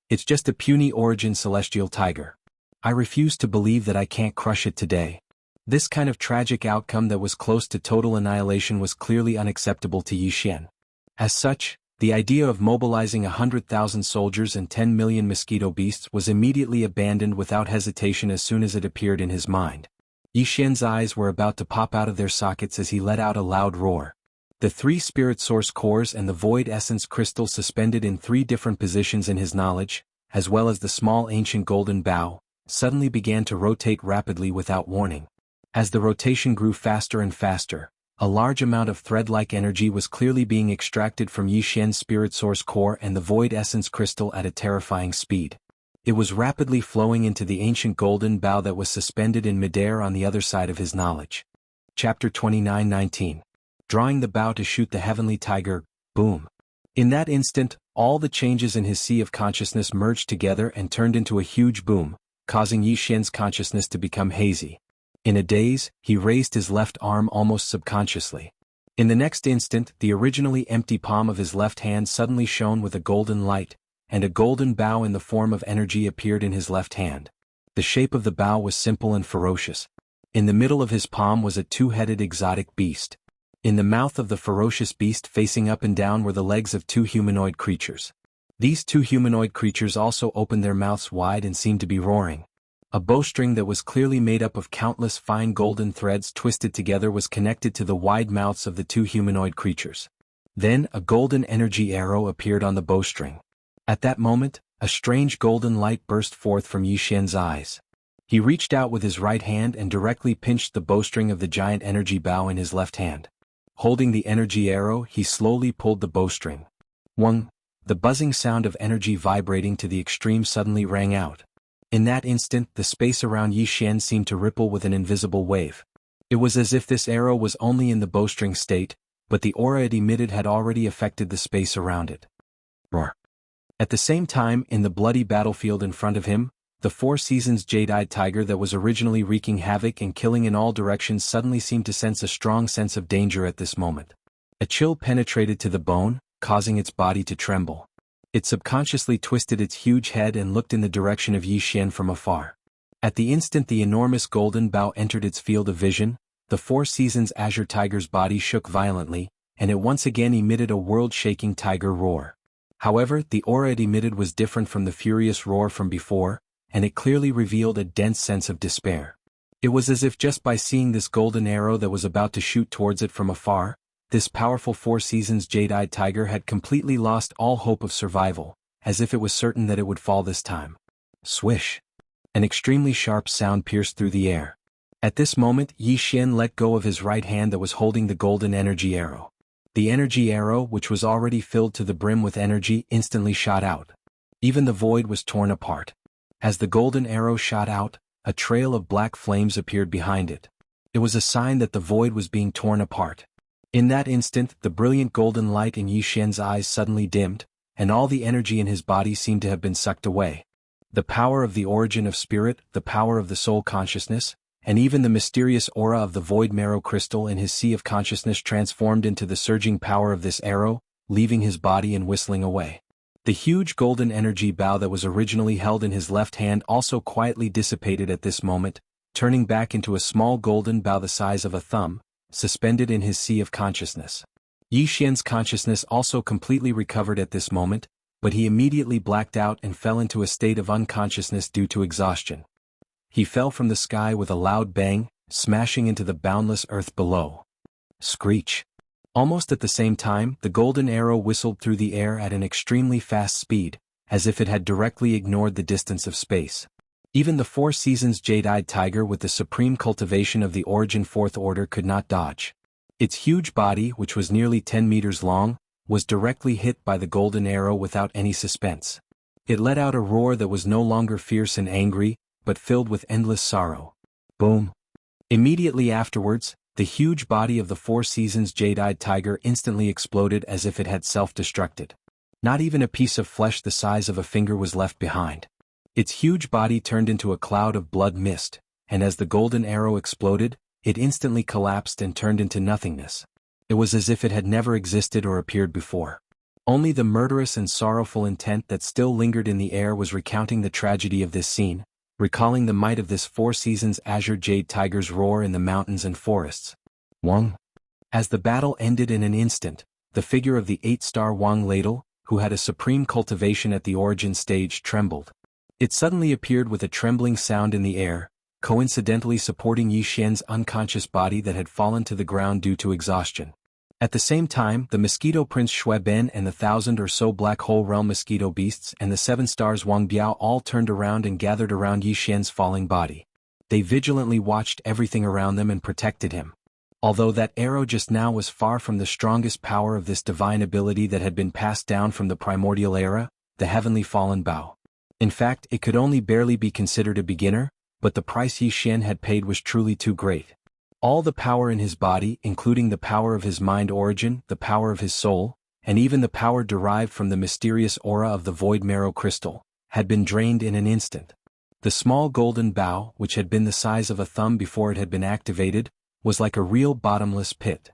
It's just a puny origin celestial tiger. I refuse to believe that I can't crush it today. This kind of tragic outcome that was close to total annihilation was clearly unacceptable to Yi Xian. As such, the idea of mobilizing 100,000 soldiers and 10 million mosquito beasts was immediately abandoned without hesitation as soon as it appeared in his mind. Yi Xian's eyes were about to pop out of their sockets as he let out a loud roar. The 3 spirit source cores and the void essence crystal suspended in 3 different positions in his knowledge, as well as the small ancient golden bow, suddenly began to rotate rapidly without warning. As the rotation grew faster and faster, A large amount of thread-like energy was clearly being extracted from Yi Xian's spirit source core and the void essence crystal at a terrifying speed. It was rapidly flowing into the ancient golden bow that was suspended in midair on the other side of his knowledge. Chapter 29:19. Drawing the bow to shoot the heavenly tiger, boom. In that instant, all the changes in his sea of consciousness merged together and turned into a huge boom, causing Yi Xian's consciousness to become hazy. In a daze, he raised his left arm almost subconsciously. In the next instant, the originally empty palm of his left hand suddenly shone with a golden light, and a golden bow in the form of energy appeared in his left hand. The shape of the bow was simple and ferocious. In the middle of his palm was a two-headed exotic beast. In the mouth of the ferocious beast facing up and down were the legs of two humanoid creatures. These two humanoid creatures also opened their mouths wide and seemed to be roaring. A bowstring that was clearly made up of countless fine golden threads twisted together was connected to the wide mouths of the two humanoid creatures. Then a golden energy arrow appeared on the bowstring. At that moment, a strange golden light burst forth from Yi Xian's eyes. He reached out with his right hand and directly pinched the bowstring of the giant energy bow in his left hand. Holding the energy arrow, he slowly pulled the bowstring. Wung! The buzzing sound of energy vibrating to the extreme suddenly rang out. In that instant, the space around Yi Xian seemed to ripple with an invisible wave. It was as if this arrow was only in the bowstring state, but the aura it emitted had already affected the space around it. Roar! At the same time, in the bloody battlefield in front of him, the Four Seasons jade-eyed tiger that was originally wreaking havoc and killing in all directions suddenly seemed to sense a strong sense of danger at this moment. A chill penetrated to the bone, causing its body to tremble. It subconsciously twisted its huge head and looked in the direction of Yi Xian from afar. At the instant the enormous golden bow entered its field of vision, the Four Seasons azure tiger's body shook violently, and it once again emitted a world-shaking tiger roar. However, the aura it emitted was different from the furious roar from before, and it clearly revealed a dense sense of despair. It was as if just by seeing this golden arrow that was about to shoot towards it from afar, this powerful Four Seasons jade-eyed tiger had completely lost all hope of survival, as if it was certain that it would fall this time. Swish! An extremely sharp sound pierced through the air. At this moment, Yi Xian let go of his right hand that was holding the golden energy arrow. The energy arrow, which was already filled to the brim with energy, instantly shot out. Even the void was torn apart. As the golden arrow shot out, a trail of black flames appeared behind it. It was a sign that the void was being torn apart. In that instant, the brilliant golden light in Yi Xian's eyes suddenly dimmed, and all the energy in his body seemed to have been sucked away. The power of the origin of spirit, the power of the soul consciousness, and even the mysterious aura of the void marrow crystal in his sea of consciousness transformed into the surging power of this arrow, leaving his body and whistling away. The huge golden energy bow that was originally held in his left hand also quietly dissipated at this moment, turning back into a small golden bow the size of a thumb, suspended in his sea of consciousness. Yi Xian's consciousness also completely recovered at this moment, but he immediately blacked out and fell into a state of unconsciousness due to exhaustion. He fell from the sky with a loud bang, smashing into the boundless earth below. Screech! Almost at the same time, the golden arrow whistled through the air at an extremely fast speed, as if it had directly ignored the distance of space. Even the Four Seasons jade-eyed tiger with the supreme cultivation of the origin Fourth Order could not dodge. Its huge body, which was nearly 10 meters long, was directly hit by the golden arrow without any suspense. It let out a roar that was no longer fierce and angry, but filled with endless sorrow. Boom! Immediately afterwards, the huge body of the Four Seasons jade-eyed tiger instantly exploded as if it had self-destructed. Not even a piece of flesh the size of a finger was left behind. Its huge body turned into a cloud of blood mist, and as the golden arrow exploded, it instantly collapsed and turned into nothingness. It was as if it had never existed or appeared before. Only the murderous and sorrowful intent that still lingered in the air was recounting the tragedy of this scene, recalling the might of this Four Seasons azure jade tiger's roar in the mountains and forests. Wang. As the battle ended in an instant, the figure of the 8-star Wang ladle, who had a supreme cultivation at the origin stage, trembled. It suddenly appeared with a trembling sound in the air, coincidentally supporting Yi Xian's unconscious body that had fallen to the ground due to exhaustion. At the same time, the Mosquito Prince Xue Ben and the 1,000 or so Black Hole Realm mosquito beasts and the 7 stars Wang Biao all turned around and gathered around Yi Xian's falling body. They vigilantly watched everything around them and protected him. Although that arrow just now was far from the strongest power of this divine ability that had been passed down from the primordial era, the heavenly fallen bow. In fact, it could only barely be considered a beginner, but the price Yi Xian had paid was truly too great. All the power in his body, including the power of his mind origin, the power of his soul, and even the power derived from the mysterious aura of the void marrow crystal, had been drained in an instant. The small golden bow, which had been the size of a thumb before it had been activated, was like a real bottomless pit.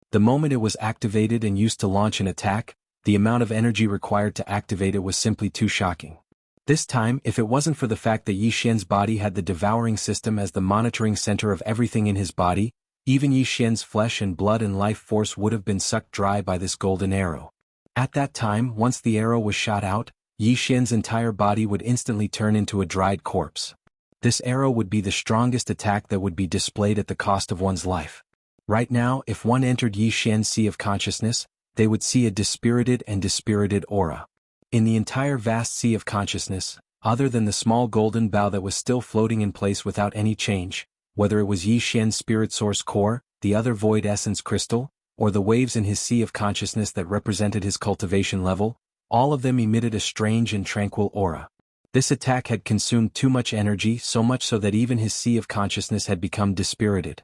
The moment it was activated and used to launch an attack, the amount of energy required to activate it was simply too shocking. This time, if it wasn't for the fact that Yi Xian's body had the devouring system as the monitoring center of everything in his body, even Yi Xian's flesh and blood and life force would have been sucked dry by this golden arrow. At that time, once the arrow was shot out, Yi Xian's entire body would instantly turn into a dried corpse. This arrow would be the strongest attack that would be displayed at the cost of one's life. Right now, if one entered Yi Xian's sea of consciousness, they would see a dispirited and dispirited aura. In the entire vast sea of consciousness, other than the small golden bow that was still floating in place without any change, whether it was Yi Xian's spirit source core, the other void essence crystal, or the waves in his sea of consciousness that represented his cultivation level, all of them emitted a strange and tranquil aura. This attack had consumed too much energy, so much so that even his sea of consciousness had become dispirited.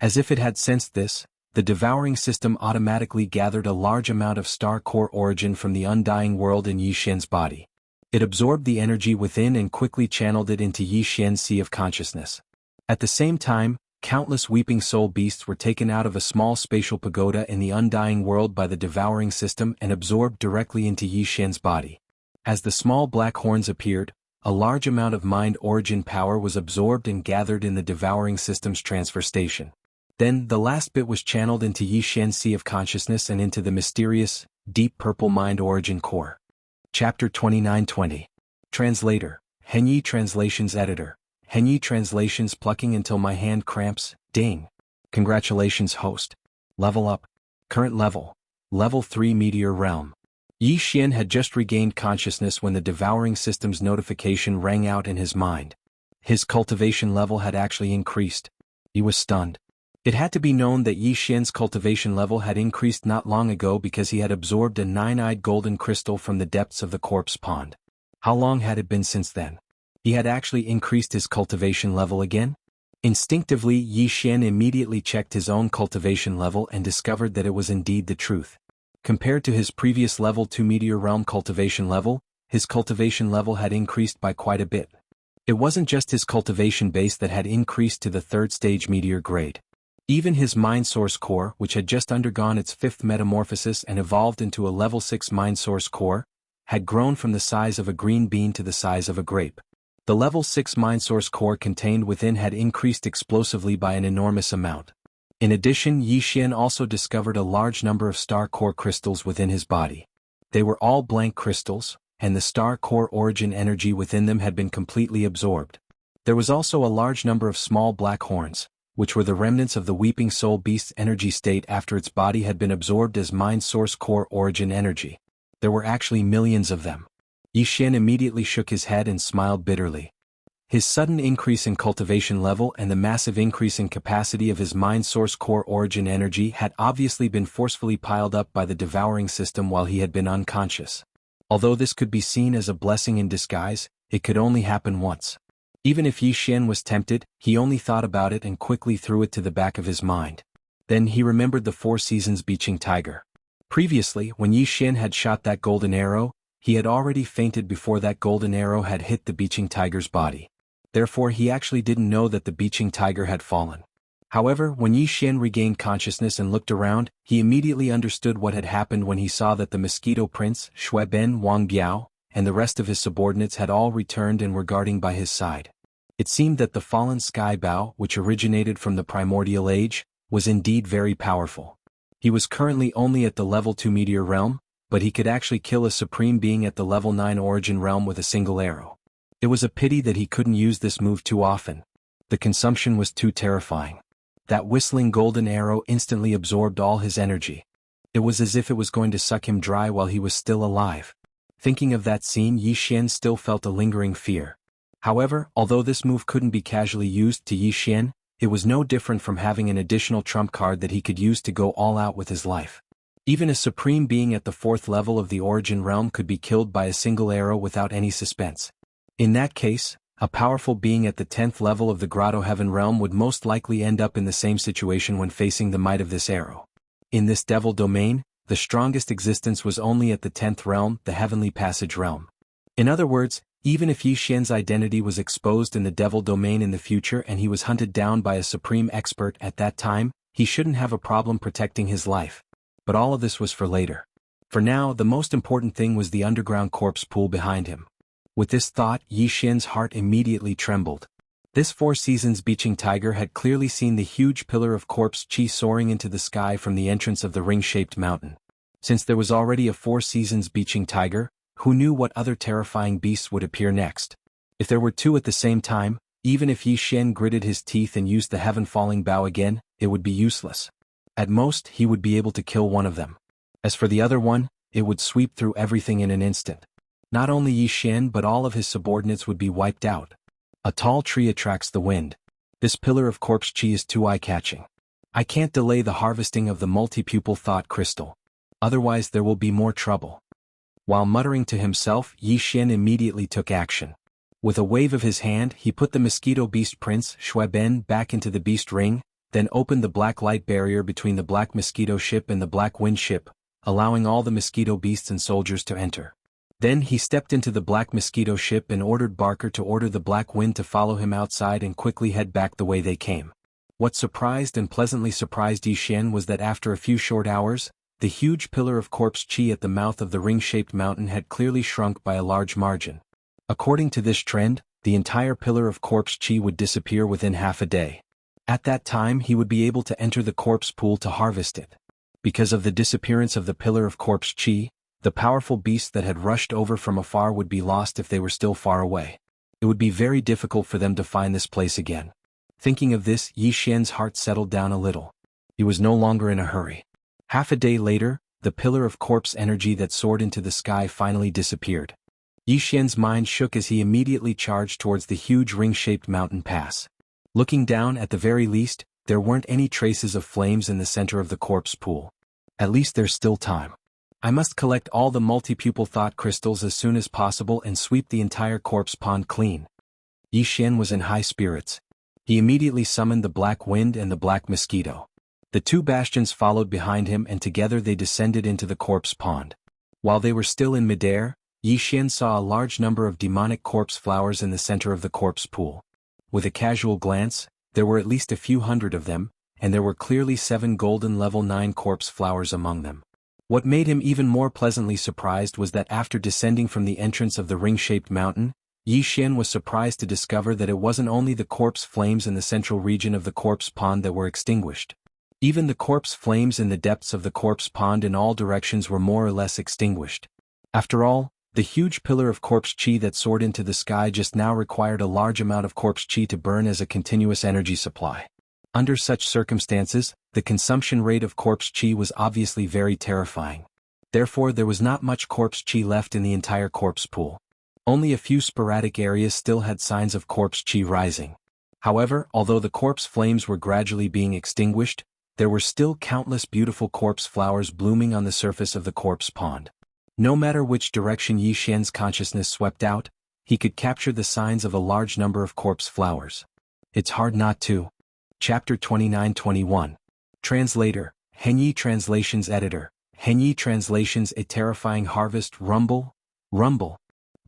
As if it had sensed this, the devouring system automatically gathered a large amount of star core origin from the undying world in Yi Xian's body. It absorbed the energy within and quickly channeled it into Yi Xian's sea of consciousness. At the same time, countless weeping soul beasts were taken out of a small spatial pagoda in the undying world by the devouring system and absorbed directly into Yi Xian's body. As the small black horns appeared, a large amount of mind origin power was absorbed and gathered in the devouring system's transfer station. Then, the last bit was channeled into Yi Xian's sea of consciousness and into the mysterious, deep purple mind origin core. Chapter 29-20. Translator, Henyi Translations Editor. Henyi Translations plucking until my hand cramps, ding. Congratulations host. Level up. Current level. Level 3 Meteor Realm. Yi Xian had just regained consciousness when the devouring system's notification rang out in his mind. His cultivation level had actually increased. He was stunned. It had to be known that Yi Xian's cultivation level had increased not long ago because he had absorbed a nine-eyed golden crystal from the depths of the corpse pond. How long had it been since then? He had actually increased his cultivation level again? Instinctively, Yi Xian immediately checked his own cultivation level and discovered that it was indeed the truth. Compared to his previous level 2 Meteor Realm cultivation level, his cultivation level had increased by quite a bit. It wasn't just his cultivation base that had increased to the 3rd stage meteor grade. Even his mind source core, which had just undergone its 5th metamorphosis and evolved into a level 6 mind source core, had grown from the size of a green bean to the size of a grape. The level 6 mind source core contained within had increased explosively by an enormous amount. In addition, Yi Xian also discovered a large number of star core crystals within his body. They were all blank crystals, and the star core origin energy within them had been completely absorbed. There was also a large number of small black horns, which were the remnants of the weeping soul beast's energy state after its body had been absorbed as mind source core origin energy. There were actually millions of them. Yi Xian immediately shook his head and smiled bitterly. His sudden increase in cultivation level and the massive increase in capacity of his mind source core origin energy had obviously been forcefully piled up by the devouring system while he had been unconscious. Although this could be seen as a blessing in disguise, it could only happen once. Even if Yi Xian was tempted, he only thought about it and quickly threw it to the back of his mind. Then he remembered the 4 Seasons Beaching Tiger. Previously, when Yi Xian had shot that golden arrow, he had already fainted before that golden arrow had hit the beaching tiger's body. Therefore he actually didn't know that the beaching tiger had fallen. However, when Yi Xian regained consciousness and looked around, he immediately understood what had happened when he saw that the Mosquito Prince, Shueben Wang Biao, and the rest of his subordinates had all returned and were guarding by his side. It seemed that the fallen sky bow, which originated from the primordial age, was indeed very powerful. He was currently only at the level 2 meteor realm, but he could actually kill a supreme being at the level 9 origin realm with a single arrow. It was a pity that he couldn't use this move too often. The consumption was too terrifying. That whistling golden arrow instantly absorbed all his energy. It was as if it was going to suck him dry while he was still alive. Thinking of that scene, Yi Xian still felt a lingering fear. However, although this move couldn't be casually used to Yi Xian, it was no different from having an additional trump card that he could use to go all out with his life. Even a supreme being at the 4th level of the origin realm could be killed by a single arrow without any suspense. In that case, a powerful being at the 10th level of the Grotto Heaven realm would most likely end up in the same situation when facing the might of this arrow. In this devil domain, the strongest existence was only at the 10th realm, the Heavenly Passage realm. In other words, even if Yi Xian's identity was exposed in the devil domain in the future and he was hunted down by a supreme expert at that time, he shouldn't have a problem protecting his life. But all of this was for later. For now, the most important thing was the underground corpse pool behind him. With this thought, Yi Xian's heart immediately trembled. This 4 Seasons Beaching Tiger had clearly seen the huge pillar of corpse chi soaring into the sky from the entrance of the ring-shaped mountain. Since there was already a 4 Seasons Beaching Tiger, who knew what other terrifying beasts would appear next? If there were 2 at the same time, even if Yi Xian gritted his teeth and used the heaven-falling bow again, it would be useless. At most, he would be able to kill one of them. As for the other one, it would sweep through everything in an instant. Not only Yi Xian but all of his subordinates would be wiped out. A tall tree attracts the wind. This pillar of corpse chi is too eye-catching. I can't delay the harvesting of the multi-pupil thought crystal. Otherwise there will be more trouble. While muttering to himself, Yi Xian immediately took action. With a wave of his hand, he put the mosquito beast prince, Shueben, back into the beast ring, then opened the black light barrier between the black mosquito ship and the black wind ship, allowing all the mosquito beasts and soldiers to enter. Then he stepped into the black mosquito ship and ordered Barker to order the black wind to follow him outside and quickly head back the way they came. What surprised and pleasantly surprised Yi Xian was that after a few short hours, the huge pillar of corpse chi at the mouth of the ring-shaped mountain had clearly shrunk by a large margin. According to this trend, the entire pillar of corpse chi would disappear within half a day. At that time he would be able to enter the corpse pool to harvest it. Because of the disappearance of the pillar of corpse chi, the powerful beasts that had rushed over from afar would be lost if they were still far away. It would be very difficult for them to find this place again. Thinking of this, Yi Xian's heart settled down a little. He was no longer in a hurry. Half a day later, the pillar of corpse energy that soared into the sky finally disappeared. Yi Xian's mind shook as he immediately charged towards the huge ring-shaped mountain pass. Looking down, at the very least, there weren't any traces of flames in the center of the corpse pool. At least there's still time. I must collect all the multi-pupil thought crystals as soon as possible and sweep the entire corpse pond clean. Yi Xian was in high spirits. He immediately summoned the black wind and the black mosquito. The 2 bastions followed behind him and together they descended into the corpse pond. While they were still in midair, Yi Xian saw a large number of demonic corpse flowers in the center of the corpse pool. With a casual glance, there were at least a few hundred of them, and there were clearly 7 golden level 9 corpse flowers among them. What made him even more pleasantly surprised was that after descending from the entrance of the ring-shaped mountain, Yi Xian was surprised to discover that it wasn't only the corpse flames in the central region of the corpse pond that were extinguished. Even the corpse flames in the depths of the corpse pond in all directions were more or less extinguished. After all, the huge pillar of corpse chi that soared into the sky just now required a large amount of corpse chi to burn as a continuous energy supply. Under such circumstances, the consumption rate of corpse chi was obviously very terrifying. Therefore there was not much corpse chi left in the entire corpse pool. Only a few sporadic areas still had signs of corpse chi rising. However, although the corpse flames were gradually being extinguished, there were still countless beautiful corpse flowers blooming on the surface of the corpse pond. No matter which direction Yi Xian's consciousness swept out, he could capture the signs of a large number of corpse flowers. It's hard not to. Chapter 29-21. Translator, Henyi Translations Editor, Henyi Translations. A terrifying harvest. Rumble, rumble.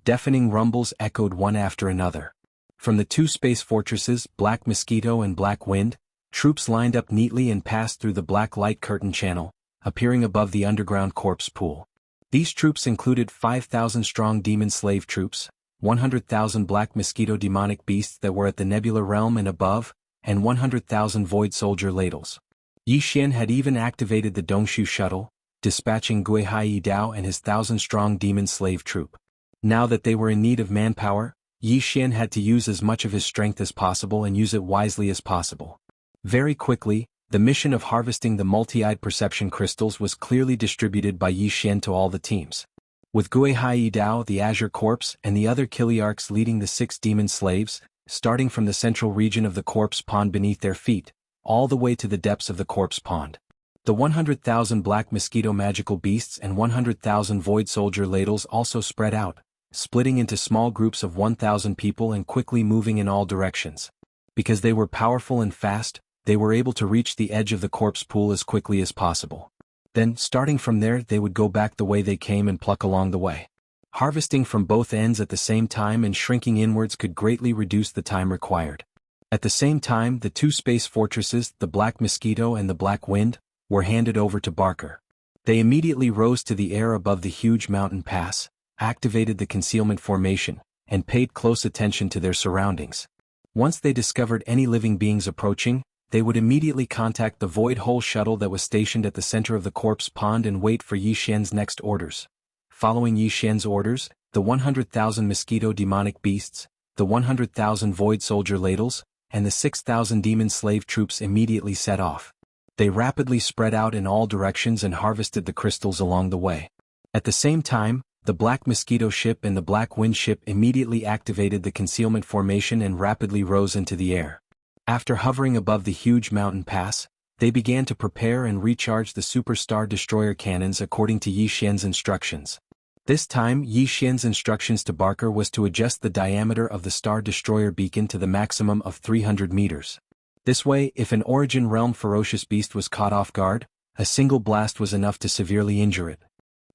Deafening rumbles echoed one after another. From the 2 space fortresses, Black Mosquito and Black Wind, troops lined up neatly and passed through the black light curtain channel, appearing above the underground corpse pool. These troops included 5,000 strong demon slave troops, 100,000 black mosquito demonic beasts that were at the nebula realm and above, and 100,000 void soldier ladles. Yi Xian had even activated the Dongshu shuttle, dispatching Gui Hai Dao and his 1,000-strong demon slave troop. Now that they were in need of manpower, Yi Xian had to use as much of his strength as possible and use it wisely as possible. Very quickly, the mission of harvesting the multi-eyed perception crystals was clearly distributed by Yi Xian to all the teams. With Gui Hai Dao, the Azure Corpse, and the other Kiliarchs leading the 6 demon slaves, starting from the central region of the corpse pond beneath their feet, all the way to the depths of the corpse pond. The 100,000 black mosquito magical beasts and 100,000 void soldier ladles also spread out, splitting into small groups of 1,000 people and quickly moving in all directions. Because they were powerful and fast, they were able to reach the edge of the corpse pool as quickly as possible. Then, starting from there, they would go back the way they came and pluck along the way. Harvesting from both ends at the same time and shrinking inwards could greatly reduce the time required. At the same time, the two space fortresses, the Black Mosquito and the Black Wind, were handed over to Barker. They immediately rose to the air above the huge mountain pass, activated the concealment formation, and paid close attention to their surroundings. Once they discovered any living beings approaching, they would immediately contact the Void Hole shuttle that was stationed at the center of the corpse pond and wait for Yi Xian's next orders. Following Yi Xian's orders, the 100,000 mosquito demonic beasts, the 100,000 void soldier ladles, and the 6,000 demon slave troops immediately set off. They rapidly spread out in all directions and harvested the crystals along the way. At the same time, the Black Mosquito ship and the Black Wind ship immediately activated the concealment formation and rapidly rose into the air. After hovering above the huge mountain pass, they began to prepare and recharge the Super Star Destroyer cannons according to Yi Xian's instructions. This time, Yi Xian's instructions to Barker was to adjust the diameter of the Star Destroyer beacon to the maximum of 300 meters. This way, if an Origin Realm ferocious beast was caught off guard, a single blast was enough to severely injure it.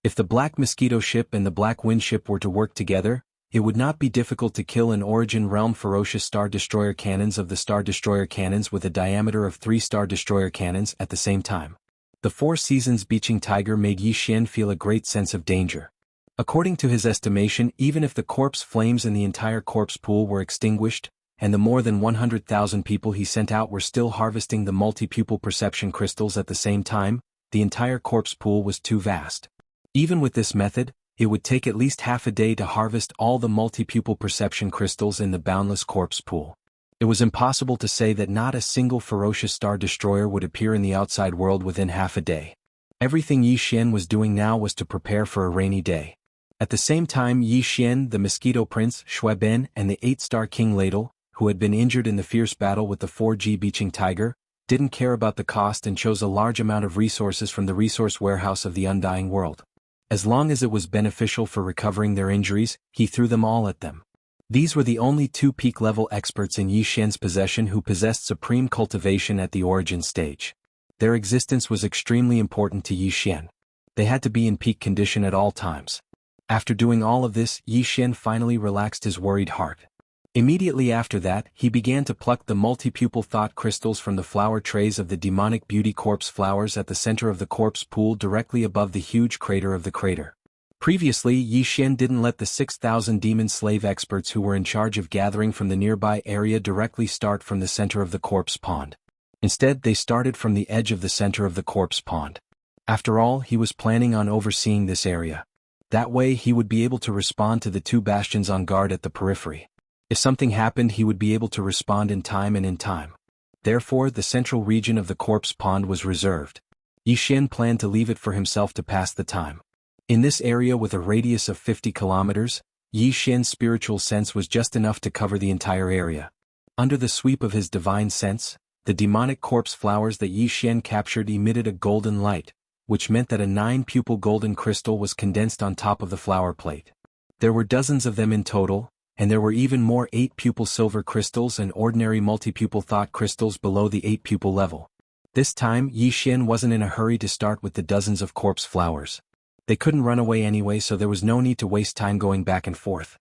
If the Black Mosquito ship and the Black Wind ship were to work together, it would not be difficult to kill an Origin Realm ferocious Star Destroyer cannons of the Star Destroyer cannons with a diameter of 3 Star Destroyer cannons at the same time. The Four Seasons Beaching Tiger made Yi Xian feel a great sense of danger. According to his estimation, even if the corpse flames in the entire corpse pool were extinguished, and the more than 100,000 people he sent out were still harvesting the multi-pupil perception crystals at the same time, the entire corpse pool was too vast. Even with this method, it would take at least half a day to harvest all the multi-pupil perception crystals in the boundless corpse pool. It was impossible to say that not a single ferocious Star Destroyer would appear in the outside world within half a day. Everything Yi Xian was doing now was to prepare for a rainy day. At the same time, Yi Xian, the Mosquito Prince, Shui Ben, and the 8-star King Ladle, who had been injured in the fierce battle with the 4G Beaching Tiger, didn't care about the cost and chose a large amount of resources from the resource warehouse of the Undying World. As long as it was beneficial for recovering their injuries, he threw them all at them. These were the only two peak-level experts in Yi Xian's possession who possessed supreme cultivation at the origin stage. Their existence was extremely important to Yi Xian. They had to be in peak condition at all times. After doing all of this, Yi Xian finally relaxed his worried heart. Immediately after that, he began to pluck the multi-pupil thought crystals from the flower trays of the demonic beauty corpse flowers at the center of the corpse pool directly above the huge crater of the crater. Previously, Yi Xian didn't let the 6,000 demon slave experts who were in charge of gathering from the nearby area directly start from the center of the corpse pond. Instead, they started from the edge of the center of the corpse pond. After all, he was planning on overseeing this area. That way, he would be able to respond to the two bastions on guard at the periphery. If something happened, he would be able to respond in time and in time. Therefore, the central region of the corpse pond was reserved. Yi Xian planned to leave it for himself to pass the time. In this area with a radius of 50 kilometers, Yi Xian's spiritual sense was just enough to cover the entire area. Under the sweep of his divine sense, the demonic corpse flowers that Yi Xian captured emitted a golden light, which meant that a 9-pupil golden crystal was condensed on top of the flower plate. There were dozens of them in total, and there were even more 8-pupil silver crystals and ordinary multi-pupil thought crystals below the 8-pupil level. This time, Yi Xian wasn't in a hurry to start with the dozens of corpse flowers. They couldn't run away anyway, so there was no need to waste time going back and forth.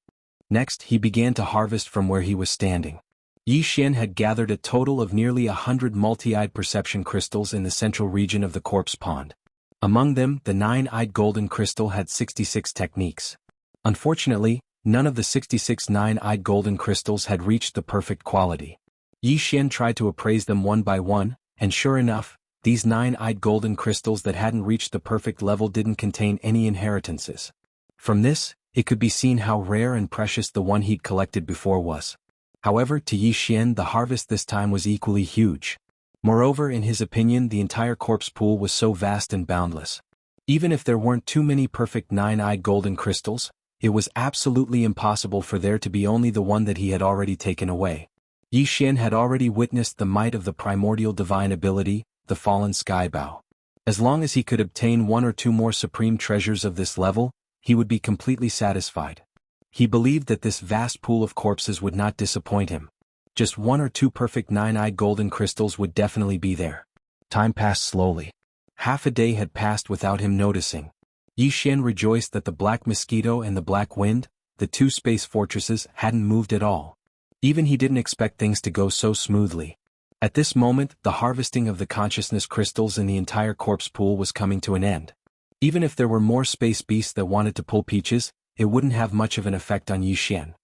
Next, he began to harvest from where he was standing. Yi Xian had gathered a total of nearly 100 multi-eyed perception crystals in the central region of the corpse pond. Among them, the 9-eyed golden crystal had 66 techniques. Unfortunately, none of the 66 9-eyed golden crystals had reached the perfect quality. Yi Xian tried to appraise them one by one, and sure enough, these 9-eyed golden crystals that hadn't reached the perfect level didn't contain any inheritances. From this, it could be seen how rare and precious the one he'd collected before was. However, to Yi Xian the harvest this time was equally huge. Moreover, in his opinion, the entire corpse pool was so vast and boundless. Even if there weren't too many perfect 9-eyed golden crystals, It was absolutely impossible for there to be only the one that he had already taken away. Yi Xian had already witnessed the might of the primordial divine ability, the fallen sky bow. As long as he could obtain one or two more supreme treasures of this level, he would be completely satisfied. He believed that this vast pool of corpses would not disappoint him. Just one or two perfect nine-eyed golden crystals would definitely be there. Time passed slowly. Half a day had passed without him noticing. Yi Xian rejoiced that the Black Mosquito and the Black Wind, the two space fortresses, hadn't moved at all. Even he didn't expect things to go so smoothly. At this moment, the harvesting of the consciousness crystals in the entire corpse pool was coming to an end. Even if there were more space beasts that wanted to pull peaches, it wouldn't have much of an effect on Yi Xian.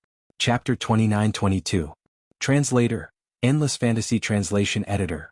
Chapter 29-22. Translator, Endless Fantasy Translation Editor.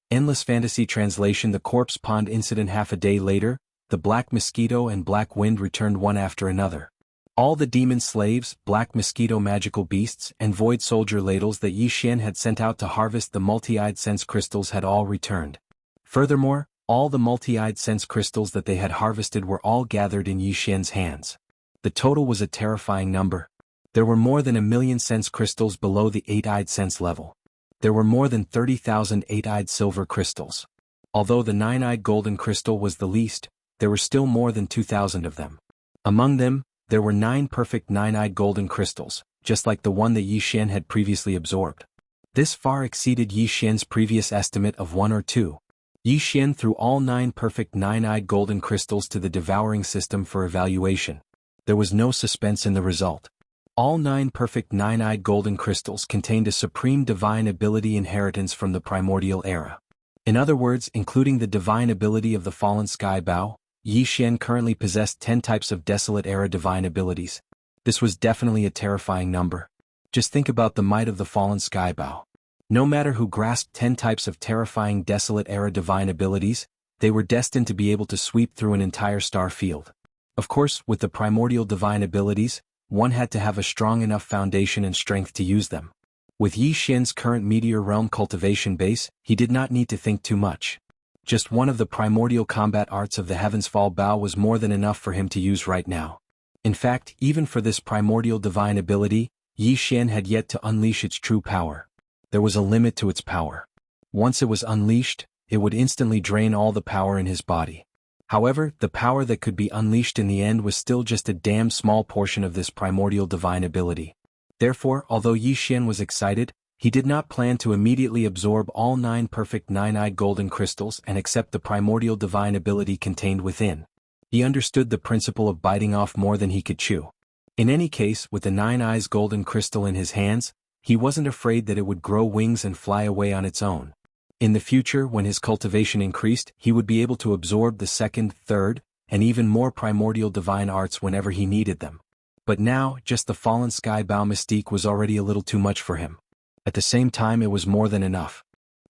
Endless Fantasy Translation. The Corpse Pond incident. Half a day later, the Black Mosquito and Black Wind returned one after another. All the demon slaves, Black Mosquito magical beasts, and Void Soldier ladles that Yi Xian had sent out to harvest the multi-eyed sense crystals had all returned. Furthermore, all the multi-eyed sense crystals that they had harvested were all gathered in Yi Xian's hands. The total was a terrifying number. There were more than 1 million sense crystals below the 8-eyed sense level. There were more than 30,000 8-eyed silver crystals. Although the 9-eyed golden crystal was the least, there were still more than 2,000 of them. Among them, there were 9 perfect 9-eyed golden crystals, just like the one that Yi Xian had previously absorbed. This far exceeded Yi Xian's previous estimate of 1 or 2. Yi Xian threw all 9 perfect 9-eyed golden crystals to the devouring system for evaluation. There was no suspense in the result. All 9 perfect 9-eyed golden crystals contained a supreme divine ability inheritance from the primordial era. In other words, including the divine ability of the fallen sky bow, Yi Xian currently possessed 10 types of desolate era divine abilities. This was definitely a terrifying number. Just think about the might of the fallen sky bow. No matter who grasped 10 types of terrifying desolate era divine abilities, they were destined to be able to sweep through an entire star field. Of course, with the primordial divine abilities, one had to have a strong enough foundation and strength to use them. With Yi Xian's current Meteor Realm cultivation base, he did not need to think too much. Just one of the primordial combat arts of the Heaven's Fall Bow was more than enough for him to use right now. In fact, even for this primordial divine ability, Yi Xian had yet to unleash its true power. There was a limit to its power. Once it was unleashed, it would instantly drain all the power in his body. However, the power that could be unleashed in the end was still just a damn small portion of this primordial divine ability. Therefore, although Yi Xian was excited, he did not plan to immediately absorb all 9 perfect 9-eyed golden crystals and accept the primordial divine ability contained within. He understood the principle of biting off more than he could chew. In any case, with the 9-eyes golden crystal in his hands, he wasn't afraid that it would grow wings and fly away on its own. In the future, when his cultivation increased, he would be able to absorb the second, third, and even more primordial divine arts whenever he needed them. But now, just the fallen sky bow mystique was already a little too much for him. At the same time, it was more than enough.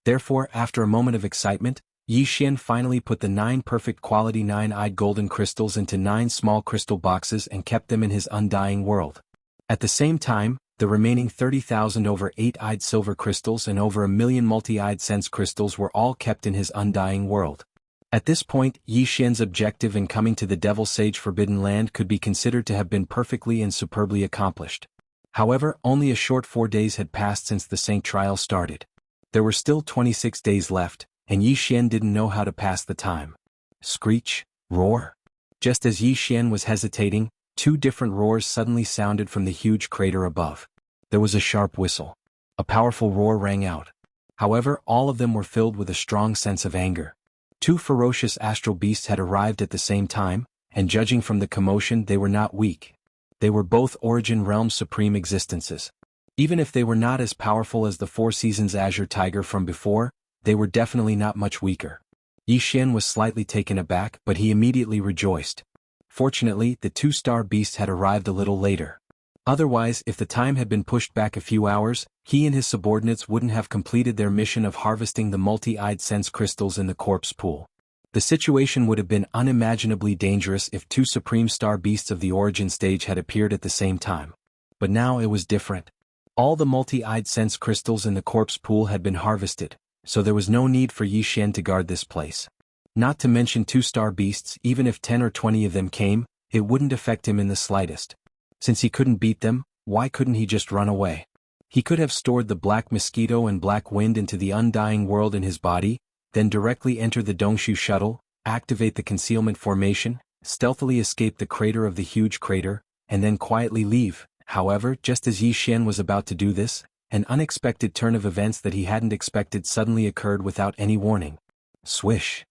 Therefore, after a moment of excitement, Yi Xian finally put the 9 perfect quality 9-eyed golden crystals into 9 small crystal boxes and kept them in his undying world. At the same time, the remaining 30,000 over 8-eyed silver crystals and over 1 million multi-eyed sense crystals were all kept in his undying world. At this point, Yi Xian's objective in coming to the Devil Sage Forbidden Land could be considered to have been perfectly and superbly accomplished. However, only a short 4 days had passed since the Saint trial started. There were still 26 days left, and Yi Xian didn't know how to pass the time. Screech, roar. Just as Yi Xian was hesitating, 2 different roars suddenly sounded from the huge crater above. There was a sharp whistle. A powerful roar rang out. However, all of them were filled with a strong sense of anger. 2 ferocious astral beasts had arrived at the same time, and judging from the commotion, they were not weak. They were both Origin Realm supreme existences. Even if they were not as powerful as the 4 Seasons Azure Tiger from before, they were definitely not much weaker. Yi Xian was slightly taken aback, but he immediately rejoiced. Fortunately, the 2 star beasts had arrived a little later. Otherwise, if the time had been pushed back a few hours, he and his subordinates wouldn't have completed their mission of harvesting the multi-eyed sense crystals in the corpse pool. The situation would have been unimaginably dangerous if 2 supreme star beasts of the origin stage had appeared at the same time. But now it was different. All the multi-eyed sense crystals in the corpse pool had been harvested, so there was no need for Yi Xian to guard this place. Not to mention 2 star beasts, even if 10 or 20 of them came, it wouldn't affect him in the slightest. Since he couldn't beat them, why couldn't he just run away? He could have stored the black mosquito and black wind into the undying world in his body, then directly enter the Dongshu shuttle, activate the concealment formation, stealthily escape the crater of the huge crater, and then quietly leave. However, just as Yi Xian was about to do this, an unexpected turn of events that he hadn't expected suddenly occurred without any warning. Swish.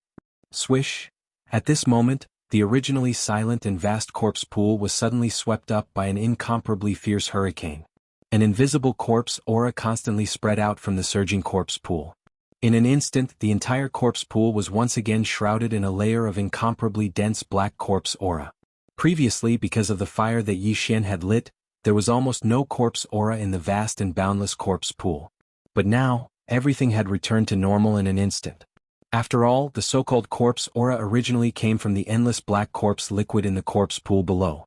Swish. At this moment, the originally silent and vast corpse pool was suddenly swept up by an incomparably fierce hurricane. An invisible corpse aura constantly spread out from the surging corpse pool. In an instant, the entire corpse pool was once again shrouded in a layer of incomparably dense black corpse aura. Previously, because of the fire that Yi Xian had lit, there was almost no corpse aura in the vast and boundless corpse pool. But now, everything had returned to normal in an instant. After all, the so-called corpse aura originally came from the endless black corpse liquid in the corpse pool below.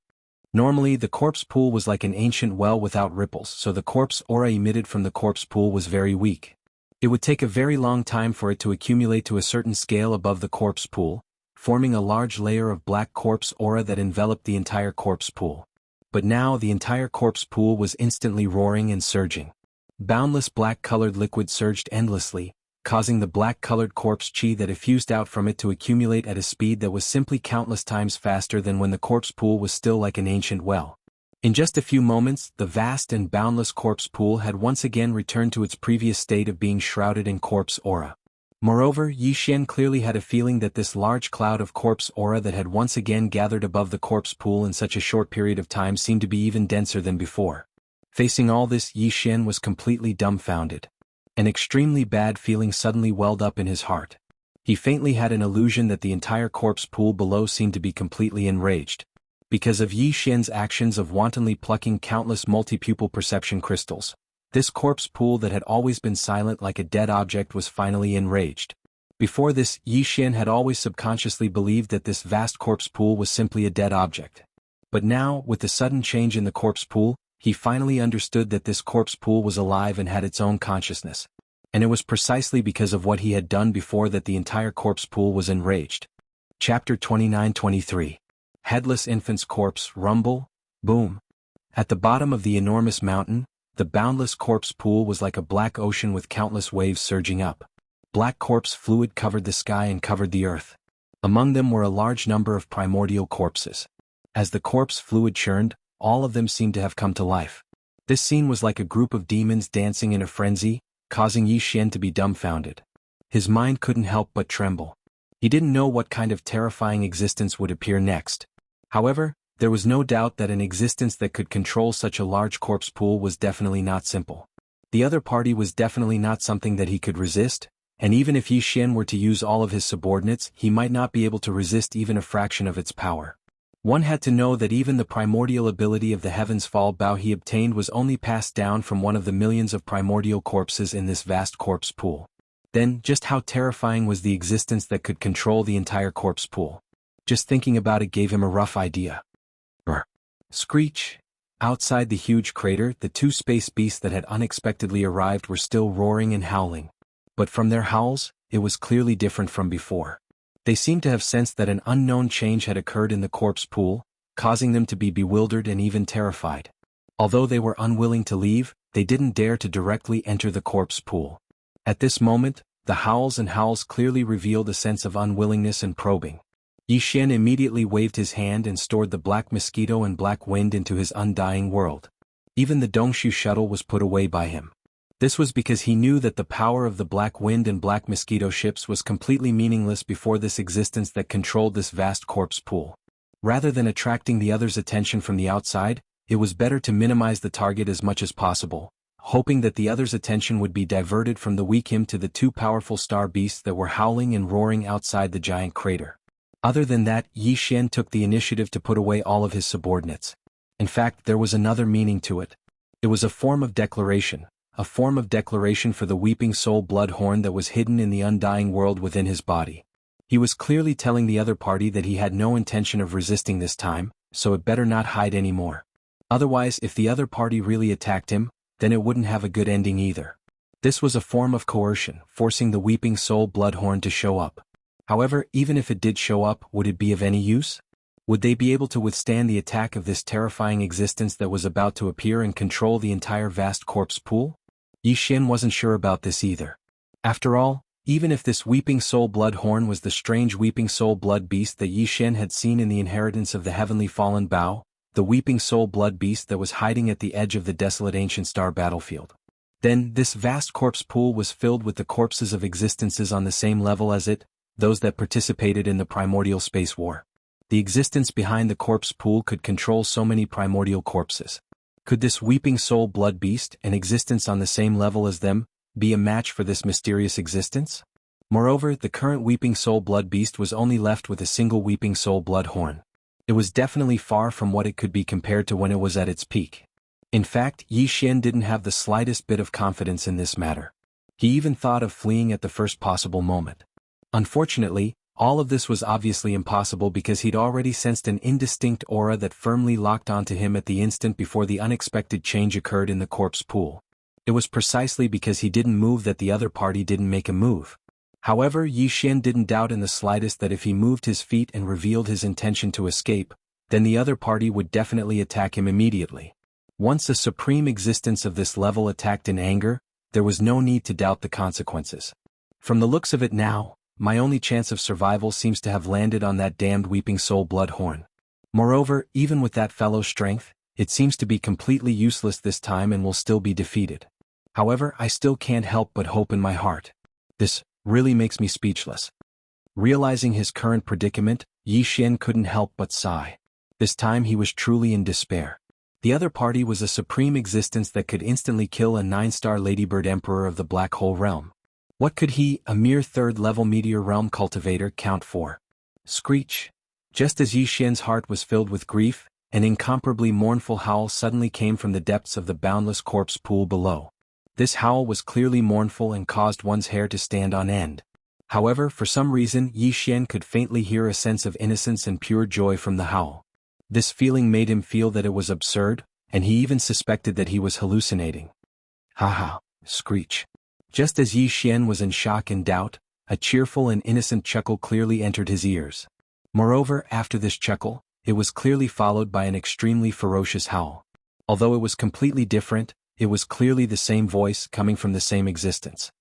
Normally, the corpse pool was like an ancient well without ripples, so the corpse aura emitted from the corpse pool was very weak. It would take a very long time for it to accumulate to a certain scale above the corpse pool, forming a large layer of black corpse aura that enveloped the entire corpse pool. But now the entire corpse pool was instantly roaring and surging. Boundless black-colored liquid surged endlessly, causing the black-colored corpse chi that effused out from it to accumulate at a speed that was simply countless times faster than when the corpse pool was still like an ancient well. In just a few moments, the vast and boundless corpse pool had once again returned to its previous state of being shrouded in corpse aura. Moreover, Yi Xian clearly had a feeling that this large cloud of corpse aura that had once again gathered above the corpse pool in such a short period of time seemed to be even denser than before. Facing all this, Yi Xian was completely dumbfounded. An extremely bad feeling suddenly welled up in his heart. He faintly had an illusion that the entire corpse pool below seemed to be completely enraged. Because of Yi Xian's actions of wantonly plucking countless multi-pupil perception crystals, this corpse pool that had always been silent like a dead object was finally enraged. Before this, Yi Xian had always subconsciously believed that this vast corpse pool was simply a dead object. But now, with the sudden change in the corpse pool, he finally understood that this corpse pool was alive and had its own consciousness. And it was precisely because of what he had done before that the entire corpse pool was enraged. Chapter 29-23. Headless Infant's Corpse. Rumble, boom. At the bottom of the enormous mountain, the boundless corpse pool was like a black ocean with countless waves surging up. Black corpse fluid covered the sky and covered the earth. Among them were a large number of primordial corpses. As the corpse fluid churned, all of them seemed to have come to life. This scene was like a group of demons dancing in a frenzy, causing Yi Xian to be dumbfounded. His mind couldn't help but tremble. He didn't know what kind of terrifying existence would appear next. However, there was no doubt that an existence that could control such a large corpse pool was definitely not simple. The other party was definitely not something that he could resist, and even if Yi Xian were to use all of his subordinates, he might not be able to resist even a fraction of its power. One had to know that even the primordial ability of the Heaven's Fall Bao he obtained was only passed down from one of the millions of primordial corpses in this vast corpse pool. Then, just how terrifying was the existence that could control the entire corpse pool? Just thinking about it gave him a rough idea. Brr. Screech. Outside the huge crater, the two space beasts that had unexpectedly arrived were still roaring and howling. But from their howls, it was clearly different from before. They seemed to have sensed that an unknown change had occurred in the corpse pool, causing them to be bewildered and even terrified. Although they were unwilling to leave, they didn't dare to directly enter the corpse pool. At this moment, the howls and howls clearly revealed a sense of unwillingness and probing. Yi Xian immediately waved his hand and stored the black mosquito and black wind into his undying world. Even the Dongshu shuttle was put away by him. This was because he knew that the power of the black wind and black mosquito ships was completely meaningless before this existence that controlled this vast corpse pool. Rather than attracting the other's attention from the outside, it was better to minimize the target as much as possible, hoping that the other's attention would be diverted from the weak him to the two powerful star beasts that were howling and roaring outside the giant crater. Other than that, Yi Xian took the initiative to put away all of his subordinates. In fact, there was another meaning to it. It was a form of declaration for the weeping soul bloodhorn that was hidden in the undying world within his body. He was clearly telling the other party that he had no intention of resisting this time, so it better not hide anymore. Otherwise, if the other party really attacked him, then it wouldn't have a good ending either. This was a form of coercion, forcing the weeping soul bloodhorn to show up. However, even if it did show up, would it be of any use? Would they be able to withstand the attack of this terrifying existence that was about to appear and control the entire vast corpse pool? Yi Xian wasn't sure about this either. After all, even if this Weeping Soul Blood Horn was the strange Weeping Soul Blood Beast that Yi Xian had seen in the Inheritance of the Heavenly Fallen Bao, the Weeping Soul Blood Beast that was hiding at the edge of the desolate ancient star battlefield, then this vast corpse pool was filled with the corpses of existences on the same level as it, those that participated in the primordial space war. The existence behind the corpse pool could control so many primordial corpses. Could this Weeping Soul Blood Beast, an existence on the same level as them, be a match for this mysterious existence? Moreover, the current Weeping Soul Blood Beast was only left with a single Weeping Soul Blood Horn. It was definitely far from what it could be compared to when it was at its peak. In fact, Yi Xian didn't have the slightest bit of confidence in this matter. He even thought of fleeing at the first possible moment. Unfortunately, all of this was obviously impossible because he'd already sensed an indistinct aura that firmly locked onto him at the instant before the unexpected change occurred in the corpse pool. It was precisely because he didn't move that the other party didn't make a move. However, Yi Xian didn't doubt in the slightest that if he moved his feet and revealed his intention to escape, then the other party would definitely attack him immediately. Once a supreme existence of this level attacked in anger, there was no need to doubt the consequences. From the looks of it now, my only chance of survival seems to have landed on that damned Weeping Soul Blood Horn. Moreover, even with that fellow's strength, it seems to be completely useless this time and will still be defeated. However, I still can't help but hope in my heart. This really makes me speechless. Realizing his current predicament, Yi Xian couldn't help but sigh. This time he was truly in despair. The other party was a supreme existence that could instantly kill a 9-star Ladybird Emperor of the Black Hole Realm. What could he, a mere 3rd-level Meteor Realm cultivator, count for? Screech. Just as Yi Xian's heart was filled with grief, an incomparably mournful howl suddenly came from the depths of the boundless corpse pool below. This howl was clearly mournful and caused one's hair to stand on end. However, for some reason Yi Xian could faintly hear a sense of innocence and pure joy from the howl. This feeling made him feel that it was absurd, and he even suspected that he was hallucinating. Haha, Screech. Just as Yi Xian was in shock and doubt, a cheerful and innocent chuckle clearly entered his ears. Moreover, after this chuckle, it was clearly followed by an extremely ferocious howl. Although it was completely different, it was clearly the same voice coming from the same existence.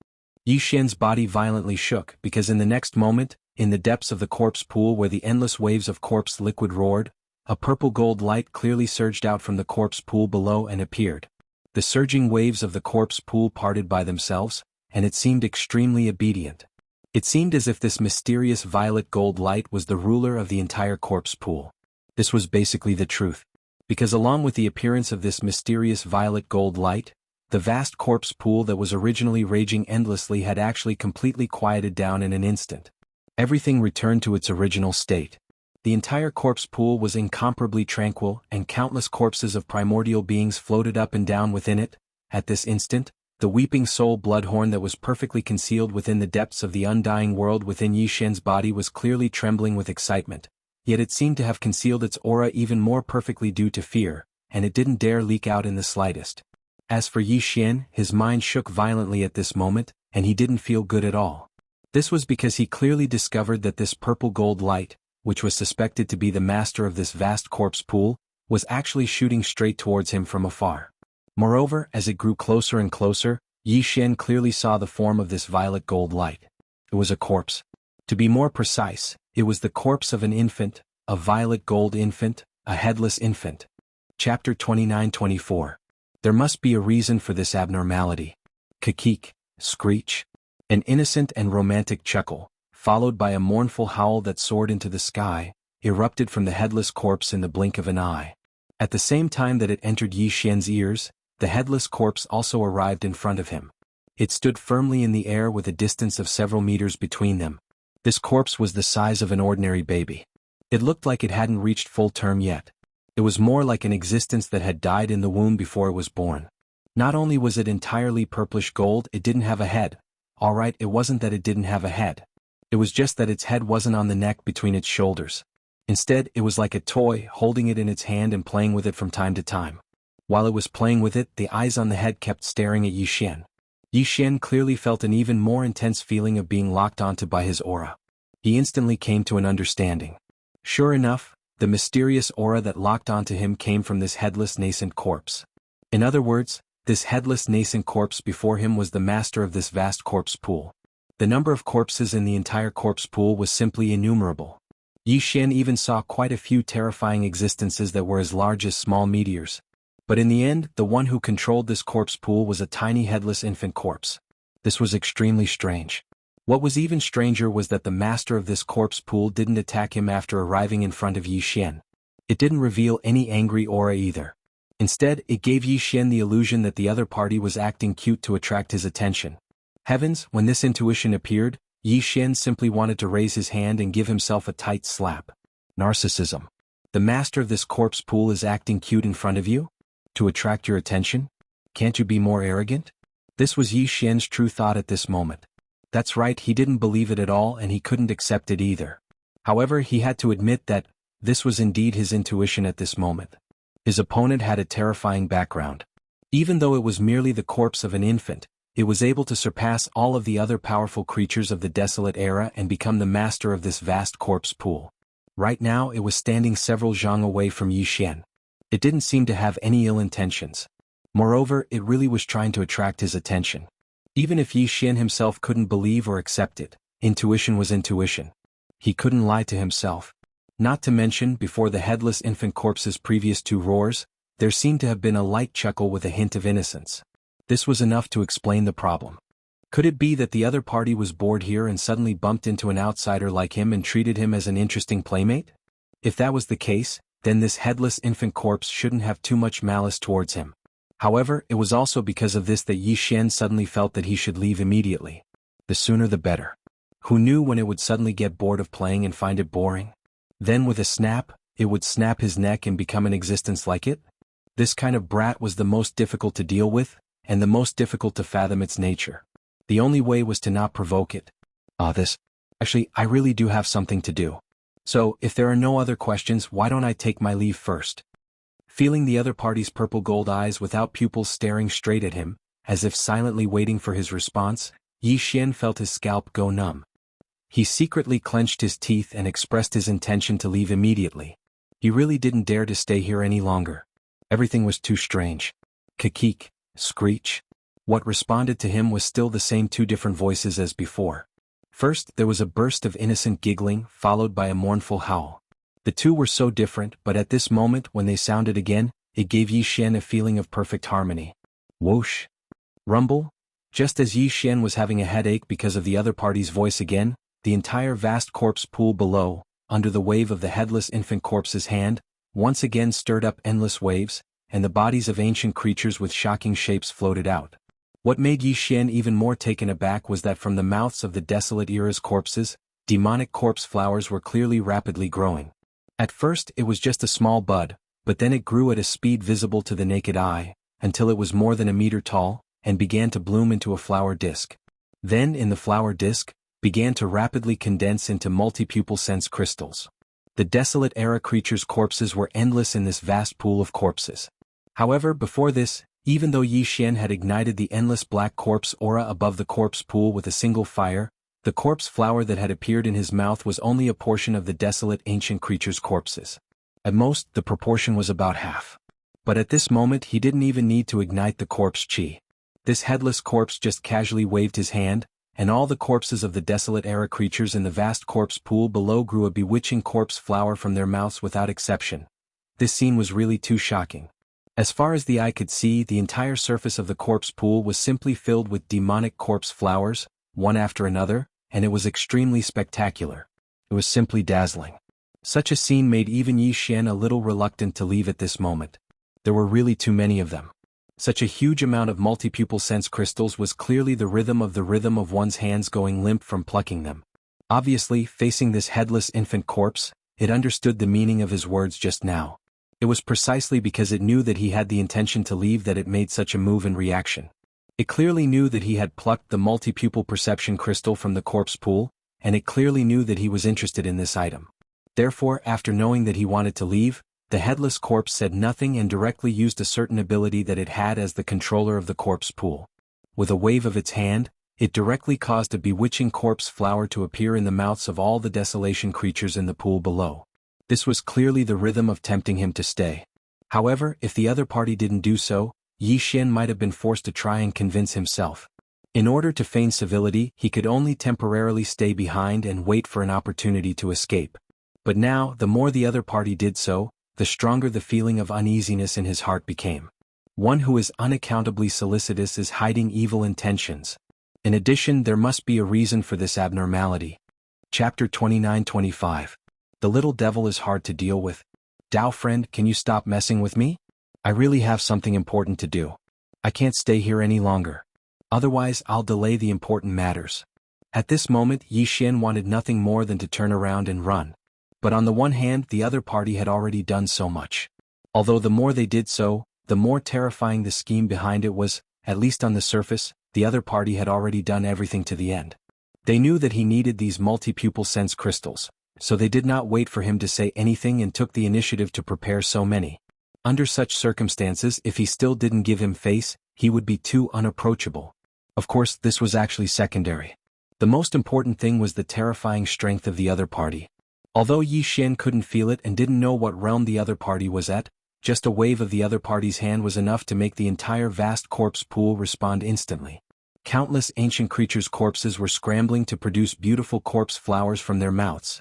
Yi Xian's body violently shook because in the next moment, in the depths of the corpse pool where the endless waves of corpse liquid roared, a purple gold light clearly surged out from the corpse pool below and appeared. The surging waves of the corpse pool parted by themselves, and it seemed extremely obedient. It seemed as if this mysterious violet gold light was the ruler of the entire corpse pool. This was basically the truth. Because along with the appearance of this mysterious violet gold light, the vast corpse pool that was originally raging endlessly had actually completely quieted down in an instant. Everything returned to its original state. The entire corpse pool was incomparably tranquil, and countless corpses of primordial beings floated up and down within it. At this instant, the Weeping Soul Bloodhorn that was perfectly concealed within the depths of the undying world within Yi Xian's body was clearly trembling with excitement, yet it seemed to have concealed its aura even more perfectly due to fear, and it didn't dare leak out in the slightest. As for Yi Xian, his mind shook violently at this moment, and he didn't feel good at all. This was because he clearly discovered that this purple gold light, which was suspected to be the master of this vast corpse pool, was actually shooting straight towards him from afar. Moreover, as it grew closer and closer, Yi Xian clearly saw the form of this violet gold light. It was a corpse. To be more precise, it was the corpse of an infant, a violet gold infant, a headless infant. Chapter 29-24. There must be a reason for this abnormality. Kikik, Screech. An innocent and romantic chuckle, followed by a mournful howl that soared into the sky, erupted from the headless corpse in the blink of an eye. At the same time that it entered Yi Xian's ears, the headless corpse also arrived in front of him. It stood firmly in the air with a distance of several meters between them. This corpse was the size of an ordinary baby. It looked like it hadn't reached full term yet. It was more like an existence that had died in the womb before it was born. Not only was it entirely purplish gold, it didn't have a head. Alright, it wasn't that it didn't have a head. It was just that its head wasn't on the neck between its shoulders. Instead, it was like a toy, holding it in its hand and playing with it from time to time. While it was playing with it, the eyes on the head kept staring at Yi Xian. Yi Xian clearly felt an even more intense feeling of being locked onto by his aura. He instantly came to an understanding. Sure enough, The mysterious aura that locked onto him came from this headless nascent corpse. In other words, this headless nascent corpse before him was the master of this vast corpse pool. The number of corpses in the entire corpse pool was simply innumerable. Yi Xian even saw quite a few terrifying existences that were as large as small meteors. But in the end, the one who controlled this corpse pool was a tiny headless infant corpse. This was extremely strange. What was even stranger was that the master of this corpse pool didn't attack him after arriving in front of Yi Xian. It didn't reveal any angry aura either. Instead, it gave Yi Xian the illusion that the other party was acting cute to attract his attention. Heavens, when this intuition appeared, Yi Xian simply wanted to raise his hand and give himself a tight slap. Narcissism. The master of this corpse pool is acting cute in front of you? To attract your attention? Can't you be more arrogant? This was Yi Xian's true thought at this moment. That's right, he didn't believe it at all and he couldn't accept it either. However, he had to admit that this was indeed his intuition at this moment. His opponent had a terrifying background. Even though it was merely the corpse of an infant, it was able to surpass all of the other powerful creatures of the desolate era and become the master of this vast corpse pool. Right now it was standing several zhang away from Yi Xian. It didn't seem to have any ill intentions. Moreover, it really was trying to attract his attention. Even if Yi Xian himself couldn't believe or accept it, intuition was intuition. He couldn't lie to himself. Not to mention, before the headless infant corpse's previous two roars, there seemed to have been a light chuckle with a hint of innocence. This was enough to explain the problem. Could it be that the other party was bored here and suddenly bumped into an outsider like him and treated him as an interesting playmate? If that was the case, then this headless infant corpse shouldn't have too much malice towards him. However, it was also because of this that Yi Xian suddenly felt that he should leave immediately. The sooner the better. Who knew when it would suddenly get bored of playing and find it boring? Then with a snap, it would snap his neck and become an existence like it? This kind of brat was the most difficult to deal with, and the most difficult to fathom its nature. The only way was to not provoke it. Actually, I really do have something to do. So, if there are no other questions, why don't I take my leave first? Feeling the other party's purple gold eyes without pupils staring straight at him, as if silently waiting for his response, Yi Xian felt his scalp go numb. He secretly clenched his teeth and expressed his intention to leave immediately. He really didn't dare to stay here any longer. Everything was too strange. Kikik, screech. What responded to him was still the same two different voices as before. First, there was a burst of innocent giggling, followed by a mournful howl. The two were so different, but at this moment when they sounded again, it gave Yi Xian a feeling of perfect harmony. Whoosh. Rumble. Just as Yi Xian was having a headache because of the other party's voice again, the entire vast corpse pool below, under the wave of the headless infant corpse's hand, once again stirred up endless waves, and the bodies of ancient creatures with shocking shapes floated out. What made Yi Xian even more taken aback was that from the mouths of the desolate era's corpses, demonic corpse flowers were clearly rapidly growing. At first it was just a small bud, but then it grew at a speed visible to the naked eye, until it was more than a meter tall, and began to bloom into a flower disc. Then in the flower disc, began to rapidly condense into multi-pupil sense crystals. The desolate era creatures' corpses were endless in this vast pool of corpses. However, before this, even though Yi Xian had ignited the endless black corpse aura above the corpse pool with a single fire, the corpse flower that had appeared in his mouth was only a portion of the desolate ancient creatures' corpses. At most, the proportion was about half. But at this moment he didn't even need to ignite the corpse chi. This headless corpse just casually waved his hand, and all the corpses of the desolate era creatures in the vast corpse pool below grew a bewitching corpse flower from their mouths without exception. This scene was really too shocking. As far as the eye could see, the entire surface of the corpse pool was simply filled with demonic corpse flowers, one after another, and it was extremely spectacular. It was simply dazzling. Such a scene made even Yi Xian a little reluctant to leave at this moment. There were really too many of them. Such a huge amount of multi-pupil sense crystals was clearly the rhythm of one's hands going limp from plucking them. Obviously, facing this headless infant corpse, it understood the meaning of his words just now. It was precisely because it knew that he had the intention to leave that it made such a move in reaction. It clearly knew that he had plucked the multi-pupil perception crystal from the corpse pool, and it clearly knew that he was interested in this item. Therefore, after knowing that he wanted to leave, the headless corpse said nothing and directly used a certain ability that it had as the controller of the corpse pool. With a wave of its hand, it directly caused a bewitching corpse flower to appear in the mouths of all the desolation creatures in the pool below. This was clearly the rhythm of tempting him to stay. However, if the other party didn't do so, Yi Xian might have been forced to try and convince himself. In order to feign civility, he could only temporarily stay behind and wait for an opportunity to escape. But now, the more the other party did so, the stronger the feeling of uneasiness in his heart became. One who is unaccountably solicitous is hiding evil intentions. In addition, there must be a reason for this abnormality. Chapter 29-25. The little devil is hard to deal with. Dao friend, can you stop messing with me? I really have something important to do. I can't stay here any longer. Otherwise, I'll delay the important matters. At this moment, Yi Xian wanted nothing more than to turn around and run. But on the one hand, the other party had already done so much. Although the more they did so, the more terrifying the scheme behind it was. At least on the surface, the other party had already done everything to the end. They knew that he needed these multi-pupil sense crystals, so they did not wait for him to say anything and took the initiative to prepare so many. Under such circumstances, if he still didn't give him face, he would be too unapproachable. Of course, this was actually secondary. The most important thing was the terrifying strength of the other party. Although Yi Xian couldn't feel it and didn't know what realm the other party was at, just a wave of the other party's hand was enough to make the entire vast corpse pool respond instantly. Countless ancient creatures' corpses were scrambling to produce beautiful corpse flowers from their mouths.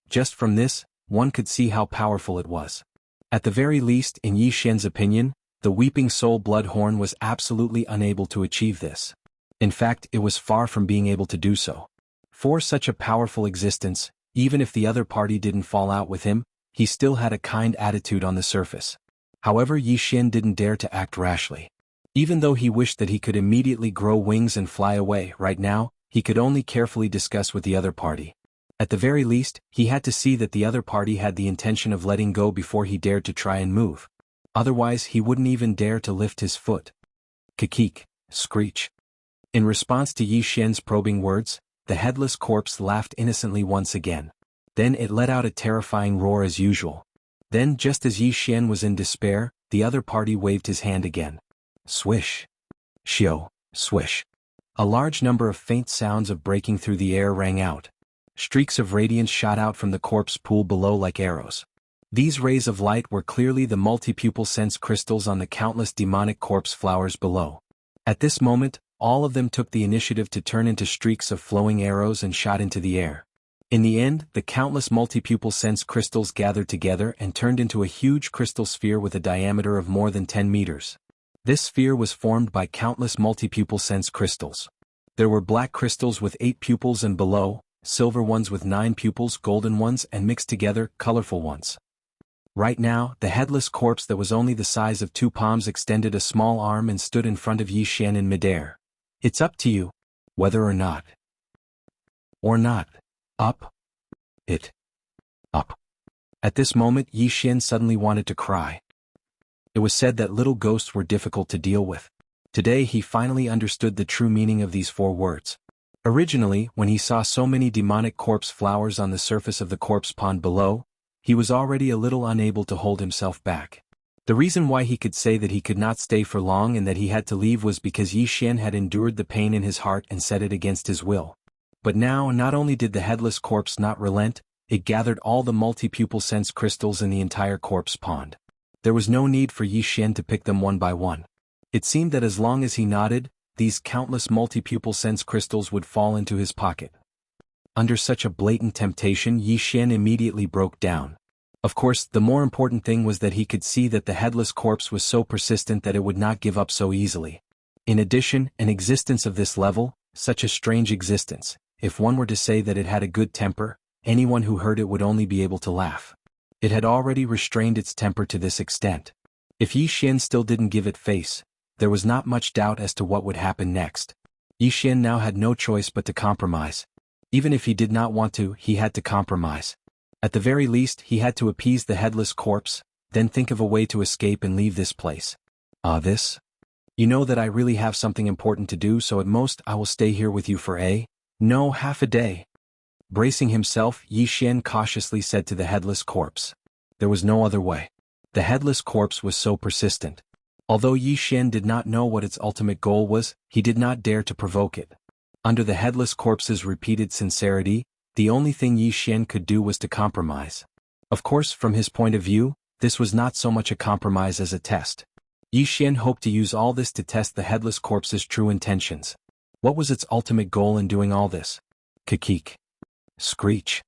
Just from this, one could see how powerful it was. At the very least, in Yi Xian's opinion, the Weeping Soul Bloodhorn was absolutely unable to achieve this. In fact, it was far from being able to do so. For such a powerful existence, even if the other party didn't fall out with him, he still had a kind attitude on the surface. However, Yi Xian didn't dare to act rashly. Even though he wished that he could immediately grow wings and fly away right now, he could only carefully discuss with the other party. At the very least, he had to see that the other party had the intention of letting go before he dared to try and move. Otherwise, he wouldn't even dare to lift his foot. Kikik, screech. In response to Yi Xian's probing words, the headless corpse laughed innocently once again. Then it let out a terrifying roar as usual. Then, just as Yi Xian was in despair, the other party waved his hand again. Swish. Shio, swish. A large number of faint sounds of breaking through the air rang out. Streaks of radiance shot out from the corpse pool below like arrows. These rays of light were clearly the multi-pupil sense crystals on the countless demonic corpse flowers below. At this moment, all of them took the initiative to turn into streaks of flowing arrows and shot into the air. In the end, the countless multi-pupil sense crystals gathered together and turned into a huge crystal sphere with a diameter of more than 10 meters. This sphere was formed by countless multi-pupil sense crystals. There were black crystals with 8 pupils and below, silver ones with 9 pupils, golden ones, and mixed together, colorful ones. Right now, the headless corpse that was only the size of 2 palms extended a small arm and stood in front of Yi Xian in midair. It's up to you. Whether or not. Or not. Up. It. Up. At this moment, Yi Xian suddenly wanted to cry. It was said that little ghosts were difficult to deal with. Today he finally understood the true meaning of these 4 words. Originally, when he saw so many demonic corpse flowers on the surface of the corpse pond below, he was already a little unable to hold himself back. The reason why he could say that he could not stay for long and that he had to leave was because Yi Xian had endured the pain in his heart and set it against his will. But now, not only did the headless corpse not relent, it gathered all the multi-pupil sense crystals in the entire corpse pond. There was no need for Yi Xian to pick them one by one. It seemed that as long as he nodded, these countless multi-pupil sense crystals would fall into his pocket. Under such a blatant temptation, Yi Xian immediately broke down. Of course, the more important thing was that he could see that the headless corpse was so persistent that it would not give up so easily. In addition, an existence of this level, such a strange existence, if one were to say that it had a good temper, anyone who heard it would only be able to laugh. It had already restrained its temper to this extent. If Yi Xian still didn't give it face, there was not much doubt as to what would happen next. Yi Xian now had no choice but to compromise. Even if he did not want to, he had to compromise. At the very least, he had to appease the headless corpse, then think of a way to escape and leave this place. This? You know that I really have something important to do, so at most I will stay here with you for half a day. Bracing himself, Yi Xian cautiously said to the headless corpse. There was no other way. The headless corpse was so persistent. Although Yi Xian did not know what its ultimate goal was, he did not dare to provoke it. Under the headless corpse's repeated sincerity, the only thing Yi Xian could do was to compromise. Of course, from his point of view, this was not so much a compromise as a test. Yi Xian hoped to use all this to test the headless corpse's true intentions. What was its ultimate goal in doing all this? Kikik. Screech.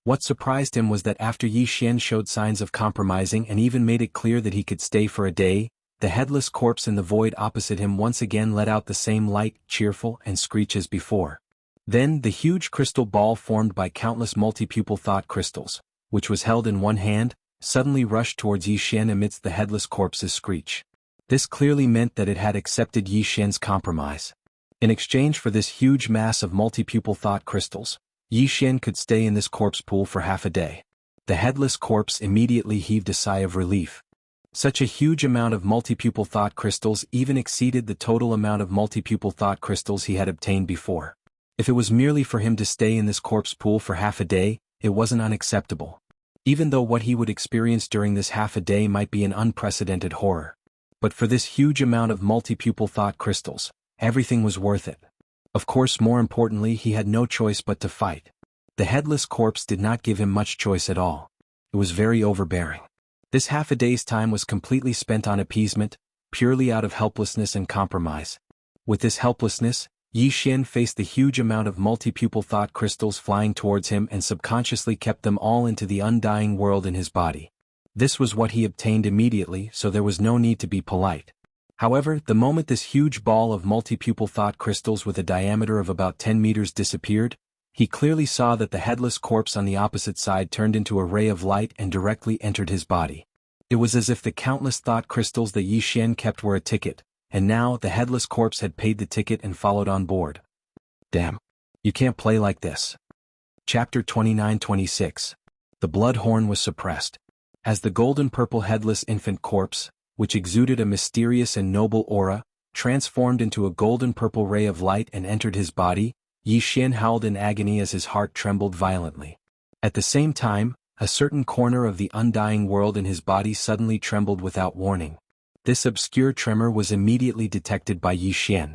What surprised him was that after Yi Xian showed signs of compromising and even made it clear that he could stay for a day, the headless corpse in the void opposite him once again let out the same light, cheerful, and screech as before. Then the huge crystal ball formed by countless multi-pupil thought crystals, which was held in one hand, suddenly rushed towards Yi Xian amidst the headless corpse's screech. This clearly meant that it had accepted Yi Xian's compromise. In exchange for this huge mass of multi-pupil thought crystals, Yi Xian could stay in this corpse pool for half a day. The headless corpse immediately heaved a sigh of relief. Such a huge amount of multi-pupil thought crystals even exceeded the total amount of multi-pupil thought crystals he had obtained before. If it was merely for him to stay in this corpse pool for half a day, it wasn't unacceptable. Even though what he would experience during this half a day might be an unprecedented horror. But for this huge amount of multi-pupil thought crystals, everything was worth it. Of course, more importantly, he had no choice but to fight. The headless corpse did not give him much choice at all. It was very overbearing. This half a day's time was completely spent on appeasement, purely out of helplessness and compromise. With this helplessness, Yi Xian faced the huge amount of multi-pupil thought crystals flying towards him and subconsciously kept them all into the undying world in his body. This was what he obtained immediately, so there was no need to be polite. However, the moment this huge ball of multi-pupil thought crystals with a diameter of about 10 meters disappeared, he clearly saw that the headless corpse on the opposite side turned into a ray of light and directly entered his body. It was as if the countless thought crystals that Yi Xian kept were a ticket, and now the headless corpse had paid the ticket and followed on board. Damn. You can't play like this. Chapter 29-26. The blood horn was suppressed. As the golden-purple headless infant corpse, which exuded a mysterious and noble aura, transformed into a golden-purple ray of light and entered his body, Yi Xian howled in agony as his heart trembled violently. At the same time, a certain corner of the undying world in his body suddenly trembled without warning. This obscure tremor was immediately detected by Yi Xian.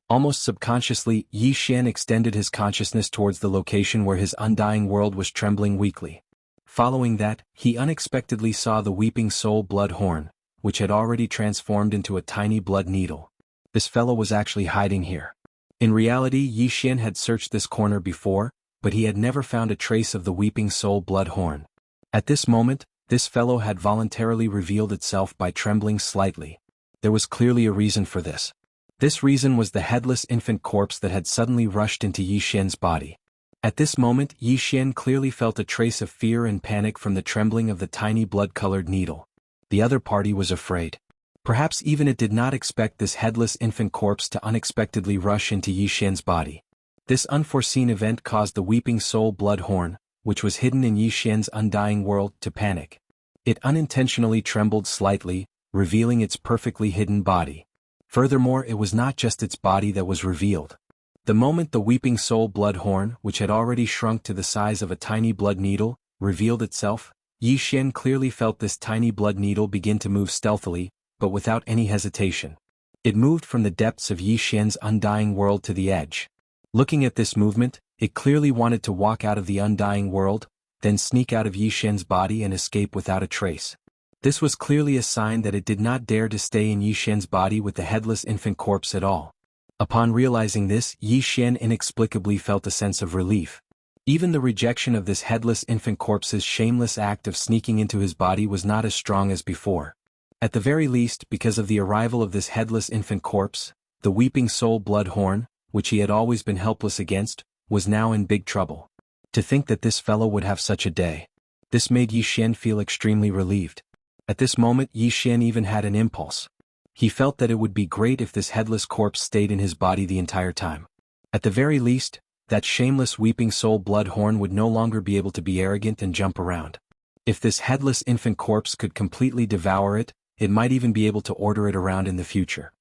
Almost subconsciously, Yi Xian extended his consciousness towards the location where his undying world was trembling weakly. Following that, he unexpectedly saw the weeping soul blood horn, which had already transformed into a tiny blood needle. This fellow was actually hiding here. In reality, Yi Xian had searched this corner before, but he had never found a trace of the weeping soul blood horn. At this moment, this fellow had voluntarily revealed itself by trembling slightly. There was clearly a reason for this. This reason was the headless infant corpse that had suddenly rushed into Yi Xian's body. At this moment, Yi Xian clearly felt a trace of fear and panic from the trembling of the tiny blood-colored needle. The other party was afraid. Perhaps even it did not expect this headless infant corpse to unexpectedly rush into Yi Xian's body. This unforeseen event caused the weeping soul blood horn, which was hidden in Yi Xian's undying world, to panic. It unintentionally trembled slightly, revealing its perfectly hidden body. Furthermore, it was not just its body that was revealed. The moment the weeping soul blood horn, which had already shrunk to the size of a tiny blood needle, revealed itself, Yi Xian clearly felt this tiny blood needle begin to move stealthily, but without any hesitation. It moved from the depths of Yi Xian's undying world to the edge. Looking at this movement, it clearly wanted to walk out of the undying world, then sneak out of Yi Xian's body and escape without a trace. This was clearly a sign that it did not dare to stay in Yi Xian's body with the headless infant corpse at all. Upon realizing this, Yi Xian inexplicably felt a sense of relief. Even the rejection of this headless infant corpse's shameless act of sneaking into his body was not as strong as before. At the very least, because of the arrival of this headless infant corpse, the weeping soul blood horn, which he had always been helpless against, was now in big trouble. To think that this fellow would have such a day. This made Yi Xian feel extremely relieved. At this moment, Yi Xian even had an impulse. He felt that it would be great if this headless corpse stayed in his body the entire time. At the very least, that shameless weeping soul blood horn would no longer be able to be arrogant and jump around. If this headless infant corpse could completely devour it, it might even be able to order it around in the future.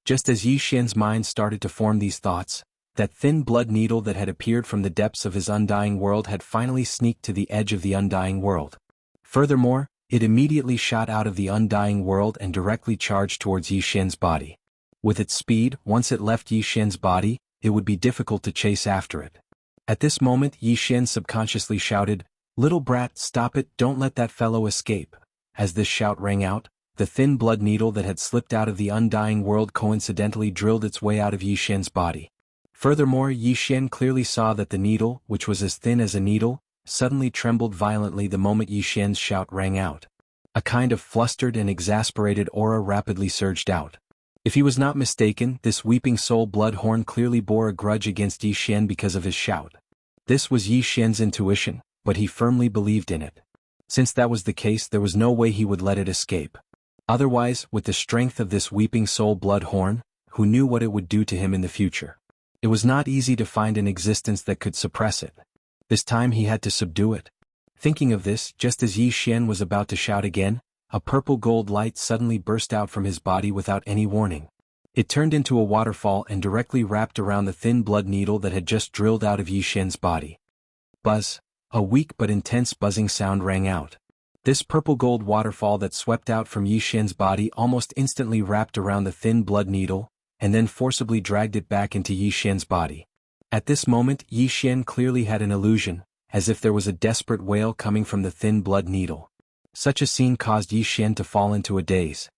Just as Yi Xian's mind started to form these thoughts, that thin blood needle that had appeared from the depths of his undying world had finally sneaked to the edge of the undying world. Furthermore, it immediately shot out of the undying world and directly charged towards Yi Xian's body. With its speed, once it left Yi Xian's body, it would be difficult to chase after it. At this moment, Yi Xian subconsciously shouted, "Little brat, stop it, don't let that fellow escape." As this shout rang out, the thin blood needle that had slipped out of the undying world coincidentally drilled its way out of Yi Xian's body. Furthermore, Yi Xian clearly saw that the needle, which was as thin as a needle, suddenly trembled violently the moment Yi Xian's shout rang out. A kind of flustered and exasperated aura rapidly surged out. If he was not mistaken, this weeping soul blood horn clearly bore a grudge against Yi Xian because of his shout. This was Yi Xian's intuition, but he firmly believed in it. Since that was the case, there was no way he would let it escape. Otherwise, with the strength of this weeping soul blood horn, who knew what it would do to him in the future? It was not easy to find an existence that could suppress it. This time he had to subdue it. Thinking of this, just as Yi Xian was about to shout again, a purple gold light suddenly burst out from his body without any warning. It turned into a waterfall and directly wrapped around the thin blood needle that had just drilled out of Yi Xian's body. Buzz! A weak but intense buzzing sound rang out. This purple gold waterfall that swept out from Yi Xian's body almost instantly wrapped around the thin blood needle, and then forcibly dragged it back into Yi Xian's body. At this moment, Yi Xian clearly had an illusion, as if there was a desperate wail coming from the thin blood needle. Such a scene caused Yi Xian to fall into a daze.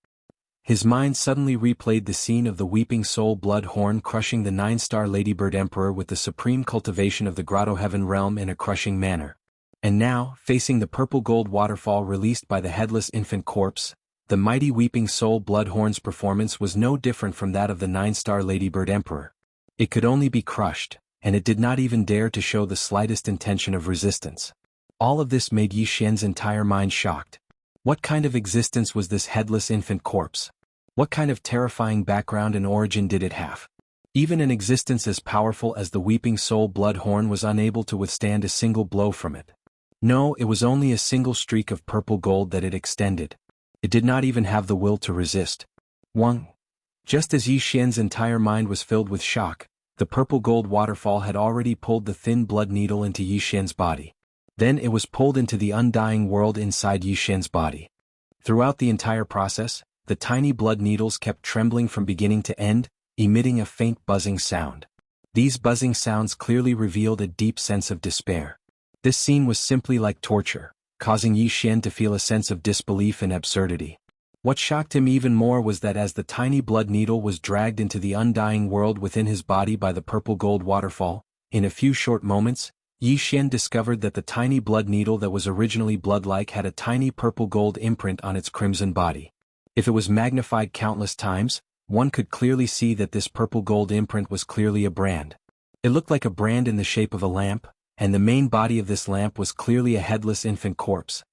His mind suddenly replayed the scene of the weeping soul blood horn crushing the 9-star Ladybird Emperor with the supreme cultivation of the Grotto Heaven realm in a crushing manner. And now, facing the purple gold waterfall released by the headless infant corpse, the mighty weeping soul blood horn's performance was no different from that of the 9-star Ladybird Emperor. It could only be crushed, and it did not even dare to show the slightest intention of resistance. All of this made Yi Xian's entire mind shocked. What kind of existence was this headless infant corpse? What kind of terrifying background and origin did it have? Even an existence as powerful as the weeping soul blood horn was unable to withstand a single blow from it. No, it was only a single streak of purple gold that it extended. It did not even have the will to resist. Just as Yi Xian's entire mind was filled with shock, the purple gold waterfall had already pulled the thin blood needle into Yi Xian's body. Then it was pulled into the undying world inside Yi Xian's body. Throughout the entire process, the tiny blood needles kept trembling from beginning to end, emitting a faint buzzing sound. These buzzing sounds clearly revealed a deep sense of despair. This scene was simply like torture, causing Yi Xian to feel a sense of disbelief and absurdity. What shocked him even more was that as the tiny blood needle was dragged into the undying world within his body by the purple gold waterfall, in a few short moments, Yi Xian discovered that the tiny blood needle that was originally blood-like had a tiny purple gold imprint on its crimson body. If it was magnified countless times, one could clearly see that this purple gold imprint was clearly a brand. It looked like a brand in the shape of a lamp, and the main body of this lamp was clearly a headless infant corpse.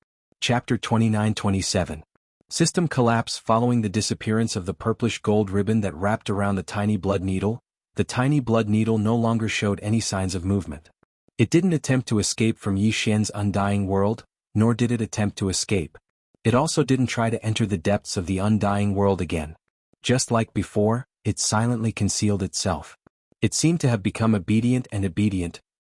Chapter 29-27. System collapse. Following the disappearance of the purplish gold ribbon that wrapped around the tiny blood needle, the tiny blood needle no longer showed any signs of movement. It didn't attempt to escape from Yi Xian's undying world, nor did it attempt to escape. It also didn't try to enter the depths of the undying world again. Just like before, it silently concealed itself. It seemed to have become obedient,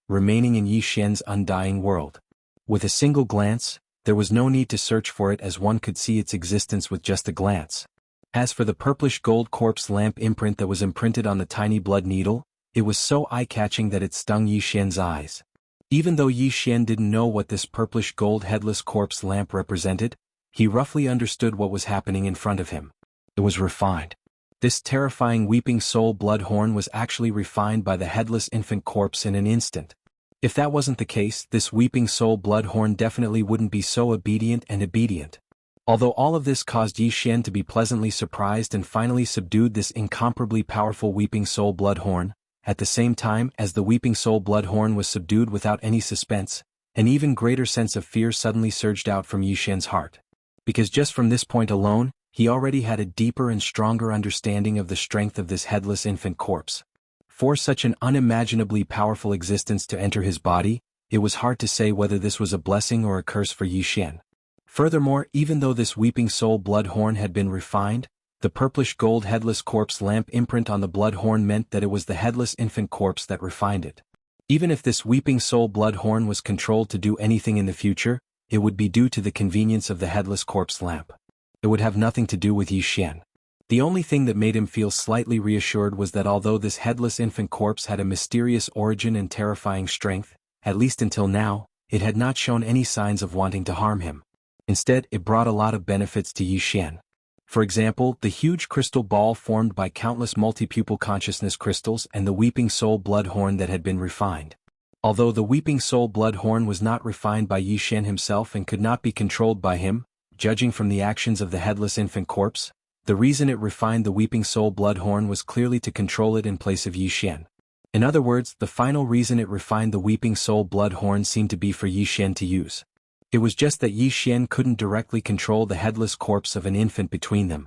remaining in Yi Xian's undying world. With a single glance, there was no need to search for it as one could see its existence with just a glance. As for the purplish gold corpse lamp imprint that was imprinted on the tiny blood needle, it was so eye-catching that it stung Yi Xian's eyes. Even though Yi Xian didn't know what this purplish gold headless corpse lamp represented, he roughly understood what was happening in front of him. It was refined. This terrifying weeping soul blood horn was actually refined by the headless infant corpse in an instant. If that wasn't the case, this weeping soul blood horn definitely wouldn't be so obedient. Although all of this caused Yi Xian to be pleasantly surprised and finally subdued this incomparably powerful weeping soul blood horn, at the same time as the weeping soul blood horn was subdued without any suspense, an even greater sense of fear suddenly surged out from Yi Xian's heart. Because just from this point alone, he already had a deeper and stronger understanding of the strength of this headless infant corpse. For such an unimaginably powerful existence to enter his body, it was hard to say whether this was a blessing or a curse for Yi Xian. Furthermore, even though this weeping soul blood horn had been refined, the purplish gold headless corpse lamp imprint on the blood horn meant that it was the headless infant corpse that refined it. Even if this weeping soul blood horn was controlled to do anything in the future, it would be due to the convenience of the headless corpse lamp. It would have nothing to do with Yi Xian. The only thing that made him feel slightly reassured was that although this headless infant corpse had a mysterious origin and terrifying strength, at least until now, it had not shown any signs of wanting to harm him. Instead, it brought a lot of benefits to Yi Xian. For example, the huge crystal ball formed by countless multipupil consciousness crystals and the Weeping Soul blood horn that had been refined. Although the Weeping Soul blood horn was not refined by Yi Xian himself and could not be controlled by him, judging from the actions of the headless infant corpse, the reason it refined the Weeping Soul blood horn was clearly to control it in place of Yi Xian. In other words, the final reason it refined the Weeping Soul blood horn seemed to be for Yi Xian to use. It was just that Yi Xian couldn't directly control the headless corpse of an infant between them.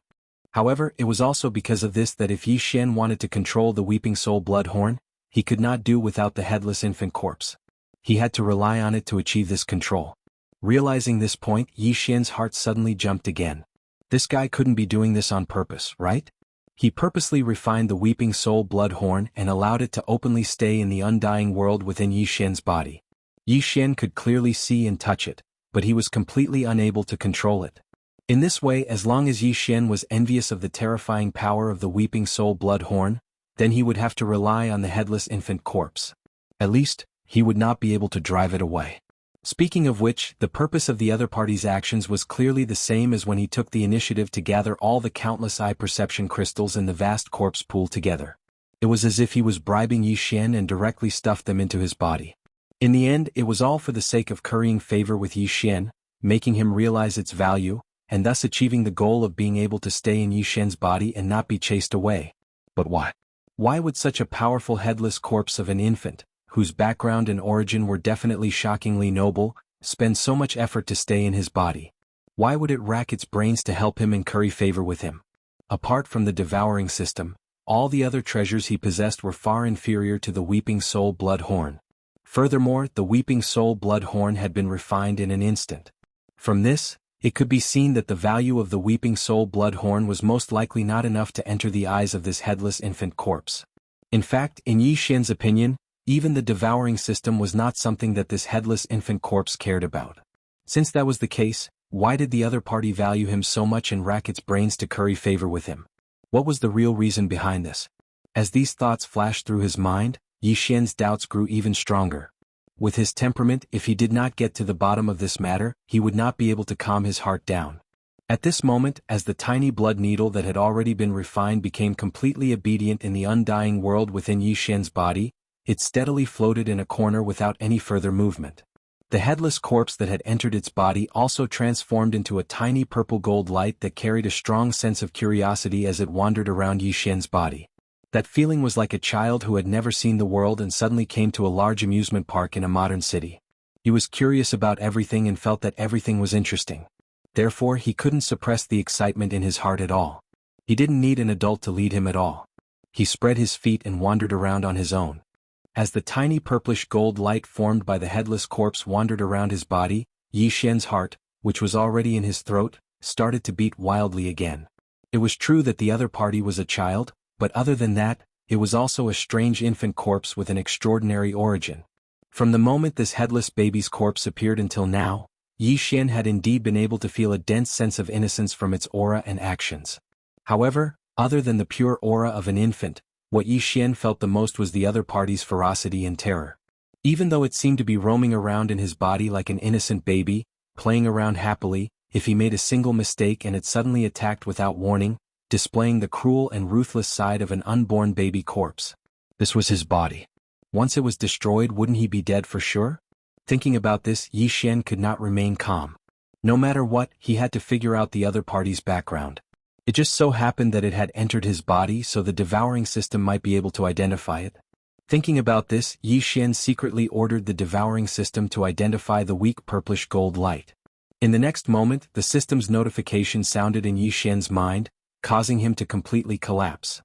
However, it was also because of this that if Yi Xian wanted to control the Weeping Soul blood horn, he could not do without the headless infant corpse. He had to rely on it to achieve this control. Realizing this point, Yi Xian's heart suddenly jumped again. This guy couldn't be doing this on purpose, right? He purposely refined the Weeping Soul blood horn and allowed it to openly stay in the undying world within Yi Xian's body. Yi Xian could clearly see and touch it, but he was completely unable to control it. In this way, as long as Yi Xian was envious of the terrifying power of the Weeping Soul blood horn, then he would have to rely on the headless infant corpse. At least, he would not be able to drive it away. Speaking of which, the purpose of the other party's actions was clearly the same as when he took the initiative to gather all the countless eye perception crystals in the vast corpse pool together. It was as if he was bribing Yi Xian and directly stuffed them into his body. In the end, it was all for the sake of currying favor with Yi Xian, making him realize its value, and thus achieving the goal of being able to stay in Yi Xian's body and not be chased away. But why? Why would such a powerful headless corpse of an infant, whose background and origin were definitely shockingly noble, spend so much effort to stay in his body? Why would it rack its brains to help him and curry favor with him? Apart from the devouring system, all the other treasures he possessed were far inferior to the Weeping Soul blood horn. Furthermore, the Weeping Soul blood horn had been refined in an instant. From this, it could be seen that the value of the Weeping Soul blood horn was most likely not enough to enter the eyes of this headless infant corpse. In fact, in Yi Xian's opinion, even the devouring system was not something that this headless infant corpse cared about. Since that was the case, why did the other party value him so much and rack its brains to curry favor with him? What was the real reason behind this? As these thoughts flashed through his mind, Yi Xian's doubts grew even stronger. With his temperament, if he did not get to the bottom of this matter, he would not be able to calm his heart down. At this moment, as the tiny blood needle that had already been refined became completely obedient in the undying world within Yi Xian's body, it steadily floated in a corner without any further movement. The headless corpse that had entered its body also transformed into a tiny purple-gold light that carried a strong sense of curiosity as it wandered around Yi Xian's body. That feeling was like a child who had never seen the world and suddenly came to a large amusement park in a modern city. He was curious about everything and felt that everything was interesting. Therefore, he couldn't suppress the excitement in his heart at all. He didn't need an adult to lead him at all. He spread his feet and wandered around on his own. As the tiny purplish gold light formed by the headless corpse wandered around his body, Yi Xian's heart, which was already in his throat, started to beat wildly again. It was true that the other party was a child, but other than that, it was also a strange infant corpse with an extraordinary origin. From the moment this headless baby's corpse appeared until now, Yi Xian had indeed been able to feel a dense sense of innocence from its aura and actions. However, other than the pure aura of an infant, what Yi Xian felt the most was the other party's ferocity and terror. Even though it seemed to be roaming around in his body like an innocent baby, playing around happily, if he made a single mistake and it suddenly attacked without warning, displaying the cruel and ruthless side of an unborn baby corpse. This was his body. Once it was destroyed, wouldn't he be dead for sure? Thinking about this, Yi Xian could not remain calm. No matter what, he had to figure out the other party's background. It just so happened that it had entered his body so the devouring system might be able to identify it. Thinking about this, Yi Xian secretly ordered the devouring system to identify the weak purplish gold light. In the next moment, the system's notification sounded in Yi Xian's mind, causing him to completely collapse.